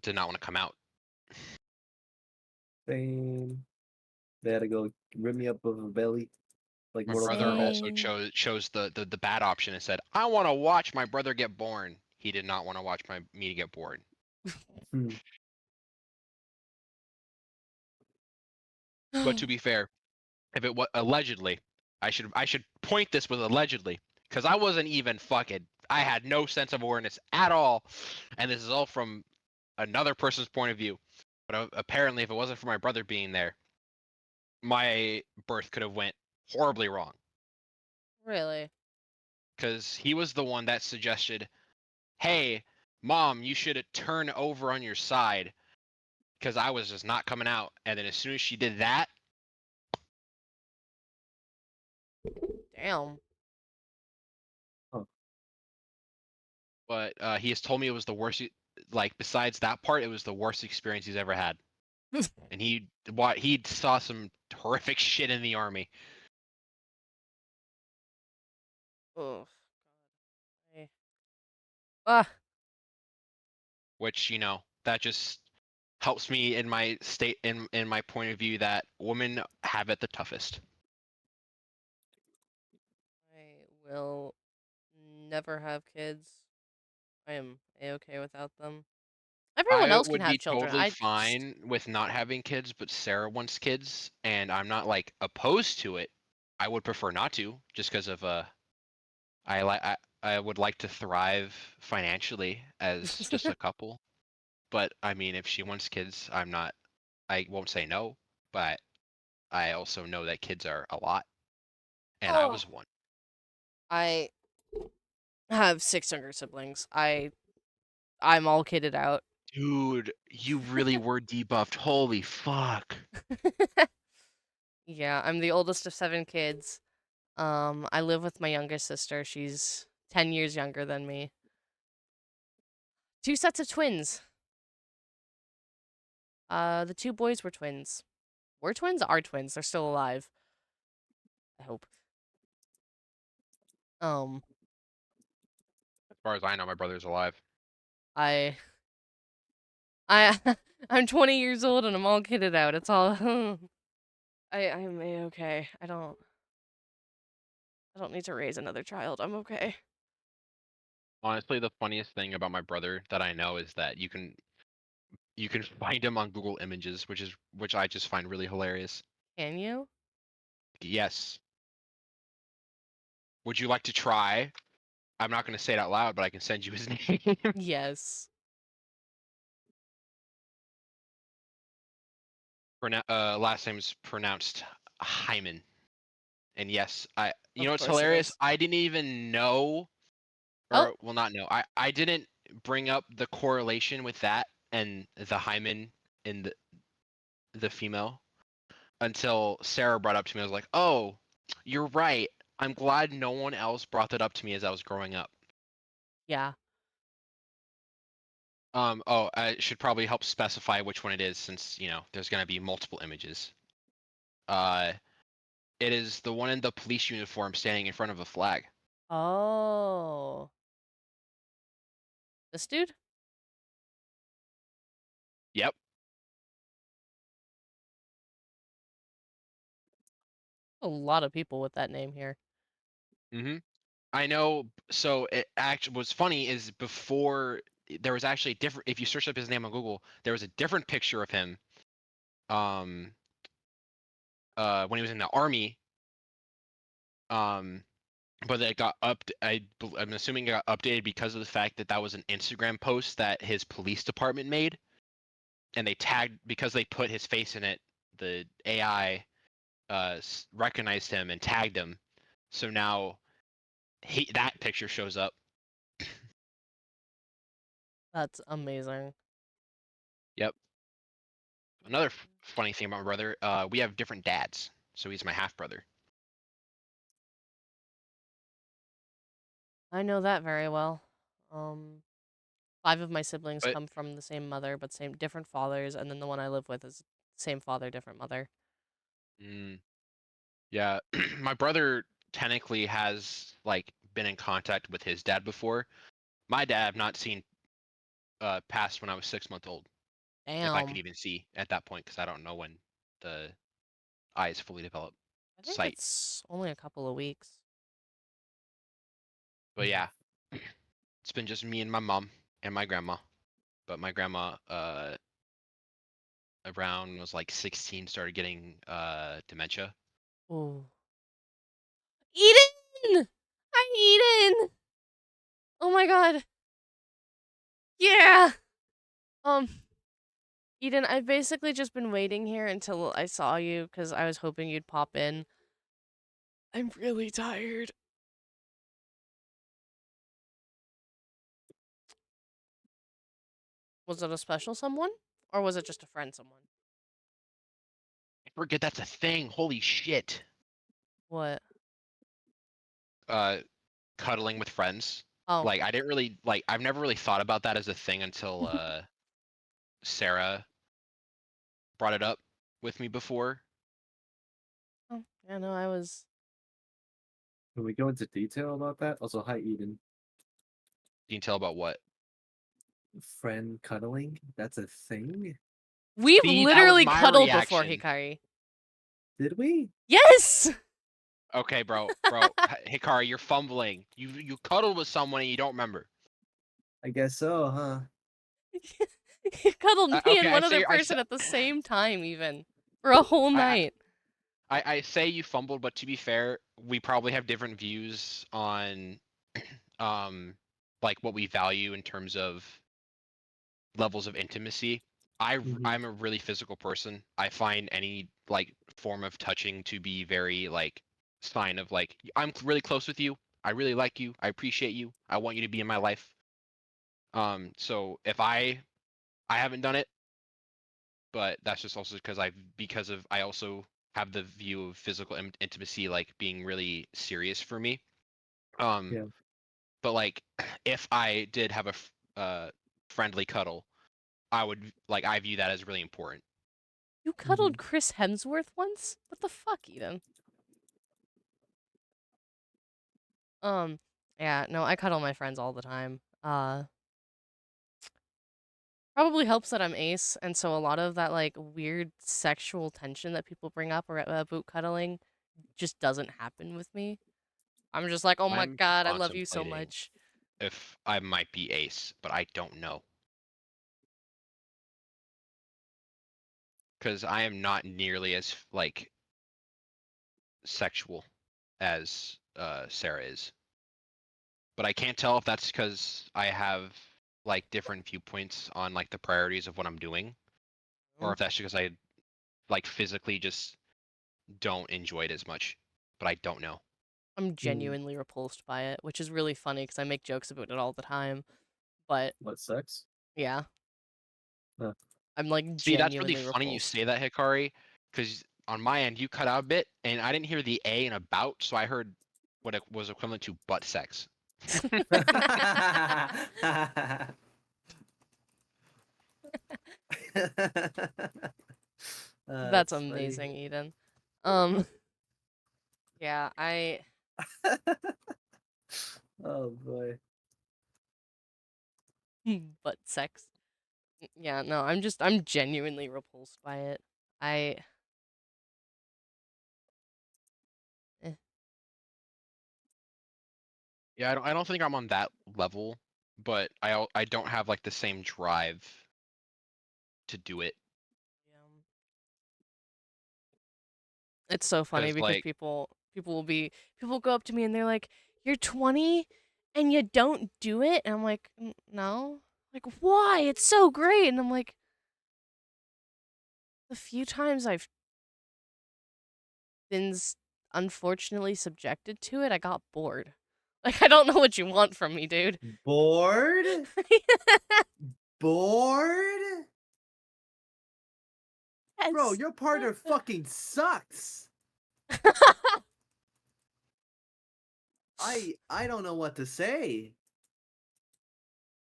did not want to come out. Same. They had to go rip me up of a belly, like My Mortal brother Kombat. also chose the bad option and said, "I want to watch my brother get born." He did not want to watch me to get born. Hmm. But to be fair, if it was allegedly, I should point this with allegedly, because I wasn't even fucking. I had no sense of awareness at all, and this is all from another person's point of view. But apparently, if it wasn't for my brother being there, my birth could have went horribly wrong. Really? Because he was the one that suggested, "Hey, mom, you should turn over on your side," because I was just not coming out. And then as soon as she did that, Damn. but he has told me it was the worst. Like besides that part, it was the worst experience he's ever had. And he saw some horrific shit in the army. Oh. Ah. Which that just helps me in my state in my point of view that women have it the toughest. I will never have kids. I am a-okay without them. Everyone I else can would have be children. totally I just fine with not having kids, but Sarah wants kids, and I'm not like opposed to it. I would prefer not to, just because of I would like to thrive financially as just a couple. But I mean, if she wants kids, I won't say no, but I also know that kids are a lot, and I Oh. was one. I have 6 younger siblings. I'm all kitted out. Dude, you really were debuffed. Holy fuck. Yeah, I'm the oldest of 7 kids. I live with my youngest sister. She's 10 years younger than me. 2 sets of twins. The 2 boys were twins. Were twins? Are twins. They're still alive. I hope. As far as I know, my brother's alive. I I'm 20 years old and I'm all kitted out. It's all I'm a-okay. I don't need to raise another child. I'm okay. Honestly, the funniest thing about my brother that I know is that you can find him on Google Images, which I just find really hilarious. Can you? Yes. Would you like to try? I'm not going to say it out loud, but I can send you his name. Yes. Last name is pronounced Hyman. And yes, you know Of what's course it hilarious? is. I didn't even know, Oh. or well, not know. I didn't bring up the correlation with that and the hymen in the female until Sarah brought it up to me. I was like, oh, you're right. I'm glad no one else brought that up to me as I was growing up. Yeah. Oh, I should probably help specify which one it is since, there's gonna be multiple images. It is the one in the police uniform standing in front of a flag. Oh. This dude? Yep. A lot of people with that name here. Mm-hmm. I know. So it actually was funny is before there was actually different. If you search up his name on Google, there was a different picture of him. Um. When he was in the army. But it got I'm assuming it got updated because of the fact that that was an Instagram post that his police department made, and they tagged because they put his face in it. The AI recognized him and tagged him, so now that picture shows up. That's amazing. Yep. Another funny thing about my brother, we have different dads, so he's my half brother. I know that very well. 5 of my siblings But come from the same mother, but different fathers, and then the one I live with is same father, different mother. Yeah, my brother technically has like been in contact with his dad before. My dad I've not seen passed when I was 6 months old. If I could Damn. even see at that point, because I don't know when the eyes fully develop. I think Sight. it's only a couple of weeks. But yeah, it's been just me and my mom and my grandma. But my grandma, around was like 16, started getting dementia. Ooh. Eden! Hi, Eden! Oh my god. Yeah! Eden, I've basically just been waiting here until I saw you because I was hoping you'd pop in. I'm really tired. Was it a special someone? Or was it just a friend someone? I forget that's a thing. Holy shit. What? Cuddling with friends. Oh. Like I didn't really like. I've never really thought about that as a thing until Sarah brought it up with me before. Oh, yeah, no, I was... Can we go into detail about that? Also, hi, Eden. Detail about what? Friend cuddling? That's a thing? We've See, that was literally my cuddled before, reaction. Hikari. Did we? Yes! Okay, bro, Hikari, you're fumbling. You cuddled with someone and you don't remember. I guess so, huh? You cuddled me Okay, and one other person at the same time, even. For a whole night. I say you fumbled, but to be fair, we probably have different views on, like what we value in terms of levels of intimacy. I'm a really physical person. I find any like form of touching to be very like sign of like I'm really close with you. I really like you. I appreciate you. I want you to be in my life. So if I haven't done it, but that's just also because I also have the view of physical intimacy like being really serious for me. Yeah. But like if I did have a friendly cuddle, I view that as really important. You cuddled Chris Hemsworth once? What the fuck, Eden? Yeah, no, I cuddle my friends all the time. Probably helps that I'm ace, and so a lot of that, like, weird sexual tension that people bring up about cuddling just doesn't happen with me. I'm just like, oh my I'm god, I love you so contemplating much. if I might be ace, but I don't know. Because I am not nearly as like sexual as Sarah is. But I can't tell if that's because I have like different viewpoints on like the priorities of what I'm doing, or if that's because I like physically just don't enjoy it as much. But I don't know. I'm genuinely repulsed by it, which is really funny because I make jokes about it all the time. But What, sex? yeah, Huh. I'm like See, that's really genuinely funny you repulsed. say that, Hikari, because on my end you cut out a bit, and I didn't hear the A in about, so I heard what it was equivalent to butt sex. That's amazing, funny. Eden. Yeah, I... Oh boy. butt sex. Yeah, no, I'm genuinely repulsed by it. I... Eh. Yeah, I don't think I'm on that level, but I don't have like the same drive to do it. It's so funny 'Cause, because like, people go up to me and they're like, "You're 20 and you don't do it?" And I'm like, "No." Like, "Why? It's so great." And I'm like, the few times I've been unfortunately subjected to it, I got bored. Like, I don't know what you want from me, dude. Bored? Bored? Bro, your partner fucking sucks. I don't know what to say.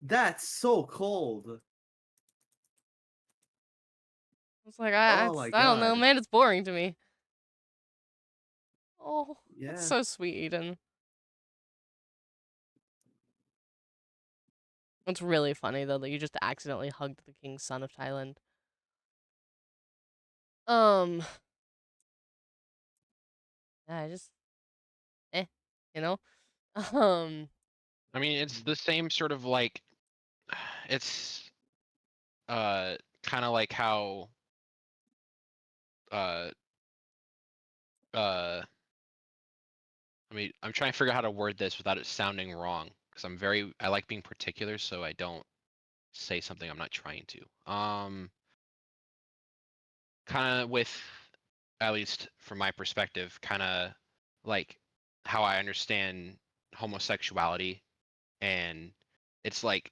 That's so cold. It's like, Oh my I don't know, God. man. It's boring to me. Oh, Yeah. that's so sweet, Eden. It's really funny though that you just accidentally hugged the king's son of Thailand. Yeah, I just you know? I mean, it's the same sort of like, it's kind of like how uh uh I'm trying to figure out how to word this without it sounding wrong, because I like being particular, so I don't say something I'm not trying to. Kind of with, at least from my perspective, kind of like how I understand homosexuality, and it's like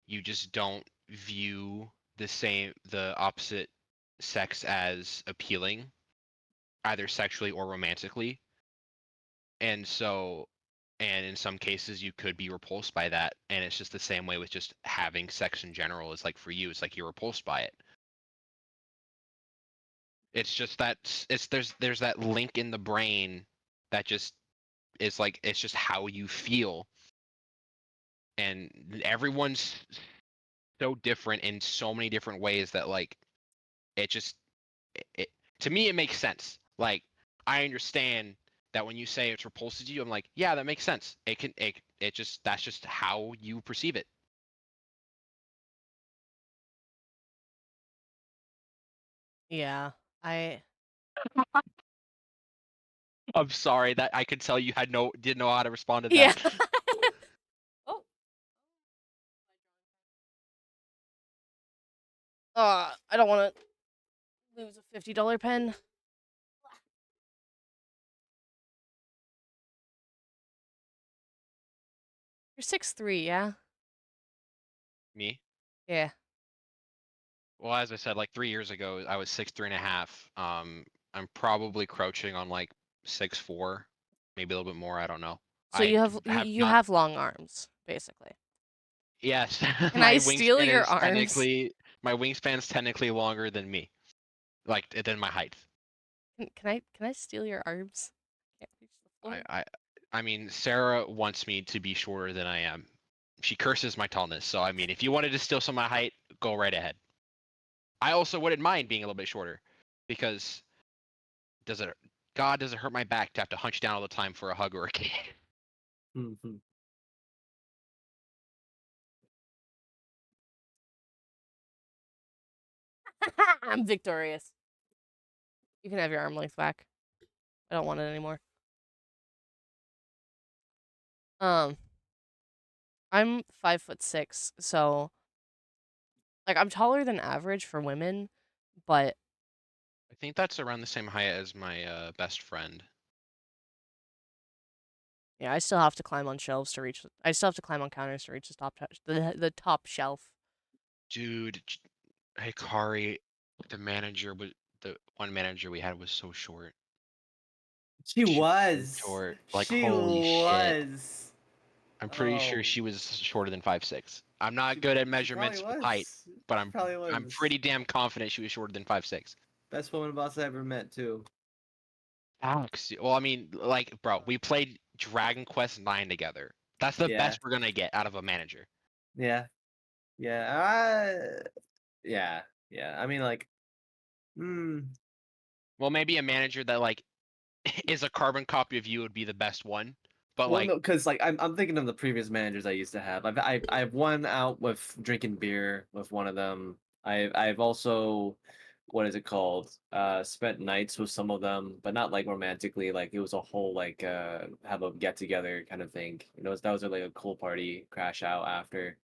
you just don't view the opposite sex as appealing, either sexually or romantically. And so, and in some cases you could be repulsed by that, and it's just the same way with just having sex in general. It's like for you, it's like you're repulsed by it. It's just that there's that link in the brain that just is like, it's just how you feel, and everyone's so different in so many different ways that like it just it to me it makes sense. Like, I understand that when you say it's repulsive to you, I'm like, yeah, that makes sense. It just, that's just how you perceive it. Yeah. I'm sorry that I could tell you didn't know how to respond to Yeah. that. Oh. I don't want to lose a $50 pen. You're 6'3", yeah? Me? Yeah. Well, as I said, like 3 years ago, I was 6'3.5". I'm probably crouching on like 6'4", maybe a little bit more. I don't know. So I you have have you not. have long arms, basically. Yes, Can I my steal wingspan your is arms? technically longer than me, like than my height. Can I steal your arms? Can't reach the floor. I mean, Sarah wants me to be shorter than I am. She curses my tallness. So I mean, if you wanted to steal some of my height, go right ahead. I also wouldn't mind being a little bit shorter, because does it hurt my back to have to hunch down all the time for a hug or a kiss? Mm-hmm. I'm victorious. You can have your arm length back. I don't want it anymore. I'm 5'6", so like I'm taller than average for women, but I think that's around the same height as my best friend. yeah, I still have to climb on shelves to reach. I still have to climb on counters to reach the top shelf. Dude, hey Kari, the one manager we had was so short. She was. Short. Like, She holy shit. was. I'm pretty sure Oh, she was shorter than 5'6". I'm not good at she probably measurements with height, was. but She probably I'm was. pretty damn confident she was shorter than 5'6". Best woman boss I ever met too. Alex, well, I mean, like, bro, we played Dragon Quest IX together. That's the Yeah. best we're gonna get out of a manager. Yeah. Yeah. Yeah. Yeah. I mean, like, Well, maybe a manager that like is a carbon copy of you would be the best one, but well, like, no, because like I'm thinking of the previous managers I used to have. I've won out with drinking beer with one of them. I've also, what is it called? Spent nights with some of them, but not like romantically. Like it was a whole like have a get together kind of thing. You know, that was like a cool party crash out after.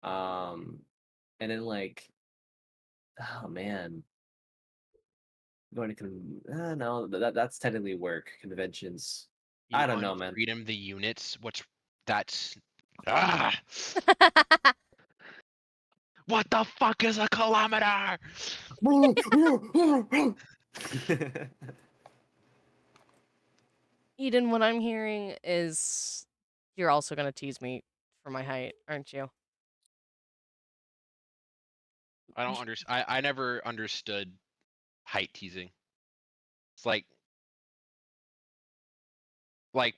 Um, and then like, oh man, going to no, that's technically work conventions. you I don't know, man. unfreedom the units. That's ah. What the fuck is a kilometer? Eden, what I'm hearing is you're also gonna tease me for my height, aren't you? I don't understand. I never understood height teasing. It's like,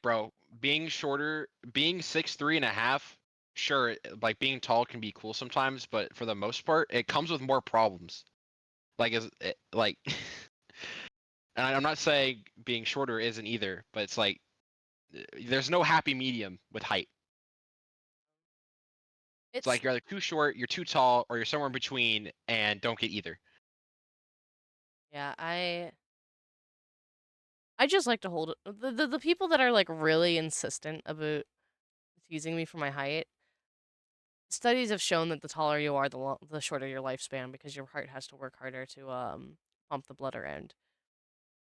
bro, being shorter, being 6'3.5", sure, like being tall can be cool sometimes, but for the most part, it comes with more problems. Like, like, and I'm not saying being shorter isn't either, but it's like there's no happy medium with height. It's like you're either too short, you're too tall, or you're somewhere in between, and don't get either. Yeah, I just like to hold it. The people that are like really insistent about teasing me for my height. Studies have shown that the taller you are, the shorter your lifespan because your heart has to work harder to pump the blood around.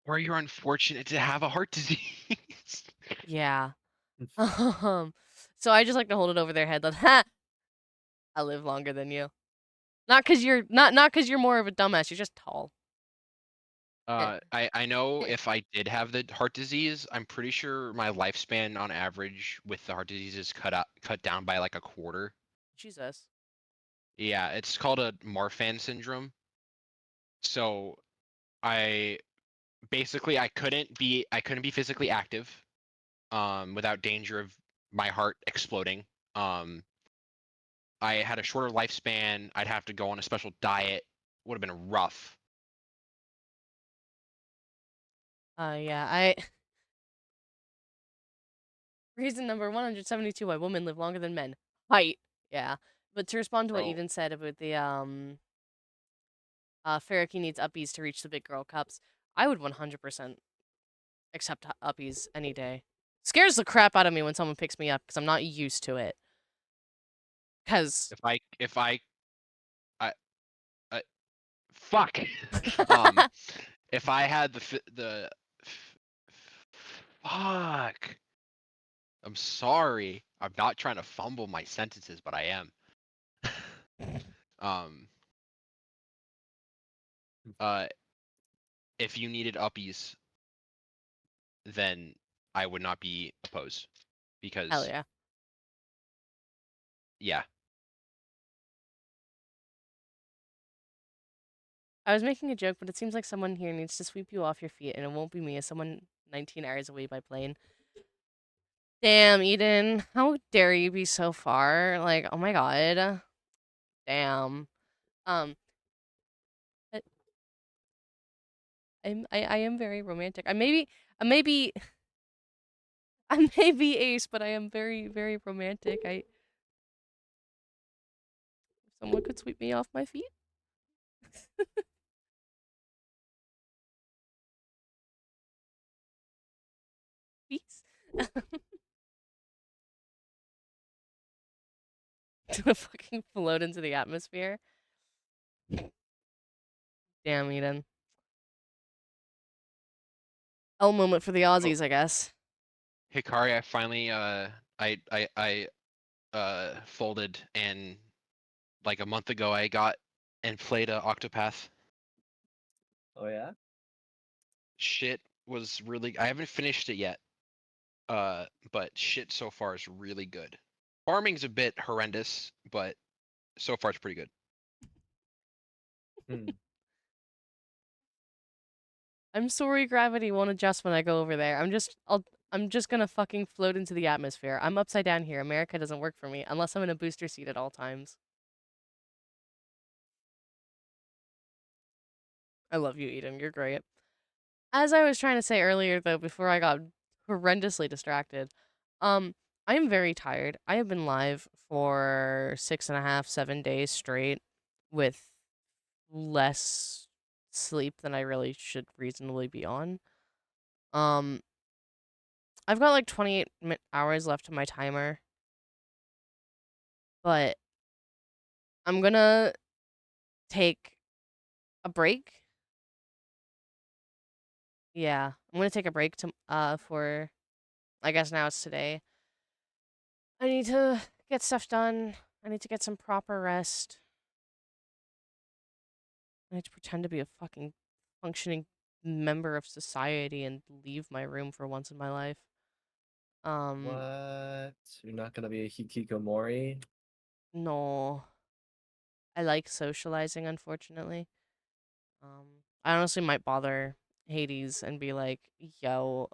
Or you're unfortunate to have a heart disease. Yeah. So I just like to hold it over their head that ha, I live longer than you. Not cuz you're not cuz you're more of a dumbass, you're just tall. I know if I did have the heart disease, I'm pretty sure my lifespan on average with the heart disease is cut down by like a quarter. Jesus. Yeah, it's called a Marfan syndrome. So I basically I couldn't be physically active without danger of my heart exploding. I had a shorter lifespan. I'd have to go on a special diet. Would have been rough. Yeah, I reason number 172 why women live longer than men. Height. Yeah. But to respond to what Bro, Eden said about the Farrakey needs uppies to reach the big girl cups, I would 100% accept uppies any day. Scares the crap out of me when someone picks me up because I'm not used to it. Cause I fuck. um, if I had fuck. I'm sorry. I'm not trying to fumble my sentences, but I am. um, uh, if you needed uppies, then I would not be opposed hell because yeah. yeah. I was making a joke, but it seems like someone here needs to sweep you off your feet, and it won't be me as someone 19 hours away by plane. Damn, Eden. How dare you be so far? Like, oh my god. Damn. Um, I, I am very romantic. I may be I may be ace, but I am very, very romantic. If someone could sweep me off my feet. Peace. To fucking float into the atmosphere. Damn, Eden. L moment for the Oh, Aussies, I guess. Hikari, I finally I folded, and like a month ago I got and played a Octopath. Oh yeah. Shit was really. I haven't finished it yet. But shit so far is really good. Farming's a bit horrendous, but so far it's pretty good. I'm sorry gravity won't adjust when I go over there. I'm just gonna fucking float into the atmosphere. I'm upside down here. America doesn't work for me unless I'm in a booster seat at all times. I love you, Eden. You're great. As I was trying to say earlier, though, before I got horrendously distracted, I am very tired. I have been live for 6.5, 7 days straight with less sleep than I really should reasonably be on. Um, I've got like 28 hours left on my timer, but I'm gonna take a break. Yeah, I'm gonna take a break to for I guess now it's today. I need to get stuff done. I need to get some proper rest. I need to pretend to be a fucking functioning member of society and leave my room for once in my life. What? You're not gonna be a hikikomori? No. I like socializing, unfortunately. I honestly might bother Hades and be like, yo.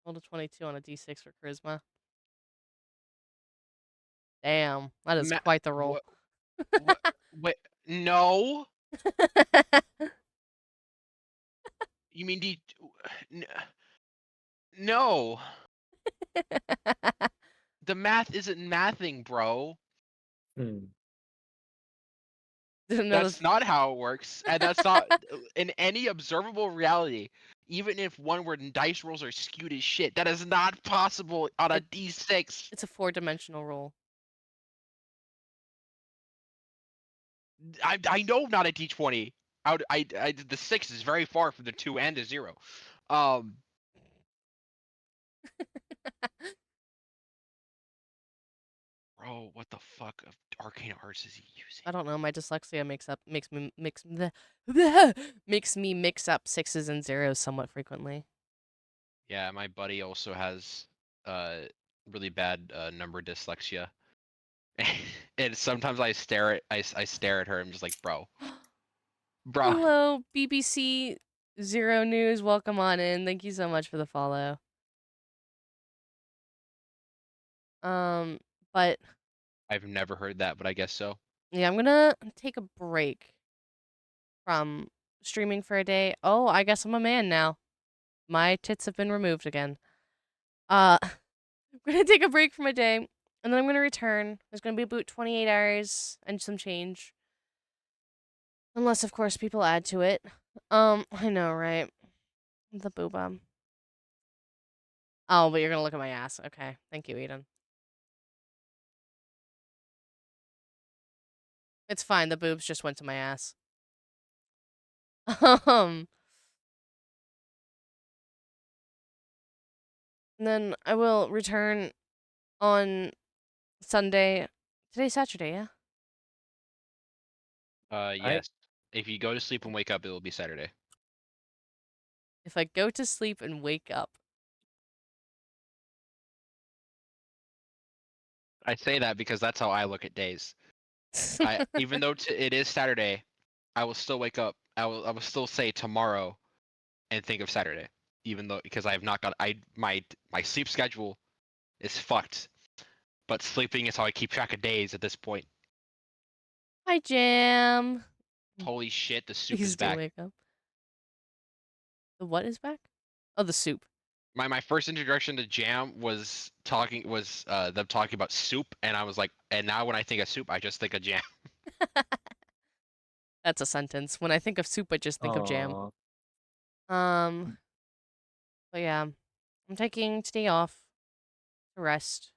Rolled a 22 on a d6 for charisma. Damn, that is quite the roll. What? Wait, no. You mean no. The math isn't mathing, bro. That's not how it works, and that's not in any observable reality. Even if dice rolls are skewed as shit, that is not possible on a d6. It's a 4-dimensional roll. I know not a d20. The 6 is very far from the 2 and the 0. Bro, what the fuck of arcane arts is he using? I don't know. My dyslexia makes me mix up 6s and 0s somewhat frequently. Yeah, my buddy also has really bad number dyslexia. And sometimes I stare at her. I'm just like, bro. Hello, BBC Zero News. Welcome on in. Thank you so much for the follow. But I've never heard that, but I guess so. yeah, I'm gonna take a break from streaming for a day. Oh, I guess I'm a man now. My tits have been removed again. I'm gonna take a break from a day, and then I'm gonna return. There's gonna be about 28 hours and some change. Unless, of course, people add to it. I know, right? The booba. Oh, but you're gonna look at my ass. Okay. Thank you, Eden. It's fine. The boobs just went to my ass. And then I will return on Sunday. Today's Saturday, yeah? Yes. If you go to sleep and wake up, it will be Saturday. If I go to sleep and wake up. I say that because that's how I look at days. Even though it is Saturday, I will still wake up. I will still say tomorrow, and think of Saturday. Even though because I have not got my sleep schedule is fucked. But sleeping is how I keep track of days at this point. Hi, Jam. Holy shit, the soup Please is do back. wake up. The what is back? Oh, the soup. My first introduction to Jam was them talking about soup, and I was like, and now when I think of soup, I just think of Jam. That's a sentence. When I think of soup, I just think of Jam. But yeah, I'm taking today off to rest.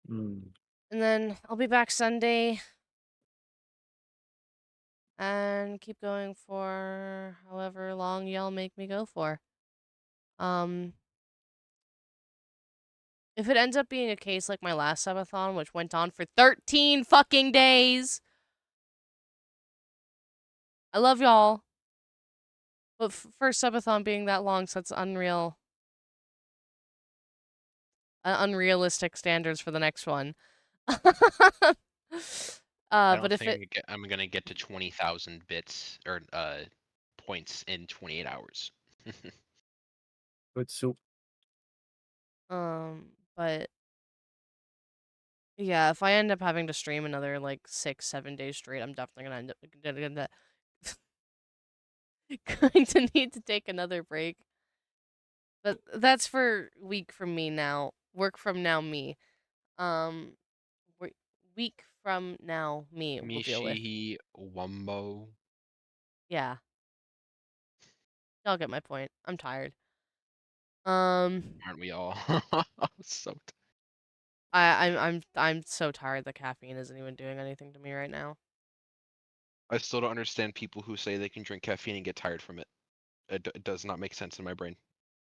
And then I'll be back Sunday and keep going for however long y'all make me go for. If it ends up being a case like my last subathon, which went on for 13 fucking days, I love y'all. But first subathon being that long, so it's unreal. Unrealistic standards for the next one. I don't but if think I'm gonna get to 20,000 bits or points in 28 hours. Good soup. But yeah, if I end up having to stream another like 6-7 days straight, I'm definitely gonna end up going to need to take another break. But that's for week from me now. Work from now me. Week from now me will deal with. Mishihi Wumbo. Yeah. Y'all get my point. I'm tired. Aren't we all? So I'm so tired that caffeine isn't even doing anything to me right now. I still don't understand people who say they can drink caffeine and get tired from it. It does not make sense in my brain.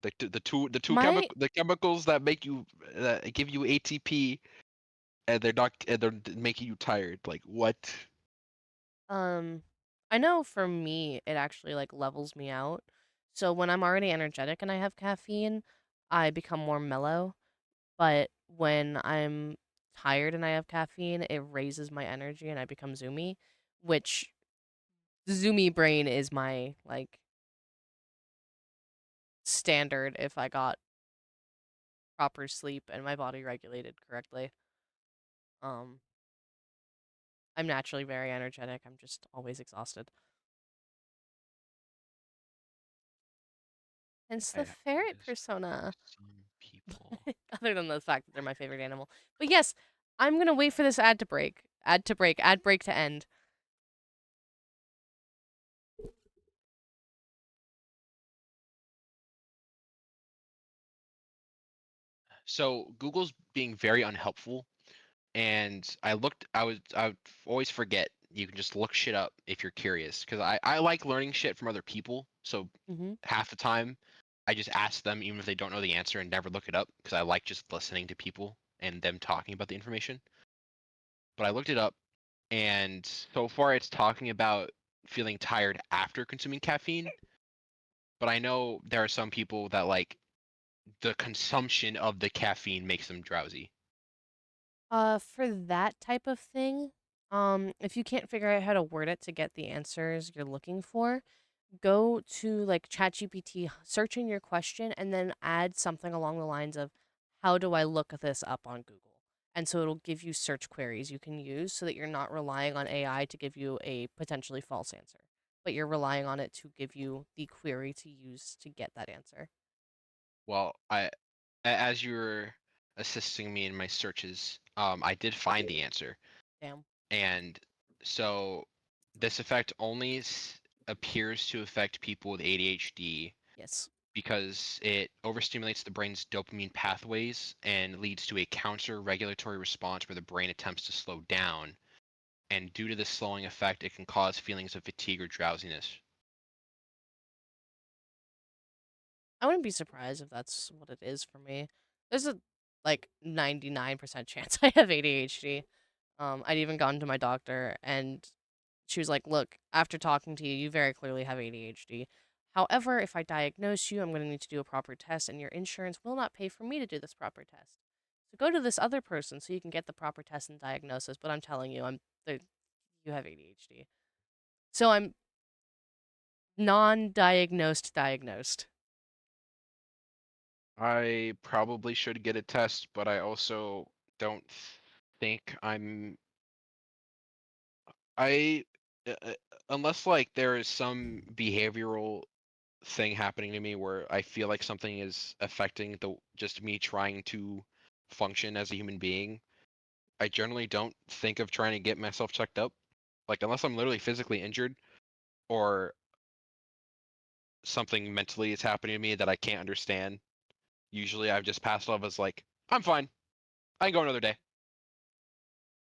The chemicals that give you ATP, and they're making you tired. Like what? I know for me it actually like levels me out. So when I'm already energetic and I have caffeine, I become more mellow. But when I'm tired and I have caffeine, it raises my energy and I become zoomy, which zoomy brain is my like standard if I got proper sleep and my body regulated correctly. I'm naturally very energetic. I'm just always exhausted. Hence the ferret persona. People. Other than the fact that they're my favorite animal. But yes, I'm gonna wait for this ad to break. Ad to break. Ad break to end. So Google's being very unhelpful, and I would always forget you can just look shit up if you're curious, because I like learning shit from other people. So half the time, I just ask them even if they don't know the answer and never look it up, because I like just listening to people and them talking about the information. But I looked it up, and so far it's talking about feeling tired after consuming caffeine. But I know there are some people that like the consumption of the caffeine makes them drowsy. For that type of thing, if you can't figure out how to word it to get the answers you're looking for, go to like ChatGPT, search in your question, and then add something along the lines of, how do I look this up on Google? And so it'll give you search queries you can use so that you're not relying on AI to give you a potentially false answer, but you're relying on it to give you the query to use to get that answer. Well, as you were assisting me in my searches, I did find the answer. Damn. And so this effect only appears to affect people with ADHD. Yes. Because it overstimulates the brain's dopamine pathways and leads to a counter-regulatory response where the brain attempts to slow down. And due to this slowing effect, it can cause feelings of fatigue or drowsiness. I wouldn't be surprised if that's what it is for me. There's a like 99% chance I have ADHD. I'd even gone to my doctor and she was like, "Look, after talking to you, you very clearly have ADHD. However, if I diagnose you, I'm going to need to do a proper test and your insurance will not pay for me to do this proper test. So go to this other person so you can get the proper test and diagnosis, but I'm telling you, you have ADHD." So I'm non-diagnosed diagnosed. I probably should get a test, but I also don't think I unless like there is some behavioral thing happening to me where I feel like something is affecting just me trying to function as a human being. I generally don't think of trying to get myself checked up. Like unless I'm literally physically injured or something mentally is happening to me that I can't understand. Usually I've just passed off as like, I'm fine. I can go another day.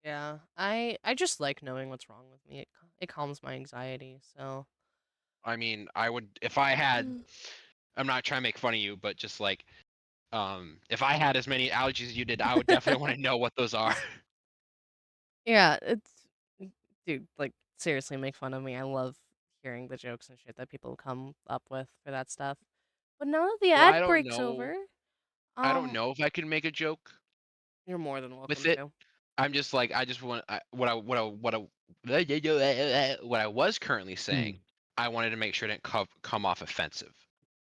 Yeah, I just like knowing what's wrong with me. It calms my anxiety. So I mean, I would if I had I'm not trying to make fun of you, but just like if I had as many allergies as you did, I would definitely want to know what those are. yeah, dude, like seriously, make fun of me. I love hearing the jokes and shit that people come up with for that stuff. But now that the Well, ad break's over, I don't know if I can make a joke you're more than with welcome it. to. I'm just like I just want what I was currently saying. I wanted to make sure it didn't come off offensive.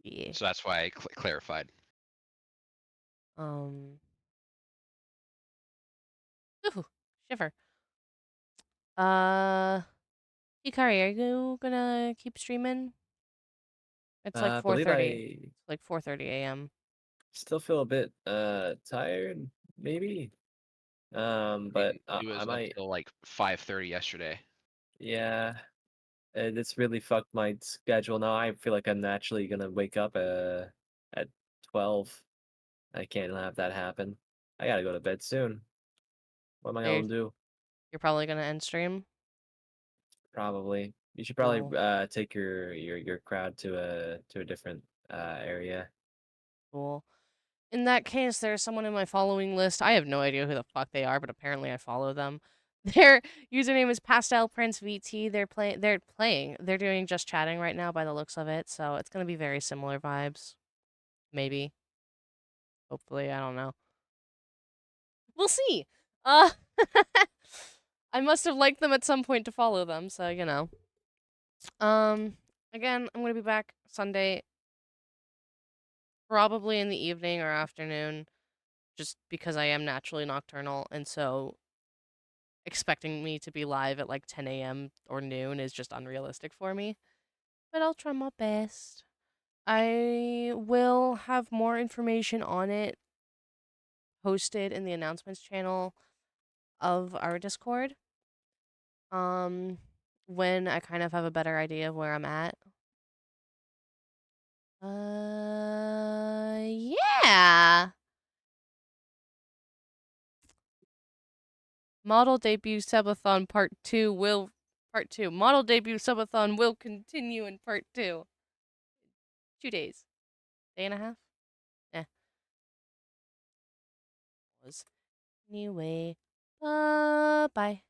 Yeah. So that's why I clarified. Ooh, shiver. Hikari, are you gonna keep streaming? It's like I believe 4:30. I It's like 4:30 a.m. still feel a bit tired, maybe. But It I was might. until like 5:30 yesterday. Yeah, it's really fucked my schedule now. I feel like I'm naturally gonna wake up at 12. I can't have that happen. I gotta go to bed soon. What am I So gonna do? you're probably gonna end stream. Probably. You should Cool. probably take your crowd to a different area. Cool. In that case, there's someone in my following list. I have no idea who the fuck they are, but apparently I follow them. Their username is Pastel Prince VT. They're doing just chatting right now by the looks of it, so it's gonna be very similar vibes. Maybe. Hopefully, I don't know. We'll see. Uh I must have liked them at some point to follow them, so you know. Again, I'm gonna be back Sunday, probably in the evening or afternoon. just because I am naturally nocturnal, and so expecting me to be live at like 10 a.m. or noon is just unrealistic for me. But I'll try my best. I will have more information on it posted in the announcements channel of our Discord. When I kind of have a better idea of where I'm at. Yeah. Model debut subathon part 2 will Model debut subathon will continue in part 2. 2 days. Day and a half? Eh. Anyway, bye.